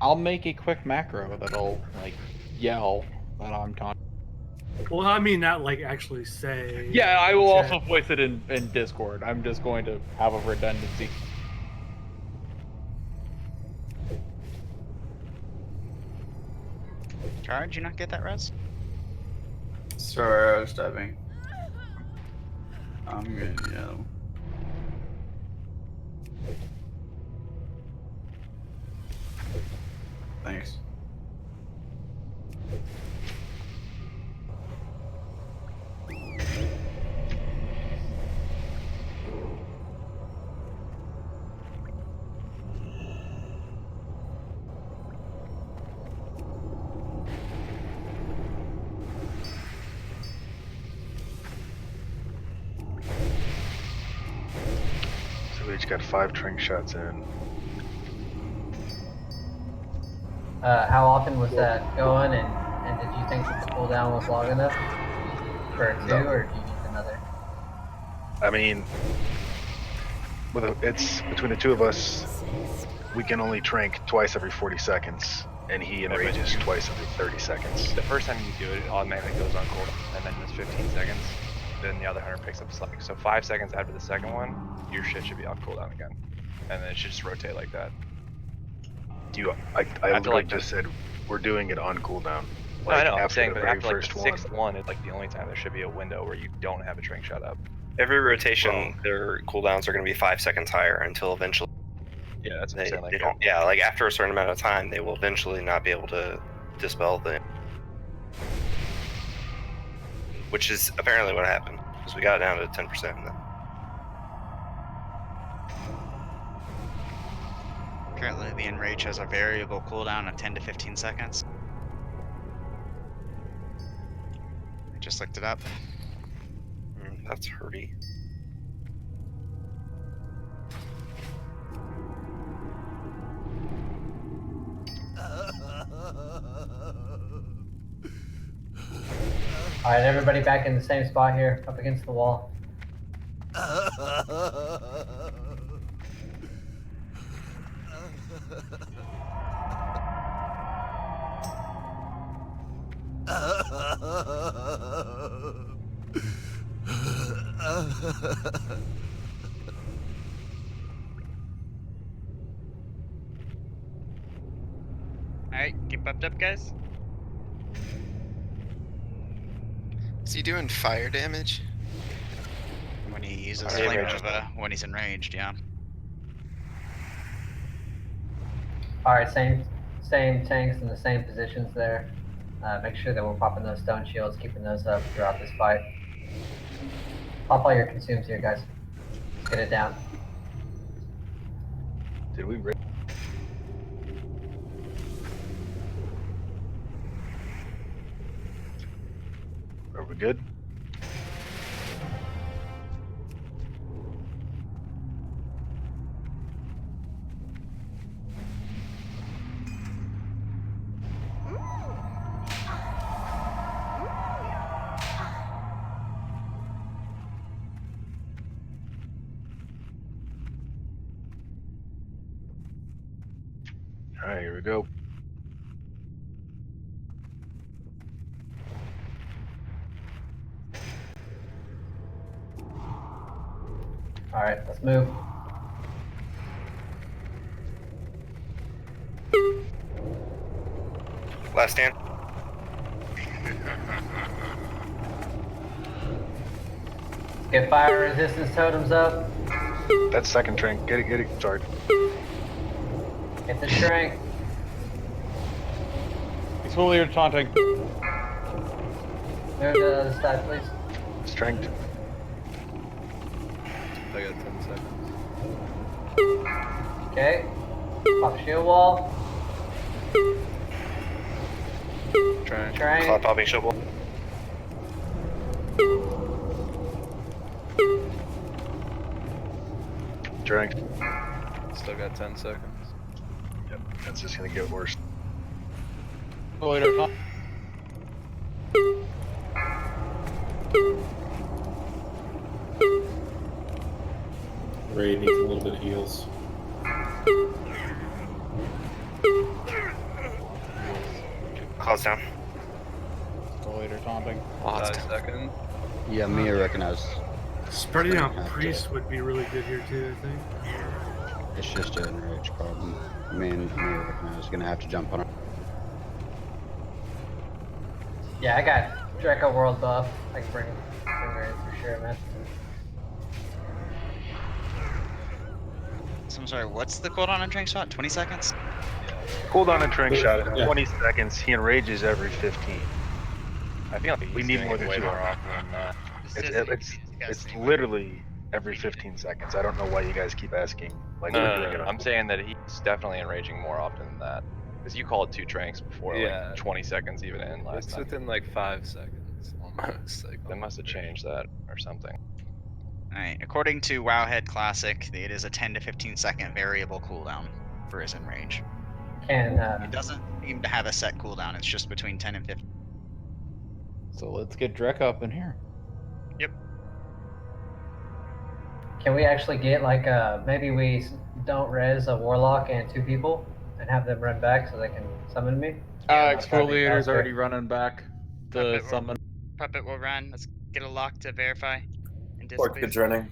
I'll make a quick macro that'll like yell that I'm taunting. Well, I mean, not like actually say. Yeah, I will chat. also voice it in Discord. I'm just going to have a redundancy. Char, did you not get that res? Sorry, I was typing. I'm good, Thanks. So we each got 5 trank shots in. How often was that going, and did you think that the cooldown was long enough for a 2, or do you need another? I mean, it's between the two of us. We can only trank twice every 40 seconds, and he enrages twice every 30 seconds. The first time you do it, it automatically goes on cooldown, and then it's 15 seconds. Then the other hunter picks up slack. So 5 seconds after the second one, your shit should be off cooldown again, and then it should just rotate like that. I After, literally just said we're doing it on cooldown. No, I know. I'm after saying, the but very after like first the sixth one, it's like the only time there should be a window where you don't have a drink shut up. Every rotation, their cooldowns are going to be 5 seconds higher until eventually. Yeah, that's what I'm saying. Like, They don't. Yeah, like after a certain amount of time, they will eventually not be able to dispel the. Which is apparently what happened because we got down to 10%. Then. Currently, the enrage has a variable cooldown of 10 to 15 seconds. I just looked it up. That's hurty. All right, everybody back in the same spot here, up against the wall. Alright, get buffed up, guys. Is he doing fire damage? When he uses Flame Flame Rage. Nova, when he's enraged, yeah. All right, same tanks in the same positions there. Make sure that we're popping those stone shields, keeping those up throughout this fight. Pop all your consumes here, guys. Let's get it down. Did we? Are we good? All right, here we go. All right, let's move. Last stand. Let's get fire resistance totems up. That's second drink. Get it. Sorry. Get the shrink. Exfoliator taunting. Move to the other side, please. Strength. I got 10 seconds. Okay. Pop shield wall. Trying. Cloud popping shield wall. Strength. Still got 10 seconds. Yep, that's just gonna get worse. Exfoliator taunting. Raid needs a little bit of heals. Clouds down. Exfoliator taunting. 5 seconds. Yeah, me recognize. Spreading out priest would be really good here too, I think. It's just an enrage problem. Me recognize gonna have to jump on it. Yeah, I got Draco World buff. I can bring her in for sure, man. So I'm sorry, what's the cooldown on drink shot? 20 seconds? Cooldown and drink shot at 20 seconds. He enrages every 15. I feel like We need doing more it than way 2. more often than that. It's literally every 15 seconds. I don't know why you guys keep asking. Like we're doing it on I'm saying that he's definitely enraging more often than that. Because you called 2 tranks before Yeah. like 20 seconds even in last It's time. within like 5 seconds almost. Like, They must have changed that or something. Alright, according to Wowhead Classic, it is a 10 to 15 second variable cooldown for his enrage. It doesn't seem to have a set cooldown, it's just between 10 and 15. So let's get Drek up in here. Yep. Can we actually get like maybe we don't res a warlock and 2 people? and have them run back so they can summon me. I'll try to be Exfoliator's faster. already running back to Puppet will, summon. Puppet will run. Let's get a lock to verify and Orchid's displace. running.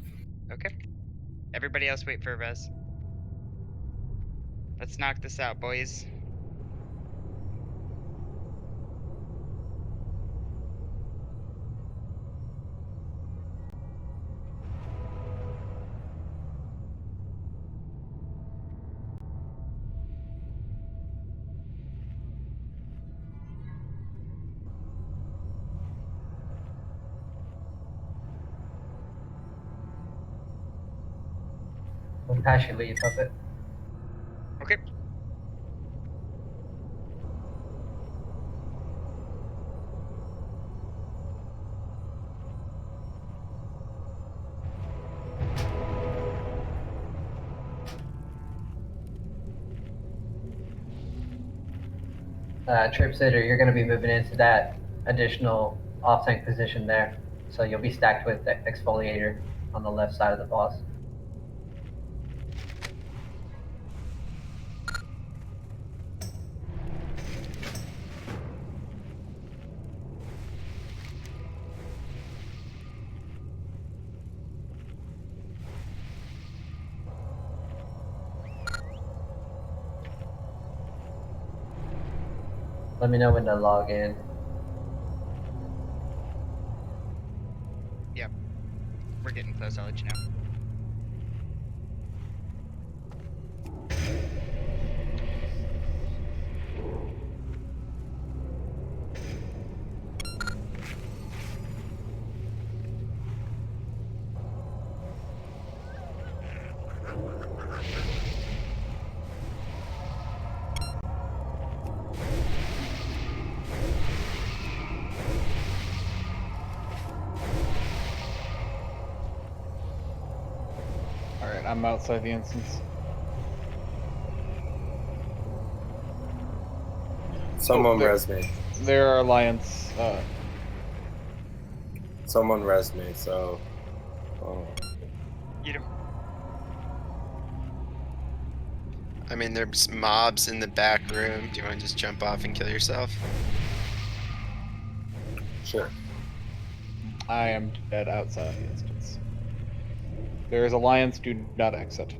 Okay. Everybody else wait for a res. Let's knock this out, boys. We'll pass your lead, Puppet. Okay. Trip Sitter, you're going to be moving into that additional off-tank position there. So you'll be stacked with the Exfoliator on the left side of the boss. Let me know when to log in. Yep. We're getting close, I'll let you know. Alright, I'm outside the instance. Someone there- res me. There are alliance. Someone res me, so. Eat him. I mean, there's mobs in the back room. Do you want to just jump off and kill yourself? Sure. I am dead outside the instance. There is alliance. Do not exit.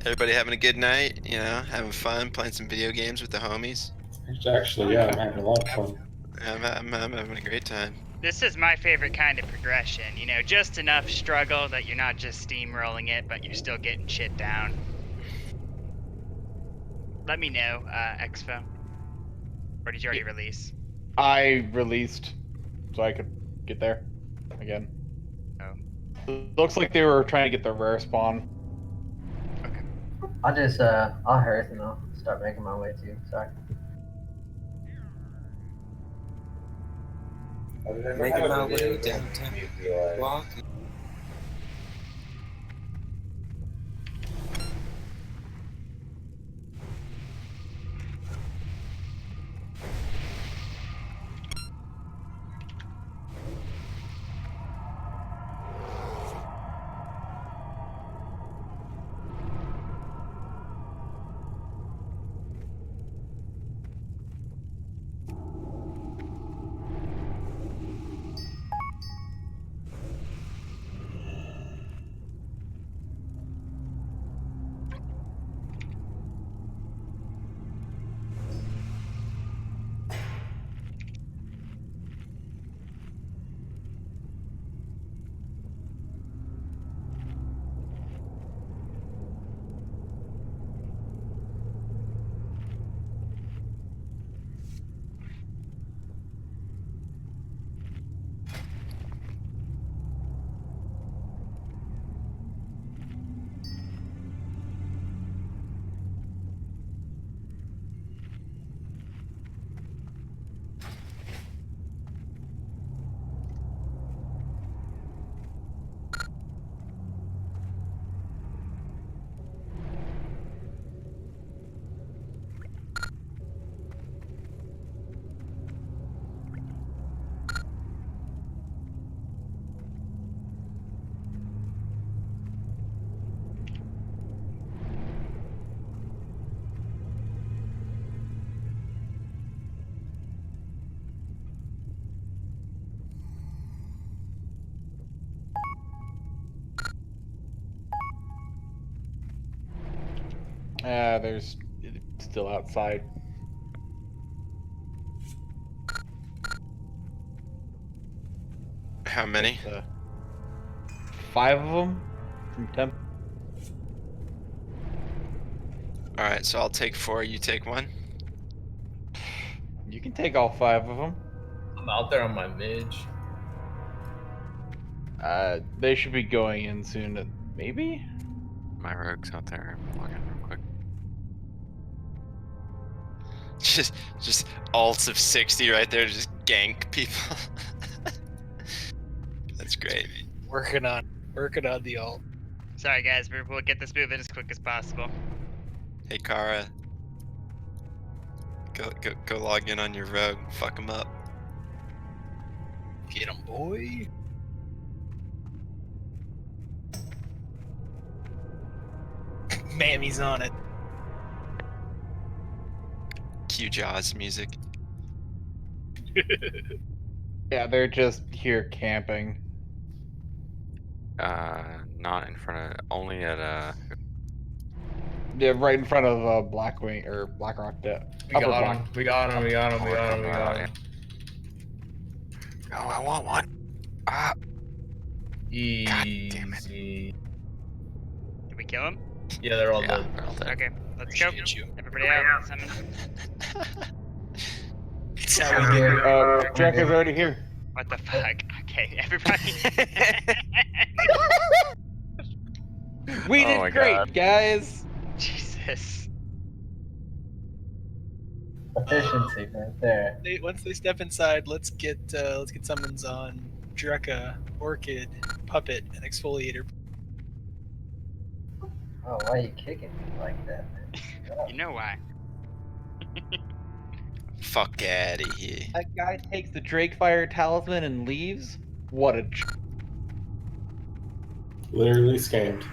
Everybody having a good night? You know, having fun, playing some video games with the homies? Actually, yeah, I'm having a lot of fun. I'm having a great time. This is my favorite kind of progression, you know, just enough struggle that you're not just steamrolling it, but you're still getting shit down. Let me know, Expo. Or did you already release? I released, so I could get there again. Oh. Looks like they were trying to get the rare spawn. Okay. I'll just, I'll hearth and I'll start making my way too. Sorry. Making my way downtown. Walking. There's still outside. How many? 5 of them from temp. All right, so I'll take 4. You take 1. You can take all 5 of them. I'm out there on my mage. They should be going in soon. Maybe. My rogue's out there. I'm logging real quick. Just alts of 60 right there, just gank people. That's great. Working on the alt. Sorry, guys. We'll get this moving as quick as possible. Hey, Kara. Go log in on your rogue. Fuck him up. Get him, boy. Mammy's on it. Cue Jaws music. Yeah, they're just here camping. Not in front of. Only at Yeah, right in front of Blackwing or Blackrock. We got him. We got him. We got him. We got him. We got him. Oh, I want one. Ah. Easy. Did we kill him? Yeah, they're all dead. They're all dead. Okay, let's go. Everybody out. Summon. It's how we do. Drekka's already here. What the fuck? Okay, everybody. We Oh my did great, God. guys. Jesus. Efficiency right there. Once they step inside, let's get summons on Drekka, Orchid, Puppet, and Exfoliator. Oh, why are you kicking me like that, man? You know why? Fuck outta here. That guy takes the Drakefire Talisman and leaves? What a Literally scammed.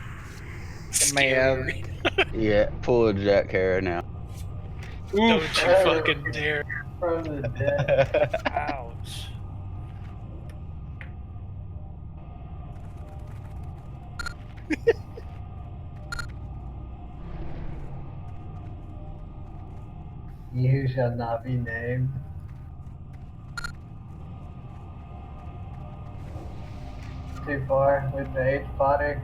man. Yeah, pull a Jack Hara now. Don't you fucking dare. From the dead. Ouch. He who shall not be named. Too far with the H Potter.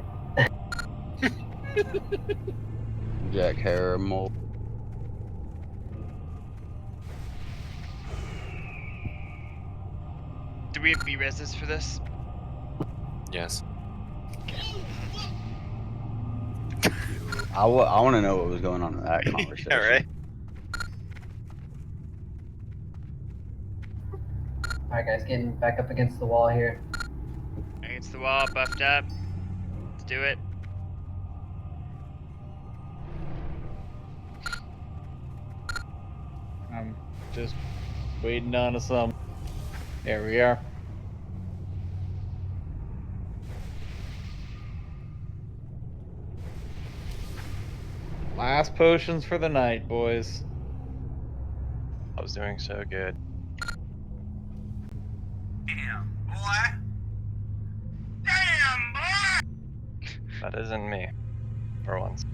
Jack Hara mold. Do we have B-reses for this? Yes. I want to know what was going on in that conversation. Yeah, right. Alright guys, getting back up against the wall here. Against the wall, buffed up. Let's do it. I'm just waiting on some. There we are. Last potions for the night, boys. I was doing so good. Damn, boy. Damn, boy. That isn't me. For once.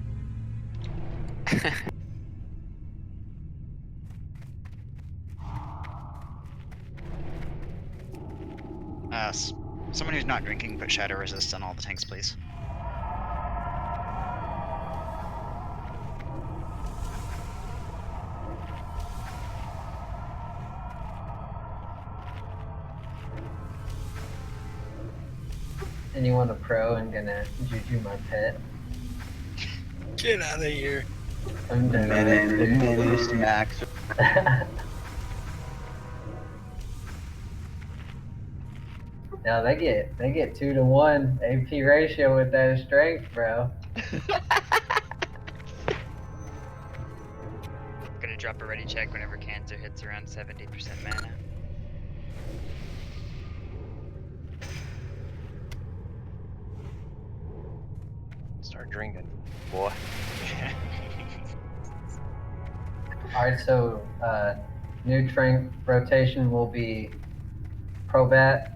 Someone who's not drinking, put shadow resist on all the tanks, please. Anyone a pro and gonna juju my pet? Get out of here. I'm The menace max. Now they get 2-to-1 AP ratio with that strength, bro. Gonna drop a ready check whenever cancer hits around 70% mana. Start drinking, boy. Alright, so new strength rotation will be Probat.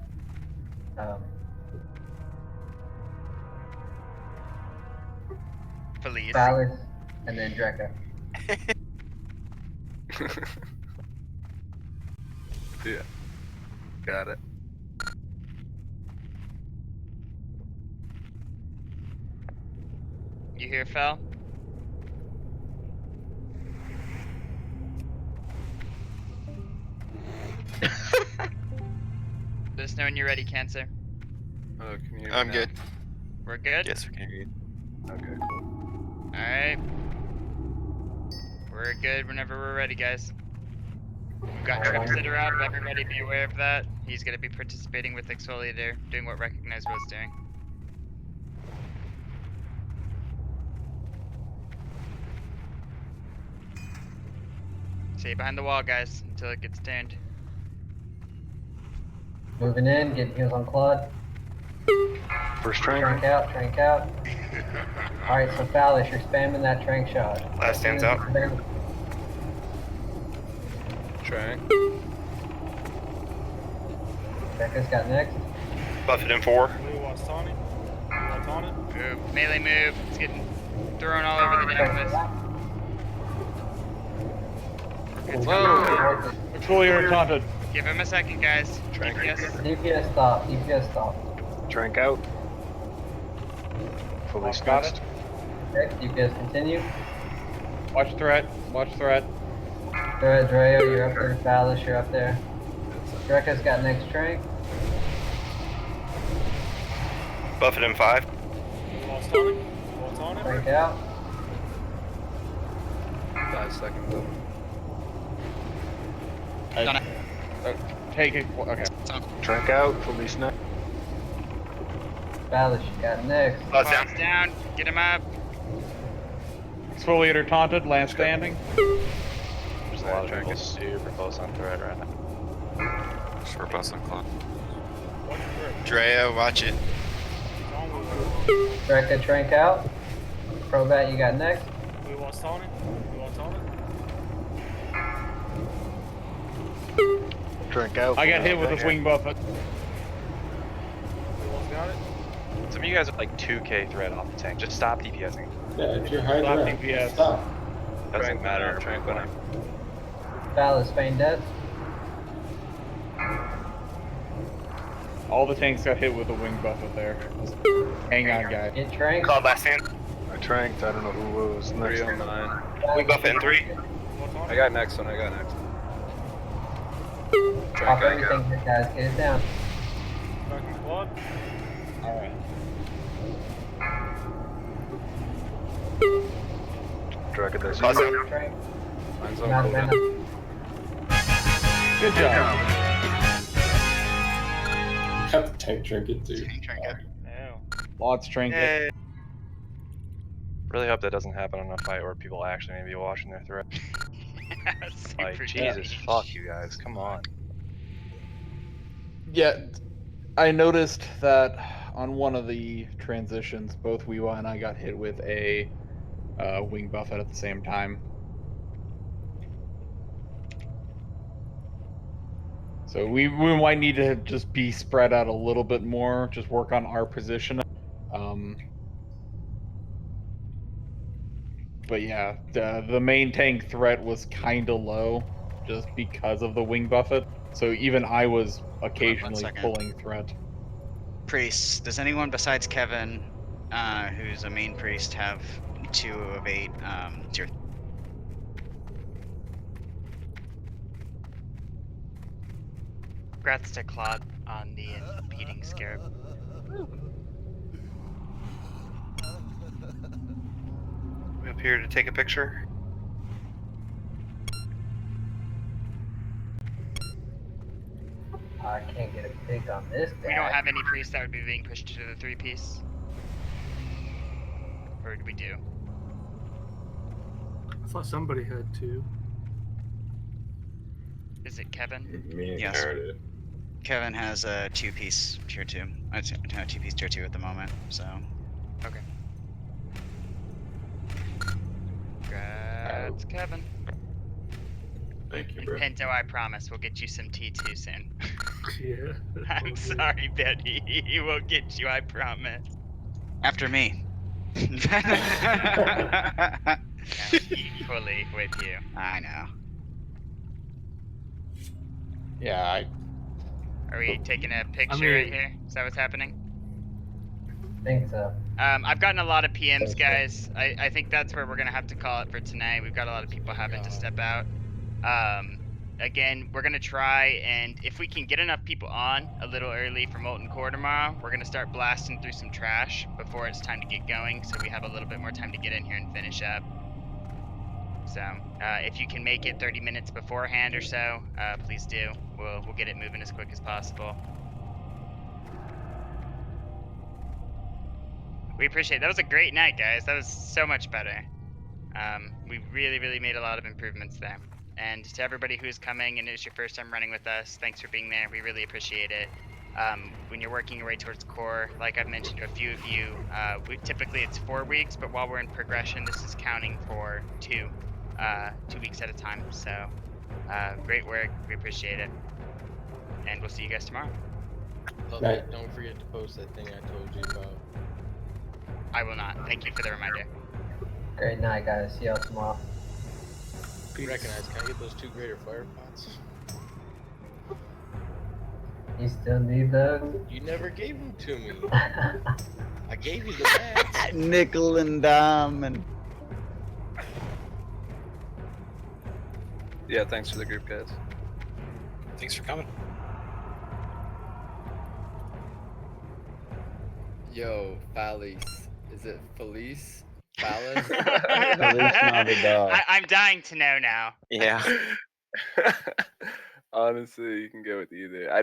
Felice. Phallus, and then Drekka. Yeah. Got it. You hear, Fel? Let us know when you're ready, Cancer. Oh, can you hear me I'm now? good. We're good? Yes, we can hear you. Okay, cool. Alright. We're good whenever we're ready, guys. We've got Tripsitter up, everybody be aware of that. He's going to be participating with Exfoliator, doing what Recognize was doing. Stay behind the wall, guys, until it gets turned. Moving in, getting heals on Claude. First trank. Trank out, trank out. Alright, so Phallus, you're spamming that trank shot. Last stands out. Trank. Becca's got next. Buffet in 4. Move, melee move. It's getting thrown all over the damn place. Whoa! Exfoliator taunted. Give him a second, guys. DPS. DPS stop, DPS stop. Trank out. Fully Got snitched. Okay, DPS continue. Watch threat. Watch threat. Dreo, you're up there. Phallus, you're up there. Drekka's got next trank. Buffet in 5. Trank out. 5 seconds. Done it. Take it. Okay. Trank out. Fully snitched. Phallus, you got next. Claw's down. Get him up. Exfoliator taunted. Lance standing. There's a lot of people super close on thread right now. Short bus on clock. Drea, watch it. Drekka, trank out. Probat, you got next. We want Tony. We want Tony. Trank out. I got hit with a wing buffet. Got it. Some of you guys are like 2k thread off the tank. Just stop DPSing. Yeah, if you're hiding Stop around, DPS. stop. Doesn't matter. Phallus, feign death. All the tanks got hit with a wing buffet there. Just hang on, guys. Get trank. Call last stand. I tranked. I don't know who was next. 3 on 9. We buffet in 3. I got next one. I got next. Pop Trank everything here, guys. Get it down. Fucking Claude. Alright. Dragon, there's Pause you. it. Trank. Mine's Not on venom. cooldown. Good job. Cut the tank trinket, dude. Lots trinket. Really hope that doesn't happen in a fight where people actually may be watching their thread. Like, Jesus, fuck you guys, come on. Yeah, I noticed that on one of the transitions, both Weewa and I got hit with a wing buffet at the same time. So we might need to just be spread out a little bit more, just work on our position. But yeah, the main tank threat was kind of low, just because of the wing buffet. So even I was occasionally second. pulling threat. Priests. Does anyone besides Kevin, who's a main priest, have 2 of 8 tier? Congrats to Claude on the impeding scarab. We up here to take a picture. I can't get a pick on this guy. We don't have any priests that would be being pushed to the 3-piece. Or do we do? I thought somebody had 2. Is it Kevin? Me and Yes. Carrot did. Kevin has a 2-piece tier 2. I'd say 2-piece tier 2 at the moment. So. Okay. Congrats, Kevin. Thank you, And bro. Pinto, I promise we'll get you some T2 soon. Yeah. I'm sorry, Betty. We'll get you, I promise. After me. Equally with you. I know. Yeah, Are we taking a picture mean- right here? Is that what's happening? I think so. I've gotten a lot of PMs, guys. I think that's where we're gonna have to call it for tonight. We've got a lot of people having to step out. Again, we're gonna try, and if we can get enough people on a little early for Molten Core tomorrow, we're gonna start blasting through some trash before it's time to get going, so we have a little bit more time to get in here and finish up. So, if you can make it 30 minutes beforehand or so, please do. We'll get it moving as quick as possible. We appreciate it. That was a great night, guys. That was so much better. We really made a lot of improvements there. And to everybody who's coming and it's your first time running with us, thanks for being there. We really appreciate it. When you're working your way towards core, like I've mentioned to a few of you, typically it's 4 weeks, but while we're in progression, this is counting for 2 weeks at a time. So great work. We appreciate it. And we'll see you guys tomorrow. Right. Don't forget to post that thing I told you about. I will not. Thank you for the reminder. Great night, guys. See y'all tomorrow. Recognize, can I get those 2 greater fire pots? You still need those? You never gave them to me. I gave you the bags. Nickel and diamond. Yeah, thanks for the group, guys. Thanks for coming. Yo, Felice. Is it Felice? Fallon? I'm dying to know now. Yeah. Honestly, you can go with either. I